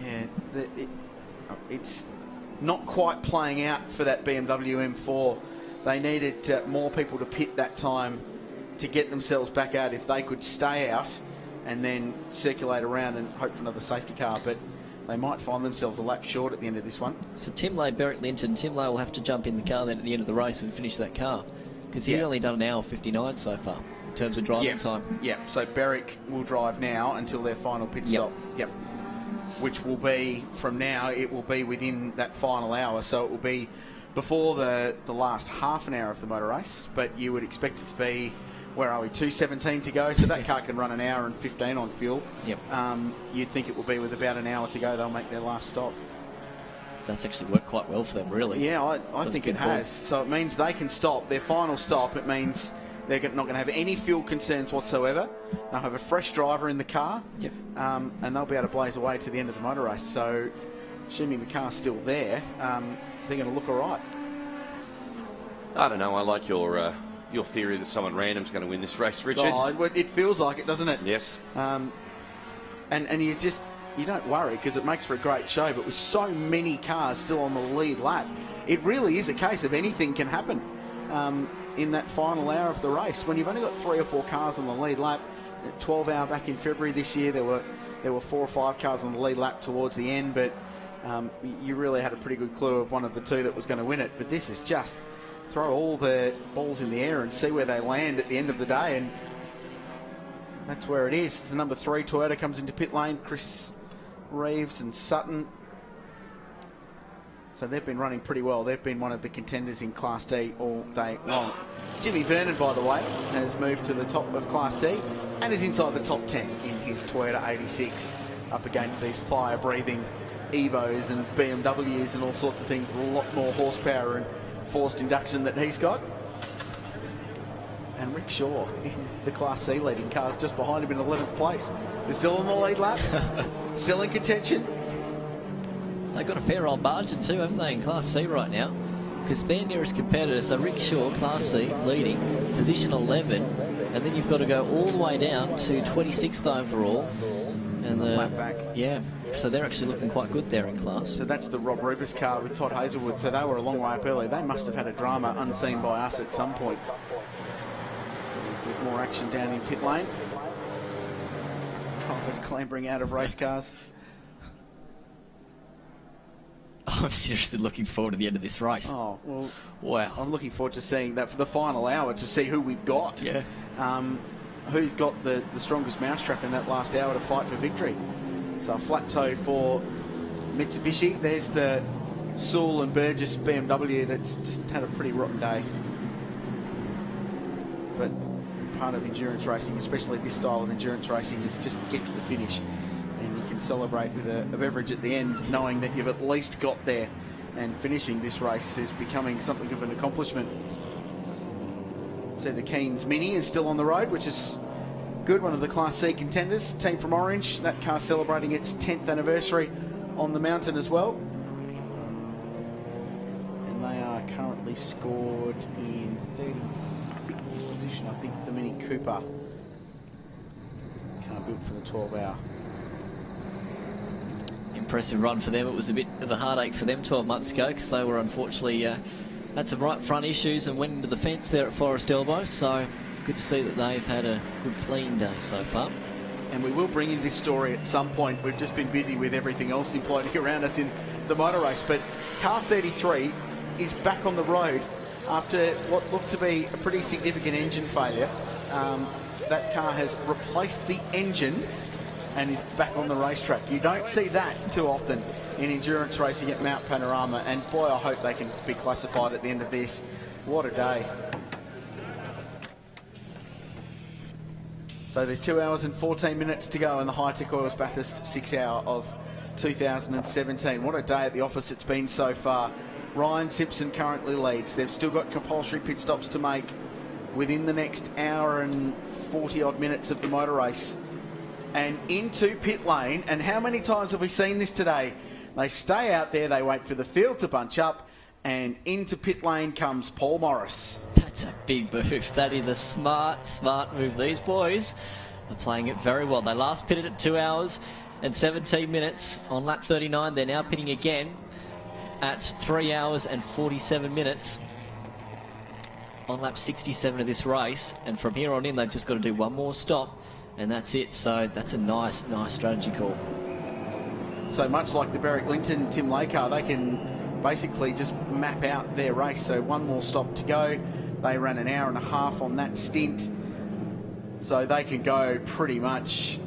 yeah, it's not quite playing out for that BMW M4. They needed more people to pit that time to get themselves back out if they could stay out and then circulate around and hope for another safety car. But they might find themselves a lap short at the end of this one. So Tim Lay, Berwick Linton, Tim Lay will have to jump in the car then at the end of the race and finish that car, because he's only done an hour 59 so far in terms of driving time. Yeah, so Berwick will drive now until their final pit stop. Yep. Which will be, from now, it will be within that final hour. So it will be before the last half an hour of the motor race, but you would expect it to be, where are we, 2:17 to go, so that car can run an hour and 15 on fuel. Yep. You'd think it will be with about an hour to go, they'll make their last stop. That's actually worked quite well for them, really. Yeah, I think it has. So it means they can stop, their final stop. It means they're not going to have any fuel concerns whatsoever. They'll have a fresh driver in the car, and they'll be able to blaze away to the end of the motor race. So assuming the car's still there, they're going to look all right. I don't know, I like your theory that someone random's going to win this race, Richard. Oh, it feels like it, doesn't it? Yes. And you don't worry, because it makes for a great show, but with so many cars still on the lead lap, it really is a case of anything can happen in that final hour of the race. When you've only got 3 or 4 cars on the lead lap, 12 hour back in February this year, there were 4 or 5 cars on the lead lap towards the end, but you really had a pretty good clue of one of the 2 that was going to win it. But this is just throw all the balls in the air and see where they land at the end of the day, and that's where it is. The number 3 Toyota comes into pit lane, Chris Reeves and Sutton. So they've been running pretty well. They've been one of the contenders in Class D all day long. Jimmy Vernon, by the way, has moved to the top of Class D and is inside the top 10 in his Toyota 86, up against these fire-breathing Evos and BMWs and all sorts of things with a lot more horsepower and forced induction that he's got. And Rick Shaw in the Class C leading cars just behind him in 11th place. They're still on the lead lap, still in contention. They've got a fair old margin too, haven't they, in Class C right now? Because their nearest competitor, so Rick Shaw, Class C, leading, position 11, and then you've got to go all the way down to 26th overall. And lap back. Yeah, so they're actually looking quite good there in class. So that's the Rob Rubis car with Todd Hazelwood. So they were a long way up early. They must have had a drama unseen by us at some point. There's more action down in pit lane. Drivers clambering out of race cars. I'm seriously looking forward to the end of this race. Oh, well, wow. I'm looking forward to seeing that for the final hour, to see who we've got. Yeah. Who's got the strongest mousetrap in that last hour to fight for victory. So a flat toe for Mitsubishi. There's the Sewell and Burgess BMW that's just had a pretty rotten day. But part of endurance racing, especially this style of endurance racing, is just get to the finish. And you can celebrate with a beverage at the end, knowing that you've at least got there. And finishing this race is becoming something of an accomplishment. So the Keynes Mini is still on the road, which is good. One of the Class C contenders, team from Orange. That car celebrating its 10th anniversary on the mountain as well. And they are currently scored in 36th position. I think the Mini Cooper can't build for the 12 hour. Yeah, impressive run for them. It was a bit of a heartache for them 12 months ago because they were unfortunately had some right front issues and went into the fence there at Forest Elbow. So good to see that they've had a good clean day so far. And we will bring you this story at some point. We've just been busy with everything else imploding around us in the motor race. But car 33 is back on the road after what looked to be a pretty significant engine failure. That car has replaced the engine and is back on the racetrack. You don't see that too often in endurance racing at Mount Panorama, and boy, I hope they can be classified at the end of this. What a day. So there's 2 hours and 14 minutes to go in the Hi-Tec Oils Bathurst 6 hour of 2017. What a day at the office it's been so far. Ryan Simpson currently leads. They've still got compulsory pit stops to make within the next hour and 40 odd minutes of the motor race. And into pit lane, and how many times have we seen this today? They stay out there, they wait for the field to bunch up, and into pit lane comes Paul Morris. That's a big move. That is a smart move. These boys are playing it very well. They last pitted at 2 hours and 17 minutes on lap 39. They're now pitting again at 3 hours and 47 minutes on lap 67 of this race. And from here on in, they've just got to do one more stop, and that's it. So that's a nice strategy call. So much like the Berwick Linton Tim Lay car, they can basically just map out their race. So one more stop to go. They ran an hour and a half on that stint, so they can go pretty much,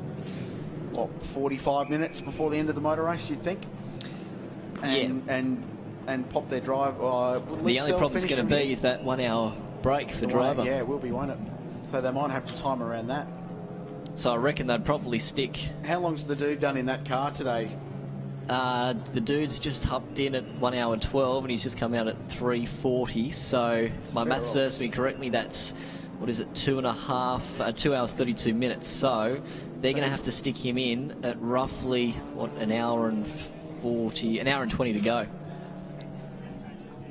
what, 45 minutes before the end of the motor race, you'd think, and pop their drive. The only problem is going to be is that 1 hour break for driver. Yeah, it will be, won't it? So they might have to time around that. So I reckon they'd probably stick. How long's the dude done in that car today? The dude's just hopped in at 1 hour 12 and he's just come out at 3:40. So if my math serves me correctly, that's, what is it, 2 hours 32 minutes. So they're going to have to stick him in at roughly, what, an hour and 20 to go.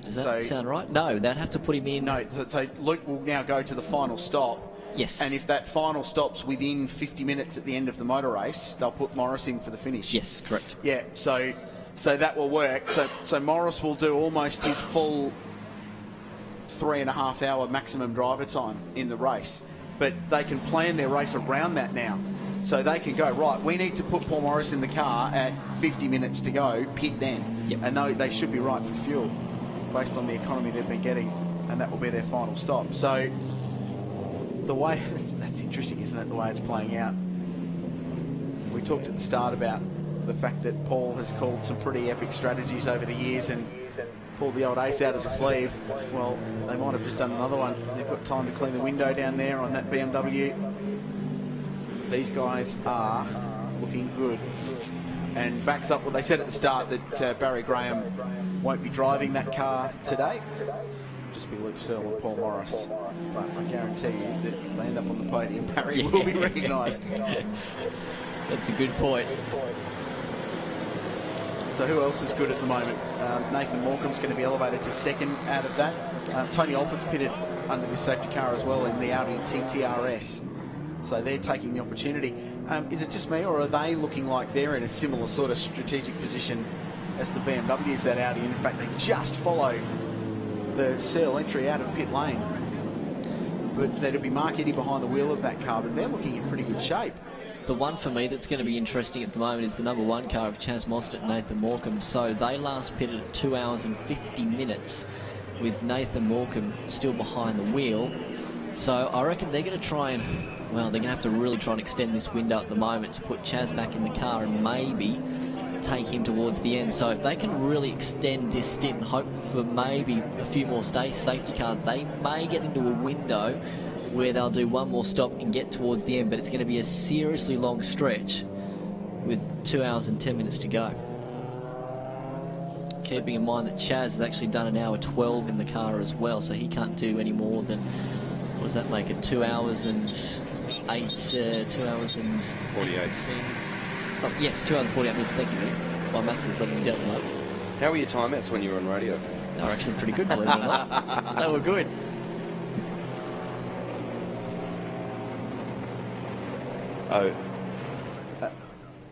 Does that sound right? No, they'd have to put him in. No, so Luke will now go to the final stop. Yes. And if that final stop's within 50 minutes at the end of the motor race, they'll put Morris in for the finish. Yes, correct. Yeah, so that will work. So Morris will do almost his full 3.5 hour maximum driver time in the race. But they can plan their race around that now. So they can go, right, we need to put Paul Morris in the car at 50 minutes to go, pit then. Yep. And they should be right for fuel based on the economy they've been getting, and that will be their final stop. So the way, that's interesting, isn't it, the way it's playing out. We talked at the start about the fact that Paul has called some pretty epic strategies over the years and pulled the old ace out of the sleeve. Well, they might have just done another one. They've got time to clean the window down there on that BMW. These guys are looking good. And backs up what they said at the start, that Barry Graham won't be driving that car today. Just be Luke Searle and Paul Morris. But I guarantee you that if they end up on the podium, Barry will be recognised. That's a good point. So who else is good at the moment? Nathan Morecambe's going to be elevated to second out of that. Tony Alford's pitted under this safety car as well in the Audi TTRS. So they're taking the opportunity. Is it just me, or are they looking like they're in a similar sort of strategic position as the BMWs, that Audi? In fact, they just follow the Searle entry out of pit lane. But there'll be Mark Eddy behind the wheel of that car, but they're looking in pretty good shape. The one for me that's going to be interesting at the moment is the number 1 car of Chaz Mostert and Nathan Morecambe. So they last pitted at 2 hours and 50 minutes with Nathan Morecambe still behind the wheel. So I reckon they're going to try and, well, they're going to have to really try and extend this window at the moment to put Chaz back in the car and maybe take him towards the end. So if they can really extend this stint and hope for maybe a few more safety cars, they may get into a window where they'll do one more stop and get towards the end, but it's going to be a seriously long stretch with 2 hours and 10 minutes to go. Keeping in mind that Chaz has actually done an hour 12 in the car as well, so he can't do any more than, what does that make it, 2 hours and 2 hours and 48. Yes, 2 hours and 48 minutes, thank you, mate. My maths is letting me down tonight. How were your timeouts when you were on radio? They were actually pretty good, believe it or not. They were good.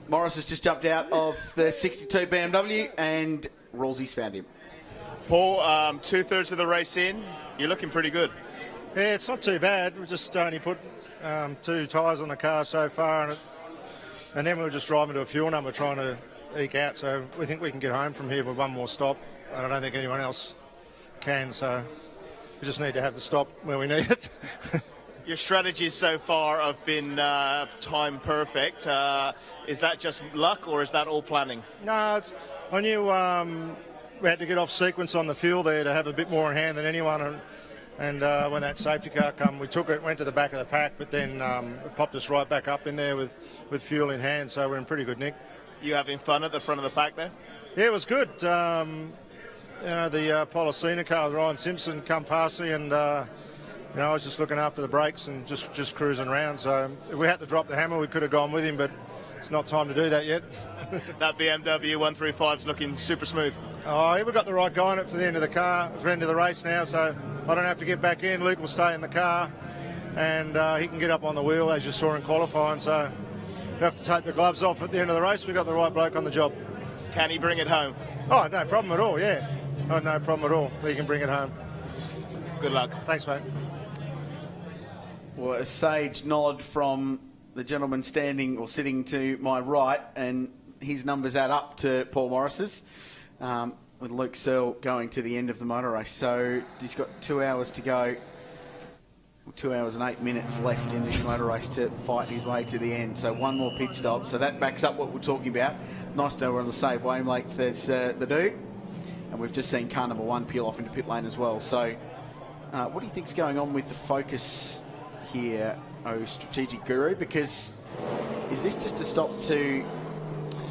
Morris has just jumped out of the 62 BMW and Rawlsey's found him. Paul, 2/3 of the race in, you're looking pretty good. Yeah, it's not too bad. We just only put 2 tyres on the car so far, and then we were just driving to a fuel number trying to eke out. So we think we can get home from here with one more stop, and I don't think anyone else can. So we just need to have the stop where we need it. Your strategies so far have been time perfect. Is that just luck, or is that all planning? No, I knew we had to get off sequence on the fuel there to have a bit more in hand than anyone. And when that safety car come, we took it, went to the back of the pack, but then it popped us right back up in there with fuel in hand. So we're in pretty good nick. You having fun at the front of the pack there? Yeah, it was good. You know, the Polocena car with Ryan Simpson come past me, and you know, I was just looking after the brakes and just cruising around. So if we had to drop the hammer, we could have gone with him, but it's not time to do that yet. That BMW 135's looking super smooth. Oh, yeah, we've got the right guy in it for the end of the car, for the end of the race now, so I don't have to get back in. Luke will stay in the car, and he can get up on the wheel, as you saw in qualifying. So we have to take the gloves off at the end of the race. We've got the right bloke on the job. Can he bring it home? Oh, no problem at all, yeah. Oh, no problem at all. We can bring it home. Good luck. Thanks, mate. Well, a sage nod from the gentleman standing or sitting to my right, and his numbers add up to Paul Morris's, with Luke Searle going to the end of the motor race. So he's got 2 hours to go, 2 hours and 8 minutes left in this motor race to fight his way to the end. So one more pit stop. So that backs up what we're talking about. Nice to know we're on the same wavelength as the dude. And we've just seen car number 1 peel off into pit lane as well. So what do you think's going on with the focus here, strategic guru? Because is this just a stop to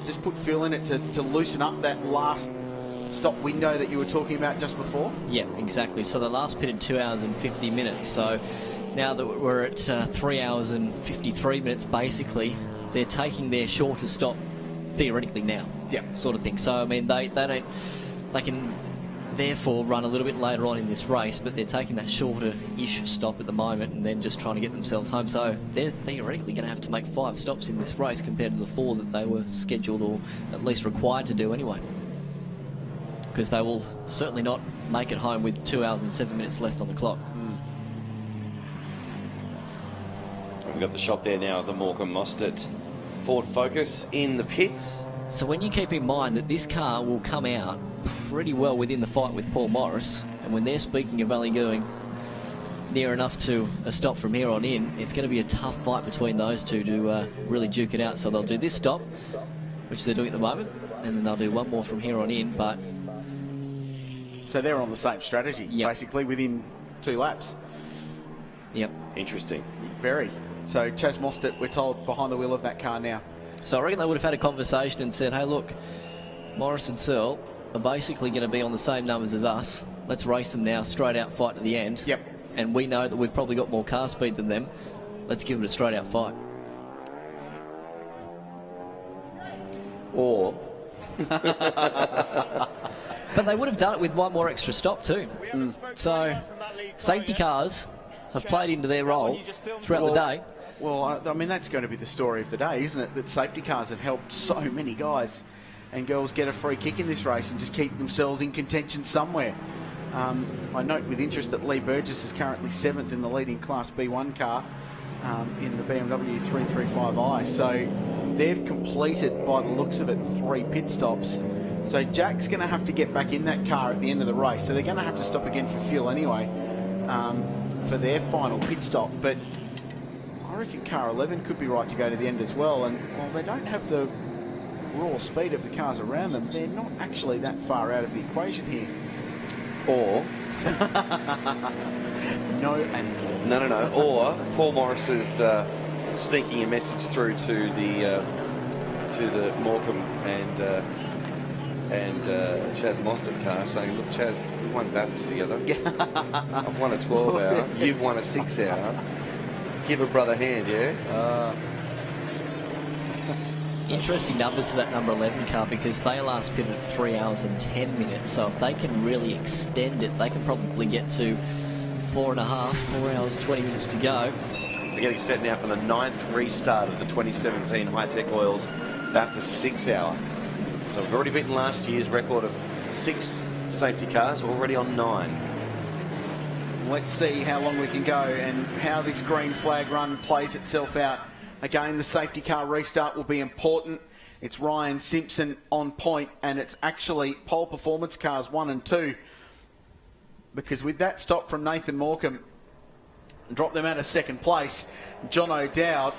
just put fuel in it to loosen up that last stop window that you were talking about just before? Yeah, exactly. So the last pit in 2 hours and 50 minutes. So now that we're at 3 hours and 53 minutes, basically, they're taking their shortest stop theoretically now. Yeah. Sort of thing. So, I mean, they can therefore run a little bit later on in this race, but they're taking that shorter-ish stop at the moment and then just trying to get themselves home. So they're theoretically going to have to make 5 stops in this race compared to the 4 that they were scheduled or at least required to do anyway. Because they will certainly not make it home with 2 hours and 7 minutes left on the clock. We've got the shot there now of the Morecambe Mostert Ford Focus in the pits. So when you keep in mind that this car will come out pretty well within the fight with Paul Morris, and when they're speaking of only going near enough to a stop from here on in, it's going to be a tough fight between those two to really duke it out. So they'll do this stop, which they're doing at the moment, and then they'll do one more from here on in. But so they're on the same strategy, basically within 2 laps. Yep. Interesting. Very. So Chaz Mostert, we're told, behind the wheel of that car now. So I reckon they would have had a conversation and said, hey, look, Morris and Searle are basically going to be on the same numbers as us. Let's race them now, straight out fight to the end. Yep. And we know that we've probably got more car speed than them. Let's give it a straight out fight. Or... But they would have done it with one more extra stop too. So safety cars have played into their role throughout the day. Well, I mean, that's going to be the story of the day, isn't it? That safety cars have helped so many guys and girls get a free kick in this race and just keep themselves in contention somewhere. I note with interest that Lee Burgess is currently 7th in the leading Class B1 car in the BMW 335i. So they've completed, by the looks of it, 3 pit stops. So Jack's going to have to get back in that car at the end of the race. So they're going to have to stop again for fuel anyway for their final pit stop. But I reckon car 11 could be right to go to the end as well. And while they don't have the raw speed of the cars around them, they're not actually that far out of the equation here. Or... No. Or Paul Morris is sneaking a message through to the Morecambe and Chaz Mostert car saying, look, Chaz, we won Bathurst together. I've won a 12 hour. You've won a 6 hour. Give a brother a hand, yeah? Interesting numbers for that number 11 car, because they last pitted at 3 hours and 10 minutes. So if they can really extend it, they can probably get to 4.5, 4 hours, 20 minutes to go. We're getting set now for the 9th restart of the 2017 Hi-Tec Oils Bathurst 6 hour. So we've already beaten last year's record of 6 safety cars, already on 9. Let's see how long we can go and how this green flag run plays itself out. Again, the safety car restart will be important. It's Ryan Simpson on point, and it's actually pole performance cars 1 and 2. Because with that stop from Nathan Morecambe, drop them out of second place. John O'Dowd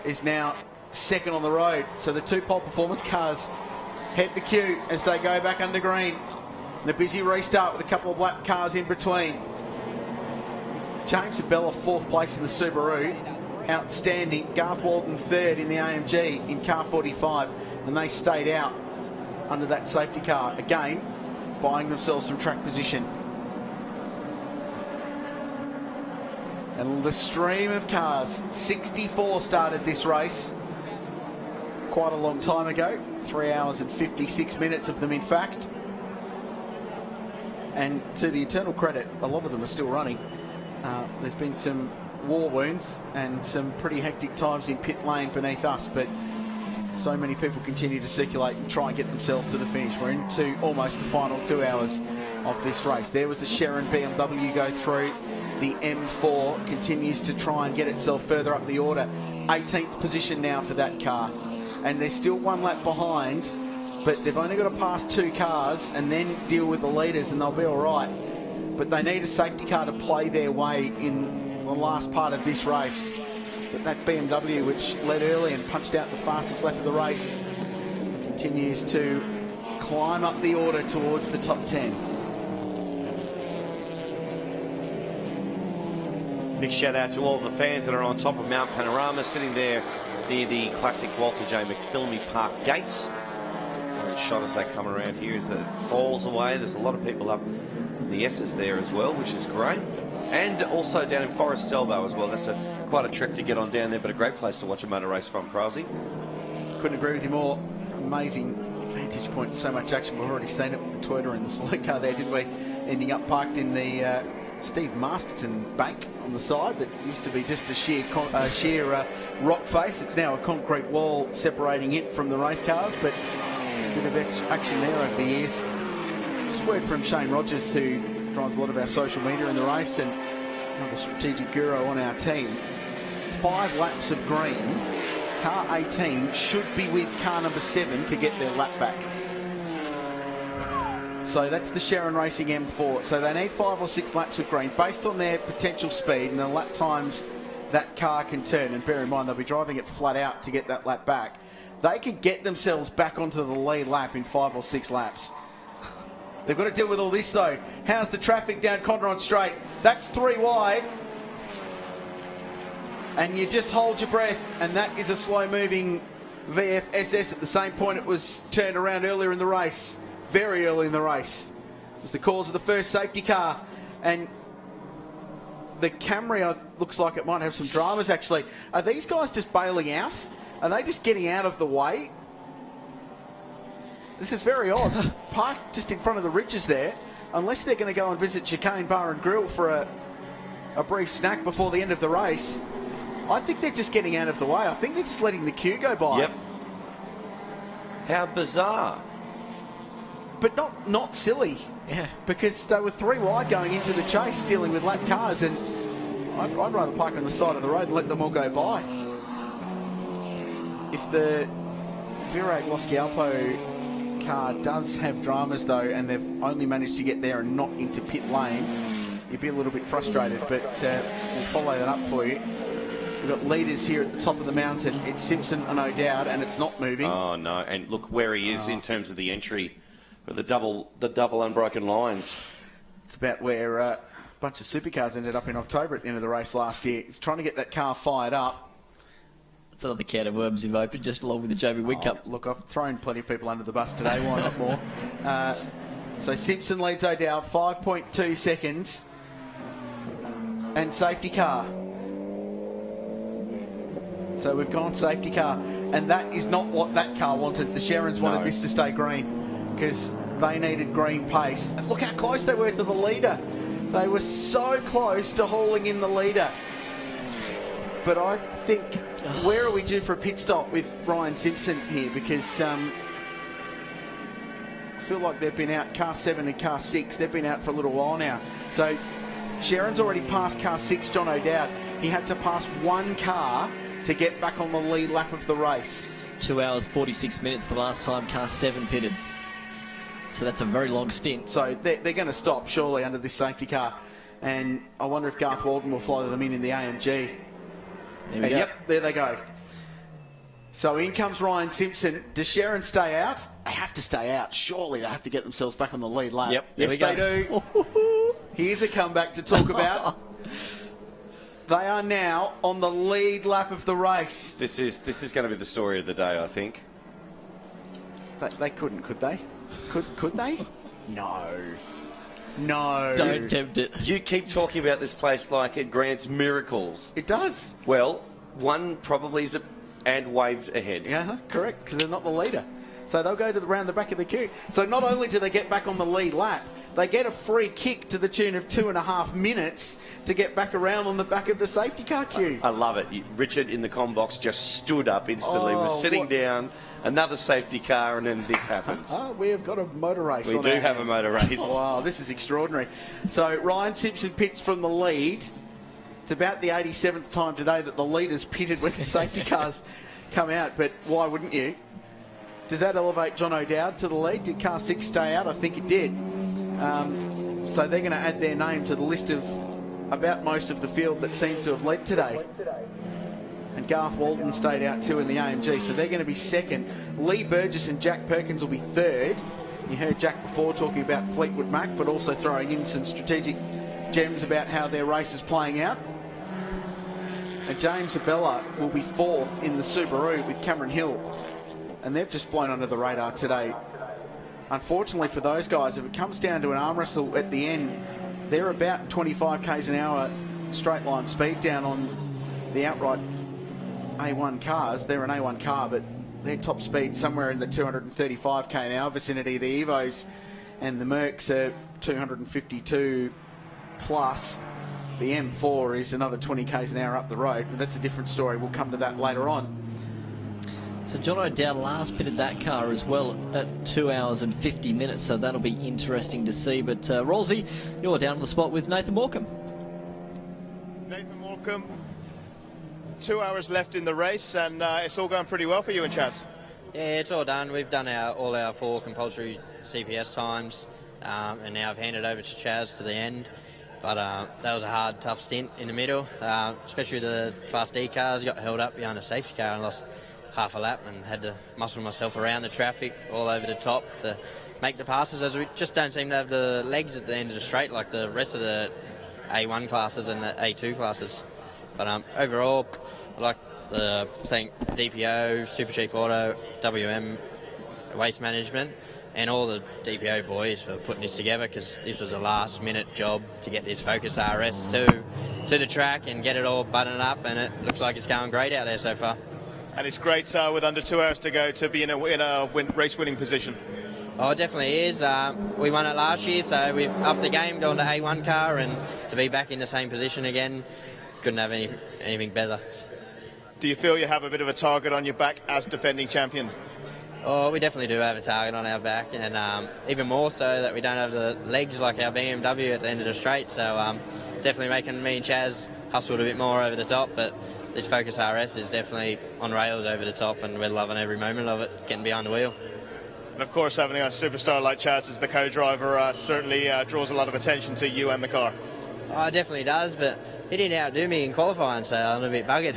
is now second on the road. So the 2 pole performance cars head the queue as they go back under green. And a busy restart with a couple of lap cars in between. James Abella 4th place in the Subaru. Outstanding. Garth Walden 3rd in the AMG in car 45. And they stayed out under that safety car. Again, buying themselves some track position. And the stream of cars. 64 started this race. Quite a long time ago. 3 hours and 56 minutes of them, in fact. And to the eternal credit, a lot of them are still running. There's been some war wounds and some pretty hectic times in pit lane beneath us, but so many people continue to circulate and try and get themselves to the finish. We're into almost the final 2 hours of this race. There was the Sharon BMW go through. The M4 continues to try and get itself further up the order. 18th position now for that car. And they're still 1 lap behind, but they've only got to pass 2 cars and then deal with the leaders and they'll be all right. But they need a safety car to play their way in the last part of this race. But that BMW, which led early and punched out the fastest lap of the race, continues to climb up the order towards the top 10. Big shout out to all the fans that are on top of Mount Panorama, sitting there near the classic Walter J. McPhillamy Park gates. Great shot as they come around here as it falls away. There's a lot of people up in the S's there as well, which is great. And also down in Forest Selbo as well. That's quite a trek to get on down there, but a great place to watch a motor race from, Krause. Couldn't agree with you more. Amazing vantage point, so much action. We've already seen it with the Toyota and the slow car there, didn't we? Ending up parked in the Steve Masterton bank on the side that used to be just a sheer rock face. It's now a concrete wall separating it from the race cars, but a bit of action there over the years. Just a word from Shane Rogers, who drives a lot of our social media in the race and another strategic guru on our team. 5 laps of green. Car 18 should be with car number 7 to get their lap back. So that's the Sharon Racing M4. So they need 5 or 6 laps of green based on their potential speed and the lap times that car can turn. And bear in mind, they'll be driving it flat out to get that lap back. They can get themselves back onto the lead lap in 5 or 6 laps. They've got to deal with all this though. How's the traffic down Condron Straight? That's 3 wide. And you just hold your breath, and that is a slow-moving VFSS. At the same point, it was turned around earlier in the race. Very early in the race. It was the cause of the first safety car. And the Camry looks like it might have some dramas, actually. Are these guys just bailing out? Are they just getting out of the way? This is very odd. Parked just in front of the ridges there. Unless they're going to go and visit Chicane Bar and Grill for a brief snack before the end of the race. I think they're just getting out of the way. I think they're just letting the queue go by. Yep. How bizarre. But not silly. Yeah. Because they were 3 wide going into the chase, dealing with lap cars, and I'd rather park on the side of the road and let them all go by. If the Virag Los Galpo car does have dramas though, and they've only managed to get there and not into pit lane, you'd be a little bit frustrated, but we'll follow that up for you. We've got leaders here at the top of the mountain. It's Simpson and O'Dowd, and it's not moving. Oh no, and look where he is in terms of the entry for the double unbroken lines. It's about where a bunch of supercars ended up in October at the end of the race last year. He's trying to get that car fired up. It's another can of worms you've opened, just along with the JB Wing Cup. Look, I've thrown plenty of people under the bus today. Why not more? So Simpson leads O'Dowd 5.2 seconds. And safety car. So we've gone safety car. And that is not what that car wanted. The Sharons wanted this to stay green because they needed green pace. And look how close they were to the leader. They were so close to hauling in the leader. But I think Where are we due for a pit stop with Ryan Simpson here? Because I feel like they've been out, car 7 and car 6, they've been out for a little while now. So Sharon's already passed car 6, John O'Dowd. He had to pass one car to get back on the lead lap of the race. 2 hours, 46 minutes the last time car 7 pitted. So that's a very long stint. So they're going to stop, surely, under this safety car. And I wonder if Garth Walden will fly them in the AMG. There we go. Yep, there they go. So in comes Ryan Simpson. Does Sharon stay out? They have to stay out. Surely they have to get themselves back on the lead lap. Yep, yes, they do. Here's a comeback to talk about. They are now on the lead lap of the race. This is going to be the story of the day, I think. They couldn't, could they? Could they? No. No. Don't tempt it. You keep talking about this place like it grants miracles. It does. Well, one probably is and waved ahead. Yeah, correct, because they're not the leader. So they'll go to around the back of the queue. So not only do they get back on the lead lap, they get a free kick to the tune of 2.5 minutes to get back around on the back of the safety car queue. I love it. Richard in the comm box just stood up instantly, was sitting down, another safety car, and then this happens. We have got a motor race. We do have a motor race. Wow, this is extraordinary. So Ryan Simpson pits from the lead. It's about the 87th time today that the leaders pitted when the safety cars come out, but why wouldn't you? Does that elevate John O'Dowd to the lead? Did car 6 stay out? I think it did. So they're going to add their name to the list of about most of the field that seemed to have led today. And Garth Walden stayed out too in the AMG, so they're going to be second. Lee Burgess and Jack Perkins will be third. You heard Jack before talking about Fleetwood Mac, but also throwing in some strategic gems about how their race is playing out. And James Abella will be fourth in the Subaru with Cameron Hill. And they've just flown under the radar today. Unfortunately for those guys, if it comes down to an arm wrestle at the end, they're about 25 k's an hour straight line speed down on the outright A1 cars. They're an A1 car, but their top speed somewhere in the 235 k an hour vicinity. The Evos and the Mercs are 252 plus. The M4 is another 20 k's an hour up the road, but that's a different story. We'll come to that later on. So John O'Dowd last pitted that car as well at 2 hours and 50 minutes, so that'll be interesting to see. But Rolsey, you're down on the spot with Nathan Morecambe. Nathan Morecambe, 2 hours left in the race, and it's all going pretty well for you and Chaz. Yeah, it's all done. We've done all our 4 compulsory CPS times, and now I've handed over to Chaz to the end. But that was a hard, tough stint in the middle, especially the Class D cars. Got held up behind a safety car and lost half a lap and had to muscle myself around the traffic all over the top to make the passes, as we just don't seem to have the legs at the end of the straight like the rest of the A1 classes and the A2 classes. But overall, I like to thank DPO, Super Cheap Auto, WM, Waste Management, and all the DPO boys for putting this together, because this was a last minute job to get this Focus RS to the track and get it all buttoned up, and it looks like it's going great out there so far. And it's great with under 2 hours to go to be in a race-winning position. Oh, it definitely is. We won it last year, so we've upped the game, gone to A1 car, and to be back in the same position again, couldn't have anything better. Do you feel you have a bit of a target on your back as defending champions? Oh, we definitely do have a target on our back, and even more so that we don't have the legs like our BMW at the end of the straight, so it's definitely making me and Chaz hustle a bit more over the top, but this Focus RS is definitely on rails over the top, and we're loving every moment of it, getting behind the wheel. And of course, having a superstar like Chaz as the co-driver certainly draws a lot of attention to you and the car. Oh, it definitely does, but he didn't outdo me in qualifying, so I'm a bit buggered.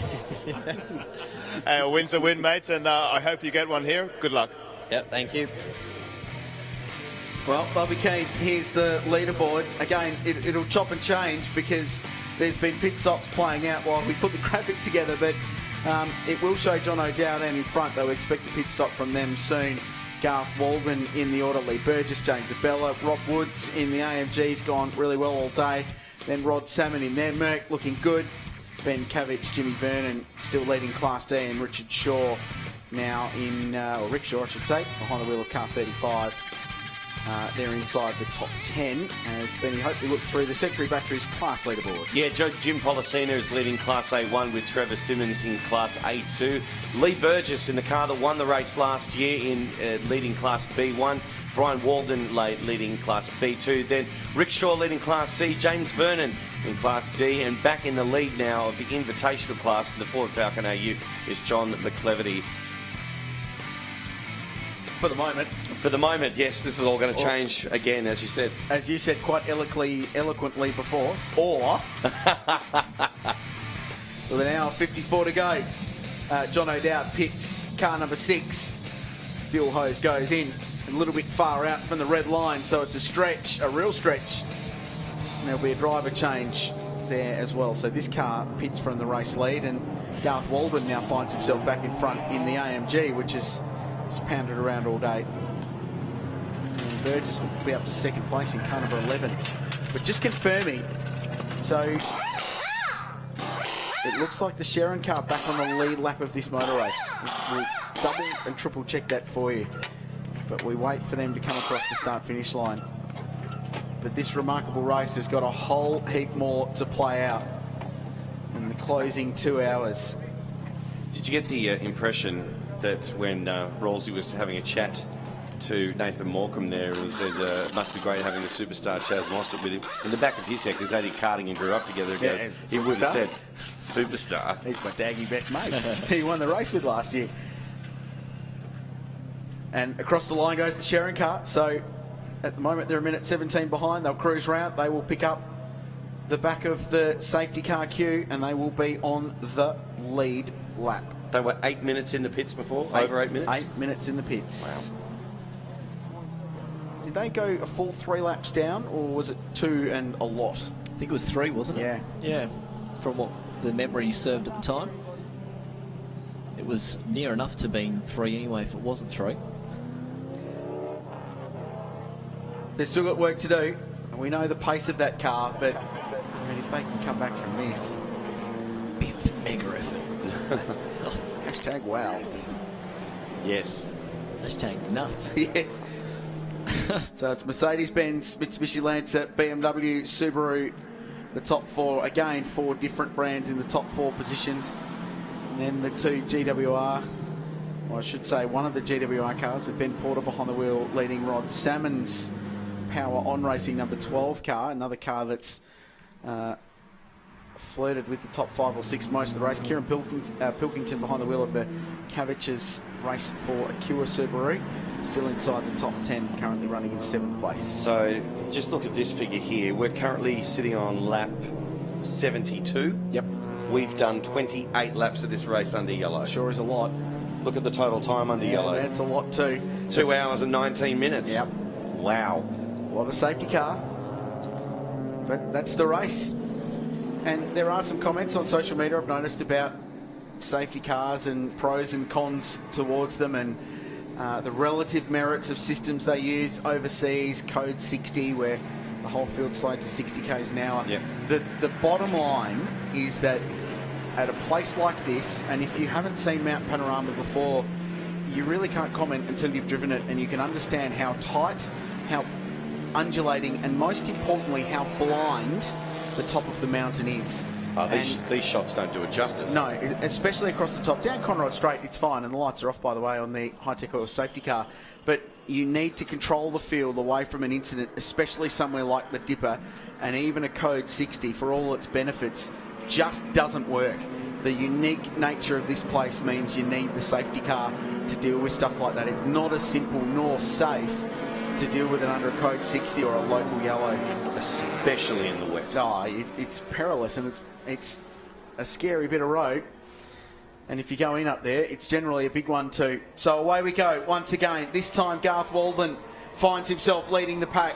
A win's a win, mate, and I hope you get one here. Good luck. Yep, thank you. Well, Bobby Keane, here's the leaderboard. Again, it'll chop and change because there's been pit stops playing out while we put the graphic together, but it will show John O'Dowd and in front. They'll expect a pit stop from them soon. Garth Walden in the order, Lee Burgess, James Abella, Rob Woods in the AMG's gone really well all day. Then Rod Salmon in their Merc looking good. Ben Cavich, Jimmy Vernon still leading Class D, and Richard Shaw now in, or Rick Shaw I should say, behind the wheel of car 35. they're inside the top 10 as Benny hopefully looked through the Century Batteries class leaderboard. Yeah, Jim Policina is leading Class A1 with Trevor Simmons in Class A2. Lee Burgess in the car that won the race last year in leading Class B1. Brian Walden leading Class B2. Then Rick Shaw leading Class C. James Vernon in Class D. And back in the lead now of the Invitational class in the Ford Falcon AU is John McCleverty. For the moment. For the moment, yes. This is all going to change again, as you said. As you said quite eloquently before. Or... with an hour 54 to go. John O'Dowd pits car number 6. Fuel hose goes in a little bit far out from the red line, so it's a stretch, a real stretch. And there'll be a driver change there as well. So this car pits from the race lead, and Garth Walden now finds himself back in front in the AMG, which is just pounded around all day. And Burgess will be up to second place in car number 11. But just confirming, so it looks like the Sharon car back on the lead lap of this motor race. We'll double and triple check that for you. But we wait for them to come across the start-finish line. But this remarkable race has got a whole heap more to play out in the closing 2 hours. Did you get the impression that when Rolsey was having a chat to Nathan Morecambe there, and he said it must be great having the superstar Chaz Mostert with him, in the back of his head, because they did karting and grew up together, he would have said superstar. He's my daggy best mate. He won the race with last year. And across the line goes the Sharon car. So at the moment they're a minute 17 behind. They'll cruise round. They will pick up the back of the safety car queue, and they will be on the lead lap. They were 8 minutes in the pits before? Over 8 minutes? 8 minutes in the pits. Wow. Did they go a full 3 laps down, or was it 2 and a lot? I think it was 3, wasn't it? Yeah. Yeah, from what the memory served at the time. It was near enough to being 3 anyway if it wasn't 3. They've still got work to do. We know the pace of that car, but I mean, if they can come back from this, be a mega effort. Hashtag wow. Yes. Hashtag nuts. Yes. So it's Mercedes-Benz, Mitsubishi Lancer, BMW, Subaru, the top 4. Again, 4 different brands in the top 4 positions. And then the 2 GWR, or I should say one of the GWR cars with Ben Porter behind the wheel leading Rod Salmon's Power On Racing number 12 car, another car that's flirted with the top 5 or 6 most of the race. Kieran Pilkington behind the wheel of the Cavitch's race for Acura Subaru, still inside the top 10, currently running in 7th place. So just look at this figure here. We're currently sitting on lap 72. Yep. We've done 28 laps of this race under yellow. Sure is a lot. Look at the total time under yellow. That's a lot too. 2 hours and 19 minutes. Yep. Wow. A lot of safety car. But that's the race. And there are some comments on social media I've noticed about safety cars and pros and cons towards them, and the relative merits of systems they use overseas, code 60, where the whole field slowed to 60 k's an hour. Yep. The bottom line is that at a place like this, and if you haven't seen Mount Panorama before, you really can't comment until you've driven it, and you can understand how tight, how undulating, and most importantly, how blind the top of the mountain is. These shots don't do it justice. No, especially across the top. Down Conrod Straight, it's fine, and the lights are off, by the way, on the Hi-Tec oil safety car. But you need to control the field away from an incident, especially somewhere like the Dipper, and even a code 60, for all its benefits, just doesn't work. The unique nature of this place means you need the safety car to deal with stuff like that. It's not as simple nor safe to deal with it under a code 60 or a local yellow. Especially in the wet. Oh, it's perilous, and it's a scary bit of road. And if you go in up there, it's generally a big one too. So away we go once again. This time Garth Walden finds himself leading the pack,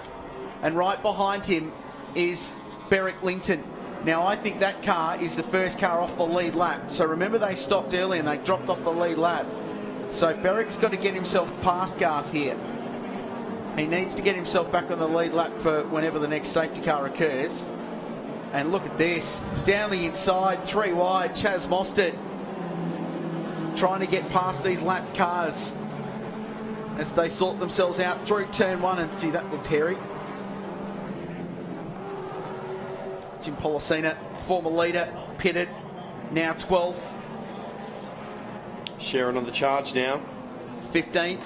and right behind him is Beric Linton. Now I think that car is the first car off the lead lap. So remember, they stopped early and they dropped off the lead lap. So Beric's got to get himself past Garth here. He needs to get himself back on the lead lap for whenever the next safety car occurs. And look at this. Down the inside, 3 wide, Chaz Mostert trying to get past these lap cars. as they sort themselves out through turn 1. And gee, that looked hairy. Jim Policina, former leader, pitted, now 12th. Sharon on the charge now. 15th.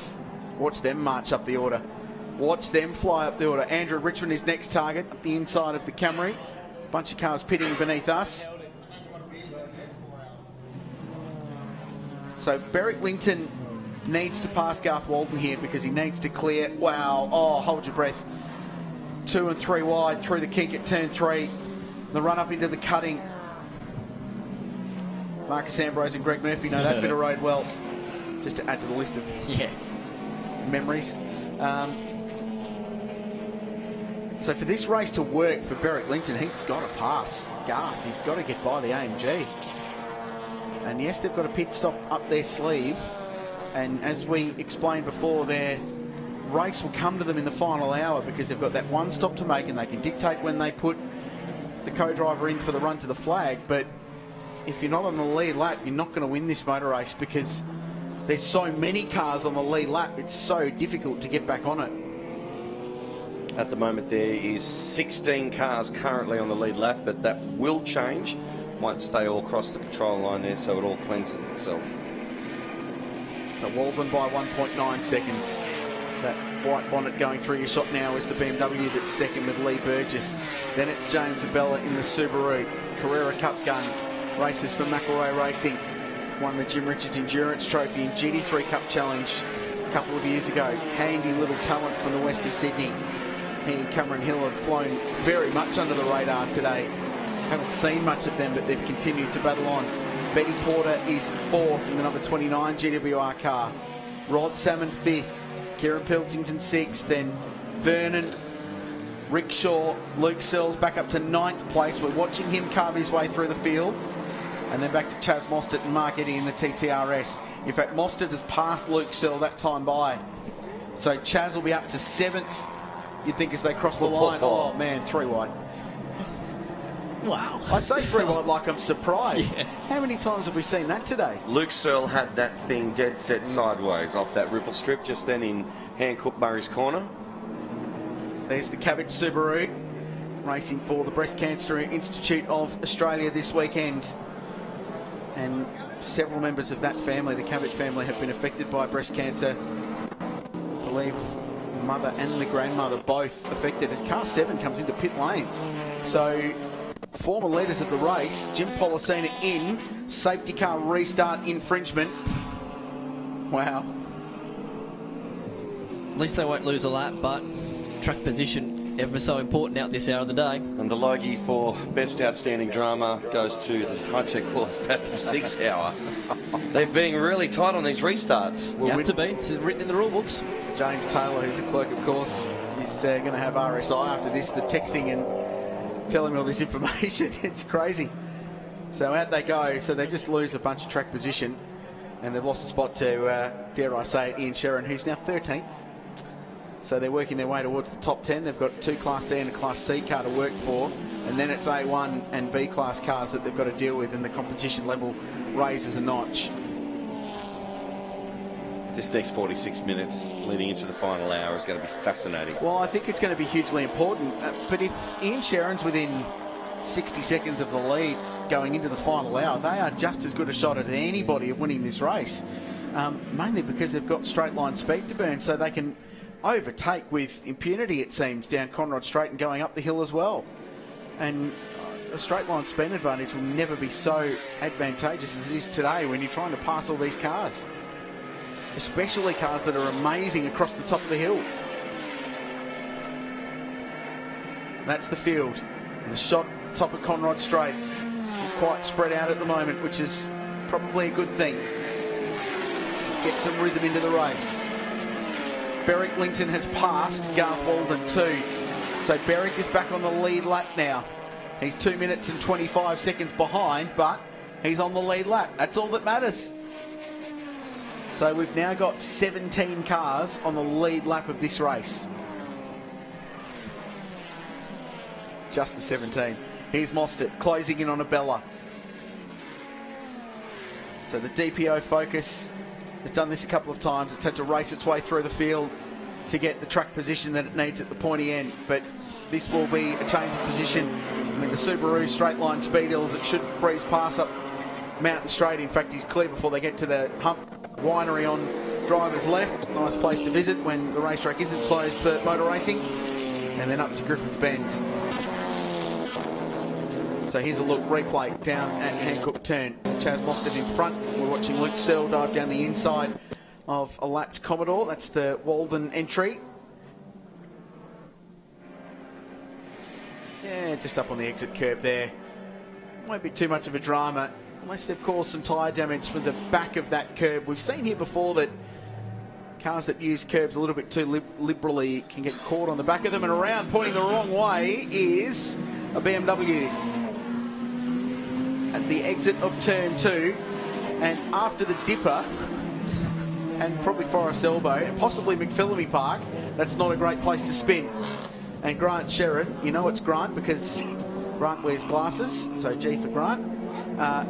Watch them march up the order. Watch them fly up the order. Andrew Richmond is next target, up the inside of the Camry. Bunch of cars pitting beneath us. So Berwick Linton needs to pass Garth Walden here because he needs to clear. Wow. Oh, hold your breath. 2 and 3 wide through the kink at turn 3. The run up into the cutting. Marcus Ambrose and Greg Murphy know that bit of road well. Just to add to the list of memories. So for this race to work for Berwick Linton, he's got to pass Garth. He's got to get by the AMG. And yes, they've got a pit stop up their sleeve. And as we explained before, their race will come to them in the final hour because they've got that one stop to make and they can dictate when they put the co-driver in for the run to the flag. But if you're not on the lead lap, you're not going to win this motor race because there's so many cars on the lead lap. It's so difficult to get back on it. At the moment, there is 16 cars currently on the lead lap, but that will change once they all cross the control line there, so it all cleanses itself. So Walden by 1.9 seconds. That white bonnet going through your shot now is the BMW that's second with Lee Burgess. Then it's James Abella in the Subaru. Carrera Cup gun. Races for McElroy Racing. Won the Jim Richards Endurance Trophy in GT3 Cup Challenge a couple of years ago. Handy little talent from the west of Sydney. He and Cameron Hill have flown very much under the radar today. Haven't seen much of them, but they've continued to battle on. Betty Porter is 4th in the number 29 GWR car. Rod Salmon 5th. Kieran Pilkington 6th. Then Vernon, Rick Shaw, Luke Searles back up to 9th place. We're watching him carve his way through the field. And then back to Chaz Mostert and Mark Eddy in the TTRS. In fact, Mostert has passed Luke Searle that time by. So Chaz will be up to 7th, you'd think, as they cross the line. Oh, man, 3 wide. Wow. I say 3 wide like I'm surprised. Yeah. How many times have we seen that today? Luke Searle had that thing dead set sideways off that ripple strip just then in Hancock Murray's corner. There's the Cabbage Subaru racing for the Breast Cancer Institute of Australia this weekend. And several members of that family, the Cabbage family, have been affected by breast cancer. I believe the mother and the grandmother both affected as car 7 comes into pit lane. So former leaders of the race, Jim Policina in, safety car restart infringement. Wow. At least they won't lose a lap, but track position ever so important out this hour of the day. And the Logie for Best Outstanding Drama goes to the Hi-Tec Course Bathurst 6 hour. They're being really tight on these restarts. You have to be. It's written in the rule books. James Taylor, who's a clerk of course, is going to have RSI after this for texting and telling me all this information. It's crazy. So out they go. So they just lose a bunch of track position. And they've lost a spot to, dare I say it, Ian Sherrin, who's now 13th. So they're working their way towards the top 10. They've got 2 Class D and a Class C car to work for. And then it's A1 and B Class cars that they've got to deal with, and the competition level raises a notch. This next 46 minutes leading into the final hour is going to be fascinating. Well, I think it's going to be hugely important. But if Ian Sherrin's within 60 seconds of the lead going into the final hour, they are just as good a shot at anybody of winning this race. Mainly because they've got straight line speed to burn, so they can overtake with impunity, it seems, down Conrod Straight and going up the hill as well. And a straight line speed advantage will never be so advantageous as it is today when you're trying to pass all these cars, especially cars that are amazing across the top of the hill. That's the field. And the shot top of Conrod Straight, quite spread out at the moment, which is probably a good thing. Get some rhythm into the race. Berwick Linton has passed Garth Walden 2. So Berwick is back on the lead lap now. He's 2 minutes and 25 seconds behind, but he's on the lead lap. That's all that matters. So we've now got 17 cars on the lead lap of this race. Just the 17. Here's Mostert closing in on Abella. So the DPO focus has done this a couple of times. It's had to race its way through the field to get the track position that it needs at the pointy end. But this will be a change of position. I mean, the Subaru straight line speed hills, it should breeze past up Mountain Straight. In fact, he's clear before they get to the Hump Winery on driver's left. Nice place to visit when the racetrack isn't closed for motor racing. And then up to Griffin's Bend. So here's a look, replay down at Hancock Turn. Chaz Mostert in front. We're watching Luke Searle dive down the inside of a lapped Commodore. That's the Walden entry. Yeah, just up on the exit curb there. Won't be too much of a drama unless they've caused some tyre damage with the back of that curb. We've seen here before that cars that use curbs a little bit too liberally can get caught on the back of them. And around, pointing the wrong way, is a BMW at the exit of turn 2, and after the dipper and probably Forest Elbow and possibly McPhillamy Park, that's not a great place to spin. And Grant Sherrin, you know it's Grant because Grant wears glasses, so G for Grant.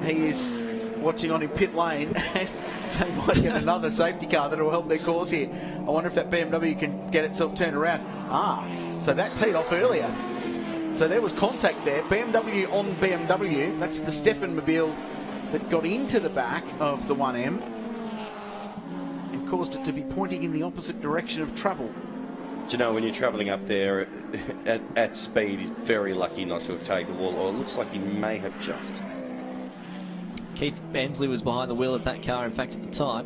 He is watching on in pit lane, and they might get another safety car that will help their cause here. I wonder if that BMW can get itself turned around. So that teed off earlier. So there was contact there. BMW on BMW. That's the Stefan-mobile that got into the back of the 1M and caused it to be pointing in the opposite direction of travel. Do you know, when you're travelling up there at speed, he's very lucky not to have taken the wall, or it looks like he may have just. Keith Bensley was behind the wheel of that car, in fact, at the time.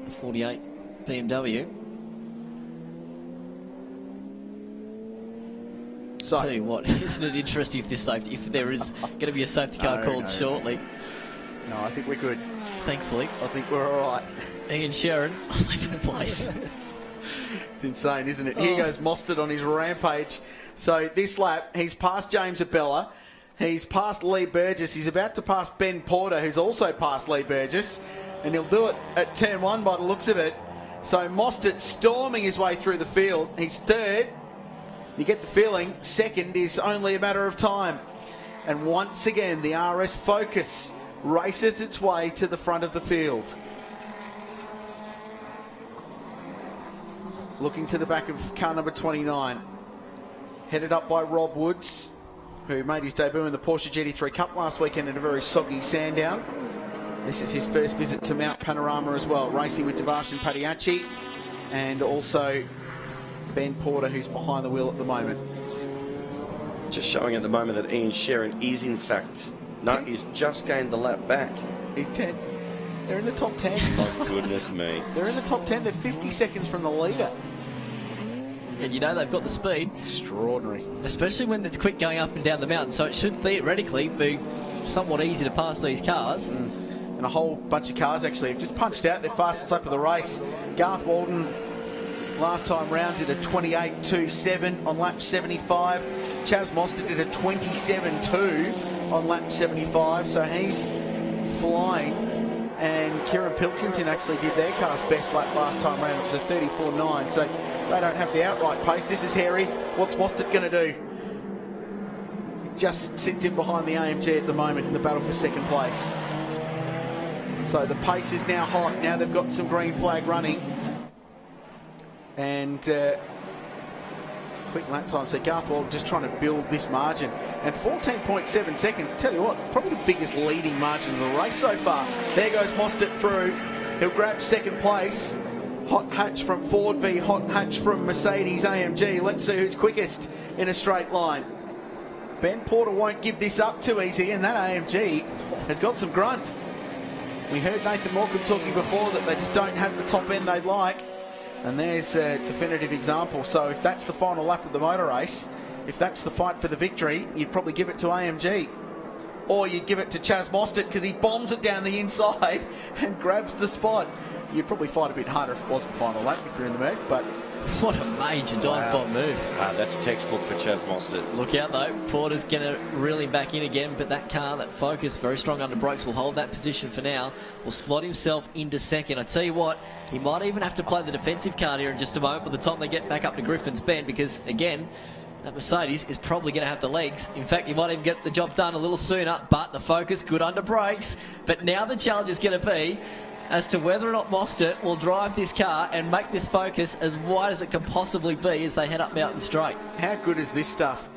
The 48 BMW. So, tell you what, isn't it interesting if there is going to be a safety car called shortly? No, I think we're good. Thankfully. I think we're all right. Ian Sherrin, 11th place. It's insane, isn't it? Here goes Mostert on his rampage. So this lap, he's passed James Abella. He's passed Lee Burgess. He's about to pass Ben Porter, who's also passed Lee Burgess. And he'll do it at turn 1 by the looks of it. So Mostert storming his way through the field. He's third. You get the feeling second is only a matter of time. And once again, the RS Focus races its way to the front of the field. Looking to the back of car number 29. Headed up by Rob Woods, who made his debut in the Porsche GT3 Cup last weekend in a very soggy Sandown. This is his first visit to Mount Panorama as well, racing with Devarshan Padiachi and also Ben Porter, who's behind the wheel at the moment. Just showing at the moment that Ian Sherrin is in fact, he's just gained the lap back. He's 10th. They're in the top 10. My goodness me. They're in the top 10. They're 50 seconds from the leader. And you know they've got the speed. Extraordinary. Especially when it's quick going up and down the mountain. So it should theoretically be somewhat easy to pass these cars. And a whole bunch of cars actually have just punched out their fastest lap of the race. Garth Walden last time round did a 28.27 on lap 75. Chaz Mostert did a 27.2 on lap 75. So he's flying. And Kieran Pilkington actually did their car's best lap last time round. It was a 34.9. So they don't have the outright pace. This is hairy. What's Mostert going to do? He just sits in behind the AMG at the moment in the battle for second place. So the pace is now hot. Now they've got some green flag running. And quick lap time. So Garth Walden just trying to build this margin. And 14.7 seconds, tell you what, probably the biggest leading margin of the race so far. There goes Mostert through. He'll grab second place. Hot hatch from Ford v hot hatch from Mercedes AMG. Let's see who's quickest in a straight line. Ben Porter won't give this up too easy, and that AMG has got some grunt. We heard Nathan Morgan talking before that they just don't have the top end they'd like. And there's a definitive example. So if that's the final lap of the motor race, if that's the fight for the victory, you'd probably give it to AMG. Or you'd give it to Chaz Mostert because he bombs it down the inside and grabs the spot. You'd probably fight a bit harder if it was the final lap if you're in the Merc, but... What a major dive bomb move. That's textbook for Chaz Mostert. Look out though, Porter's going to reel him back in again, but that car, that Focus, very strong under brakes, will hold that position for now. Will slot himself into second. I tell you what, he might even have to play the defensive card here in just a moment by the time they get back up to Griffin's Bend, because again, that Mercedes is probably going to have the legs. In fact, you might even get the job done a little sooner, but the Focus good under brakes. But now the challenge is going to be as to whether or not Mostert will drive this car and make this Focus as wide as it can possibly be as they head up Mountain Straight. How good is this stuff?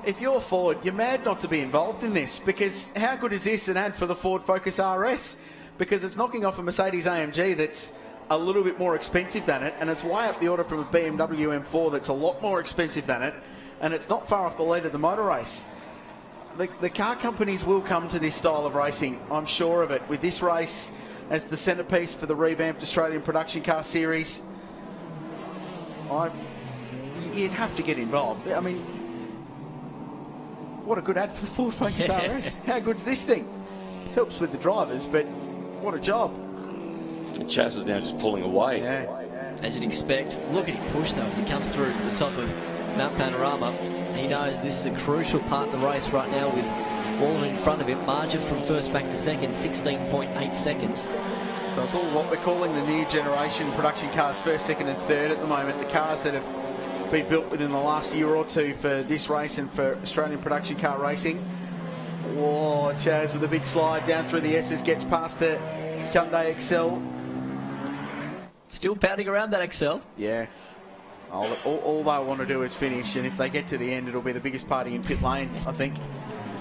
If you're Ford, you're mad not to be involved in this, because how good is this an ad for the Ford Focus RS? Because it's knocking off a Mercedes AMG that's a little bit more expensive than it, and it's way up the order from a BMW M4 that's a lot more expensive than it, and it's not far off the lead of the motor race. The car companies will come to this style of racing, I'm sure of it, with this race as the centrepiece for the revamped Australian Production Car Series. You'd have to get involved. I mean, what a good ad for the Ford Focus RS. How good's this thing? Helps with the drivers, but what a job. Chaz is now just pulling away. Yeah. As you'd expect. Look at him push though as he comes through the top of Mount Panorama. He knows this is a crucial part of the race right now with Wallen in front of him. Margin from first back to second, 16.8 seconds. So it's all what we're calling the new generation production cars, first, second and third at the moment. The cars that have been built within the last year or two for this race and for Australian production car racing. Whoa, Chaz with a big slide down through the S's, gets past the Hyundai Excel. Still pounding around that Excel. Yeah. All they want to do is finish, and if they get to the end, it'll be the biggest party in pit lane, I think.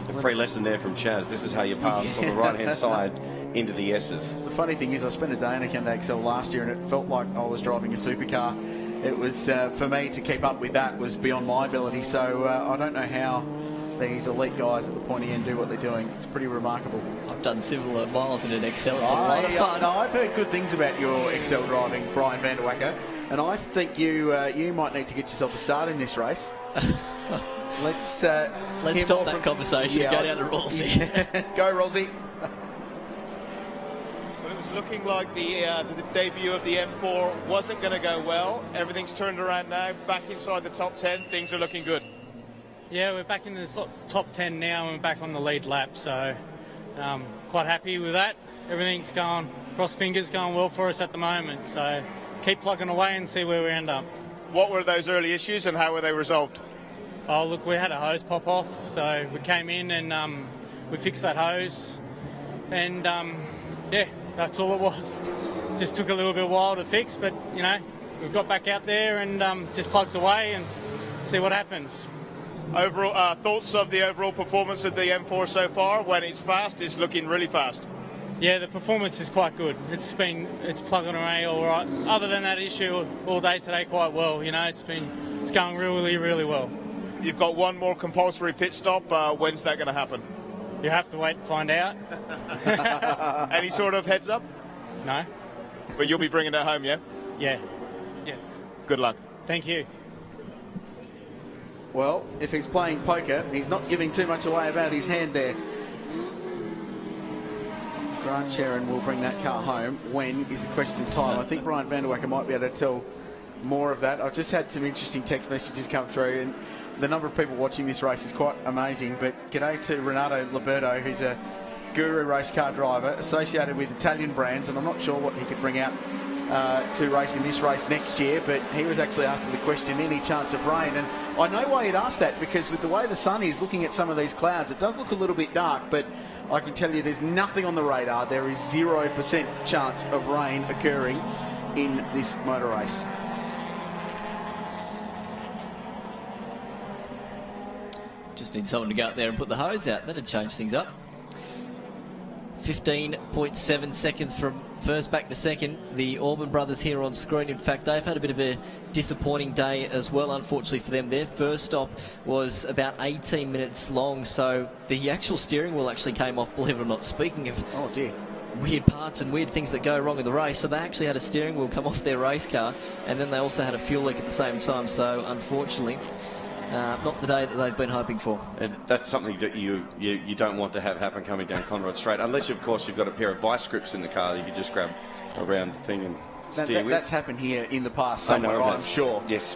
A free lesson there from Chaz. This is how you pass on the right-hand side into the S's. The funny thing is, I spent a day in a Hyundai Excel last year, and it felt like I was driving a supercar. It was, for me, to keep up with that was beyond my ability, so I don't know how these elite guys at the pointy end do what they're doing. It's pretty remarkable. I've done similar miles in an Excel. It's a lot of fun. No, I've heard good things about your Excel driving, Brian van der Wacker, and I think you might need to get yourself a start in this race. Let's stop that conversation and go down to Rolsey. Go, Rolsey. Well, it was looking like the debut of the M4 wasn't going to go well. Everything's turned around now, back inside the top 10. Things are looking good. Yeah, we're back in the top 10 now and we're back on the lead lap, so quite happy with that. Everything's going, cross fingers, going well for us at the moment, so keep plugging away and see where we end up. What were those early issues and how were they resolved? Oh, look, we had a hose pop off, so we came in and we fixed that hose, and yeah, that's all it was. Just took a little bit of a while to fix, but you know, we've got back out there and just plugged away and see what happens. Overall thoughts of the overall performance of the M4 so far? When it's fast, it's looking really fast. Yeah, the performance is quite good. It's plugging away all right. Other than that issue all day today, quite well. You know, it's going really, really well. You've got one more compulsory pit stop. When's that going to happen? You have to wait and find out. Any sort of heads up? No. But you'll be bringing it home, yeah? Yeah. Yes. Good luck. Thank you. Well, if he's playing poker, he's not giving too much away about his hand there. Grant Sharon will bring that car home. When is the question of time? I think Brian van der Wacker might be able to tell more of that. I've just had some interesting text messages come through, and the number of people watching this race is quite amazing. But g'day to Renato Liberto, who's a guru race car driver associated with Italian brands, and I'm not sure what he could bring out to race in this race next year, but he was actually asking the question, any chance of rain? And I know why he'd asked that, because with the way the sun is, looking at some of these clouds, it does look a little bit dark, but I can tell you there's nothing on the radar. There is 0% chance of rain occurring in this motor race. Just need someone to go out there and put the hose out. That'd change things up. 15.7 seconds from first back to second. The Orban brothers here on screen. In fact, they've had a bit of a disappointing day as well, unfortunately for them. Their first stop was about 18 minutes long, so the actual steering wheel actually came off, believe it or not. Speaking of weird parts and weird things that go wrong in the race, so they actually had a steering wheel come off their race car, and then they also had a fuel leak at the same time, so unfortunately not the day that they've been hoping for. And that's something that you don't want to have happen coming down Conrod Straight, unless, of course, you've got a pair of vice grips in the car you can just grab around the thing and steer with. That's happened here in the past somewhere, I'm sure. Yes.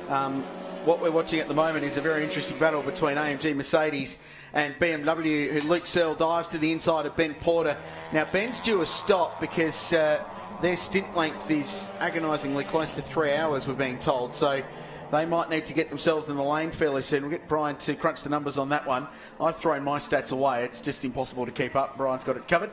What we're watching at the moment is a very interesting battle between AMG Mercedes and BMW, who Luke Searle dives to the inside of Ben Porter. Now, Ben's due a stop because their stint length is agonisingly close to 3 hours, we're being told. So They might need to get themselves in the lane fairly soon. We'll get Brian to crunch the numbers on that one. I've thrown my stats away. It's just impossible to keep up. Brian's got it covered.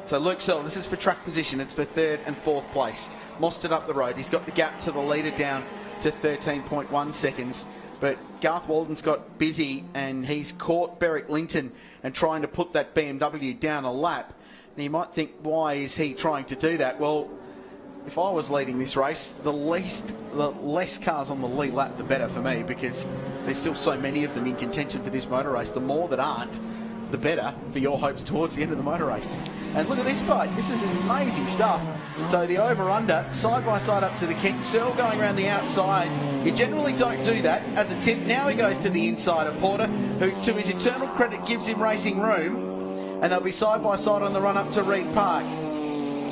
So Luke Searle, this is for track position. It's for 3rd and 4th place. Mostert up the road. He's got the gap to the leader down to 13.1 seconds. But Garth Walden's got busy and he's caught Berwick Linton and trying to put that BMW down a lap. And you might think, why is he trying to do that? Well, if I was leading this race, the less cars on the lead lap, the better for me, because there's still so many of them in contention for this motor race. The more that aren't, the better for your hopes towards the end of the motor race. And look at this fight. This is amazing stuff. So the over-under, side-by-side up to the king. Searle going around the outside. You generally don't do that as a tip. Now he goes to the inside of Porter, who, to his eternal credit, gives him racing room. And they'll be side-by-side on the run-up to Reed Park.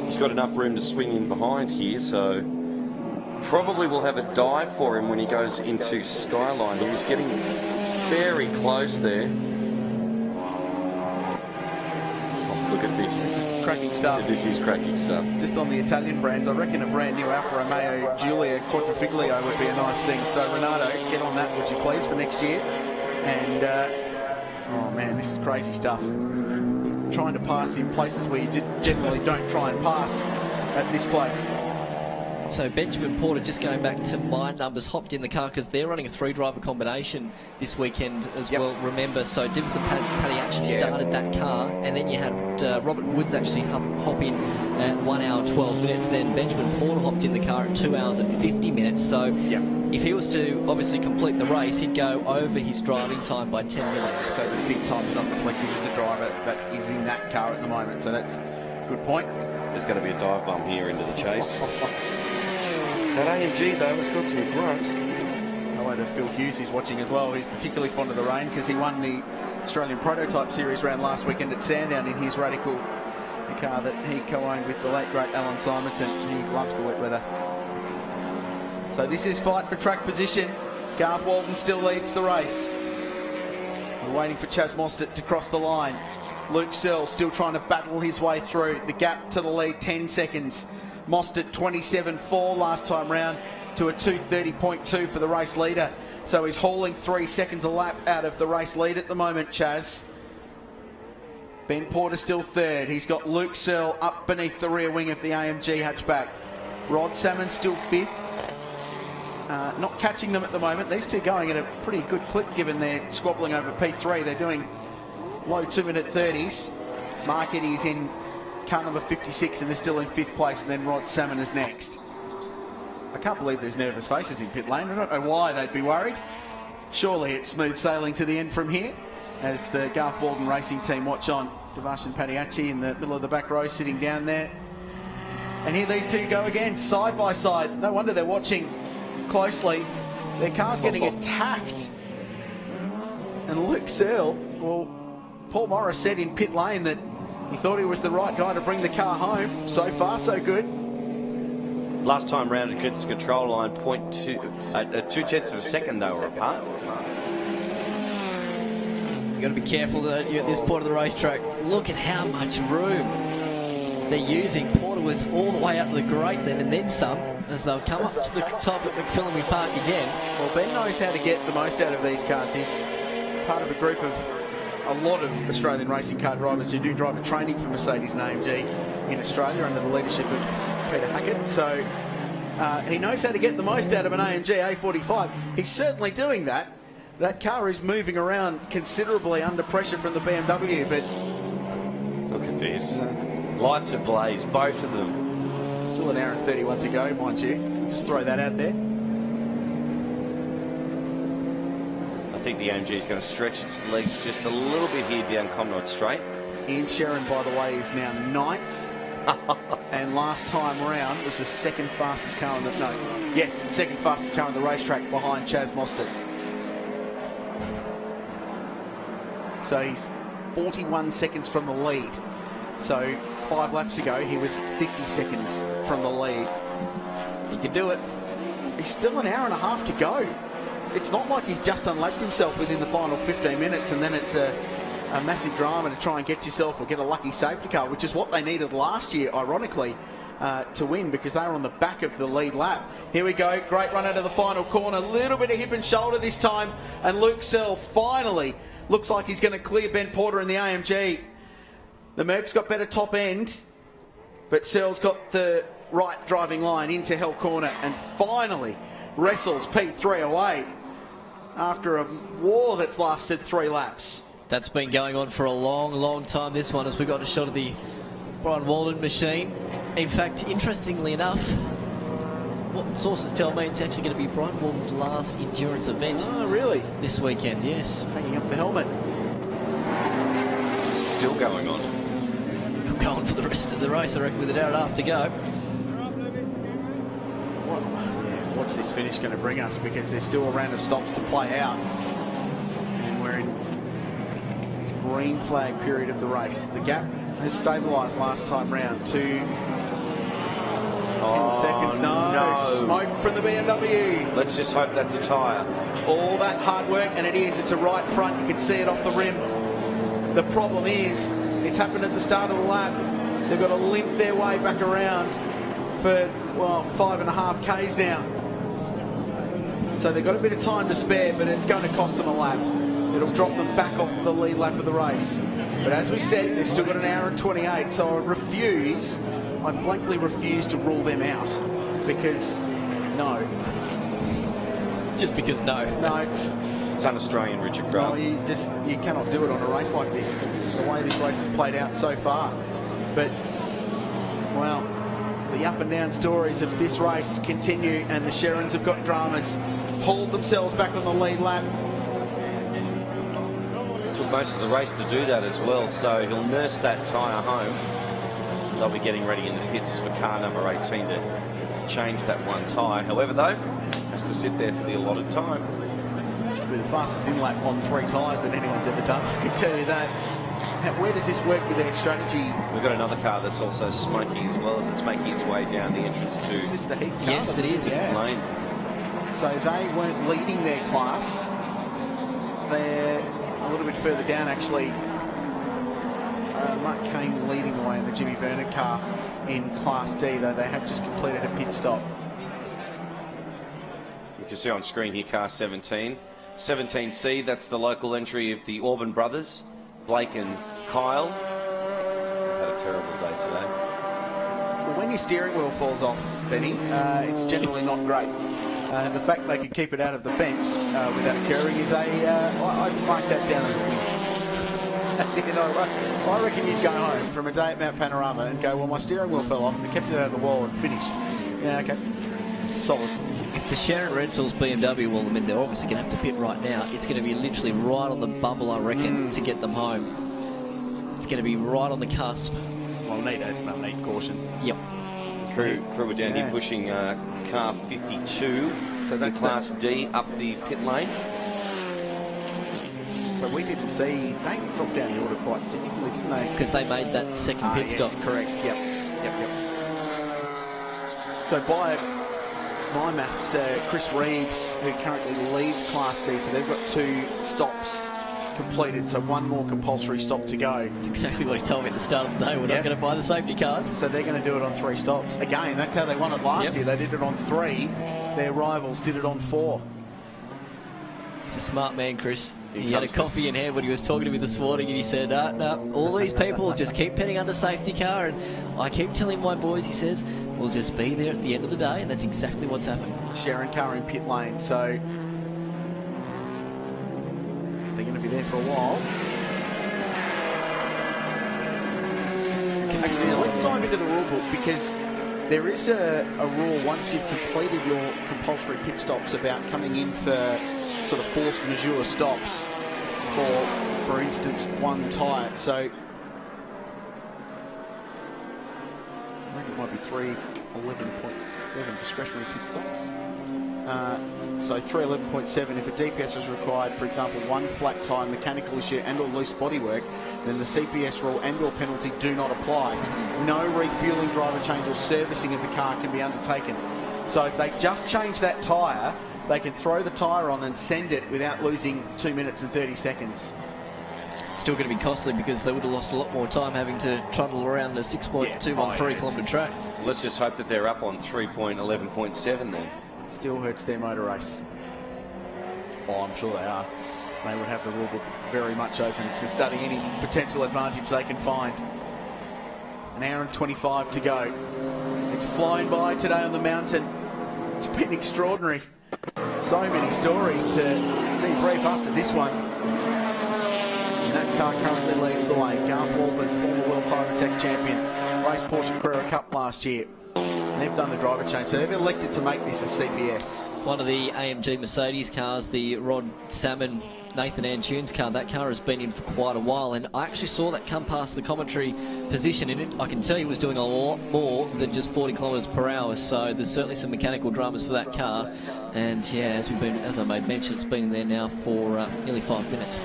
He's got enough room to swing in behind here, so probably will have a dive for him when he goes into Skyline. He was getting very close there. Oh, look at this. This is cracking stuff. This is cracking stuff. Just on the Italian brands, I reckon a brand new Alfa Romeo Giulia Quadrifiglio would be a nice thing. So Renato, get on that, would you please, for next year. And, oh man, this is crazy stuff. Trying to pass in places where you generally don't try and pass at this place. So Benjamin Porter, just going back to my numbers, hopped in the car because they're running a 3-driver combination this weekend as well, remember. So Divs and Paddy actually started that car, and then you had Robert Woods actually hop in at 1 hour 12 minutes. Then Benjamin Porter hopped in the car at 2 hours and 50 minutes. So if he was to obviously complete the race, he'd go over his driving time by 10 minutes. So the stint time's not reflective of the driver that is in that car at the moment. So that's a good point. There's going to be a dive bomb here into the chase. That AMG, though, has got some grunt. Hello to Phil Hughes, he's watching as well. He's particularly fond of the rain because he won the Australian Prototype Series round last weekend at Sandown in his Radical, the car that he co-owned with the late, great Alan Simonson. He loves the wet weather. So this is fight for track position. Garth Walden still leads the race. We're waiting for Chaz Mostert to cross the line. Luke Searle still trying to battle his way through. The gap to the lead, 10 seconds. Mostert 27.4 last time round to a 2:30.2 for the race leader. So he's hauling 3 seconds a lap out of the race lead at the moment, Chaz. Ben Porter still third. He's got Luke Searle up beneath the rear wing of the AMG hatchback. Rod Salmon still fifth. Not catching them at the moment. These two going at a pretty good clip given they're squabbling over P3. They're doing low 2-minute 30s. Mark Eddy's in car number 56 and they're still in 5th place, and then Rod Salmon is next. I can't believe there's nervous faces in pit lane. I don't know why they'd be worried. Surely it's smooth sailing to the end from here as the Garth Walden racing team watch on. Devarshan Padiachi in the middle of the back row sitting down there. And here these two go again, side by side. No wonder they're watching closely. Their car's getting attacked. And Luke Searle, well, Paul Morris said in pit lane that he thought he was the right guy to bring the car home. So far, so good. Last time round against the control line, 0.2 of a second they were apart. You've got to be careful that you're at this point of the racetrack. Look at how much room they're using. Porter was all the way up to the grate then and then some as they'll come up to the top at McPhillamy Park again. Well, Ben knows how to get the most out of these cars. He's part of a group of a lot of Australian racing car drivers who do driver training for Mercedes and AMG in Australia under the leadership of Peter Hackett. So he knows how to get the most out of an AMG A45. He's certainly doing that. That car is moving around considerably under pressure from the BMW, but look at this. Lights ablaze, both of them. Still an hour and 31 to go, mind you. Just throw that out there. I think the AMG is going to stretch its legs just a little bit here down Comrade Straight. Ian Sherrin, by the way, is now 9th. And last time round was the second fastest car on the... No, yes, second fastest car on the racetrack behind Chaz Mostert. So he's 41 seconds from the lead. So 5 laps ago, he was 50 seconds from the lead. He can do it. He's still an hour and a half to go. It's not like he's just unlapped himself within the final 15 minutes and then it's a massive drama to try and get yourself or get a lucky safety car, which is what they needed last year, ironically, to win because they were on the back of the lead lap. Here we go, great run out of the final corner, a little bit of hip and shoulder this time, and Luke Searle finally looks like he's going to clear Ben Porter in the AMG. The Merc's got better top end, but Searle's got the right driving line into Hell Corner and finally wrestles P3 away after a war that's lasted 3 laps. That's been going on for a long, long time, this one, as we got a shot of the Brian Walden machine. In fact, interestingly enough, what sources tell me it's actually going to be Brian Walden's last endurance event. Oh, really? This weekend, yes. Hanging up the helmet. This is still going on. Going for the rest of the race, I reckon, with an hour and a half to go. What's this finish going to bring us? Because there's still a round of stops to play out. And we're in this green flag period of the race. The gap has stabilised last time round to 10 seconds. No, smoke from the BMW. Let's just hope that's a tyre. All that hard work, and it is. It's a right front. You can see it off the rim. The problem is, it's happened at the start of the lap. They've got to limp their way back around for, well, 5.5 Ks now. So they've got a bit of time to spare, but it's going to cost them a lap. It'll drop them back off the lead lap of the race. But as we said, they've still got an hour and 28, so I blankly refuse to rule them out. Because, no. Just because no. No. It's un-Australian, Richard Grant. No, you cannot do it on a race like this, the way this race has played out so far. But, well, the up and down stories of this race continue, and the Sherrans have got dramas. Hauled themselves back on the lead lap. It took most of the race to do that as well, so he'll nurse that tyre home. They'll be getting ready in the pits for car number 18 to change that one tyre. However, though, has to sit there for the allotted time. Should be the fastest in-lap on 3 tyres that anyone's ever done, I can tell you that. Now, where does this work with their strategy? We've got another car that's also smoking as well as it's making its way down the entrance to... Is this the Heath car? Yes, it is. Yeah. Lane. So they weren't leading their class. They're a little bit further down, actually. Mark Kane leading the way in the Jimmy Vernon car in Class D, though they have just completed a pit stop. You can see on screen here, car 17. 17C, that's the local entry of the Auburn brothers, Blake and Kyle. They've had a terrible day today. Well, when your steering wheel falls off, Benny, it's generally not great. The fact they could keep it out of the fence without occurring is I'd mark that down as a win. You know, I reckon you'd go home from a day at Mount Panorama and go, well, my steering wheel fell off and it kept it out of the wall and finished. Yeah, okay. Solid. If the Sharon Rentals BMW, well, I mean, they're obviously going to have to pit right now. It's going to be literally right on the bubble, I reckon, to get them home. It's going to be right on the cusp. Well, they'll need caution. Yep. Crew were down here pushing car 52, so that's Class D up the pit lane. So we didn't see, they dropped down the order quite significantly, didn't they? Because they made that second pit stop. Correct, yep. So by my maths, Chris Reeves, who currently leads Class D, so they've got 2 stops completed, so 1 more compulsory stop to go. That's exactly what he told me at the start of the day. We're not going to buy the safety cars. So they're going to do it on 3 stops. Again, that's how they won it last year. They did it on 3. Their rivals did it on 4. He's a smart man, Chris. He had a coffee in hand when he was talking to me this morning, and he said, no, all these people just keep pitting under safety car, and I keep telling my boys, he says, we'll just be there at the end of the day, and that's exactly what's happened. Sharon car in pit lane, so they're going to be there for a while. Actually, now let's dive into the rule book, because there is a rule once you've completed your compulsory pit stops about coming in for sort of force majeure stops for instance, 1 tyre. So I reckon it might be 311.7 discretionary pit stops. So 311.7, if a DPS is required, for example, 1 flat tyre, mechanical issue and or loose bodywork, then the CPS rule and or penalty do not apply. No refuelling, driver change or servicing of the car can be undertaken. So if they just change that tyre, they can throw the tyre on and send it without losing 2 minutes and 30 seconds. still going to be costly because they would have lost a lot more time having to trundle around the 6.213 kilometre track. Let's just hope that they're up on 3.11.7 then. Still hurts their motor race. Oh, I'm sure they are. They would have the rule book very much open to study any potential advantage they can find. An hour and 25 to go. It's flying by today on the mountain. It's been extraordinary. So many stories to debrief after this one. And that car currently leads the way. Garth Walden, former World Time Attack champion, raced Porsche Carrera Cup last year. And they've done the driver change, so they've elected to make this a CPS. One of the AMG Mercedes cars, the Rod Salmon Nathan Antunes car, that car has been in for quite a while, and I actually saw that come past the commentary position in it. I can tell you it was doing a lot more than just 40 kilometres per hour, so there's certainly some mechanical dramas for that car. And yeah, as I made mention, it's been in there now for nearly 5 minutes.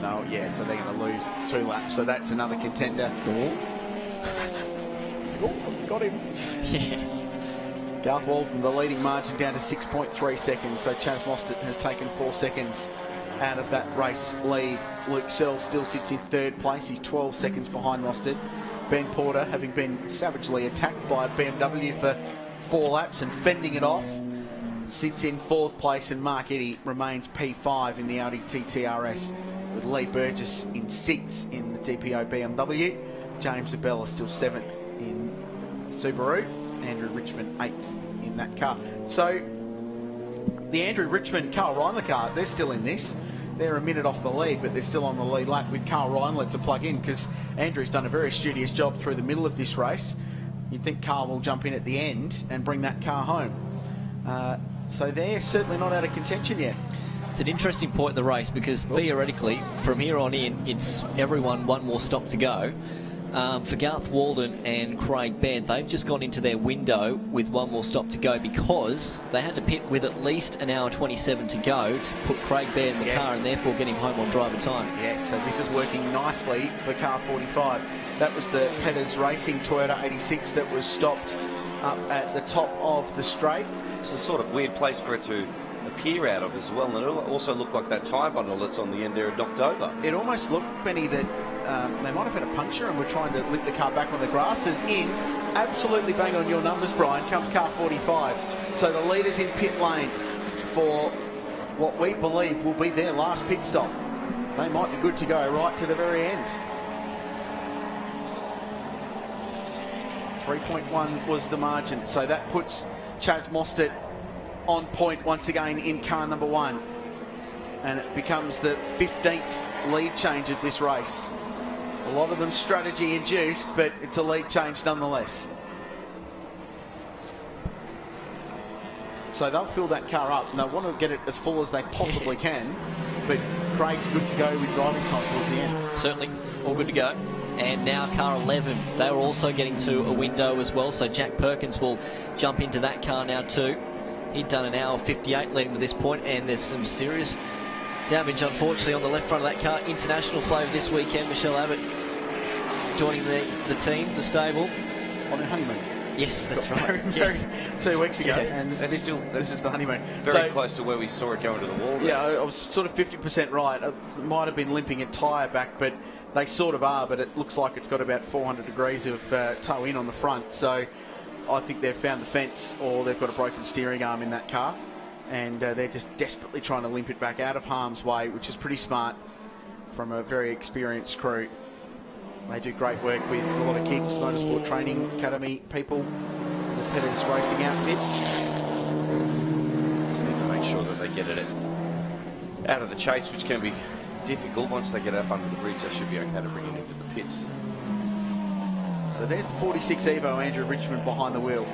No, yeah, so they're going to lose 2 laps, so that's another contender. Got him. Yeah. Garth Walden, the leading margin down to 6.3 seconds, so Chaz Mostert has taken 4 seconds out of that race lead. Luke Searle still sits in 3rd place. He's 12 seconds behind Mostert. Ben Porter, having been savagely attacked by a BMW for 4 laps and fending it off, sits in 4th place, and Mark Eddy remains P5 in the Audi TTRS, with Lee Burgess in 6th in the DPO BMW. James Abella still 7th in Subaru. Andrew Richmond 8th in that car. So the Andrew Richmond Carl Reindler car, they're still in this. They're a minute off the lead, but they're still on the lead lap with Carl Reindler to plug in, because Andrew's done a very studious job through the middle of this race. You'd think Carl will jump in at the end and bring that car home. So they're certainly not out of contention yet. It's an interesting point in the race because theoretically, from here on in, it's everyone one more stop to go. For Garth Walden and Craig Baird, they've just gone into their window with 1 more stop to go because they had to pit with at least an hour 27 to go to put Craig Baird in the car and therefore get him home on driver time. Yes, so this is working nicely for car 45. That was the Petters Racing Toyota 86 that was stopped up at the top of the straight. It's a sort of weird place for it to appear out of as well, and it also looked like that tyre bundle that's on the end there had knocked over. It almost looked, Benny, that they might have had a puncture and were trying to lift the car back on the grass. As in, absolutely bang on your numbers, Brian, comes car 45. So the leaders in pit lane for what we believe will be their last pit stop. They might be good to go right to the very end. 3.1 was the margin, so that puts Chaz Mostert on point once again in car number 1. And it becomes the 15th lead change of this race. A lot of them strategy induced, but it's a lead change nonetheless. So they'll fill that car up and they want to get it as full as they possibly can, but Craig's good to go with driving time towards the end. Certainly, all good to go. And now car 11, they were also getting to a window as well, so Jack Perkins will jump into that car now too. He'd done an hour 58 leading to this point, and there's some serious damage, unfortunately, on the left front of that car. International flavour this weekend. Michelle Abbott joining the team, the stable. On her honeymoon. Yes, that's right. Yes. 2 weeks ago. Yeah. And this is the honeymoon. Very close to where we saw it going to the wall. Yeah, I was sort of 50% right. I might have been limping a tyre back, but they sort of are, but it looks like it's got about 400 degrees of toe in on the front. So I think they've found the fence, or they've got a broken steering arm in that car. And they're just desperately trying to limp it back out of harm's way, which is pretty smart from a very experienced crew. They do great work with a lot of kids, motorsport training academy people, the Petters Racing outfit. Just need to make sure that they get it out of the chase, which can be difficult. Once they get up under the bridge, they should be okay to bring it into the pits. So there's the 46 Evo, Andrew Richmond behind the wheel,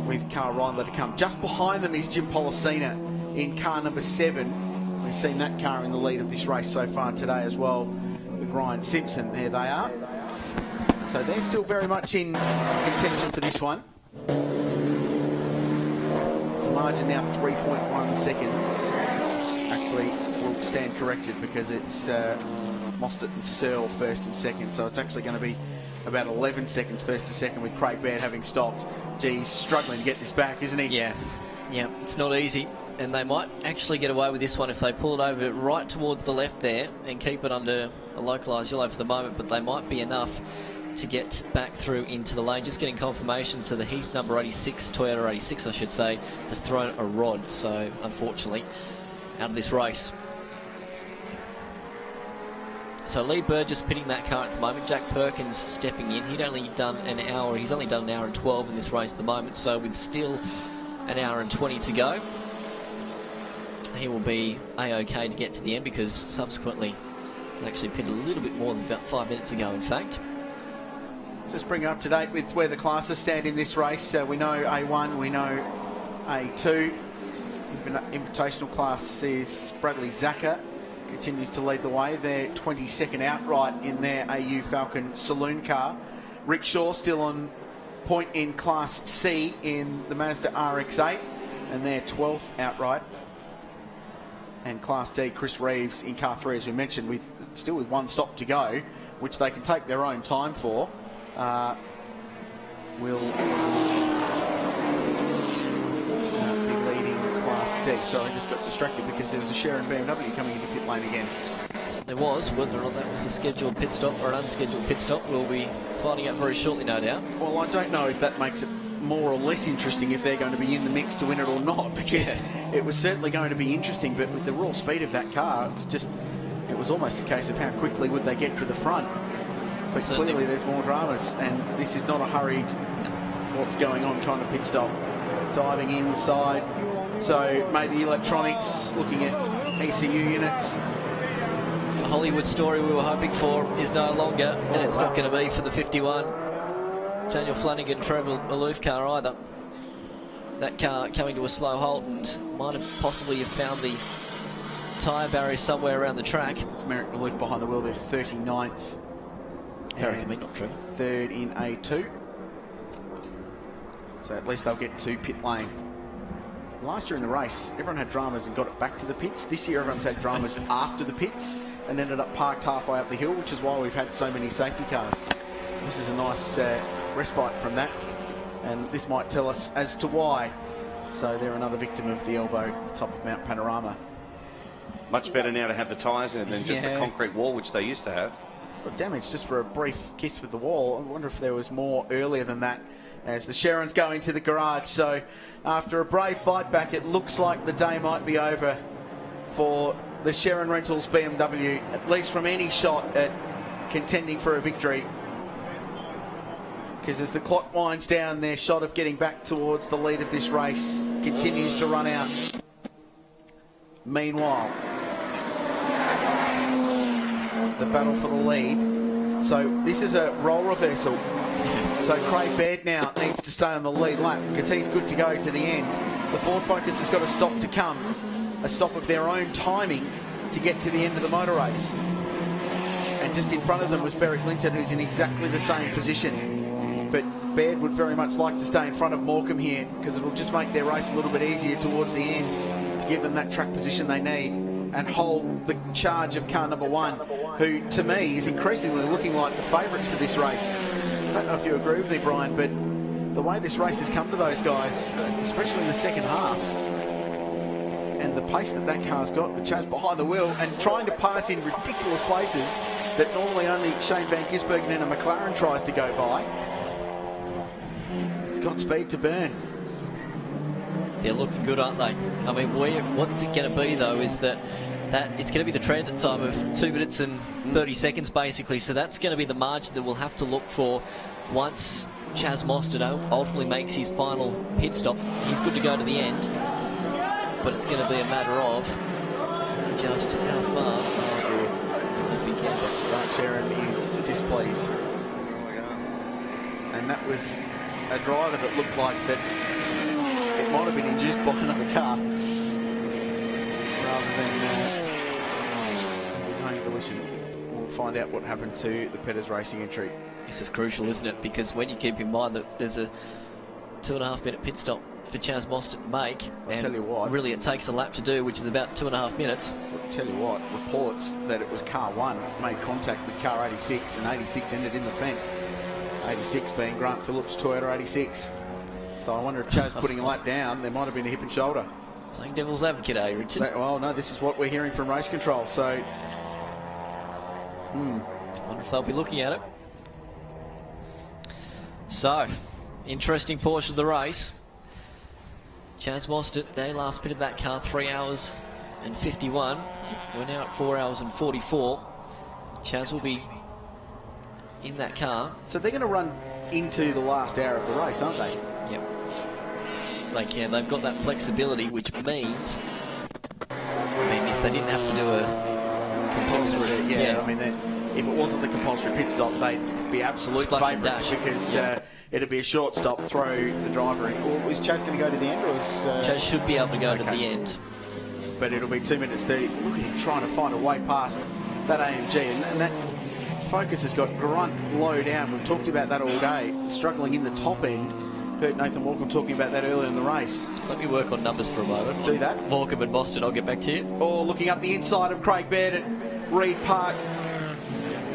with Carl Reindler to come. Just behind them is Jim Policina in car number 7. We've seen that car in the lead of this race so far today as well, with Ryan Simpson. There they are. So they're still very much in contention for this one. Margin now 3.1 seconds. Actually, will stand corrected because it's Mostert and Searle first and second. So it's actually going to be about 11 seconds first to second, with Craig Baird having stopped. Gee, he's struggling to get this back, isn't he? Yeah, it's not easy. And they might actually get away with this one if they pull it over right towards the left there and keep it under a localised yellow for the moment, but they might be enough to get back through into the lane. Just getting confirmation, so the Heath number 86, Toyota 86 I should say, has thrown a rod, so unfortunately out of this race. So Lee Bird just pitting that car at the moment. Jack Perkins stepping in. He's only done an hour and 12 in this race at the moment, so with still an hour and 20 to go, he will be A-OK to get to the end, because subsequently he actually pitted a little bit more than about 5 minutes ago, in fact. Let's just bring you up to date with where the classes stand in this race. We know A1, we know A2. Invitational class is Bradley Zaka continues to lead the way. They're 22nd outright in their AU Falcon saloon car. Rick Shaw still on point in Class C in the Mazda RX-8, and they're 12th outright. And Class D, Chris Reeves in car 3, as we mentioned, still with one stop to go, which they can take their own time for. Will be leading Class D. So I just got distracted because there was a Sharon BMW coming into pit lane again. So there was. Whether or not that was a scheduled pit stop or an unscheduled pit stop, we'll be finding out very shortly, no doubt. Well, I don't know if that makes it more or less interesting if they're going to be in the mix to win it or not, because it was certainly going to be interesting, but with the raw speed of that car, it was almost a case of how quickly would they get to the front. But certainly, clearly there's more dramas, and this is not a hurried what's going on kind of pit stop. Diving inside, so maybe electronics, looking at ECU units. The Hollywood story we were hoping for is no longer, and it's not going to be for the 51 Daniel Flanagan Trevor Maloof car either. That car coming to a slow halt and might have possibly found the tyre barrier somewhere around the track. It's Merrick Maloof behind the wheel. They're 39th. Not true. Third in A2. So at least they'll get to pit lane. Last year in the race, everyone had dramas and got it back to the pits. This year, everyone's had dramas after the pits and ended up parked halfway up the hill, which is why we've had so many safety cars. This is a nice respite from that, and this might tell us as to why. So they're another victim of the elbow at the top of Mount Panorama. Much better now to have the tyres than just the concrete wall, which they used to have. Got damage just for a brief kiss with the wall. I wonder if there was more earlier than that, as the Sharons go into the garage. So after a brave fight back, it looks like the day might be over for the Sharon Rentals BMW, at least from any shot at contending for a victory. Because as the clock winds down, their shot of getting back towards the lead of this race continues to run out. Meanwhile, the battle for the lead. So this is a role reversal. So Craig Baird now needs to stay on the lead lap because he's good to go to the end. The Ford Focus has got a stop to come, a stop of their own timing to get to the end of the motor race. And just in front of them was Beric Linton, who's in exactly the same position. But Baird would very much like to stay in front of Morecambe here because it'll just make their race a little bit easier towards the end to give them that track position they need and hold the charge of car number 1, who to me is increasingly looking like the favourites for this race. I don't know if you agree with me, Brian, but the way this race has come to those guys, especially in the second half, and the pace that that car's got with Chaz behind the wheel and trying to pass in ridiculous places that normally only Shane Van Gisbergen in a McLaren tries to go by. It's got speed to burn. They're looking good, aren't they? I mean, what's it going to be, though, is that it's going to be the transit time of 2 minutes and 30 seconds, basically. So that's going to be the margin that we'll have to look for once Chaz Mostert ultimately makes his final pit stop. He's good to go to the end, but it's going to be a matter of just how far. Be careful. Grant Sharon is displeased. And that was a driver that looked like that it might have been induced by another car rather than his own volition. We'll find out what happened to the Petters Racing entry. This is crucial, isn't it? Because when you keep in mind that there's a 2.5 minute pit stop for Chaz Mostert to make, I'll tell you what, really it takes a lap to do, which is about 2.5 minutes. I'll tell you what, reports that it was car 1 made contact with car 86 and 86 ended in the fence. 86 being Grant Phillips' Toyota 86. So I wonder if Chaz putting a lap down, there might have been a hip and shoulder. Playing devil's advocate, eh, Richard? Well, no, this is what we're hearing from race control. So, I wonder if they'll be looking at it. So, interesting portion of the race. Chaz Mostert, they last pitted that car 3 hours and 51. We're now at 4 hours and 44. Chaz will be in that car. So they're going to run into the last hour of the race, aren't they? Yep. They can. They've got that flexibility, which means, I mean, if they didn't have to do a compulsory... Yeah, I mean, if it wasn't the compulsory pit stop, they'd be absolute favourites because it'd be a short stop, throw the driver in. Or is Chaz going to go to the end? Or is, Chaz should be able to go to the end. But it'll be 2 minutes 30. Look at him trying to find a way past that AMG. And that Focus has got grunt low down. We've talked about that all day. Struggling in the top end. Heard Nathan Walkham talking about that earlier in the race. Let me work on numbers for a moment. Do that. Walkham and Boston, I'll get back to you. Or looking up the inside of Craig Baird at Reed Park.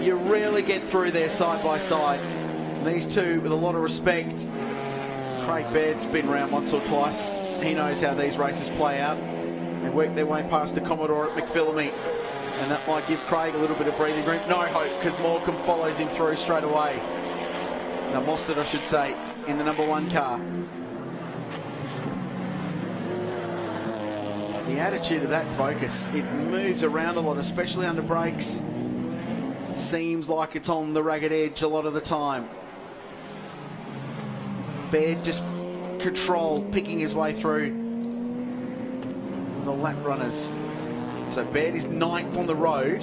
You rarely get through there side by side. And these two, with a lot of respect, Craig Baird's been around once or twice. He knows how these races play out. They work their way past the Commodore at McPhillamy. And that might give Craig a little bit of breathing room. No hope, because Morecambe follows him through straight away. Now, Mostert, I should say, in the number 1 car. The attitude of that Focus, it moves around a lot, especially under brakes. Seems like it's on the ragged edge a lot of the time. Baird just control, picking his way through the lap runners. So Baird is 9th on the road,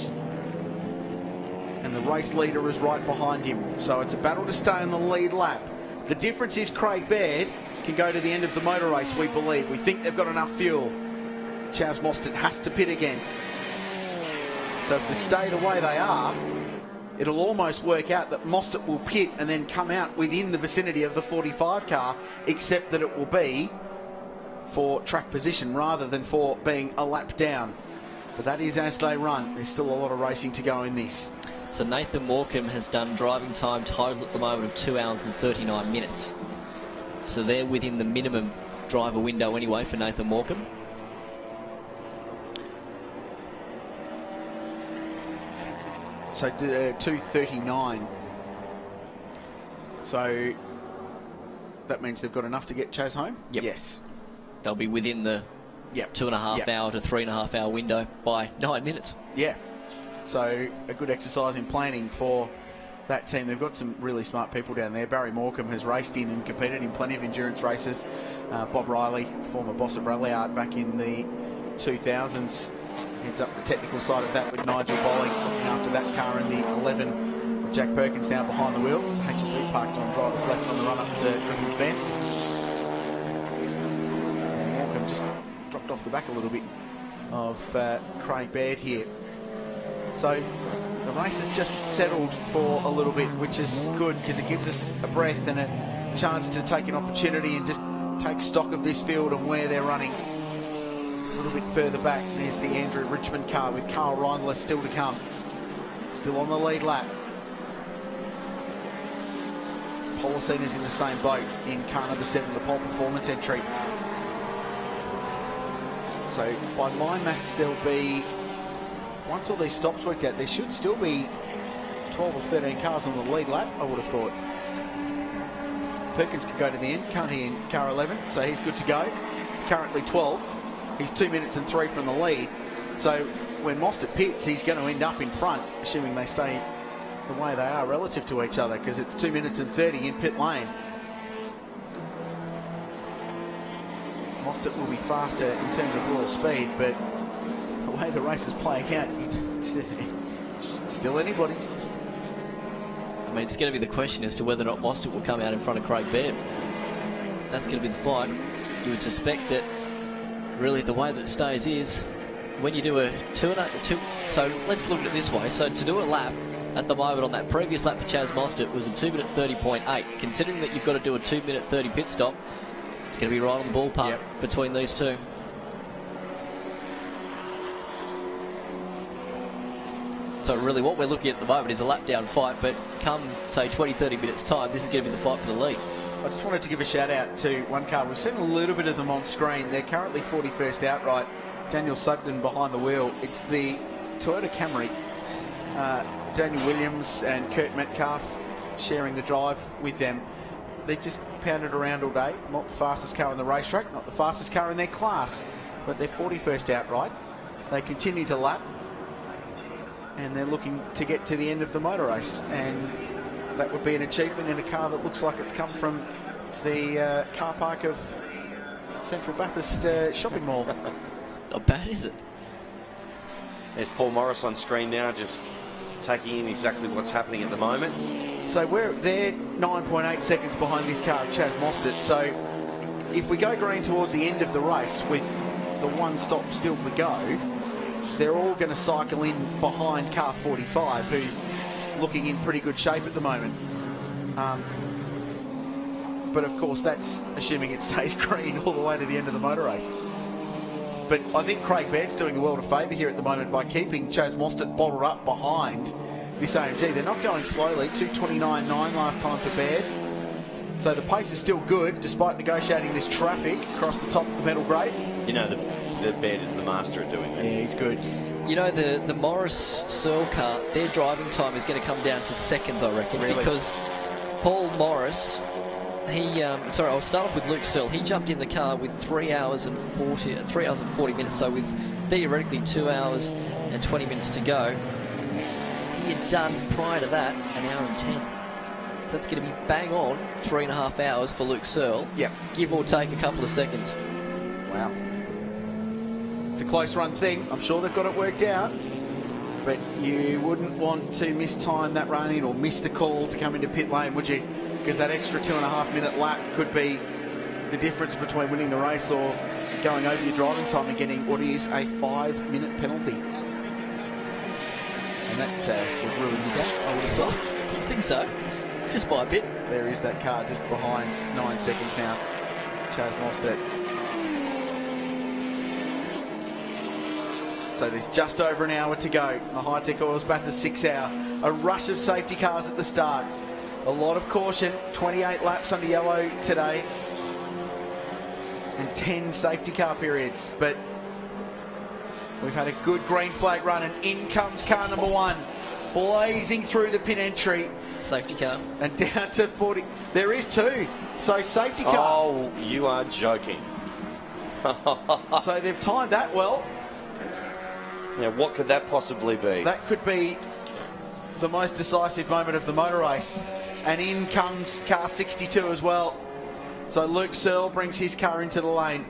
and the race leader is right behind him. So it's a battle to stay in the lead lap. The difference is Craig Baird can go to the end of the motor race, we believe. We think they've got enough fuel. Chaz Mostert has to pit again. So if they stay the way they are, it'll almost work out that Mostert will pit and then come out within the vicinity of the 45 car, except that it will be for track position rather than for being a lap down. But that is as they run. There's still a lot of racing to go in this. So Nathan Morecambe has done driving time total at the moment of 2 hours and 39 minutes. So they're within the minimum driver window anyway for Nathan Morecambe. So 2:39. So that means they've got enough to get Chaz home? Yep. Yes. They'll be within the 2.5 hour to 3.5 hour window by 9 minutes. Yeah. So a good exercise in planning for that team. They've got some really smart people down there. Barry Morecambe has raced in and competed in plenty of endurance races. Bob Riley, former boss of Rally Art back in the 2000s, heads up the technical side of that with Nigel Bolling looking after that car in the 11. Jack Perkins now behind the wheel. It's HSV parked on driver's left on the run up to Griffin's Bend. And Morecambe just dropped off the back a little bit of Craig Baird here. So the race has just settled for a little bit, which is good because it gives us a breath and a chance to take an opportunity and just take stock of this field and where they're running. A little bit further back, there's the Andrew Richmond car with Carl Reindler still to come. Still on the lead lap. Policina's in the same boat in car number 7, the pole performance entry. So by my maths, there'll be, once all these stops worked out, there should still be 12 or 13 cars on the lead lap, I would have thought. Perkins can go to the end, can't he, in car 11, so he's good to go. He's currently 12. He's 2 minutes and 3 from the lead. So when Mostert pits, he's going to end up in front, assuming they stay the way they are relative to each other, because it's 2 minutes and 30 in pit lane. Mostert will be faster in terms of raw speed, but the way the race is playing out, it's still anybody's. I mean, it's going to be the question as to whether or not Mostert will come out in front of Craig Baird. That's going to be the fight. You would suspect that really the way that it stays is when you do a two. So let's look at it this way. So to do a lap at the moment on that previous lap for Chaz Mostert was a 2 minute 30.8. Considering that you've got to do a 2 minute 30 pit stop, it's going to be right on the ballpark between these two. So really what we're looking at the moment is a lap down fight, but come, say, 20, 30 minutes time, this is going to be the fight for the lead. I just wanted to give a shout out to one car. We've seen a little bit of them on screen. They're currently 41st outright. Daniel Sugden behind the wheel. It's the Toyota Camry. Daniel Williams and Kurt Metcalf sharing the drive with them. They just pounded around all day. Not the fastest car on the racetrack, not the fastest car in their class, but they're 41st outright. They continue to lap, and they're looking to get to the end of the motor race, and that would be an achievement in a car that looks like it's come from the car park of Central Bathurst shopping mall. Not bad, is it? There's Paul Morris on screen now, just taking in exactly what's happening at the moment. So they're 9.8 seconds behind this car of Chaz Mostert. So if we go green towards the end of the race with the one stop still to go, they're all going to cycle in behind car 45, who's looking in pretty good shape at the moment. But of course, that's assuming it stays green all the way to the end of the motor race. But I think Craig Baird's doing the world a favour here at the moment by keeping Chaz Mostert bottled up behind this AMG. They're not going slowly. 2:29.9 last time for Baird. So the pace is still good, despite negotiating this traffic across the top of the metal grade. You know, the Baird is the master at doing this. Yeah, he's good. You know, the Morris Searle car, their driving time is going to come down to seconds, I reckon, Really? because Paul Morris, I'll start off with Luke Searle. He jumped in the car with 3 hours and 40 minutes, so with theoretically 2 hours and 20 minutes to go. He had done, prior to that, an hour and 10. So that's going to be bang on 3.5 hours for Luke Searle. Yep. Give or take a couple of seconds. Wow. It's a close run thing. I'm sure they've got it worked out. But you wouldn't want to mistime that run in or miss the call to come into pit lane, would you? Because that extra 2.5 minute lap could be the difference between winning the race or going over your driving time and getting what is a 5-minute penalty. And that would ruin your day, I would have thought. I think so. Just by a bit. There is that car just behind 9 seconds now. Chaz Mostert. So there's just over an hour to go. The Hi-Tec Oils Bathurst 6 hour. A rush of safety cars at the start. A lot of caution. 28 laps under yellow today. And 10 safety car periods. But we've had a good green flag run, and in comes car number 1. Blazing through the pit entry. Safety car. And down to 40. There is 2. So safety car. Oh, you are joking. So they've timed that well. Now, what could that possibly be? That could be the most decisive moment of the motor race. And in comes car 62 as well. So Luke Searle brings his car into the lane.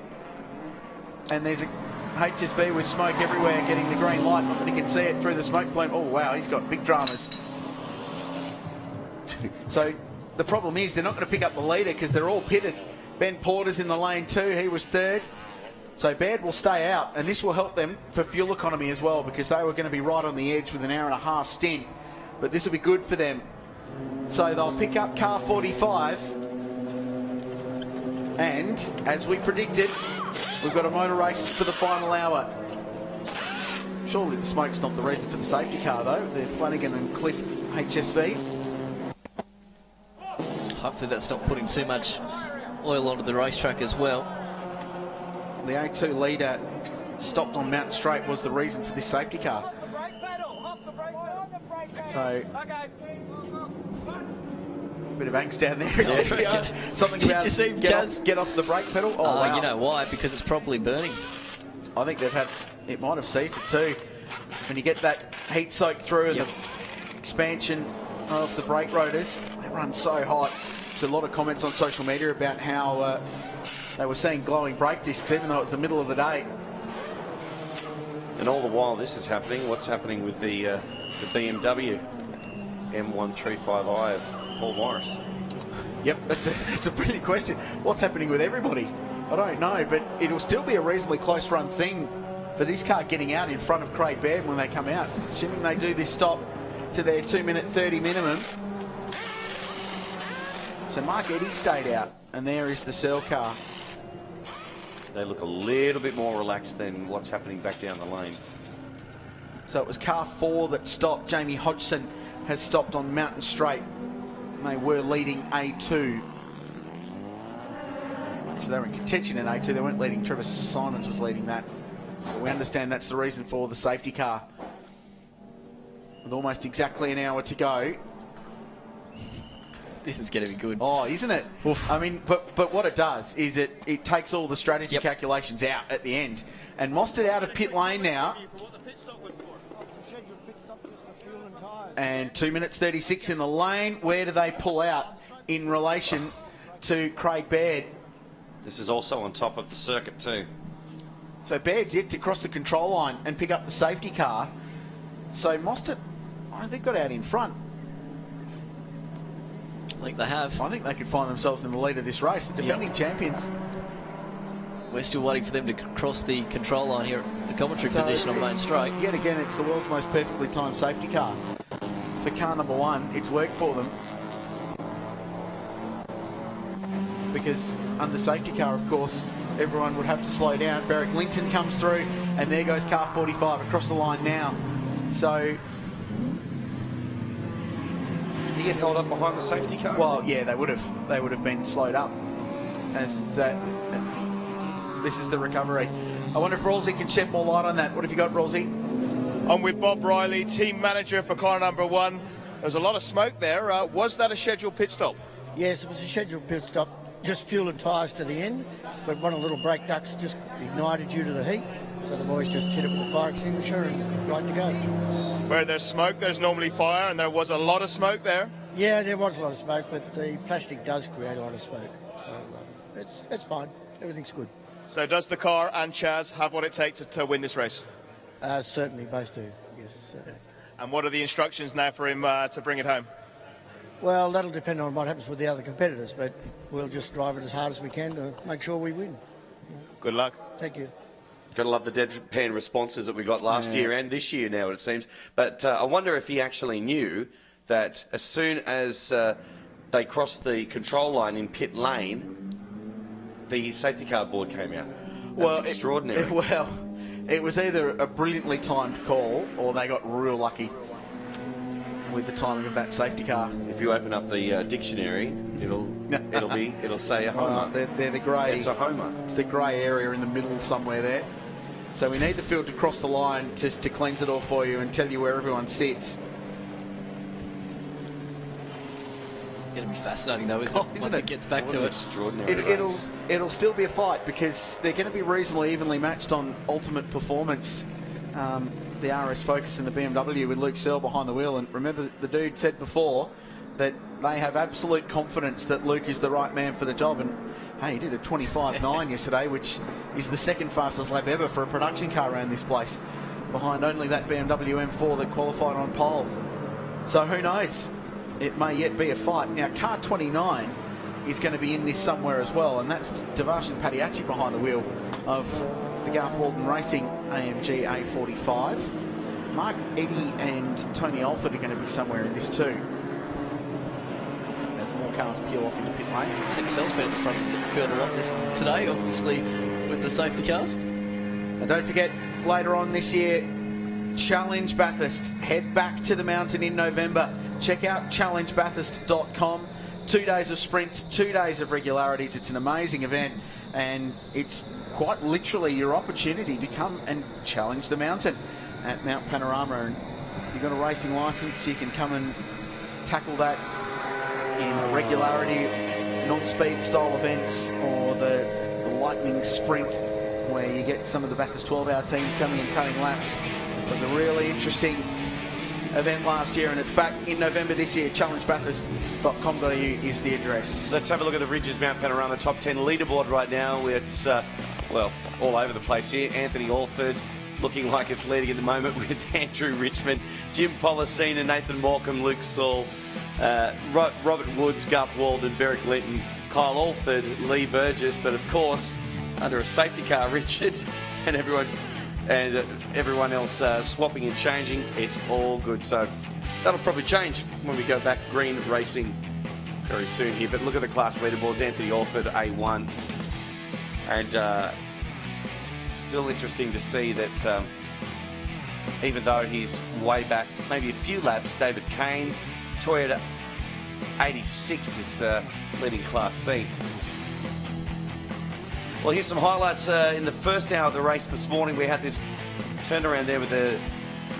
And there's a HSV with smoke everywhere getting the green light. Not that he can see it through the smoke plume. Oh, wow, he's got big dramas. So the problem is they're not going to pick up the leader because they're all pitted. Ben Porter's in the lane too. He was 3rd. So Baird will stay out, and this will help them for fuel economy as well, because they were going to be right on the edge with an hour and a half stint. But this will be good for them. So they'll pick up car 45. And, as we predicted, we've got a motor race for the final hour. Surely the smoke's not the reason for the safety car, though. They're Flanagan and Clift HSV. Hopefully that's not putting too much oil onto the racetrack as well. The A2 leader stopped on Mountain Straight was the reason for this safety car. So, a bit of angst down there. Yeah. Something Did about you see get off the brake pedal. Oh, wow. You know why? Because it's probably burning. I think it might have seized it too. When you get that heat soak through and the expansion of the brake rotors, they run so hot. There's a lot of comments on social media about how they were seeing glowing brake discs even though it's the middle of the day. And all the while this is happening, what's happening with the BMW M135i of Paul Morris? Yep, that's a brilliant question. What's happening with everybody? I don't know, but it'll still be a reasonably close run thing for this car getting out in front of Craig Baird when they come out. Assuming they do this stop to their 2-minute 30 minimum. So Mark Eddy stayed out, and there is the Searle car. They look a little bit more relaxed than what's happening back down the lane. So it was car 4 that stopped. Jamie Hodgson has stopped on Mountain Straight. And they were leading A2. Actually, they were in contention in A2. They weren't leading. Trevor Simons was leading that. But we understand that's the reason for the safety car. With almost exactly an hour to go. This is going to be good. Oh, isn't it? Oof. I mean, but what it does is it takes all the strategy calculations out at the end. And Mostert out of pit lane now. And 2 minutes 36 in the lane. Where do they pull out in relation to Craig Baird? This is also on top of the circuit too. So Baird's yet to cross the control line and pick up the safety car. So Mostert, I think, got out in front. I think they have. I think they could find themselves in the lead of this race. The defending champions. We're still waiting for them to cross the control line here at the commentary position on main straight. Yet again, it's the world's most perfectly timed safety car. For car number one, it's worked for them. Because under safety car, of course, everyone would have to slow down. Berwick Linton comes through, and there goes car 45 across the line now. So... Did he get held up behind the safety car? Well, yeah, they would have. They would have been slowed up. As that... This is the recovery. I wonder if Rawlsey can shed more light on that. What have you got, Rawlsey? I'm with Bob Riley, team manager for car number one. There's a lot of smoke there. Was that a scheduled pit stop? Yes, it was a scheduled pit stop. Just fuel and tyres to the end, but one of the little brake ducts just ignited due to the heat. So the boys just hit it with a fire extinguisher and right to go. Where there's smoke, there's normally fire, and there was a lot of smoke there? Yeah, there was a lot of smoke, but the plastic does create a lot of smoke. So it's fine. Everything's good. So does the car and Chaz have what it takes to win this race? Certainly, both do, yes, certainly. And what are the instructions now for him to bring it home? Well, that'll depend on what happens with the other competitors, but we'll just drive it as hard as we can to make sure we win. Good luck. Thank you. Got to love the deadpan responses that we got last year and this year now, it seems. But I wonder if he actually knew that as soon as they crossed the control line in pit lane, the safety car board came out. That's extraordinary. It was either a brilliantly timed call or they got real lucky with the timing of that safety car. If you open up the dictionary, it'll say a homer. They're the grey. It's a homer. It's the grey area in the middle somewhere there. So we need the field to cross the line just to cleanse it all for you and tell you where everyone sits. Going to be fascinating though, isn't it? Once it gets back to it. Extraordinary. It'll still be a fight because they're going to be reasonably evenly matched on ultimate performance. The RS Focus and the BMW with Luke Searle behind the wheel. And remember, the dude said before that they have absolute confidence that Luke is the right man for the job. And hey, he did a 25.9 yesterday, which is the second fastest lap ever for a production car around this place, behind only that BMW M4 that qualified on pole. So who knows? It may yet be a fight. Now, car 29 is going to be in this somewhere as well, and that's Devarshan Padiachi behind the wheel of the Garth Walden Racing AMG A45. Mark Eddy and Tony Alford are going to be somewhere in this too. As more cars peel off into pit lane. Excel's been at the front of the field a lot today, obviously, with the safety cars. And don't forget, later on this year, Challenge Bathurst. Head back to the mountain in November. Check out challengebathurst.com. 2 days of sprints, 2 days of regularities. It's an amazing event, and it's quite literally your opportunity to come and challenge the mountain at Mount Panorama. And if you've got a racing licence, you can come and tackle that in regularity, non-speed style events, or the lightning sprint, where you get some of the Bathurst 12-hour teams coming and cutting laps. It was a really interesting event last year, and it's back in November this year. challengebathurst.com.au is the address. Let's have a look at the Ridges Mount Panorama top 10 leaderboard right now. It's, well, all over the place here. Anthony Alford looking like it's leading at the moment with Andrew Richmond, Jim Policina, Nathan Morecambe, Luke Saul, Robert Woods, Garth Walden, Berwick Linton, Kyle Alford, Lee Burgess, but of course, under a safety car, Richard, and everyone else swapping and changing. It's all good. So that'll probably change when we go back green racing very soon here. But look at the class leaderboards. Anthony Alford, A1. And still interesting to see that even though he's way back, maybe a few laps, David Kane, Toyota 86 is leading Class C. Well, here's some highlights in the first hour of the race this morning. We had this turnaround there with the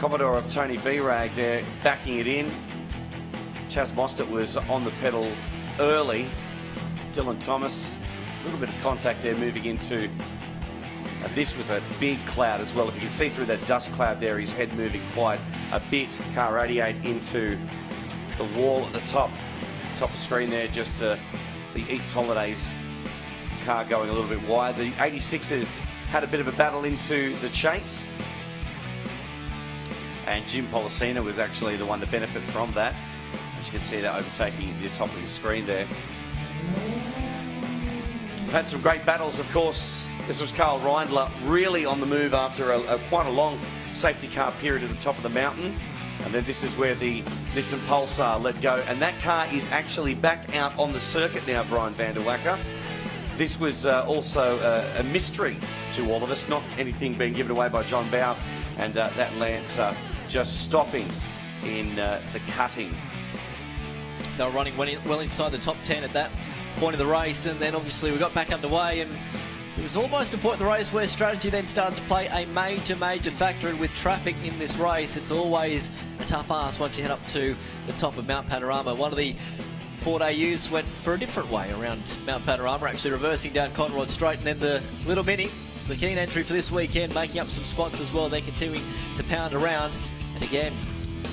Commodore of Tony V-Rag there backing it in. Chaz Mostert was on the pedal early. Dylan Thomas, a little bit of contact there moving into... this was a big cloud as well. If you can see through that dust cloud there, his head moving quite a bit. Car 88 into the wall at the top of the screen there, just the East Holidays car going a little bit wide. The 86ers had a bit of a battle into the chase, and Jim Policina was actually the one to benefit from that. As you can see, they're overtaking the top of the screen there. We've had some great battles, of course. This was Carl Reindler really on the move after quite a long safety car period at the top of the mountain. And then this is where the Nissan Pulsar let go. And that car is actually back out on the circuit now, Brian van der Wacker. This was also a mystery to all of us, not anything being given away by John Bowe. And that Lancer just stopping in the cutting. They were running well inside the top 10 at that point of the race. And then obviously we got back underway, and it was almost a point in the race where strategy then started to play a major factor. And with traffic in this race, it's always a tough ask once you head up to the top of Mount Panorama. One of the Ford AUs went for a different way around Mount Panorama, actually reversing down Conrod Straight, and then the Little Mini, the keen entry for this weekend, making up some spots as well. They're continuing to pound around, and again,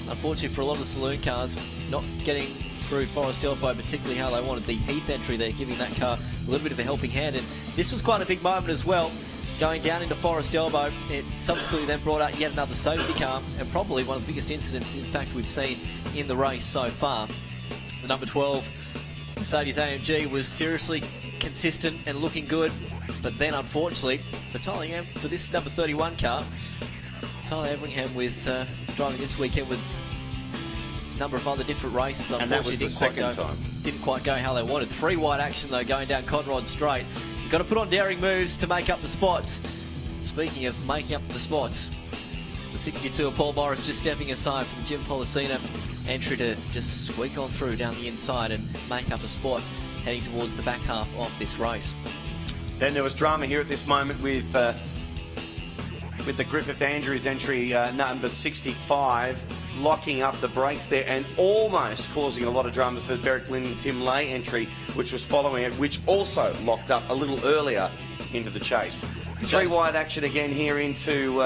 unfortunately for a lot of the saloon cars, not getting through Forest Elbow particularly how they wanted. The Heath entry there, giving that car a little bit of a helping hand, and this was quite a big moment as well, going down into Forest Elbow. It subsequently then brought out yet another safety car, and probably one of the biggest incidents, in fact, we've seen in the race so far. The number 12 Mercedes-AMG was seriously consistent and looking good, but then unfortunately for this number 31 car, Tyler Everingham with driving this weekend with a number of other different races, and that was the second time. Didn't quite go how they wanted. 3 wide action though, going down Conrod Straight. You've got to put on daring moves to make up the spots. Speaking of making up the spots, the 62 of Paul Morris just stepping aside from Jim Policina entry to just squeak on through down the inside and make up a spot heading towards the back half of this race. Then there was drama here at this moment with the Griffith Andrews entry, number 65, locking up the brakes there and almost causing a lot of drama for the Berwick Lynn Tim Lay entry, which was following it, which also locked up a little earlier into the chase. 3 wide action again here into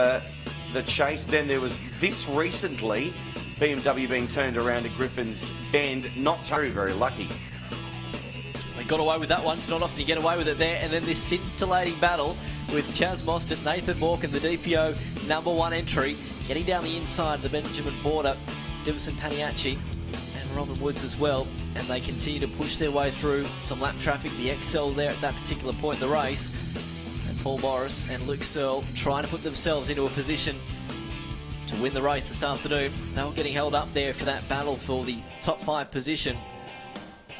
the chase. Then there was this recently, BMW being turned around at Griffin's Bend, not very lucky. They got away with that one. It's not often you get away with it there. And then this scintillating battle with Chaz Mostert, Nathan Morgan, the DPO number 1 entry, getting down the inside of the Benjamin border, Divison Paniaci and Robin Woods as well. And they continue to push their way through some lap traffic. The XL there at that particular point in the race. And Paul Morris and Luke Searle trying to put themselves into a position to win the race this afternoon. They were getting held up there for that battle for the top 5 position.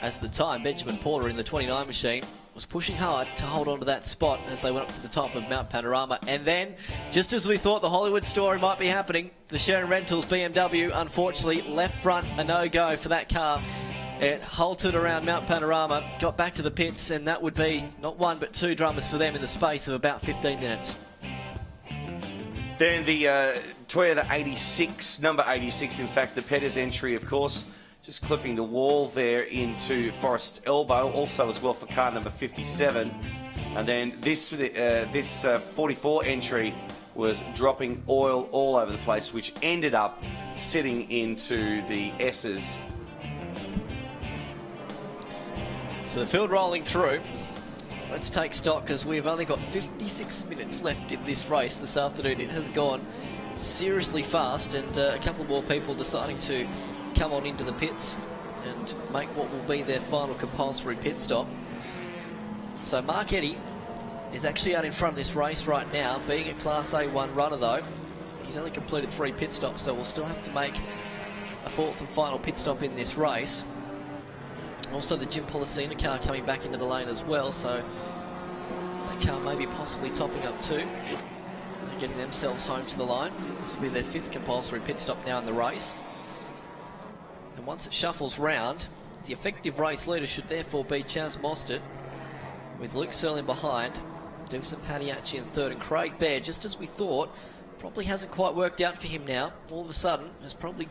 As at the time, Benjamin Porter in the 29 machine was pushing hard to hold on to that spot as they went up to the top of Mount Panorama. And then, just as we thought the Hollywood story might be happening, the Sharon Rentals BMW, unfortunately, left front, a no-go for that car. It halted around Mount Panorama, got back to the pits, and that would be not 1 but 2 dramas for them in the space of about 15 minutes. Then the Toyota 86, number 86, in fact, the Pettis entry, of course, just clipping the wall there into Forest Elbow, also as well for car number 57. And then this 44 entry was dropping oil all over the place, which ended up sitting into the S's. So the field rolling through. Let's take stock, because we've only got 56 minutes left in this race this afternoon. It has gone seriously fast, and a couple more people deciding to come on into the pits and make what will be their final compulsory pit stop. So Mark Eddy is actually out in front of this race right now, being a Class A1 runner though. He's only completed 3 pit stops, so we'll still have to make a 4th and final pit stop in this race. Also the Jim Policina car coming back into the lane as well, so that car may be possibly topping up too, getting themselves home to the line. This will be their 5th compulsory pit stop now in the race. And once it shuffles round, the effective race leader should therefore be Chaz Mostert, with Luke Searle in behind. Davison Padiachi in third, and Craig Baird, just as we thought, probably hasn't quite worked out for him now. All of a sudden, has probably,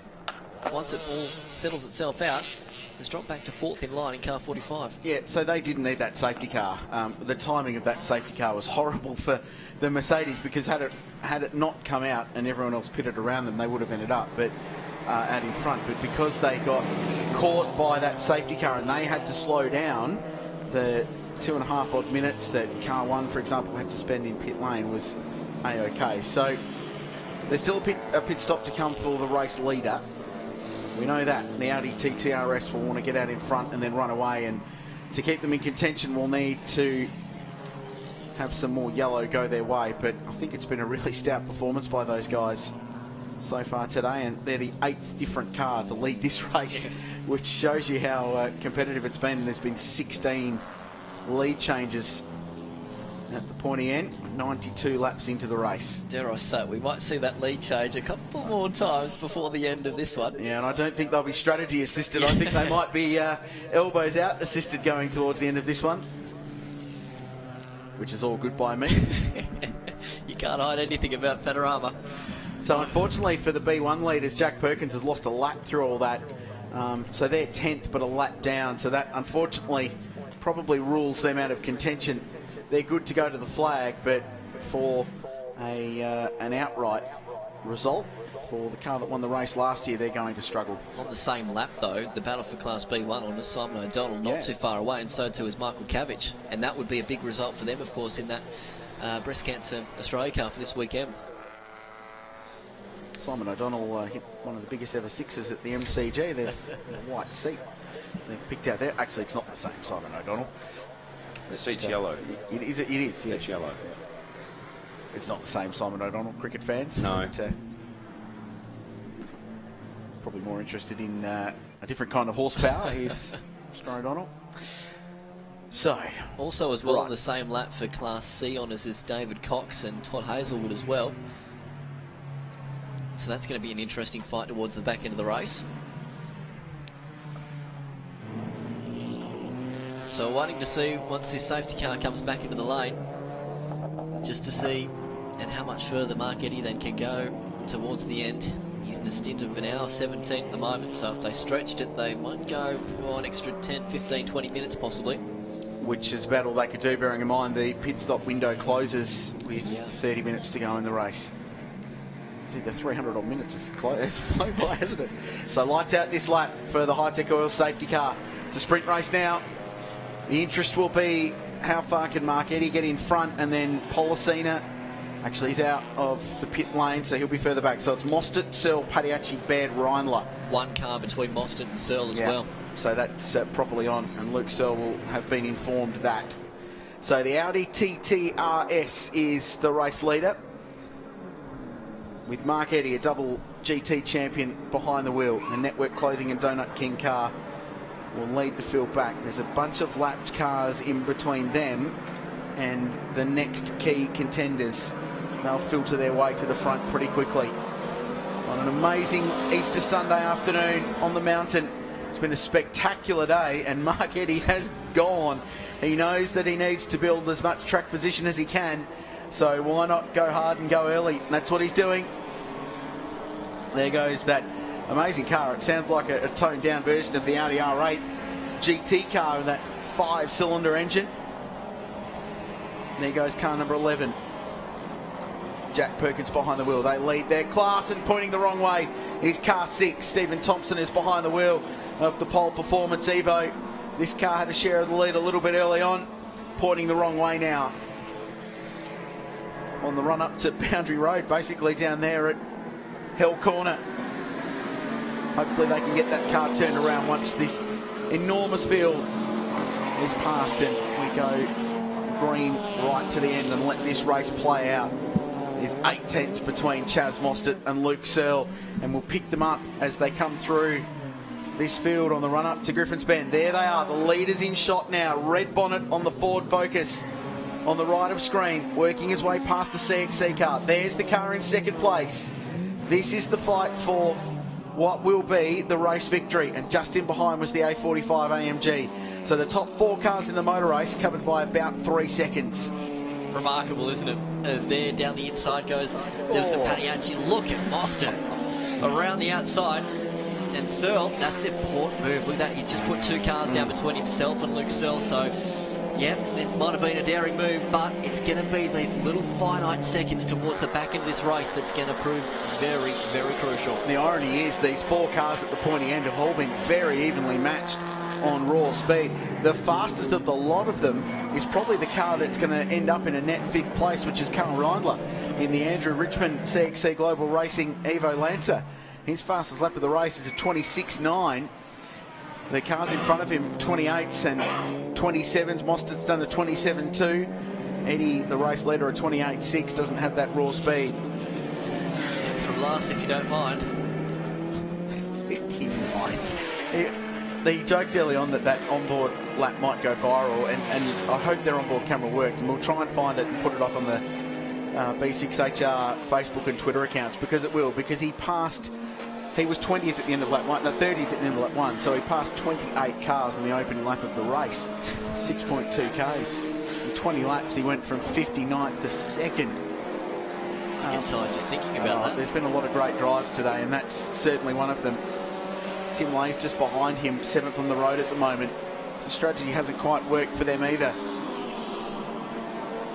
once it all settles itself out, has dropped back to fourth in line in car 45. Yeah, so they didn't need that safety car. The timing of that safety car was horrible for the Mercedes, because had it not come out and everyone else pitted around them, they would have ended up out in front. But because they got caught by that safety car and they had to slow down, the 2.5 odd minutes that car 1, for example, had to spend in pit lane was A-OK. So there's still a pit stop to come for the race leader. We know that. The Audi TTRS will want to get out in front and then run away, and to keep them in contention we'll need to have some more yellow go their way. But I think it's been a really stout performance by those guys so far today, and they're the 8th different car to lead this race, which shows you how competitive it's been. And there's been 16 lead changes at the pointy end, 92 laps into the race. Dare I say, we might see that lead change a couple more times before the end of this one. Yeah, and I don't think they'll be strategy assisted. I think they might be elbows out assisted going towards the end of this one, which is all good by me. You can't hide anything about Panorama. So unfortunately for the B1 leaders, Jack Perkins has lost a lap through all that. So they're 10th but a lap down. So that unfortunately probably rules them out of contention. They're good to go to the flag, but for an outright result for the car that won the race last year, they're going to struggle. On the same lap, though, the battle for Class B1 on Simon O'Donnell not too far away, and so too is Michael Cavic. And that would be a big result for them, of course, in that Breast Cancer Australia car for this weekend. Simon O'Donnell hit one of the biggest ever sixes at the MCG. They've a white seat they've picked out there. Actually, it's not the same Simon O'Donnell. The seat's yellow. It is, yes. It's yellow. It's not the same Simon O'Donnell, cricket fans. No. But, probably more interested in a different kind of horsepower. He's Mr. O'Donnell. So, also as well on the same lap for Class C honours is David Cox and Todd Hazelwood as well. So that's going to be an interesting fight towards the back end of the race. So we're waiting to see once this safety car comes back into the lane, just to see and how much further Mark Eddy then can go towards the end. He's in a stint of an hour 17 at the moment, so if they stretched it, they might go an extra 10, 15, 20 minutes possibly. Which is about all they could do, bearing in mind the pit stop window closes with 30 minutes to go in the race. See, the 300 odd minutes has flown by, hasn't it? So lights out this lap for the Hi-Tec Oil safety car. It's a sprint race now. The interest will be how far can Mark Eddy get in front, and then Policina, actually he's out of the pit lane, so he'll be further back. So it's Mostert, Searle, Padiachi, Baird, Reindler. One car between Mostert and Searle as well. So that's properly on, and Luke Searle will have been informed that. So the Audi TTRS is the race leader, with Mark Eddy, a double GT champion, behind the wheel. The Network Clothing and Donut King car will lead the field back. There's a bunch of lapped cars in between them and the next key contenders. They'll filter their way to the front pretty quickly. On an amazing Easter Sunday afternoon on the mountain, it's been a spectacular day, and Mark Eddy has gone. He knows that he needs to build as much track position as he can, so why not go hard and go early? That's what he's doing. There goes that amazing car. It sounds like a toned down version of the Audi R8 GT car with that 5-cylinder engine. There goes car number 11. Jack Perkins behind the wheel. They lead their class, and pointing the wrong way is car 6. Stephen Thompson is behind the wheel of the Pole Performance Evo. This car had a share of the lead a little bit early on, pointing the wrong way now. On the run up to Boundary Road, basically down there at Hell Corner. Hopefully they can get that car turned around once this enormous field is past and we go green right to the end and let this race play out. There's 8 tenths between Chaz Mostert and Luke Searle, and we'll pick them up as they come through this field on the run up to Griffin's Bend. There they are, the leaders in shot now. Red bonnet on the Ford Focus on the right of screen, working his way past the CXC car. There's the car in second place. This is the fight for what will be the race victory, and just in behind was the A45 AMG. So the top 4 cars in the motor race covered by about 3 seconds. remarkable, isn't it? As there down the inside goes Devson Padiachi. Look at Mostert around the outside. And Searle, that's an important move. Look at that. He's just put 2 cars down between himself and Luke Searle. So, yeah, it might have been a daring move, but it's going to be these little finite seconds towards the back end of this race that's going to prove very, very crucial. The irony is these 4 cars at the pointy end have all been very evenly matched on raw speed. The fastest of the lot of them is probably the car that's going to end up in a net 5th place, which is Carl Reindler in the Andrew Richmond CXC Global Racing Evo Lancer. His fastest lap of the race is a 26.9. The cars in front of him, 28s and 27s. Mostert's done a 27.2. Eddie, the race leader, a 28.6, doesn't have that raw speed. From last, if you don't mind. 59. They joked early on that onboard lap might go viral, and I hope their onboard camera worked, and we'll try and find it and put it up on the B6HR Facebook and Twitter accounts, because it will, because he was 20th at the end of lap 1, no, 30th at the end of lap 1, so he passed 28 cars in the opening lap of the race, 6.2 Ks. In 20 laps, he went from 59th to 2nd. I'm tired just thinking about that. There's been a lot of great drives today, and that's certainly one of them. Tim Lay's just behind him, 7th on the road at the moment. The strategy hasn't quite worked for them either.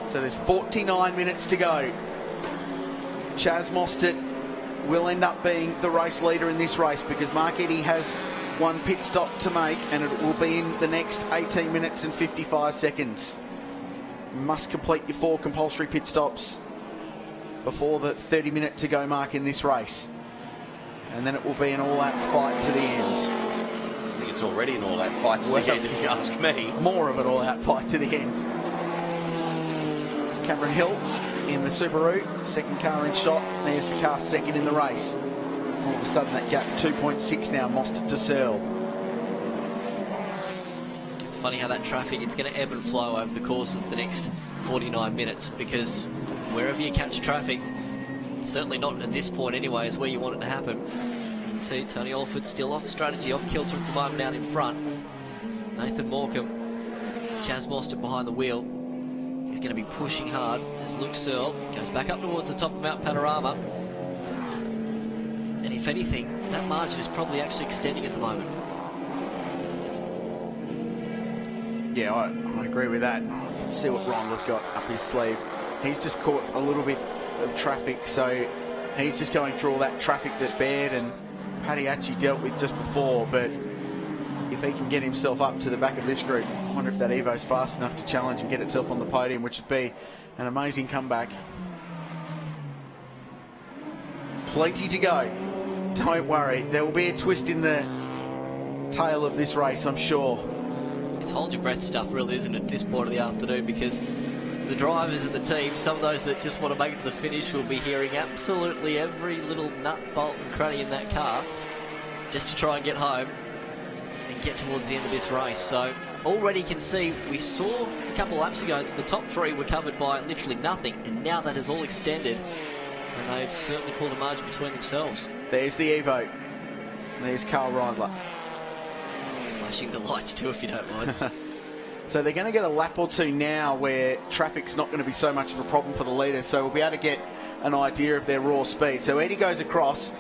So there's 49 minutes to go. Chaz Mostert will end up being the race leader in this race, because Mark Eddy has one pit stop to make, and it will be in the next 18 minutes and 55 seconds. You must complete your 4 compulsory pit stops before the 30-minute to go mark in this race. And then it will be an all-out fight to the end. I think it's already an all-out fight to the end, if you ask me. More of an all-out fight to the end. It's Cameron Hill in the Subaru, 2nd car in shot. There's the car 2nd in the race. All of a sudden that gap 2.6 now, Mostert to Searle. It's funny how that traffic, it's going to ebb and flow over the course of the next 49 minutes, because wherever you catch traffic, certainly not at this point anyway, is where you want it to happen. You can see Tony Alford still off strategy, off kilter at the moment out in front. Nathan Morecambe, Chaz Mostert behind the wheel. He's going to be pushing hard as Luke Searle goes back up towards the top of Mount Panorama. And if anything, that margin is probably actually extending at the moment. Yeah, I agree with that. Let's see what Reindler's got up his sleeve. He's just caught a little bit of traffic, so he's just going through all that traffic that Baird and Padiachi dealt with just before. But if he can get himself up to the back of this group, I wonder if that Evo's fast enough to challenge and get itself on the podium, which would be an amazing comeback. Plenty to go. Don't worry, there will be a twist in the tail of this race, I'm sure. It's hold your breath stuff, really, isn't it, at this point of the afternoon, because the drivers and the team, some of those that just want to make it to the finish, will be hearing absolutely every little nut, bolt and cranny in that car just to try and get home and get towards the end of this race. So already you can see, we saw a couple of laps ago that the top 3 were covered by literally nothing, and now that has all extended, and they've certainly pulled a margin between themselves. There's the Evo. There's Carl Reindler. Flashing the lights too, if you don't mind. So they're going to get a lap or two now where traffic's not going to be so much of a problem for the leaders, so we'll be able to get an idea of their raw speed. So Eddie goes across,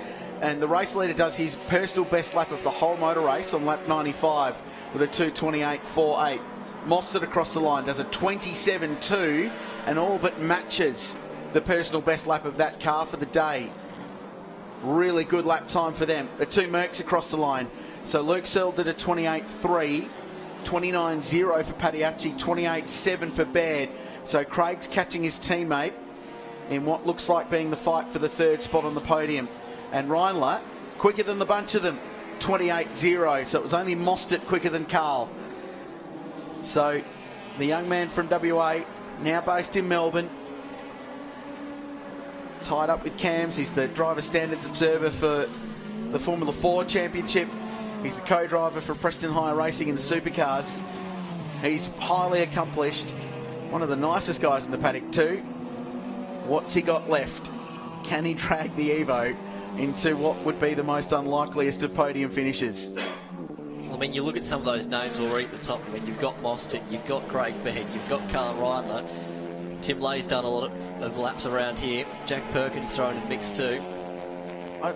and the race leader does his personal best lap of the whole motor race on lap 95 with a 2:28.48. Mostert across the line does a 27.2 and all but matches the personal best lap of that car for the day. Really good lap time for them. The 2 Mercs across the line. So Luke Searle did a 28.3, 29.0 for Padiachi, 28.7 for Baird. So Craig's catching his teammate in what looks like being the fight for the 3rd spot on the podium. And Reindler, quicker than the bunch of them, 28.0. So it was only Mostert quicker than Carl. So the young man from WA, now based in Melbourne, tied up with Cams. He's the driver standards observer for the Formula 4 Championship. He's the co-driver for Preston Hire Racing in the supercars. He's highly accomplished. One of the nicest guys in the paddock too. What's he got left? Can he drag the Evo into what would be the most unlikeliest of podium finishes? I mean, you look at some of those names already at the top. I mean, you've got Mostert, you've got Craig Baird, you've got Carl Reindler. Tim Lay's done a lot of laps around here. Jack Perkins thrown in the mix too. I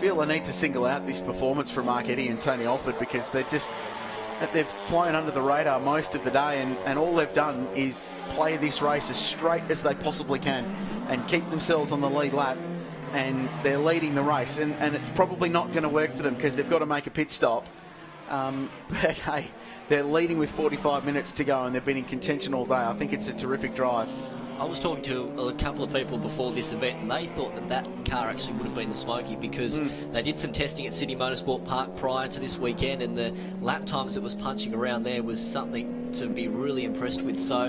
feel I need to single out this performance from Mark Eddy and Tony Alford, because they've flown under the radar most of the day, and all they've done is play this race as straight as they possibly can and keep themselves on the lead lap, and they're leading the race, and it's probably not going to work for them because they've got to make a pit stop. But hey, they're leading with 45 minutes to go and they've been in contention all day. I think it's a terrific drive. I was talking to a couple of people before this event, and they thought that car actually would have been the Smoky, because they did some testing at Sydney Motorsport Park prior to this weekend, and the lap times it was punching around there was something to be really impressed with. So,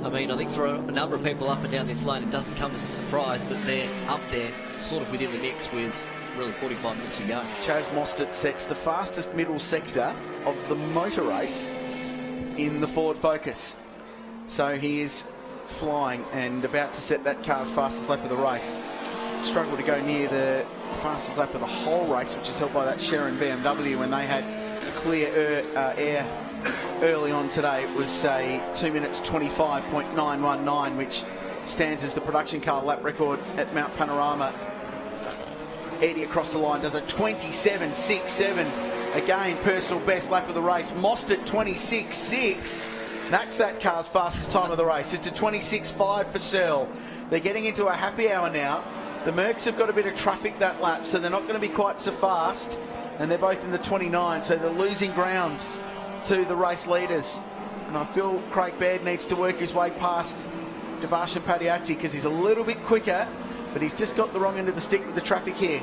I mean, I think for a number of people up and down this lane, it doesn't come as a surprise that they're up there sort of within the mix with really 45 minutes to go. Chaz Mostert sets the fastest middle sector of the motor race in the Ford Focus. So he is flying and about to set that car's fastest lap of the race. Struggled to go near the fastest lap of the whole race, which is held by that Sharon BMW when they had clear air early on today. It was a 2 minutes 25.919, which stands as the production car lap record at Mount Panorama. Eddie across the line does a 27.67. Again, personal best lap of the race. Mostert 26.6. That's that car's fastest time of the race. It's a 26.5 for Searle. They're getting into a happy hour now. The Mercs have got a bit of traffic that lap, so they're not going to be quite so fast. And they're both in the 29, so they're losing ground to the race leaders. And I feel Craig Baird needs to work his way past Devarshan Padiachi, because he's a little bit quicker, but he's just got the wrong end of the stick with the traffic here.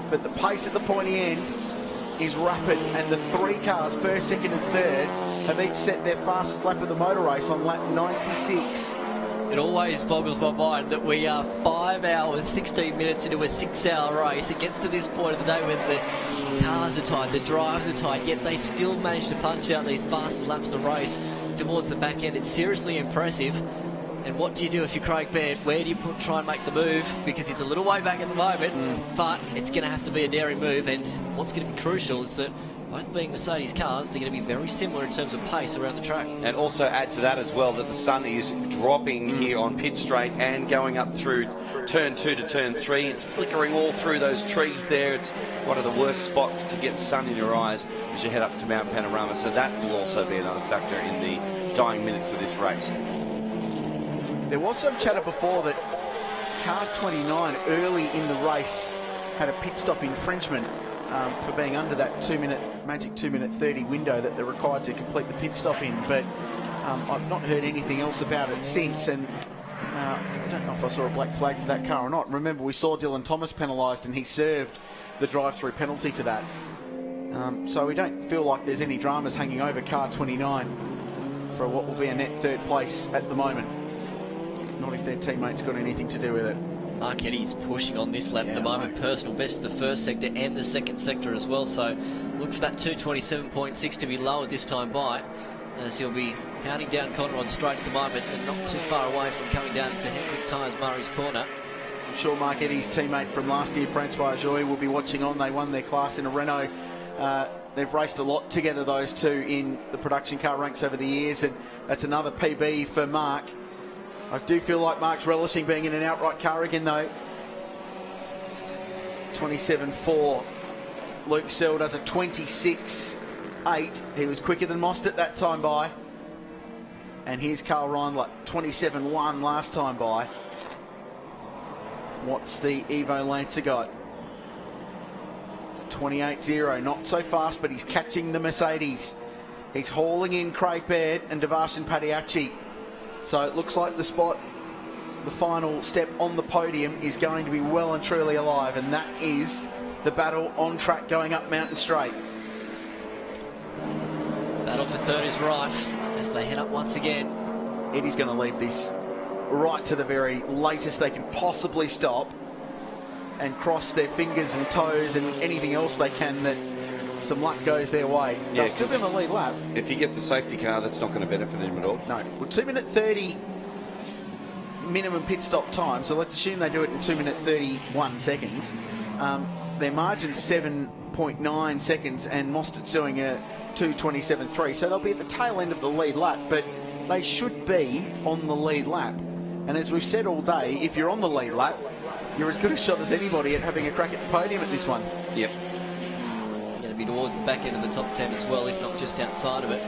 But the pace at the pointy end is rapid, and the three cars, first, second and third, have each set their fastest lap of the motor race on lap 96. It always boggles my mind that we are 5 hours, 16 minutes into a 6-hour race. It gets to this point of the day when the cars are tired, the drives are tired, yet they still manage to punch out these fastest laps of the race towards the back end. It's seriously impressive. And what do you do if you're Craig Baird? Where do you try and make the move? Because he's a little way back at the moment, but it's going to have to be a daring move. And what's going to be crucial is that both being Mercedes cars, they're going to be very similar in terms of pace around the track. And also add to that as well that the sun is dropping here on pit straight and going up through turn 2 to turn 3. It's flickering all through those trees there. It's one of the worst spots to get sun in your eyes as you head up to Mount Panorama. So that will also be another factor in the dying minutes of this race. There was some chatter before that car 29 early in the race had a pit stop infringement for being under that magic 2 minute 30 window that they're required to complete the pit stop in, but I've not heard anything else about it since, and I don't know if I saw a black flag for that car or not. Remember, we saw Dylan Thomas penalised and he served the drive-through penalty for that. So we don't feel like there's any dramas hanging over car 29 for what will be a net third place at the moment. Not if their teammates got anything to do with it. Mark Eddy's pushing on this lap at the moment. Personal best of the first sector and the second sector as well. So look for that 227.6 to be lowered this time by, as he'll be pounding down Conrod straight at the moment and not too far away from coming down to Hendrick Tyres Murray's corner. I'm sure Mark Eddy's teammate from last year, Francois Joy, will be watching on. They won their class in a Renault. They've raced a lot together, those two, in the production car ranks over the years, and that's another PB for Mark. I do feel like Mark's relishing being in an outright car again, though. 27.4. Luke Searle does a 26.8. He was quicker than Mostert that time by. And here's Carl Reindler, 27.1 last time by. What's the Evo Lancer got? It's a 28.0. Not so fast, but he's catching the Mercedes. He's hauling in Craig Baird and Devarshan Padiachi. So it looks like the spot, the final step on the podium, is going to be well and truly alive, and that is the battle on track going up Mountain Straight. Battle for third is rife as they head up once again. Eddie's going to leave this right to the very latest they can possibly stop and cross their fingers and toes and anything else they can that some luck goes their way. They'll still be on the lead lap. If he gets a safety car, that's not going to benefit him at all. No. Well, 2 minute 30 minimum pit stop time, so let's assume they do it in 2 minute 31 seconds. Their margin's 7.9 seconds, and Mostert's doing a 2:27.3, so they'll be at the tail end of the lead lap, but they should be on the lead lap. And as we've said all day, if you're on the lead lap, you're as good a shot as anybody at having a crack at the podium at this one. Yep. Going to be towards the back end of the top 10 as well, if not just outside of it.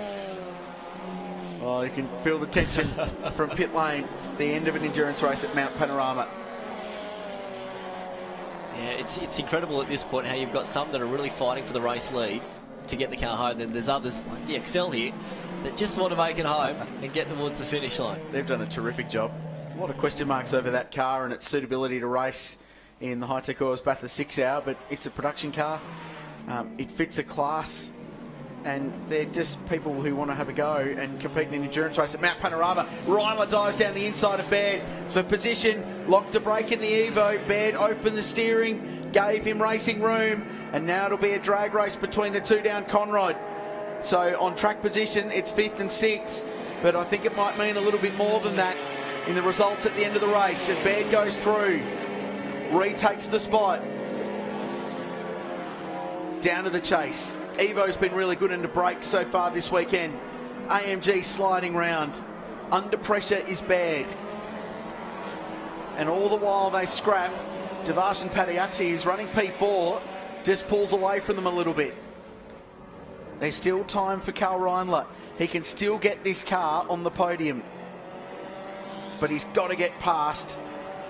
Oh, you can feel the tension from pit lane, the end of an endurance race at Mount Panorama. Yeah, it's incredible at this point how you've got some that are really fighting for the race lead to get the car home. Then there's others like the Excel here that just want to make it home and get towards the finish line. They've done a terrific job. A lot of question marks over that car and its suitability to race in the Hi-Tec Oils Bathurst 6 Hour, but it's a production car. It fits a class, and they're just people who want to have a go and compete in an endurance race at Mount Panorama. Reindler dives down the inside of Baird. It's for position, locked to brake in the Evo. Baird opened the steering, gave him racing room, and now it'll be a drag race between the two down Conrod. So on track position, it's 5th and 6th, but I think it might mean a little bit more than that in the results at the end of the race. If Baird goes through, retakes the spot. Down to the chase. Evo's been really good into brakes so far this weekend. AMG sliding round. Under pressure is bad. And all the while they scrap, Devarshan Padiachi, who's running P4, just pulls away from them a little bit. There's still time for Karl Reindler. He can still get this car on the podium. But he's got to get past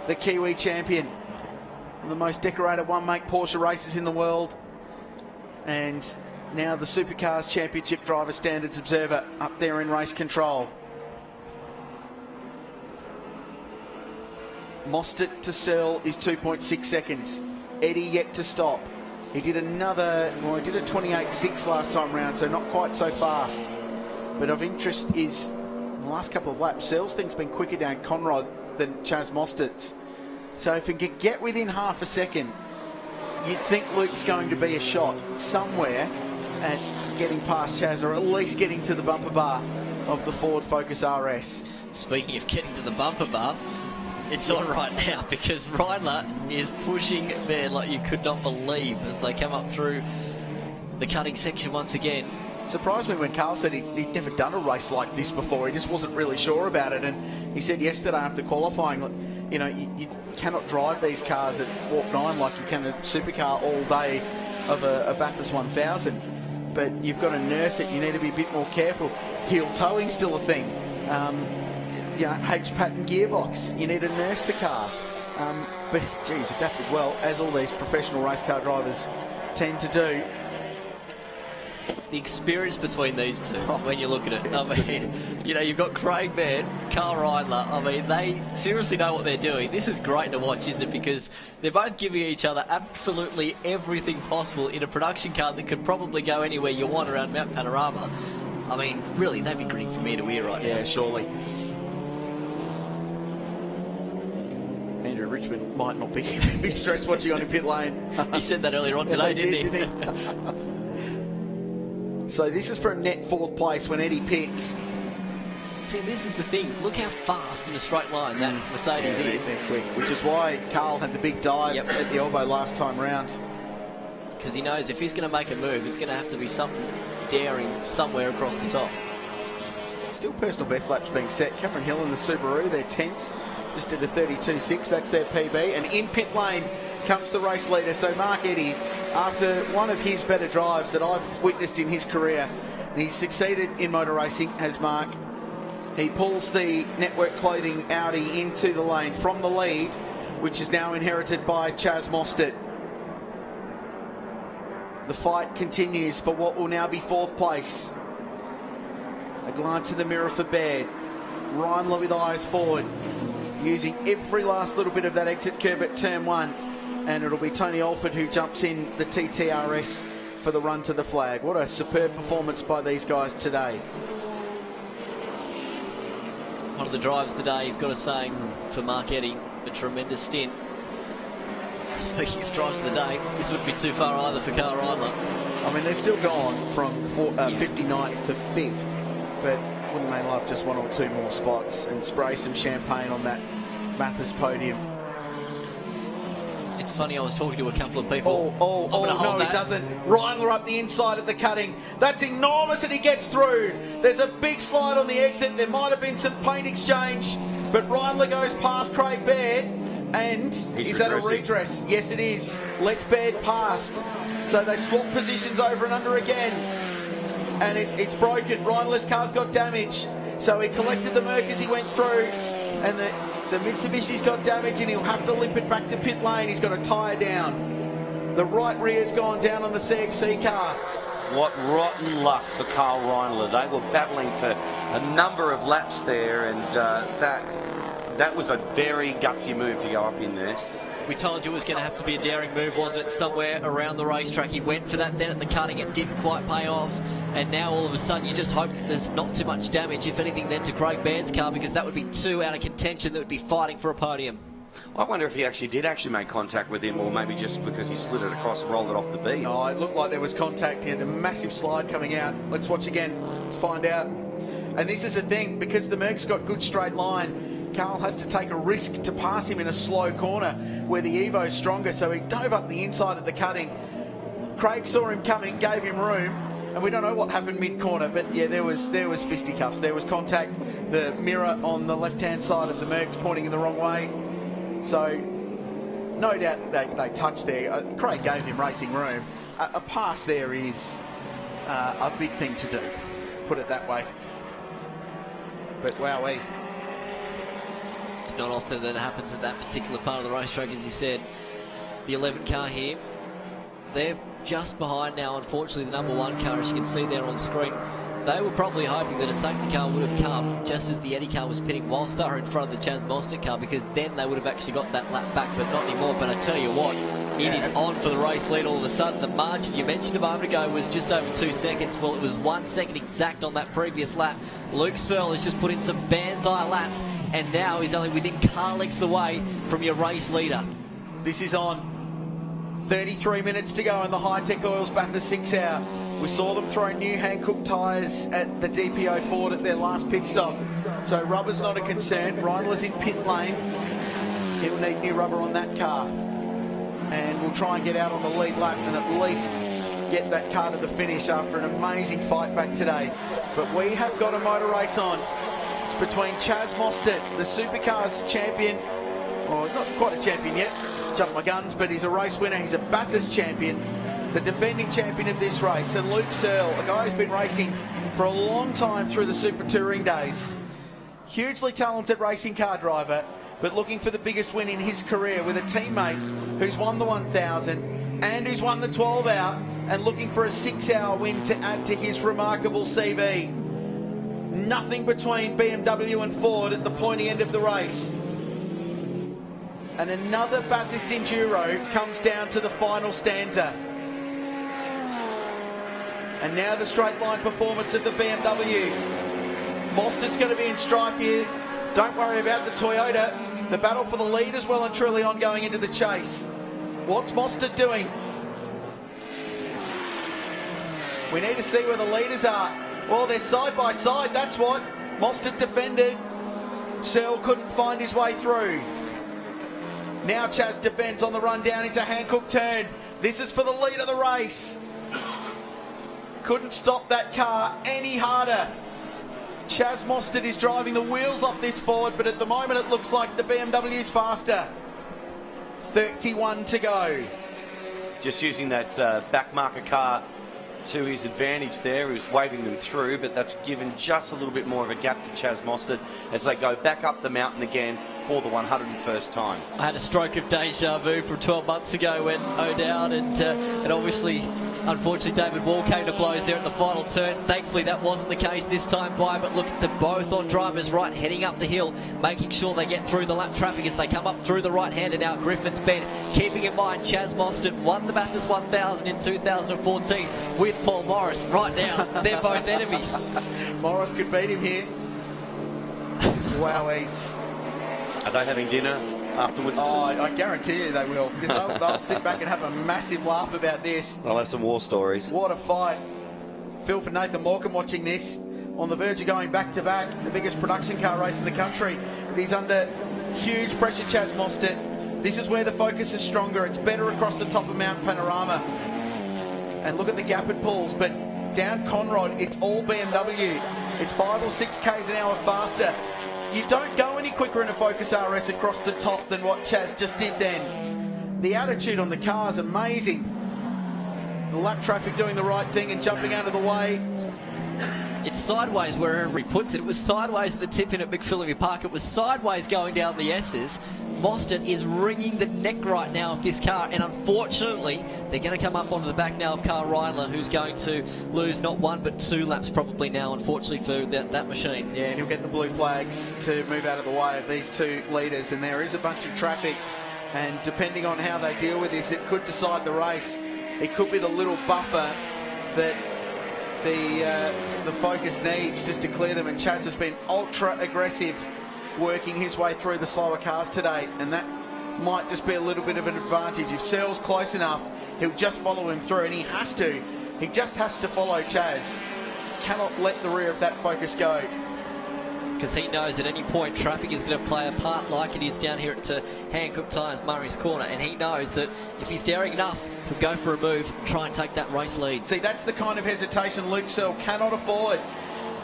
the Kiwi champion. One of the most decorated one-make Porsche races in the world. And now the Supercars Championship Driver Standards Observer up there in race control. Mostert to Searle is 2.6 seconds. Eddie yet to stop. He did another, well, he did a 28.6 last time round, so not quite so fast. But of interest is, in the last couple of laps, Searle's thing's been quicker down Conrod than Chaz Mostert's. So if he can get within half a second, you'd think Luke's going to be a shot somewhere at getting past Chaz, or at least getting to the bumper bar of the Ford Focus RS. Speaking of getting to the bumper bar, it's on right now because Reindler is pushing Baird like you could not believe as they come up through the cutting section once again. It surprised me when Carl said he'd never done a race like this before. He just wasn't really sure about it. And he said yesterday after qualifying, you know, you cannot drive these cars at Walk 9 like you can a supercar all day of a Bathurst 1000. But you've got to nurse it. You need to be a bit more careful. Heel towing's still a thing. You know, H-pattern gearbox. You need to nurse the car. But, geez, adapted well, as all these professional race car drivers tend to do. The experience between these two, when you look at it, I mean, you know, you've got Craig Baird, Karl Reindler. I mean, they seriously know what they're doing. This is great to watch, isn't it? Because they're both giving each other absolutely everything possible in a production car that could probably go anywhere you want around Mount Panorama. I mean, really, they'd be grinning from ear to ear right now. Yeah, surely. Andrew Richmond might not be a bit stressed watching on in pit lane. He said that earlier on today, didn't he? So this is for a net 4th place when Eddie pits. See, this is the thing. Look how fast in a straight line that Mercedes is. They're quick, which is why Carl had the big dive at the elbow last time round. Because he knows if he's going to make a move, it's going to have to be something daring somewhere across the top. Still personal best laps being set. Cameron Hill and the Subaru, they're 10th. Just did a 32.6, that's their PB. And in pit lane comes the race leader, so Mark Eddy, after one of his better drives that I've witnessed in his career. He's succeeded in motor racing, has Mark. He pulls the Network Clothing Audi into the lane from the lead, which is now inherited by Chaz Mostert. The fight continues for what will now be 4th place. A glance in the mirror for Baird. Reindler with eyes forward, using every last little bit of that exit curb at turn 1. And it'll be Tony Alford who jumps in the TTRS for the run to the flag. What a superb performance by these guys today. One of the drives today, you've got to say, for Mark Eddy, a tremendous stint. Speaking of drives of the day, this wouldn't be too far either for Karl Reindler. I mean, they're still gone from 59th to 5th, but wouldn't they love just 1 or 2 more spots and spray some champagne on that Bathurst podium? It's funny, I was talking to a couple of people. No, he doesn't. Reindler up the inside of the cutting. That's enormous, and he gets through. There's a big slide on the exit. There might have been some paint exchange, but Reindler goes past Craig Baird, and is that a redress? Yes, it is. Lets Baird past. So they swap positions over and under again, and it's broken. Reindler's car's got damage, so he collected the Merc as he went through, and the Mitsubishi's got damage, and he'll have to limp it back to pit lane. He's got a tyre down. The right rear's gone down on the CXC car. What rotten luck for Carl Reindler. They were battling for a number of laps there, and that was a very gutsy move to go up in there. We told you it was going to have to be a daring move, wasn't it? Somewhere around the racetrack. He went for that then at the cutting. It didn't quite pay off. And now all of a sudden you just hope that there's not too much damage, if anything, then to Craig Baird's car, because that would be two out of contention that would be fighting for a podium. I wonder if he did make contact with him, or maybe just because he slid it across and rolled it off the bead. No, it looked like there was contact here. The massive slide coming out. Let's watch again. Let's find out. And this is the thing, because the Merc's got good straight line, Carl has to take a risk to pass him in a slow corner where the Evo's stronger, so he dove up the inside of the cutting. Craig saw him coming, gave him room, and we don't know what happened mid-corner, but yeah, there was fisticuffs. There was contact. The mirror on the left-hand side of the Merc's pointing in the wrong way. So no doubt they touched there. Craig gave him racing room. A pass there is a big thing to do, put it that way. But wowee. It's not often that it happens at that particular part of the racetrack, as you said. The 11 car here, they're just behind now, unfortunately, the number 1 car, as you can see there on screen. They were probably hoping that a safety car would have come just as the Eddie car was pitting whilst they were in front of the Chaz Mostert car, because then they would have actually got that lap back, but not anymore. But I tell you what, it is on for the race lead all of a sudden. The margin you mentioned a moment ago was just over 2 seconds. Well, it was 1 second exact on that previous lap. Luke Searle has just put in some banzai laps, and now he's only within car lengths away from your race leader. This is on. 33 minutes to go in the Hi-Tec Oils Bathurst 6 Hour. We saw them throw new Hankook tyres at the DPO Ford at their last pit stop. So rubber's not a concern. Reindler's in pit lane. He'll need new rubber on that car. And we'll try and get out on the lead lap and at least get that car to the finish after an amazing fight back today. But we have got a motor race on. It's between Chaz Mostert, the Supercars champion, or not quite a champion yet, jump my guns, but he's a race winner. He's a Bathurst champion, the defending champion of this race, and Luke Searle, a guy who's been racing for a long time through the Super Touring days. Hugely talented racing car driver, but looking for the biggest win in his career with a teammate who's won the 1000 and who's won the 12 Hour, and looking for a 6 Hour win to add to his remarkable CV. Nothing between BMW and Ford at the pointy end of the race. And another Bathurst Enduro comes down to the final stanza. And now the straight line performance of the BMW. Mostert's going to be in strife here. Don't worry about the Toyota. The battle for the lead is well and truly on going into the chase. What's Mostert doing? We need to see where the leaders are. Well, they're side by side, that's what. Mostert defended. Searle couldn't find his way through. Now Chaz defends on the run down into Hankook turn. This is for the lead of the race. Couldn't stop that car any harder. Chaz Mostert is driving the wheels off this Ford, but at the moment it looks like the BMW's faster. 31 to go. Just using that back marker car to his advantage there. He was waving them through, but that's given just a little bit more of a gap to Chaz Mostert as they go back up the mountain again for the 101st time. I had a stroke of deja vu from 12 months ago when O'Dowd and obviously, unfortunately, David Wall came to blows there at the final turn. Thankfully, that wasn't the case this time by, but look at them both on driver's right, heading up the hill, making sure they get through the lap traffic as they come up through the right-hand and out Griffin's Bend. Keeping in mind, Chaz Mostert won the Bathurst 1000 in 2014 with Paul Morris. Right now, they're both enemies. Morris could beat him here. Wowee. Are they having dinner afterwards? Oh, I guarantee you they will, because they'll sit back and have a massive laugh about this. They'll have some war stories. What a fight. Phil for Nathan Morecambe watching this, on the verge of going back-to-back, the biggest production car race in the country. But he's under huge pressure, Chaz Mostert. This is where the focus is stronger. It's better across the top of Mount Panorama. And look at the gap it pulls, but down Conrod, it's all BMW. It's 5 or 6 k's an hour faster. You don't go any quicker in a Focus RS across the top than what Chaz just did then. The attitude on the car is amazing. The lap traffic doing the right thing and jumping out of the way. It's sideways wherever he puts it. It was sideways at the tip in at McPhillivy Park. It was sideways going down the S's. Mostert is wringing the neck right now of this car, and unfortunately, they're going to come up onto the back now of Carl Reindler, who's going to lose not 1 but 2 laps probably now, unfortunately, for that machine. Yeah, and he'll get the blue flags to move out of the way of these 2 leaders, and there is a bunch of traffic, and depending on how they deal with this, it could decide the race. It could be the little buffer that the Focus needs just to clear them, and Chaz has been ultra aggressive working his way through the slower cars today, and that might just be a little bit of an advantage. If Searle's close enough, he'll just follow him through, and he just has to follow Chaz. Cannot let the rear of that Focus go. Because he knows at any point traffic is going to play a part like it is down here at Hancock Tyres Murray's Corner, and he knows that if he's daring enough, he'll go for a move and try and take that race lead. See, that's the kind of hesitation Luke Searle cannot afford.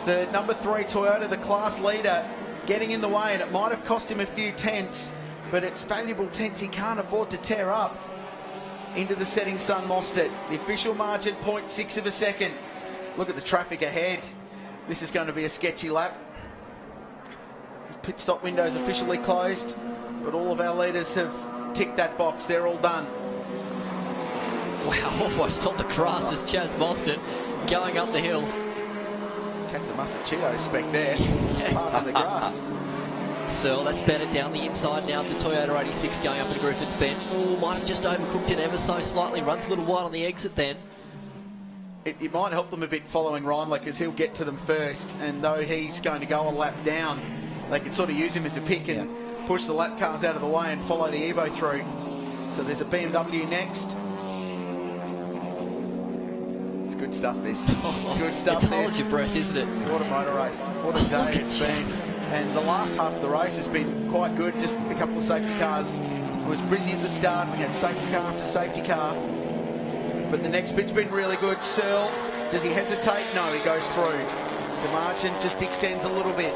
The number 3 Toyota, the class leader, getting in the way, and it might have cost him a few tenths, but it's valuable tenths he can't afford to tear up into the setting sun Mostert. The official margin, 0.6 of a second. Look at the traffic ahead. This is going to be a sketchy lap. Pit stop windows officially closed, but all of our leaders have ticked that box. They're all done. Wow, almost on the grass as Chaz Mostert going up the hill. Katsumasa Cheeto spec there, passing the grass. Searle, that's better down the inside now of the Toyota 86 going up to Griffiths Bend. Oh, might have just overcooked it ever so slightly. Runs a little wide on the exit then. It might help them a bit following Reindler, because he'll get to them first, and though he's going to go a lap down, they can sort of use him as a pick and push the lap cars out of the way and follow the Evo through. So there's a BMW next. It's good stuff, this. It's good stuff, It's hold your breath, isn't it? What a motor race. What a day it's been. And the last half of the race has been quite good. Just a couple of safety cars. It was busy at the start. We had safety car after safety car. But the next bit's been really good. Searle, does he hesitate? No, he goes through. The margin just extends a little bit.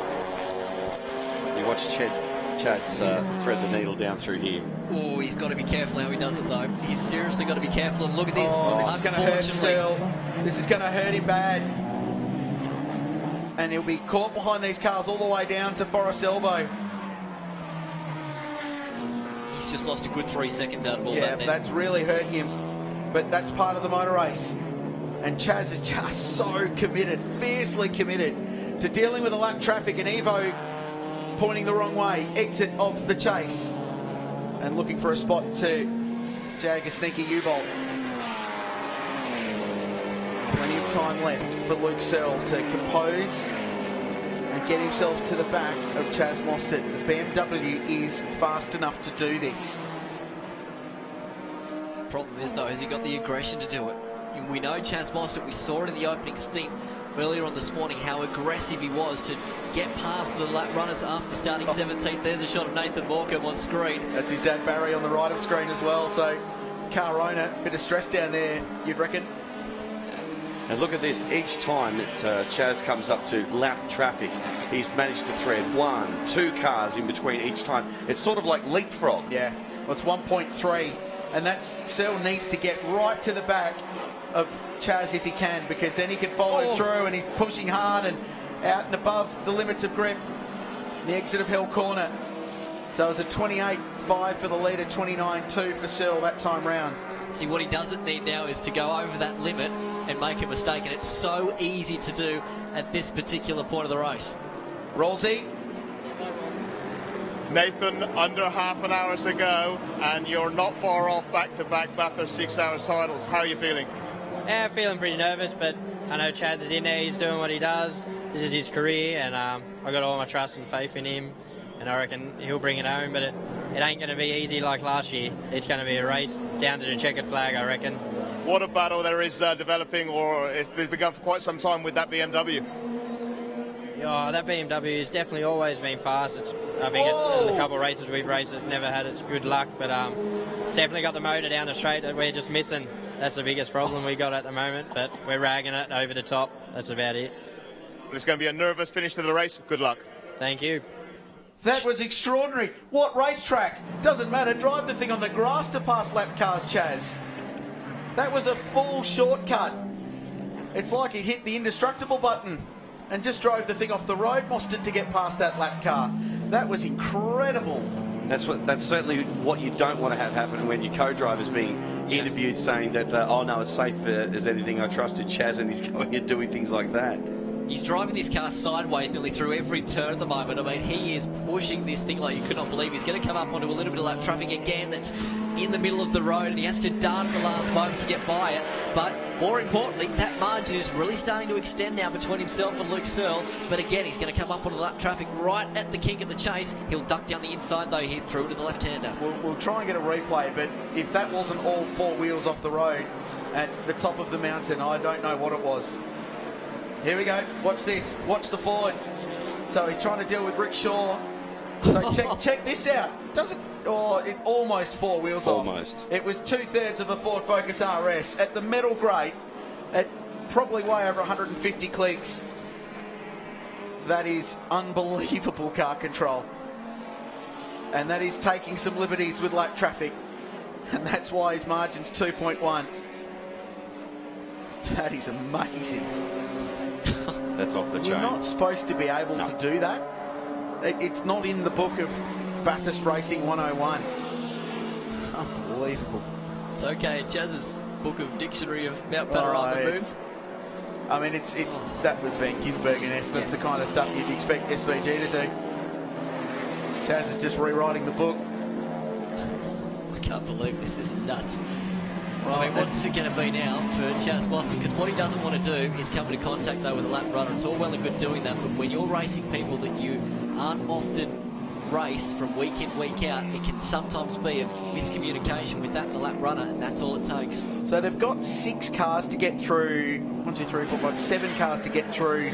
You watch Chad's thread the needle down through here. Oh, he's got to be careful how he does it, though. He's seriously got to be careful. And look at this. Oh, this is going to hurt Searle. This is going to hurt him bad. And he'll be caught behind these cars all the way down to Forest Elbow. He's just lost a good 3 seconds out of all that. Yeah, then. that's really hurt him. But that's part of the motor race. And Chaz is just so committed, fiercely committed to dealing with the lap traffic, and Evo pointing the wrong way, exit of the chase, and looking for a spot to jag a sneaky U-bolt. Plenty of time left for Luke Searle to compose and get himself to the back of Chaz Mostert. The BMW is fast enough to do this. Problem is, though, has he got the aggression to do it? We know Chaz Mostert, we saw it in the opening stint earlier on this morning, how aggressive he was to get past the lap runners after starting 17th. There's a shot of Nathan Morecambe on screen. That's his dad Barry on the right of screen as well, so car owner, bit of stress down there, you'd reckon. And look at this, each time that Chaz comes up to lap traffic, he's managed to thread 1, 2 cars in between each time. It's sort of like leapfrog. Yeah, well, it's 1.3, and that's Searle needs to get right to the back of Chaz if he can, because then he can follow him through, and he's pushing hard and out and above the limits of grip. The exit of Hill Corner. So it was a 28.5 for the leader, 29.2 for Searle that time round. See, what he doesn't need now is to go over that limit and make a mistake, and it's so easy to do at this particular point of the race. Rolsey. Nathan, under half an hour to go, and you're not far off back-to-back Bathurst 6 hours titles. How are you feeling? Yeah, feeling pretty nervous, but I know Chaz is in there, he's doing what he does. This is his career, and I got all my trust and faith in him, and I reckon he'll bring it home, but it ain't going to be easy like last year. It's going to be a race down to the checkered flag, I reckon. What a battle there is developing, or it's begun for quite some time with that BMW. Oh, that BMW has definitely always been fast. I think in the couple of races we've raced, it never had its good luck, but it's definitely got the motor down the straight that we're just missing. That's the biggest problem we got at the moment, but we're ragging it over the top. That's about it. It's going to be a nervous finish to the race. Good luck. Thank you. That was extraordinary. What racetrack? Doesn't matter. Drive the thing on the grass to pass lap cars, Chaz. That was a full shortcut. It's like he hit the indestructible button and just drove the thing off the road, Mostert, to get past that lap car. That was incredible. That's certainly what you don't want to have happen when your co-driver's being interviewed saying that, oh no, it's safe as anything. I trusted Chaz, and he's going and doing things like that. He's driving this car sideways nearly through every turn at the moment. I mean, he is pushing this thing like you could not believe. He's going to come up onto a little bit of lap traffic again that's in the middle of the road, and he has to dart at the last moment to get by it. But more importantly, that margin is really starting to extend now between himself and Luke Searle. But again, he's going to come up onto the lap traffic right at the kink of the chase. He'll duck down the inside, though, here through to the left-hander. We'll try and get a replay, but if that wasn't all four wheels off the road at the top of the mountain, I don't know what it was. Here we go. Watch this. Watch the Ford. So he's trying to deal with Rick Shaw. So check this out. It almost four wheels off. Almost. It was 2/3 of a Ford Focus RS at the metal grade at probably way over 150 clicks. That is unbelievable car control. And that is taking some liberties with lap traffic. And that's why his margin's 2.1. That is amazing. That's off the chain. You're not supposed to be able to do that. It's not in the book of Bathurst Racing 101. Unbelievable. It's okay. Chaz's book of dictionary of Mount Panorama moves. I mean, that was Van Gisbergen-esque. That's the kind of stuff you'd expect SVG to do. Chaz is just rewriting the book. I can't believe this. This is nuts. I mean, what's it going to be now for Chaz Boston? Because what he doesn't want to do is come into contact, though, with a lap runner. It's all well and good doing that, but when you're racing people that you aren't often race from week in, week out, it can sometimes be a miscommunication with that and the lap runner, and that's all it takes. So they've got 6 cars to get through, 7 cars to get through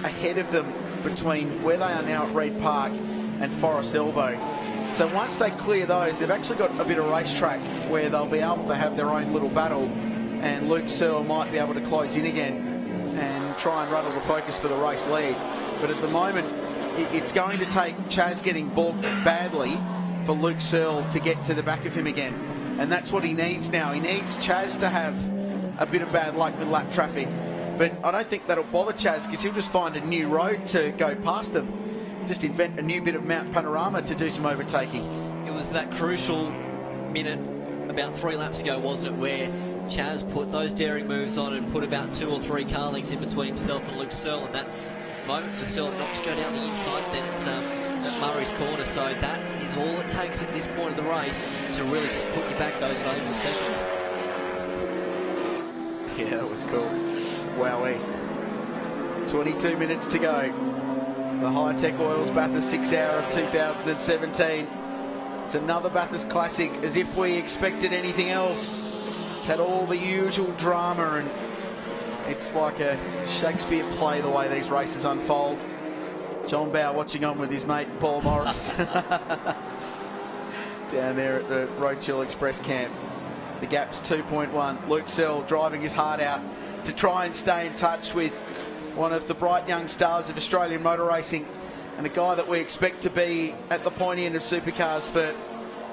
ahead of them between where they are now at Reed Park and Forest Elbow. So once they clear those, they've actually got a bit of racetrack where they'll be able to have their own little battle, and Luke Searle might be able to close in again and try and rattle the Focus for the race lead. But at the moment, it's going to take Chaz getting balked badly for Luke Searle to get to the back of him again. And that's what he needs now. He needs Chaz to have a bit of bad luck with lap traffic. But I don't think that'll bother Chaz, because he'll just find a new road to go past them. Just invent a new bit of Mount Panorama to do some overtaking. It was that crucial minute about 3 laps ago, wasn't it, where Chaz put those daring moves on and put about 2 or 3 car lengths in between himself and Luke Searle, and that moment for Searle not to go down the inside then at Murray's corner. So that is all it takes at this point of the race to really just put you back those valuable seconds. Yeah, that was cool. Wowee. 22 minutes to go. The Hi-Tec Oils Bathurst 6 Hour of 2017. It's another Bathurst Classic, as if we expected anything else. It's had all the usual drama, and it's like a Shakespeare play the way these races unfold. John Bow watching on with his mate Paul Morris down there at the Roadchill Express camp. The gap's 2.1. Luke Searle driving his heart out to try and stay in touch with one of the bright young stars of Australian motor racing, and a guy that we expect to be at the pointy end of supercars for,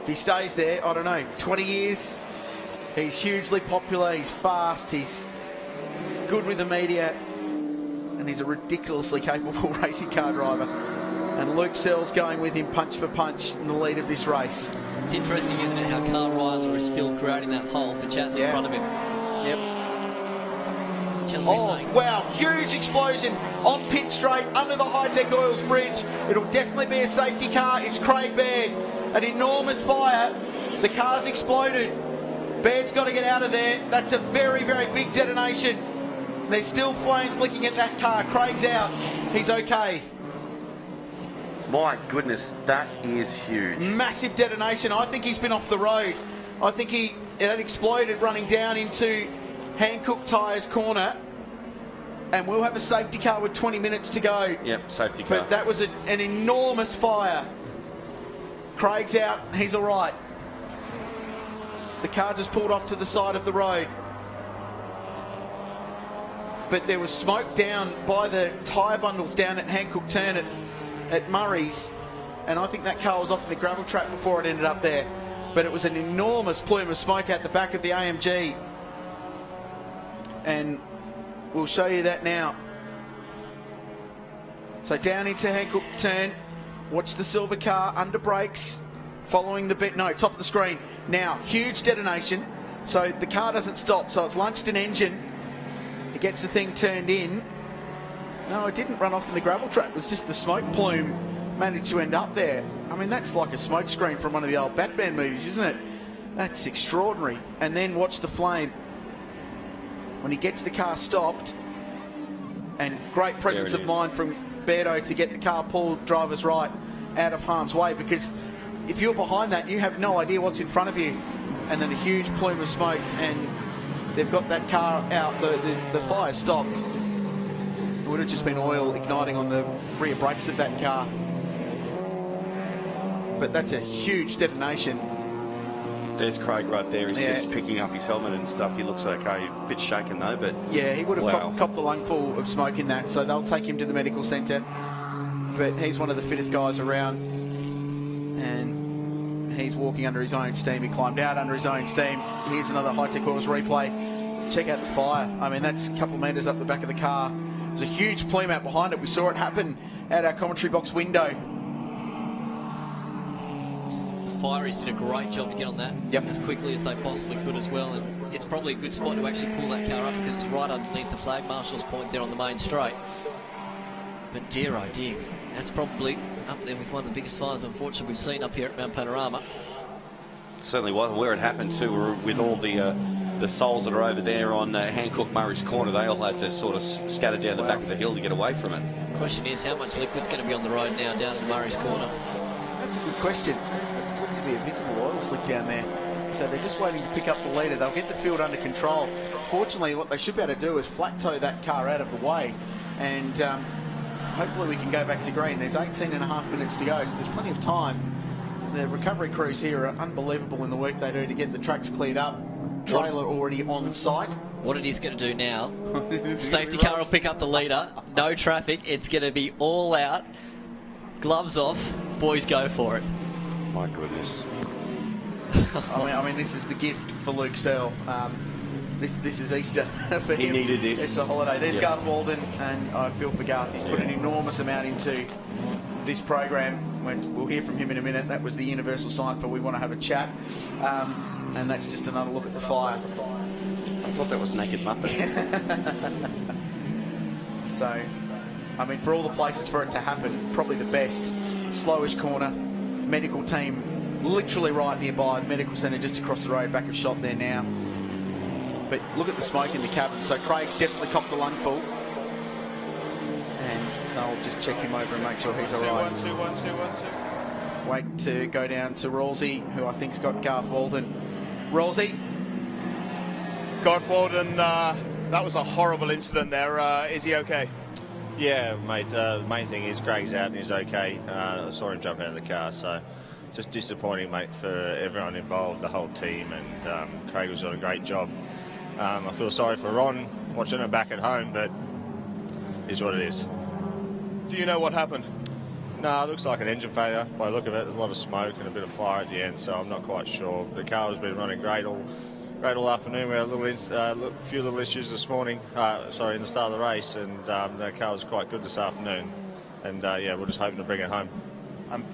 if he stays there, I don't know, 20 years. He's hugely popular, he's fast, he's good with the media, and he's a ridiculously capable racing car driver. And Luke Searle's going with him punch for punch in the lead of this race. It's interesting, isn't it, how Carl Ryler is still creating that hole for Chaz in front of him. Yep. Oh, wow, huge explosion on pit straight under the Hi-Tec Oils bridge. It'll definitely be a safety car. It's Craig Baird. An enormous fire. The car's exploded. Baird's got to get out of there. That's a very, very big detonation. There's still flames licking at that car. Craig's out. He's okay. My goodness, that is huge. Massive detonation. I think he's been off the road. I think it had exploded running down into Hankook Tyres corner. And we'll have a safety car with 20 minutes to go. Yep, safety car. But that was an enormous fire. Craig's out, he's all right. The car just pulled off to the side of the road. But there was smoke down by the tyre bundles down at Hancock Turn at Murray's. And I think that car was off in the gravel trap before it ended up there. But it was an enormous plume of smoke out the back of the AMG. And we'll show you that now. So down into Hancock Turn. Watch the silver car under brakes. Following the bit. No, top of the screen. Now, huge detonation. So the car doesn't stop. So it's launched an engine. It gets the thing turned in. No, it didn't run off in the gravel trap. It was just the smoke plume managed to end up there. I mean, that's like a smoke screen from one of the old Batman movies, isn't it? That's extraordinary. And then watch the flame. When he gets the car stopped, and great presence of mind from Berto to get the car pulled driver's right out of harm's way, because if you're behind that, you have no idea what's in front of you. And then a huge plume of smoke, and they've got that car out. The fire stopped. It would have just been oil igniting on the rear brakes of that car. But that's a huge detonation. There's Craig right there. He's just picking up his helmet and stuff. He looks okay. A bit shaken though, but yeah, he would have copped a lungful of smoke in that. So they'll take him to the medical centre. But he's one of the fittest guys around, and he's walking under his own steam. He climbed out under his own steam. Here's another Hi-Tec Oils replay. Check out the fire. I mean, that's a couple of metres up the back of the car. There's a huge plume out behind it. We saw it happen at our commentary box window. Fireys did a great job to get on that as quickly as they possibly could as well, and it's probably a good spot to actually pull that car up because it's right underneath the flag marshal's point there on the main straight. But dear oh dear, that's probably up there with one of the biggest fires unfortunately we've seen up here at Mount Panorama. Certainly was. Where it happened too, with all the souls that are over there on Hancock Murray's corner, they all had to sort of scatter down the back of the hill to get away from it. The question is how much liquid's going to be on the road now down in Murray's corner? That's a good question. To be a visible oil slick down there, so they're just waiting to pick up the leader. They'll get the field under control. Fortunately, what they should be able to do is flat tow that car out of the way, and hopefully we can go back to green. There's 18.5 minutes to go, so there's plenty of time. The recovery crews here are unbelievable in the work they do to get the tracks cleared up. Trailer already on site. What it is going to do now, safety car will pick up the leader, no traffic, it's going to be all out, gloves off, boys go for it. My goodness. I mean, this is the gift for Luke Searle. This is Easter for him. He needed this. It's a holiday. There's Garth Walden, and I feel for Garth. He's put an enormous amount into this program. We'll hear from him in a minute. That was the universal sign for we want to have a chat. And that's just another look at the fire. I thought that was Naked Muppet. So, I mean, for all the places for it to happen, probably the best. Slowish corner. Medical team literally right nearby, the medical centre just across the road, back of shot there now. But look at the smoke in the cabin. So Craig's definitely copped the lungful, and they'll just check him over and make sure he's all right. 1 2 1 2 Wait to go down to Rawlsey, who I think's got Garth Walden. Rawlsey. Garth Walden, that was a horrible incident there. Is he okay? Yeah, mate. The main thing is Craig's out and he's okay. I saw him jump out of the car, so it's just disappointing, mate, for everyone involved, the whole team, and Craig was doing a great job. I feel sorry for Ron watching it back at home, but it is what it is. Do you know what happened? No, it looks like an engine failure by the look of it. There's a lot of smoke and a bit of fire at the end, so I'm not quite sure. The car has been running great all afternoon. We had a few little issues this morning, in the start of the race, and the car was quite good this afternoon. And we're just hoping to bring it home.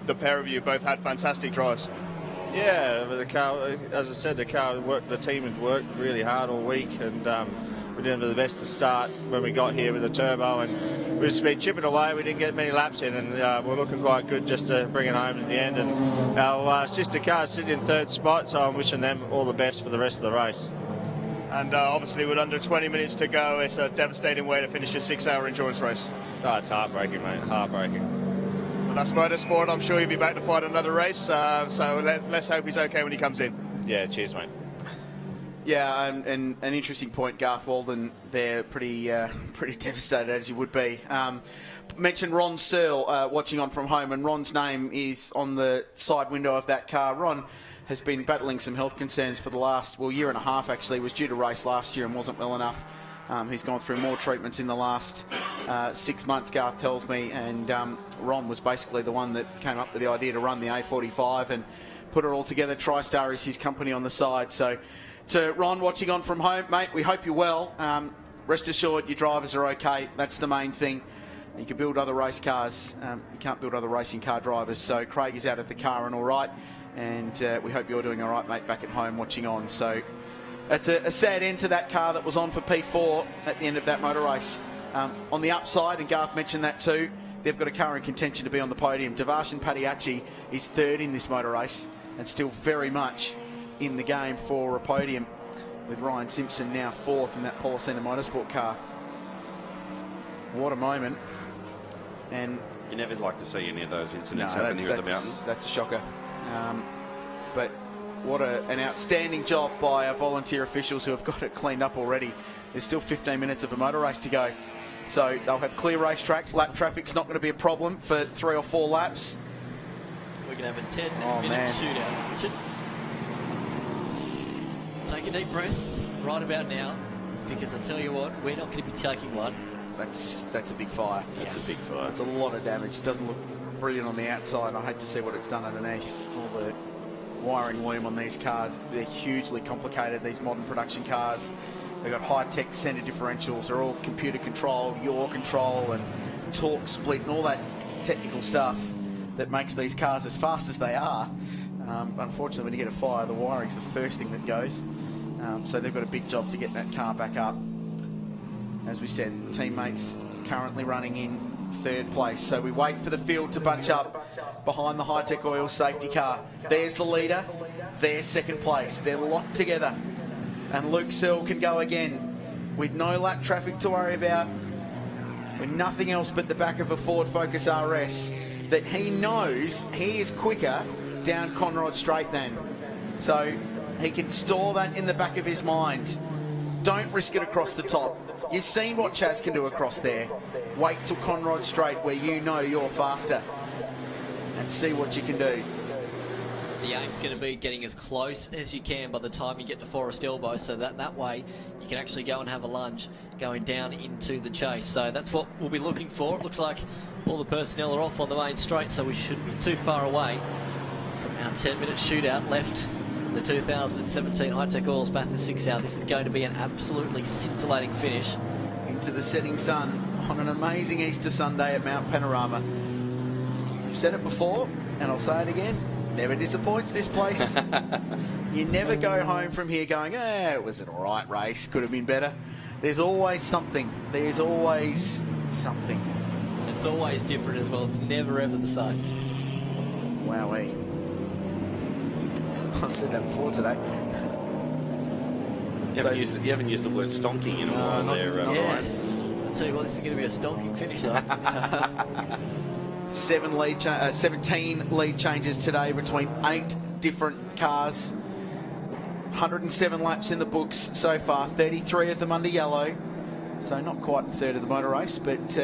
The pair of you both had fantastic drives. Yeah, but the car, as I said, the team had worked really hard all week, and we didn't do the best to start when we got here with the turbo, and we've just been chipping away. We didn't get many laps in, and we're looking quite good just to bring it home in the end. And our sister cars sit in third spot, so I'm wishing them all the best for the rest of the race. And obviously with under 20 minutes to go, it's a devastating way to finish a 6-hour endurance race. Oh, it's heartbreaking, mate, heartbreaking. But that's motorsport. I'm sure he'll be back to fight another race, so let's hope he's okay when he comes in. Yeah, cheers, mate. Yeah, and an interesting point, Garth Walden. They're pretty devastated, as you would be. Mentioned Ron Searle watching on from home, and Ron's name is on the side window of that car. Ron has been battling some health concerns for the last, year and a half actually. Was due to race last year and wasn't well enough. He's gone through more treatments in the last 6 months, Garth tells me, and Ron was basically the one that came up with the idea to run the A45 and put it all together. TriStar is his company on the side. So to Ron watching on from home, mate, we hope you're well. Rest assured your drivers are okay. That's the main thing. You can build other race cars. You can't build other racing car drivers. So Craig is out of the car and all right. And we hope you're doing all right, mate, back at home watching on. So it's a sad end to that car that was on for P4 at the end of that motor race. On the upside, and Garth mentioned that too, they've got a car in contention to be on the podium. Devarshan Padiachi is third in this motor race and still very much in the game for a podium, with Ryan Simpson now fourth in that Policena Motorsport car. What a moment. And you never like to see any of those incidents happen here at the mountain. That's a shocker. But what an outstanding job by our volunteer officials who have got it cleaned up already. There's still 15 minutes of a motor race to go. So they'll have clear racetrack. Lap traffic's not going to be a problem for 3 or 4 laps. We're going to have a 10-minute shootout. Richard, take a deep breath right about now, because I tell you what, we're not going to be taking one. That's a big fire. That's a big fire. It's a lot of damage. It doesn't look brilliant on the outside. I hate to see what it's done underneath. All the wiring loom on these cars, they're hugely complicated, these modern production cars. They've got Hi-Tec centre differentials. They're all computer controlled, yaw control and torque split and all that technical stuff that makes these cars as fast as they are. Unfortunately, when you get a fire, the wiring's the first thing that goes. So they've got a big job to get that car back up. As we said, teammates currently running in third place. So we wait for the field to bunch up behind the Hi-Tec Oil safety car. There's the leader. There's second place. They're locked together. And Luke Searle can go again with no lap traffic to worry about, with nothing else but the back of a Ford Focus RS that he knows he is quicker down Conrod Straight than. So he can store that in the back of his mind. Don't risk it across the top. You've seen what Chaz can do across there. Wait till Conrod Straight where you know you're faster and see what you can do. The aim's going to be getting as close as you can by the time you get to Forest Elbow, so that way you can actually go and have a lunge going down into the chase. So that's what we'll be looking for. It looks like all the personnel are off on the main straight, so we shouldn't be too far away from our 10-minute shootout left. The 2017 Hi-Tec Oils Bathurst 6 Hour. This is going to be an absolutely scintillating finish. Into the setting sun on an amazing Easter Sunday at Mount Panorama. I've said it before, and I'll say it again. Never disappoints, this place. You never go home from here going, it was an all right race, could have been better. There's always something. There's always something. It's always different as well. It's never ever the same. Wowee. I've said that before today. You haven't used the word stonking in a while there, Ryan. I'll tell you what, this is going to be a stonking finish, though. 17 lead changes today between 8 different cars. 107 laps in the books so far, 33 of them under yellow. So not quite a third of the motor race, but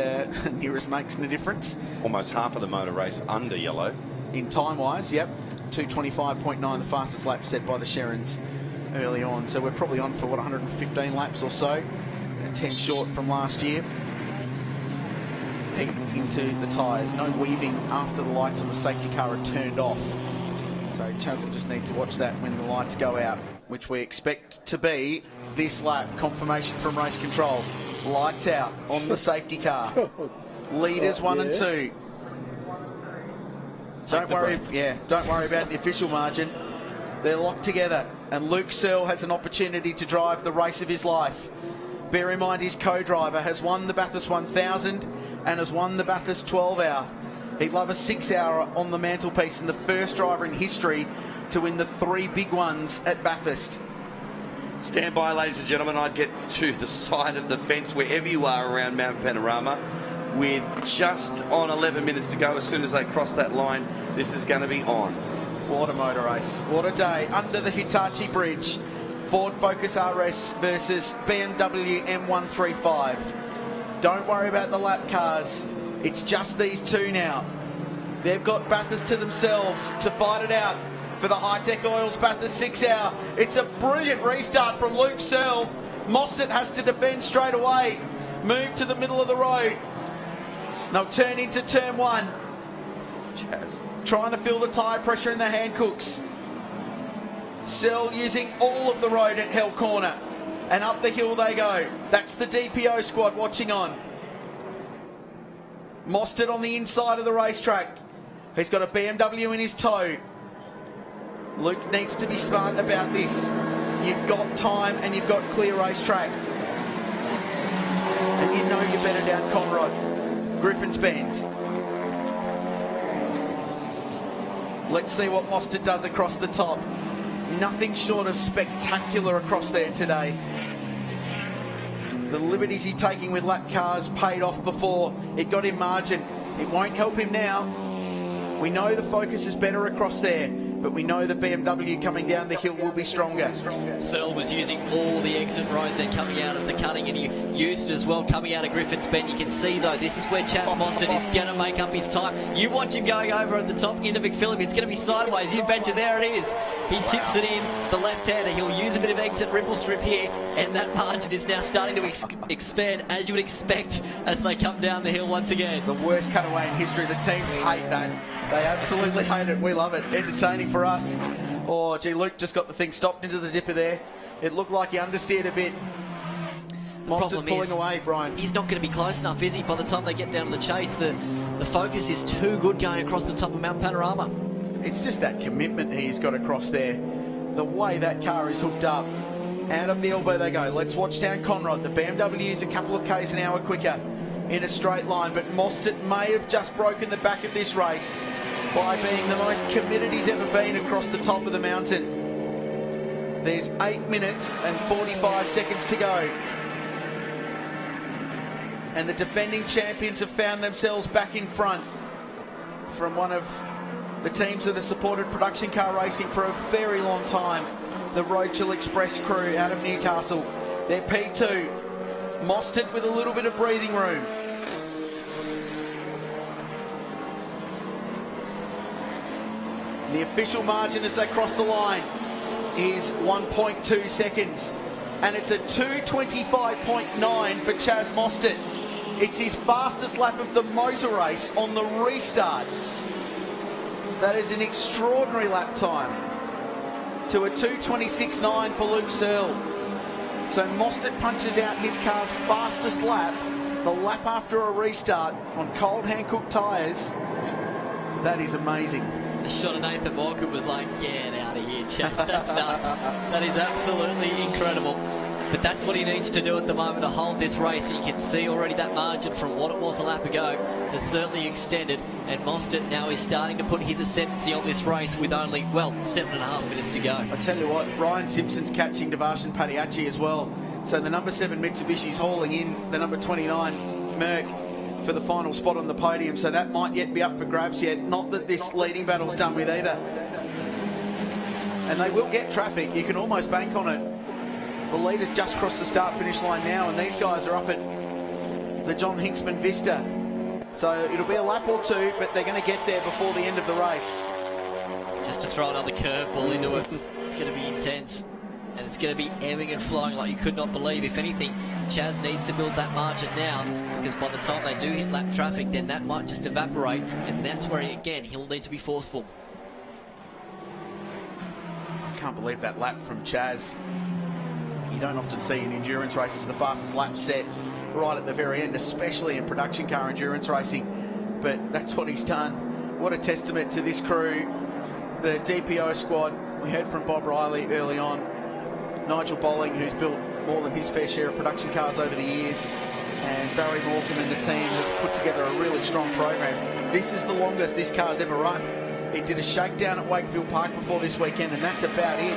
near as makes no difference. Almost half of the motor race under yellow. In time-wise, yep. 2:25.9, the fastest lap set by the Sherrans early on. So we're probably on for, 115 laps or so. 10 short from last year. Heat into the tyres. No weaving after the lights on the safety car are turned off. So Chaz will just need to watch that when the lights go out, which we expect to be this lap. Confirmation from race control. Lights out on the safety car. Leaders 1 and 2. Don't worry about the official margin. They're locked together, and Luke Searle has an opportunity to drive the race of his life. Bear in mind his co-driver has won the Bathurst 1000 and has won the Bathurst 12 Hour. He'd love a 6 hour on the mantelpiece, and the first driver in history to win the 3 big ones at Bathurst. Stand by, ladies and gentlemen. I'd get to the side of the fence wherever you are around Mount Panorama. With just on 11 minutes to go, as soon as they cross that line, this is going to be on. What a motor race. What a day. Under the Hitachi Bridge. Ford Focus RS versus BMW M135. Don't worry about the lap cars. It's just these two now. They've got Bathurst to themselves to fight it out for the Hi-Tec Oils Bathurst 6 Hour. It's a brilliant restart from Luke Searle. Mostert has to defend straight away. Move to the middle of the road. They'll turn into turn 1. Chaz. Trying to feel the tyre pressure in the Hancooks. Searle using all of the road at Hell Corner. And up the hill they go. That's the DPO squad watching on. Mostert on the inside of the racetrack. He's got a BMW in his tow. Luke needs to be smart about this. You've got time and you've got clear racetrack. And you know you're better down Conrod. Griffin's Bend. Let's see what Mostert does across the top. Nothing short of spectacular across there today. The liberties he's taking with lap cars paid off before. It got him margin. It won't help him now. We know the Focus is better across there, but we know the BMW coming down the hill will be stronger. Searle was using all the exit road then coming out of the cutting, and he used it as well coming out of Griffin's Bend. You can see though, this is where Chaz Mostert is going to make up his time. You watch him going over at the top into McPhillip. It's going to be sideways. You betcha, there it is. He tips it in the left-hander. He'll use a bit of exit ripple strip here, and that margin is now starting to expand, as you would expect, as they come down the hill once again. The worst cutaway in history. The teams hate that. They absolutely hate it. We love it. Entertaining for us. Oh, gee, Luke just got the thing stopped into the dipper there. It looked like he understeered a bit. Mostert pulling away, Brian. He's not going to be close enough, is he? By the time they get down to the chase, the Focus is too good going across the top of Mount Panorama. It's just that commitment he's got across there. The way that car is hooked up. Out of the elbow they go. Let's watch down Conrod. The BMW is a couple of k's an hour quicker in a straight line, but Mostert may have just broken the back of this race by being the most committed he's ever been across the top of the mountain. There's 8 minutes and 45 seconds to go. And the defending champions have found themselves back in front from one of the teams that have supported production car racing for a very long time. The Roadkill Express crew out of Newcastle. They're P2. Mostert with a little bit of breathing room. The official margin as they cross the line is 1.2 seconds. And it's a 2:25.9 for Chaz Mostert. It's his fastest lap of the motor race on the restart. That is an extraordinary lap time. To a 2:26.9 for Luke Searle. So Mostert punches out his car's fastest lap, the lap after a restart on cold Hankook tyres. That is amazing. The shot of Nathan Walker was like, get out of here, Chaz. That's nuts. That is absolutely incredible. But that's what he needs to do at the moment to hold this race. And you can see already that margin from what it was a lap ago has certainly extended. And Mostert now is starting to put his ascendancy on this race with only, well, 7.5 minutes to go. I tell you what, Ryan Simpson's catching Devarshan Padiachi as well. So the number 7 Mitsubishi's hauling in the number 29 Merc for the final spot on the podium. So that might yet be up for grabs yet. Not that this leading battle's done with either. And they will get traffic. You can almost bank on it. The leaders just crossed the start-finish line now, and these guys are up at the John Hinksman Vista. So it'll be a lap or two, but they're going to get there before the end of the race. Just to throw another curveball into it. It's going to be intense. And it's going to be ebbing and flowing like you could not believe. If anything, Chaz needs to build that margin now, because by the time they do hit lap traffic, then that might just evaporate, and that's where, again, he'll need to be forceful. I can't believe that lap from Chaz. You don't often see in endurance races the fastest lap set right at the very end, especially in production car endurance racing. But that's what he's done. What a testament to this crew, the DPO squad. We heard from Bob Riley early on. Nigel Bolling, who's built more than his fair share of production cars over the years. And Barry Morecambe and the team have put together a really strong program. This is the longest this car's ever run. It did a shakedown at Wakefield Park before this weekend, and that's about it.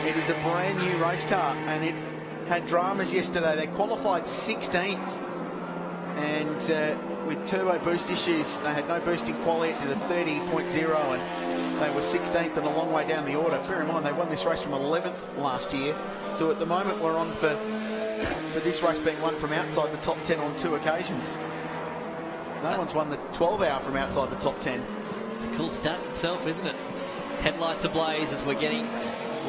It is a brand new race car, and it had dramas yesterday. They qualified 16th, and with turbo boost issues, they had no boost in quali. It did a 30.0 and They were 16th and a long way down the order. Bear in mind, they won this race from 11th last year. So at the moment, we're on for this race being won from outside the top 10 on 2 occasions. No one's won the 12-hour from outside the top 10. It's a cool stat itself, isn't it? Headlights ablaze as we're getting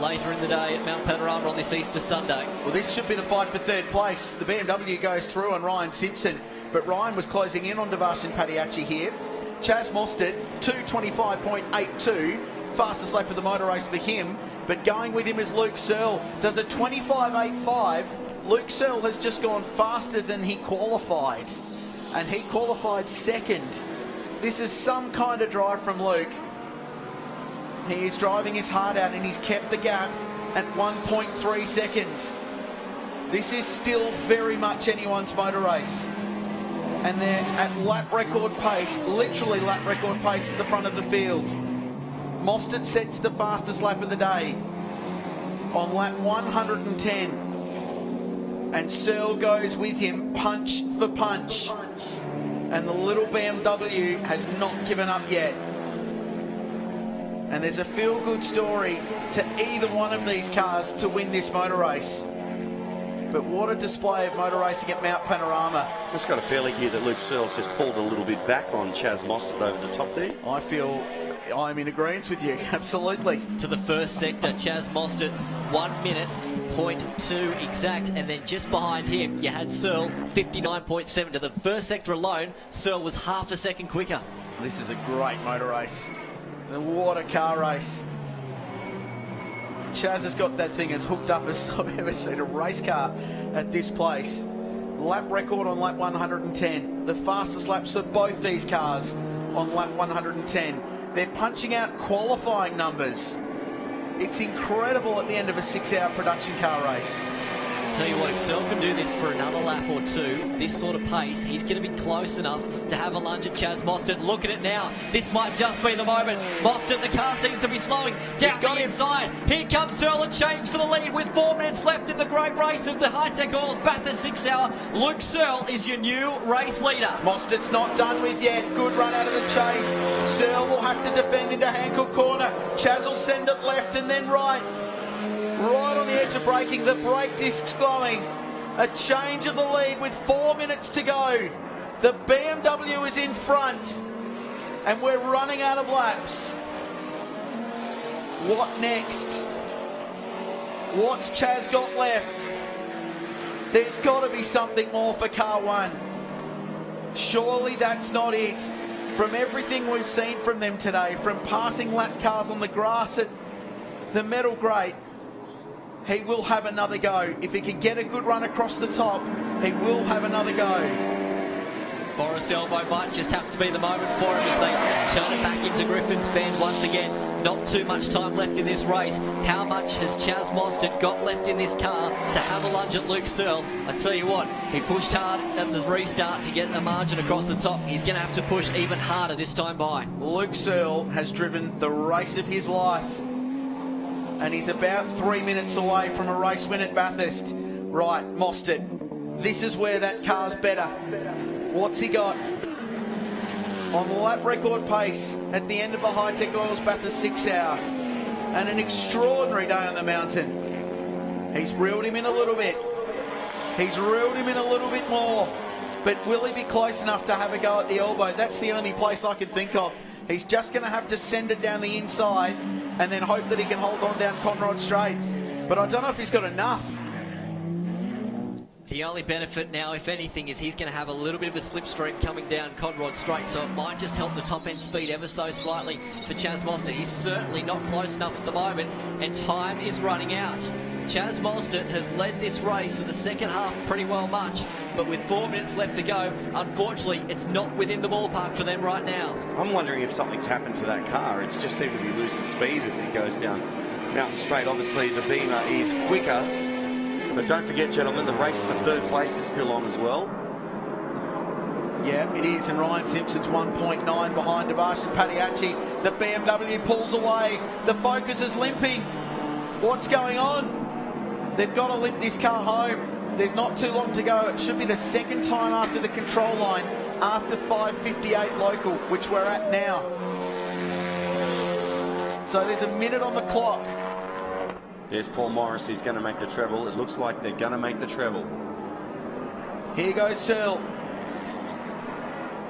later in the day at Mount Panorama on this Easter Sunday. Well, this should be the fight for third place. The BMW goes through on Ryan Simpson, but Ryan was closing in on Devashin Padiachi here. Chaz Mostert, 2:25.82, fastest lap of the motor race for him, but going with him is Luke Searle, does a 25.85. Luke Searle has just gone faster than he qualified, and he qualified second. This is some kind of drive from Luke. He is driving his heart out, and he's kept the gap at 1.3 seconds. This is still very much anyone's motor race. And they're at lap record pace, literally lap record pace at the front of the field. Mostert sets the fastest lap of the day on lap 110. And Searle goes with him punch for punch. And the little BMW has not given up yet. And there's a feel-good story to either one of these cars to win this motor race. But what a display of motor racing at Mount Panorama. I've just got a feeling here that Luke Searle's just pulled a little bit back on Chaz Mostert over the top there. I feel I'm in agreement with you, absolutely. To the first sector, Chaz Mostert, 1 minute, 0.2 exact, and then just behind him, you had Searle, 59.7. To the first sector alone, Searle was half a second quicker. This is a great motor race. What a car race. Chaz has got that thing as hooked up as I've ever seen a race car at this place. Lap record on lap 110. The fastest laps for both these cars on lap 110. They're punching out qualifying numbers. It's incredible at the end of a 6-hour production car race. Tell you what, if Searle can do this for another lap or two, this sort of pace, he's going to be close enough to have a lunge at Chaz Mostert. Look at it now. This might just be the moment. Mostert, the car seems to be slowing down the inside. Here comes Searle, a change for the lead with 4 minutes left in the great race of the Hi-Tec Oils Bathurst 6-hour. Luke Searle is your new race leader. Mostert's not done with yet. Good run out of the chase. Searle will have to defend into Hancock corner. Chaz will send it left and then right. Right on the edge of braking, the brake disc's glowing. A change of the lead with 4 minutes to go. The BMW is in front, and we're running out of laps. What next? What's Chaz got left? There's got to be something more for car one. Surely that's not it. From everything we've seen from them today, from passing lap cars on the grass at the Metal Grate, he will have another go. If he can get a good run across the top, he will have another go. Forest Elbow might just have to be the moment for him as they turn it back into Griffin's Bend once again. Not too much time left in this race. How much has Chaz Mostert got left in this car to have a lunge at Luke Searle? I tell you what, he pushed hard at the restart to get a margin across the top. He's going to have to push even harder this time by. Luke Searle has driven the race of his life, and he's about 3 minutes away from a race win at Bathurst. Right, Mostert, this is where that car's better. What's he got? On lap record pace at the end of the Hi-Tec Oils Bathurst 6-hour. And an extraordinary day on the mountain. He's reeled him in a little bit. He's reeled him in a little bit more. But will he be close enough to have a go at the elbow? That's the only place I can think of. He's just going to have to send it down the inside and then hope that he can hold on down Conrod Straight. But I don't know if he's got enough. The only benefit now, if anything, is he's going to have a little bit of a slipstream coming down Conrod Straight, so it might just help the top end speed ever so slightly for Chaz Mostert. He's certainly not close enough at the moment, and time is running out. Chaz Mostert has led this race for the second half pretty well much, but with 4 minutes left to go, unfortunately, it's not within the ballpark for them right now. I'm wondering if something's happened to that car. It's just seemed to be losing speed as it goes down Mountain Straight. Obviously, the Beamer is quicker. But don't forget, gentlemen, the race for third place is still on as well. Yeah, it is, and Ryan Simpson's 1.9 behind Devashin Padiachi. The BMW pulls away. The Focus is limping. What's going on? They've got to limp this car home. There's not too long to go. It should be the second time after the control line, after 5:58 local, which we're at now. So there's a minute on the clock. There's Paul Morris. He's going to make the treble. It looks like they're going to make the treble. Here goes Searle.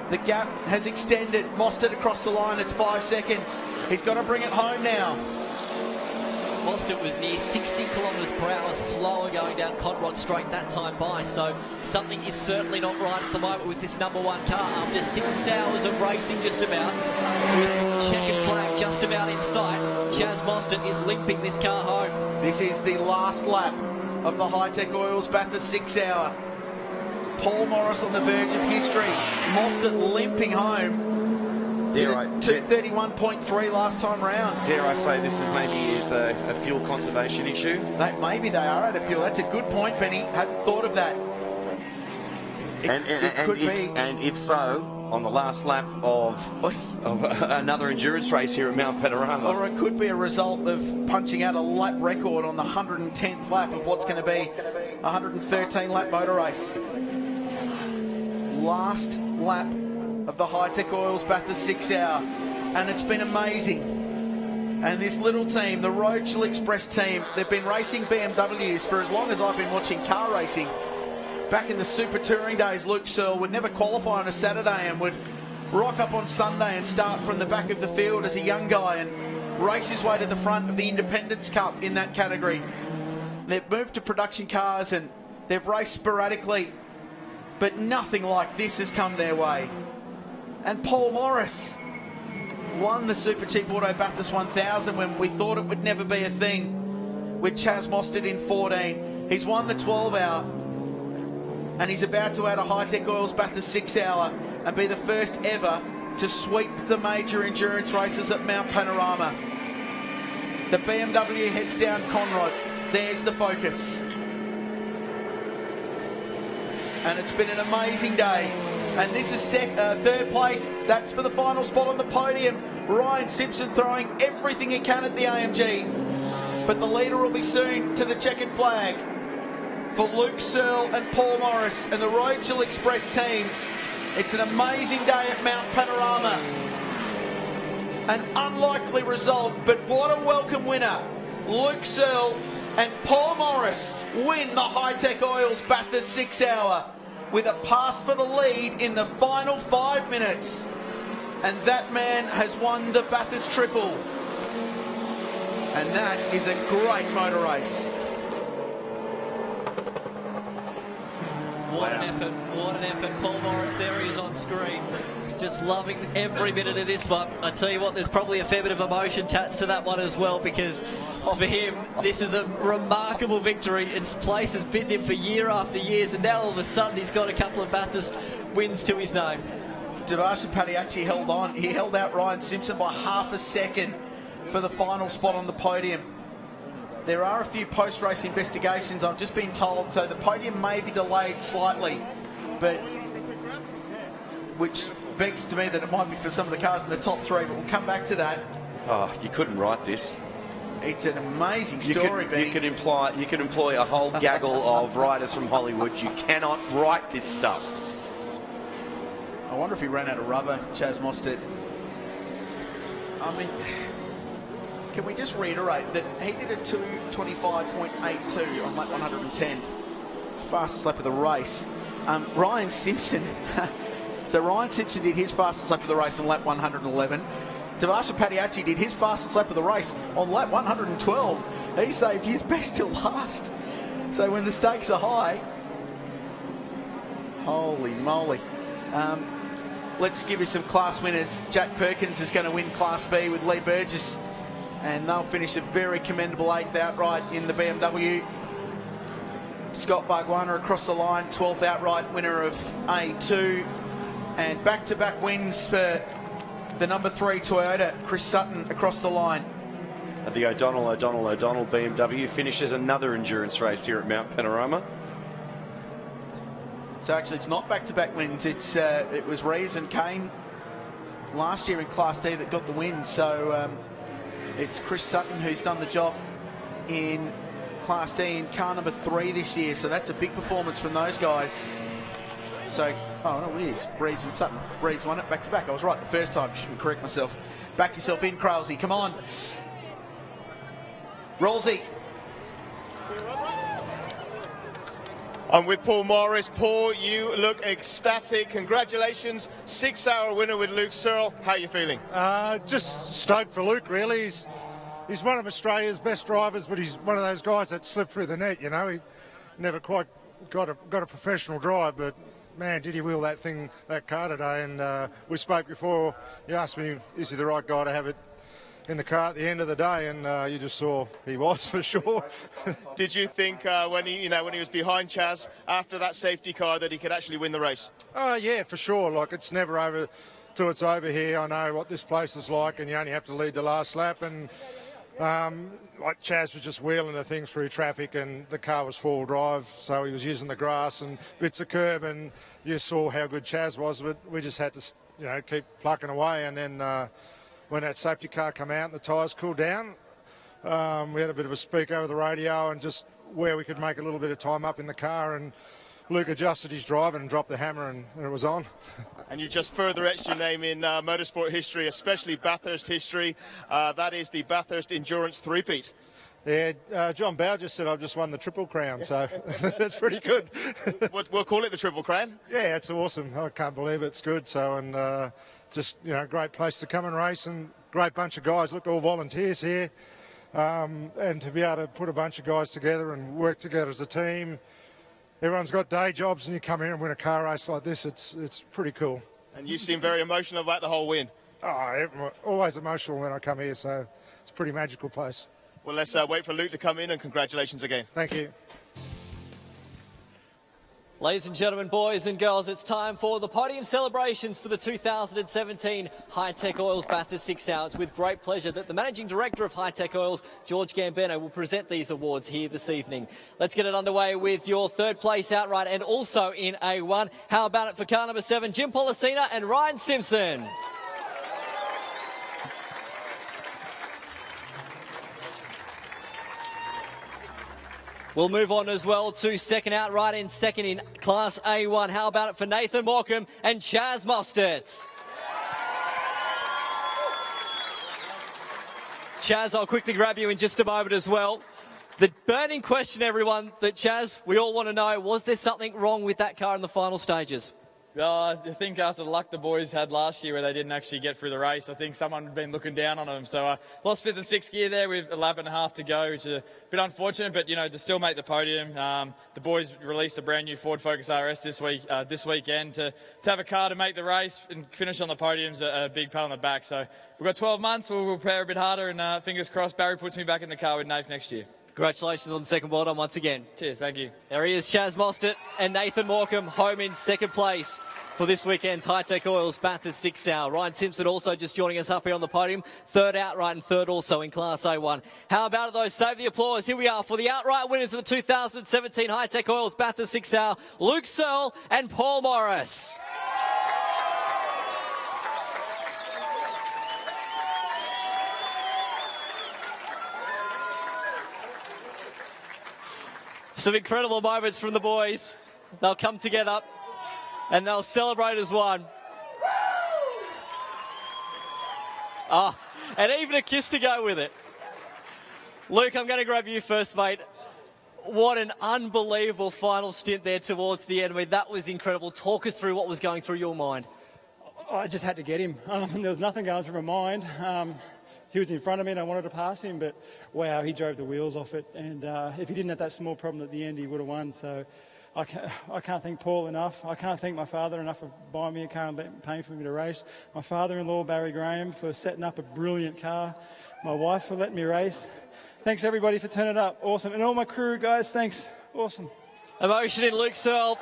The gap has extended. Mostert across the line. It's 5 seconds. He's got to bring it home now. Mostert was near 60 kilometres per hour slower going down Conrod Straight that time by, so something is certainly not right at the moment with this number 1 car after 6 hours of racing just about, with checkered flag just about in sight. Chaz Mostert is limping this car home. This is the last lap of the Hi-Tec Oils Bathurst 6 hour. Paul Morris on the verge of history. Mostert limping home. 2:31.3 last time round. Dare I say this is a fuel conservation issue? Maybe they are out of fuel. That's a good point, Benny. Hadn't thought of that. And if so, on the last lap of another endurance race here at Mount Panorama. Or it could be a result of punching out a lap record on the 110th lap of what's going to be a 113 lap motor race. Last lap of the Hi-Tec Oils Bathurst 6 hour, and it's been amazing. And this little team, the Rochelle Express team, they've been racing BMWs for as long as I've been watching car racing. Back in the Super Touring days, Luke Searle would never qualify on a Saturday and would rock up on Sunday and start from the back of the field as a young guy and race his way to the front of the Independence Cup in that category. They've moved to production cars and they've raced sporadically, but nothing like this has come their way. And Paul Morris won the Super Cheap Auto Bathurst 1000 when we thought it would never be a thing, with Chaz Mostert in 14. He's won the 12 hour, and he's about to add a Hi-Tec Oils Bathurst 6 hour and be the first ever to sweep the major endurance races at Mount Panorama. The BMW heads down Conrod. There's the focus. And it's been an amazing day. And this is third place. That's for the final spot on the podium. Ryan Simpson throwing everything he can at the AMG. But the leader will be soon to the checkered flag for Luke Searle and Paul Morris and the Rochelle Express team. It's an amazing day at Mount Panorama. An unlikely result, but what a welcome winner. Luke Searle and Paul Morris win the Hi-Tec Oils Bathurst 6 hour with a pass for the lead in the final 5 minutes. And that man has won the Bathurst Triple. And that is a great motor race. What an effort, what an effort. Paul Morris, there he is on screen. Just loving every minute of this one. I tell you what, there's probably a fair bit of emotion attached to that one as well, because for him, this is a remarkable victory. His place has bitten him for year after years, and now all of a sudden he's got a couple of Bathurst wins to his name. Devarshan Padiachi held on. He held out Ryan Simpson by half a second for the final spot on the podium. There are a few post-race investigations, I've just been told, so the podium may be delayed slightly, but which begs to me that it might be for some of the cars in the top 3, but we'll come back to that. Oh, you couldn't write this. It's an amazing story, Benny. You could employ a whole gaggle of writers from Hollywood. You cannot write this stuff. I wonder if he ran out of rubber, Chaz Mostert. I mean, can we just reiterate that he did a 2:25.82 on lap 110, fastest lap of the race. Ryan Simpson, so Ryan Simpson did his fastest lap of the race on lap 111. Devarshan Padiachi did his fastest lap of the race on lap 112. He saved his best till last. So when the stakes are high, holy moly. Let's give you some class winners. Jack Perkins is going to win Class B with Lee Burgess, and they'll finish a very commendable 8th outright in the BMW. Scott Barguana across the line, 12th outright winner of A2, and back-to-back wins for the number 3 Toyota, Chris Sutton, across the line. The O'Donnell BMW finishes another endurance race here at Mount Panorama. So actually it's not back-to-back wins, it was Reeves and Kane last year in Class D that got the win, so it's Chris Sutton who's done the job in Class D in car number 3 this year, so that's a big performance from those guys. So, oh no, it is Reeves and Sutton. Reeves won it back-to-back. I was right the first time, shouldn't correct myself. Back yourself in, Kralsey, come on. Rollsy. I'm with Paul Morris. Paul, you look ecstatic. Congratulations. 6-hour winner with Luke Searle. How are you feeling? Just stoked for Luke, really. He's one of Australia's best drivers, but he's one of those guys that slip through the net, you know. He never quite got a professional drive, but man, did he wheel that car today. And we spoke before. You asked me, is he the right guy to have it in the car at the end of the day, and you just saw he was for sure. Did you think when he was behind Chaz after that safety car that he could actually win the race? Yeah, for sure. Like, it's never over till it's over here. I know what this place is like, and you only have to lead the last lap. And like, Chaz was just wheeling the thing through traffic, and the car was four-wheel drive, so he was using the grass and bits of curb, and you saw how good Chaz was. But we just had to, keep plucking away, and then. When that safety car came out and the tyres cooled down, we had a bit of a speak over the radio and just where we could make a little bit of time up in the car, and Luke adjusted his drive and dropped the hammer, and it was on. And you just further etched your name in motorsport history, especially Bathurst history. That is the Bathurst Endurance three-peat. Yeah, John Bow just said I've just won the Triple Crown, so that's pretty good. We'll call it the Triple Crown? Yeah, it's awesome. I can't believe it's good. So, and just, great place to come and race, and great bunch of guys. Look, all volunteers here. And to be able to put a bunch of guys together and work together as a team. Everyone's got day jobs, and you come here and win a car race like this. It's pretty cool. And you seem very emotional about the whole win. Oh, always emotional when I come here, so it's a pretty magical place. Well, let's wait for Luke to come in, and congratulations again. Thank you. Ladies and gentlemen, boys and girls, it's time for the podium celebrations for the 2017 Hi-Tec Oils Bathurst 6 Hours. With great pleasure that the Managing Director of Hi-Tec Oils, George Gambino, will present these awards here this evening. Let's get it underway with your third place outright and also in A1. How about it for car number 7, Jim Policina and Ryan Simpson? We'll move on as well to second outright and second in Class A1. How about it for Nathan Morecambe and Chaz Mostert? Chaz, I'll quickly grab you in just a moment as well. The burning question, everyone, that Chaz, we all want to know, was there something wrong with that car in the final stages? I think after the luck the boys had last year where they didn't actually get through the race, I think someone had been looking down on them. So lost fifth and sixth gear there with a lap and a half to go, which is a bit unfortunate, but, to still make the podium. The boys released a brand new Ford Focus RS this weekend to have a car to make the race and finish on the podium's a big pat on the back. So we've got 12 months, we'll prepare a bit harder, and fingers crossed Barry puts me back in the car with Nath next year. Congratulations on the second, well done once again. Cheers, thank you. There he is, Chaz Mostert and Nathan Morecambe home in second place for this weekend's Hi-Tec Oils Bathurst 6 Hour. Ryan Simpson also just joining us up here on the podium. Third outright and third also in Class A1. How about it though? Save the applause. Here we are for the outright winners of the 2017 Hi-Tec Oils Bathurst 6 Hour, Luke Searle and Paul Morris. Some incredible moments from the boys. They'll come together and they'll celebrate as one. And even a kiss to go with it. Luke, I'm going to grab you first, mate. What an unbelievable final stint there towards the end. I mean, that was incredible. Talk us through what was going through your mind. I just had to get him. There was nothing going through my mind. He was in front of me and I wanted to pass him, but wow, he drove the wheels off it. And if he didn't have that small problem at the end, he would have won. So I can't thank Paul enough. I can't thank my father enough for buying me a car and paying for me to race. My father-in-law, Barry Graham, for setting up a brilliant car. My wife for letting me race. Thanks everybody for turning up. Awesome. And all my crew, guys, thanks. Awesome. Emotion in Luke Searle,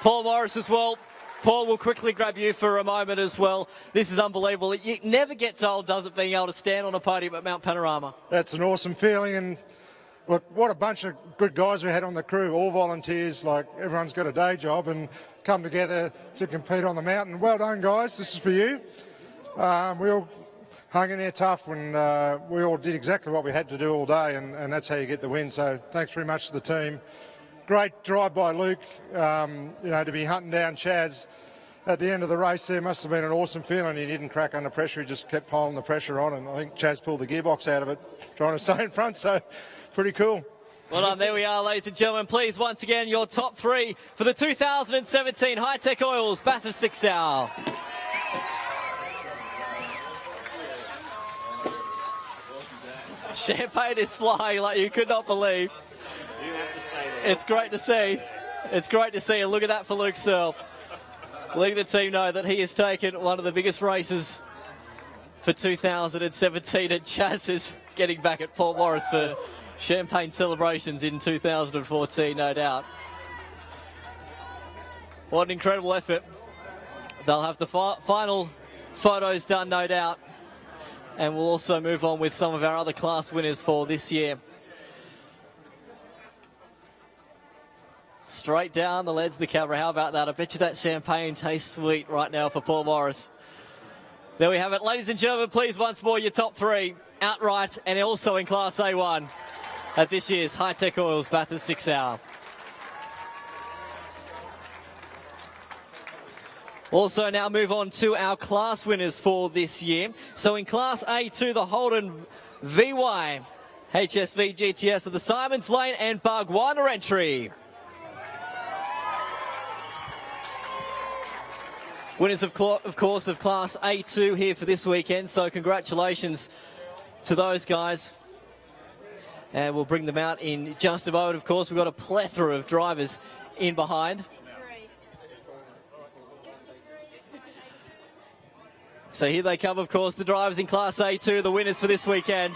Paul Morris as well. Paul, we'll quickly grab you for a moment as well. This is unbelievable. It never gets old, does it, being able to stand on a podium at Mount Panorama? That's an awesome feeling, and look, what a bunch of good guys we had on the crew, all volunteers, like everyone's got a day job and come together to compete on the mountain. Well done, guys. This is for you. We all hung in there tough, and we all did exactly what we had to do all day, and that's how you get the win. So thanks very much to the team. Great drive by Luke, to be hunting down Chaz at the end of the race there must have been an awesome feeling. He didn't crack under pressure, he just kept piling the pressure on, and I think Chaz pulled the gearbox out of it trying to stay in front, so pretty cool. Well done, there we are, ladies and gentlemen. Please, once again, your top three for the 2017 Hi-Tec Oils Bathurst 6 Hour. Champagne is flying like you could not believe. It's great to see. It's great to see. And look at that for Luke Searle. Letting the team know that he has taken one of the biggest races for 2017, and Chaz is getting back at Paul Morris for champagne celebrations in 2014, no doubt. What an incredible effort. They'll have the final photos done, no doubt, and we'll also move on with some of our other class winners for this year. Straight down the leads of the camera. How about that? I bet you that champagne tastes sweet right now for Paul Morris. There we have it. Ladies and gentlemen, please once more your top three outright and also in Class A1 at this year's Hi-Tec Oils Bathurst 6 Hour. Also now move on to our class winners for this year. So in Class A2, the Holden VY, HSV GTS of the Simons Lane and Bargwana entry. Winners, of course, of Class A2 here for this weekend, so congratulations to those guys. And we'll bring them out in just a moment, of course. We've got a plethora of drivers in behind. So here they come, of course, the drivers in Class A2, the winners for this weekend.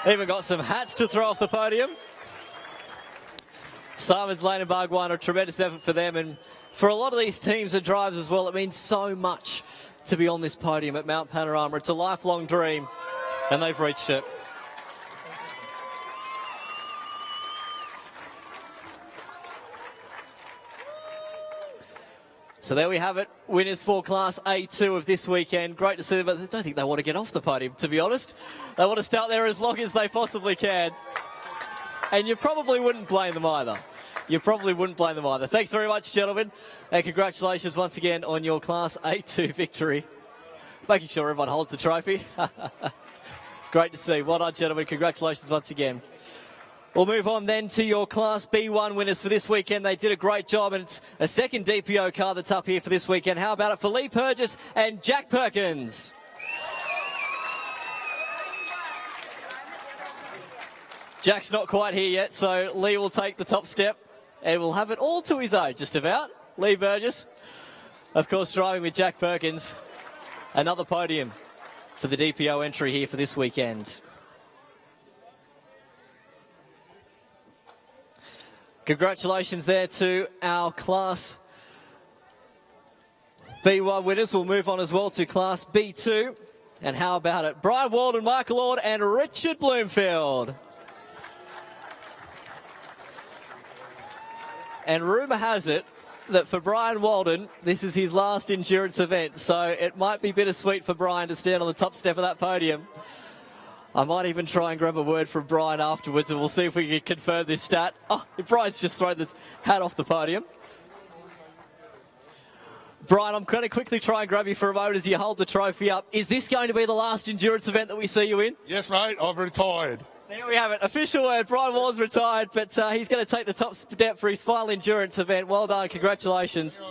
Even got some hats to throw off the podium. Simons Lane and Bargwana, a tremendous effort for them, and for a lot of these teams and drivers as well, it means so much to be on this podium at Mount Panorama. It's a lifelong dream, and they've reached it. So there we have it, winners for Class A2 of this weekend. Great to see them, but I don't think they want to get off the podium, to be honest. They want to start there as long as they possibly can. And you probably wouldn't blame them either. You probably wouldn't blame them either. Thanks very much, gentlemen, and congratulations once again on your Class A2 victory. Making sure everyone holds the trophy. Great to see. Well done, gentlemen. Congratulations once again. We'll move on then to your Class B1 winners for this weekend. They did a great job, and it's a second DPO car that's up here for this weekend. How about it for Lee Purgis and Jack Perkins? Jack's not quite here yet, so Lee will take the top step and will have it all to his own, just about. Lee Burgess, of course, driving with Jack Perkins. Another podium for the DPO entry here for this weekend. Congratulations there to our Class B1 winners. We'll move on as well to Class B2. And how about it? Brian Walden, Michael Ord and Richard Bloomfield. And rumour has it that for Brian Walden, this is his last endurance event, so it might be bittersweet for Brian to stand on the top step of that podium. I might even try and grab a word from Brian afterwards, and we'll see if we can confirm this stat. Oh, Brian's just thrown the hat off the podium. Brian, I'm going to quickly try and grab you for a moment as you hold the trophy up. Is this going to be the last endurance event that we see you in? Yes, mate, I've retired. There we have it. Official word. Brian Walden's retired, but he's going to take the top step for his final endurance event. Well done. Congratulations.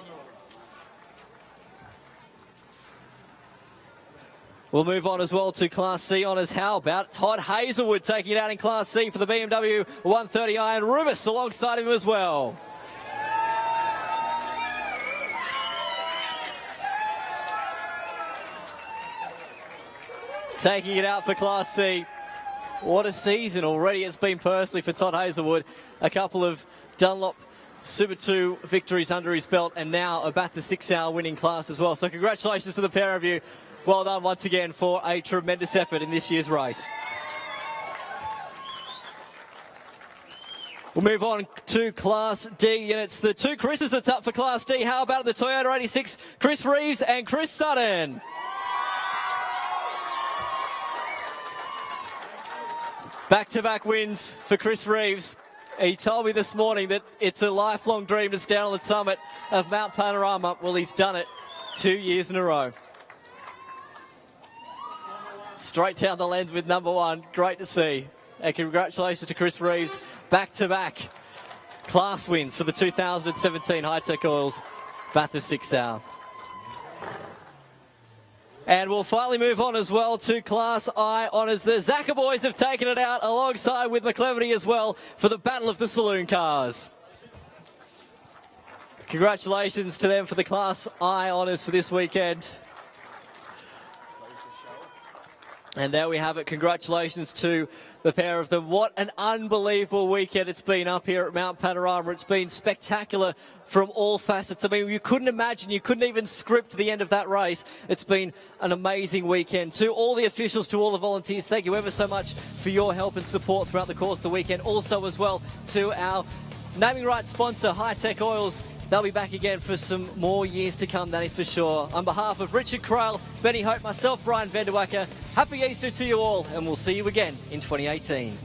We'll move on as well to Class C honours. How about Todd Hazelwood taking it out in Class C for the BMW 130i, and Rubis alongside him as well. Taking it out for Class C. What a season already it's been personally for Todd Hazelwood. A couple of Dunlop Super 2 victories under his belt, and now a Bathurst 6 Hour winning class as well. So congratulations to the pair of you. Well done once again for a tremendous effort in this year's race. We'll move on to Class D, and it's the two Chris's that's up for Class D. How about the Toyota 86, Chris Reeves and Chris Sutton? Back-to-back wins for Chris Reeves. He told me this morning that it's a lifelong dream to stand on the summit of Mount Panorama. Well, he's done it 2 years in a row. Straight down the lens with number one. Great to see. And congratulations to Chris Reeves. Back-to-back class wins for the 2017 Hi-Tec Oils Bathurst 6 Hour. And we'll finally move on as well to Class I honours. The Zaka boys have taken it out alongside with McCleverty as well for the Battle of the Saloon Cars. Congratulations to them for the Class I honours for this weekend. And there we have it. Congratulations to the pair of them. What an unbelievable weekend it's been up here at Mount Panorama. It's been spectacular from all facets. I mean, you couldn't imagine, you couldn't even script the end of that race. It's been an amazing weekend. To all the officials, to all the volunteers, thank you ever so much for your help and support throughout the course of the weekend. Also as well to our naming rights sponsor, Hi-Tec Oils. They'll be back again for some more years to come, that is for sure. On behalf of Richard Cryle, Benny Hope, myself, Brian Vanderwacker, happy Easter to you all, and we'll see you again in 2018.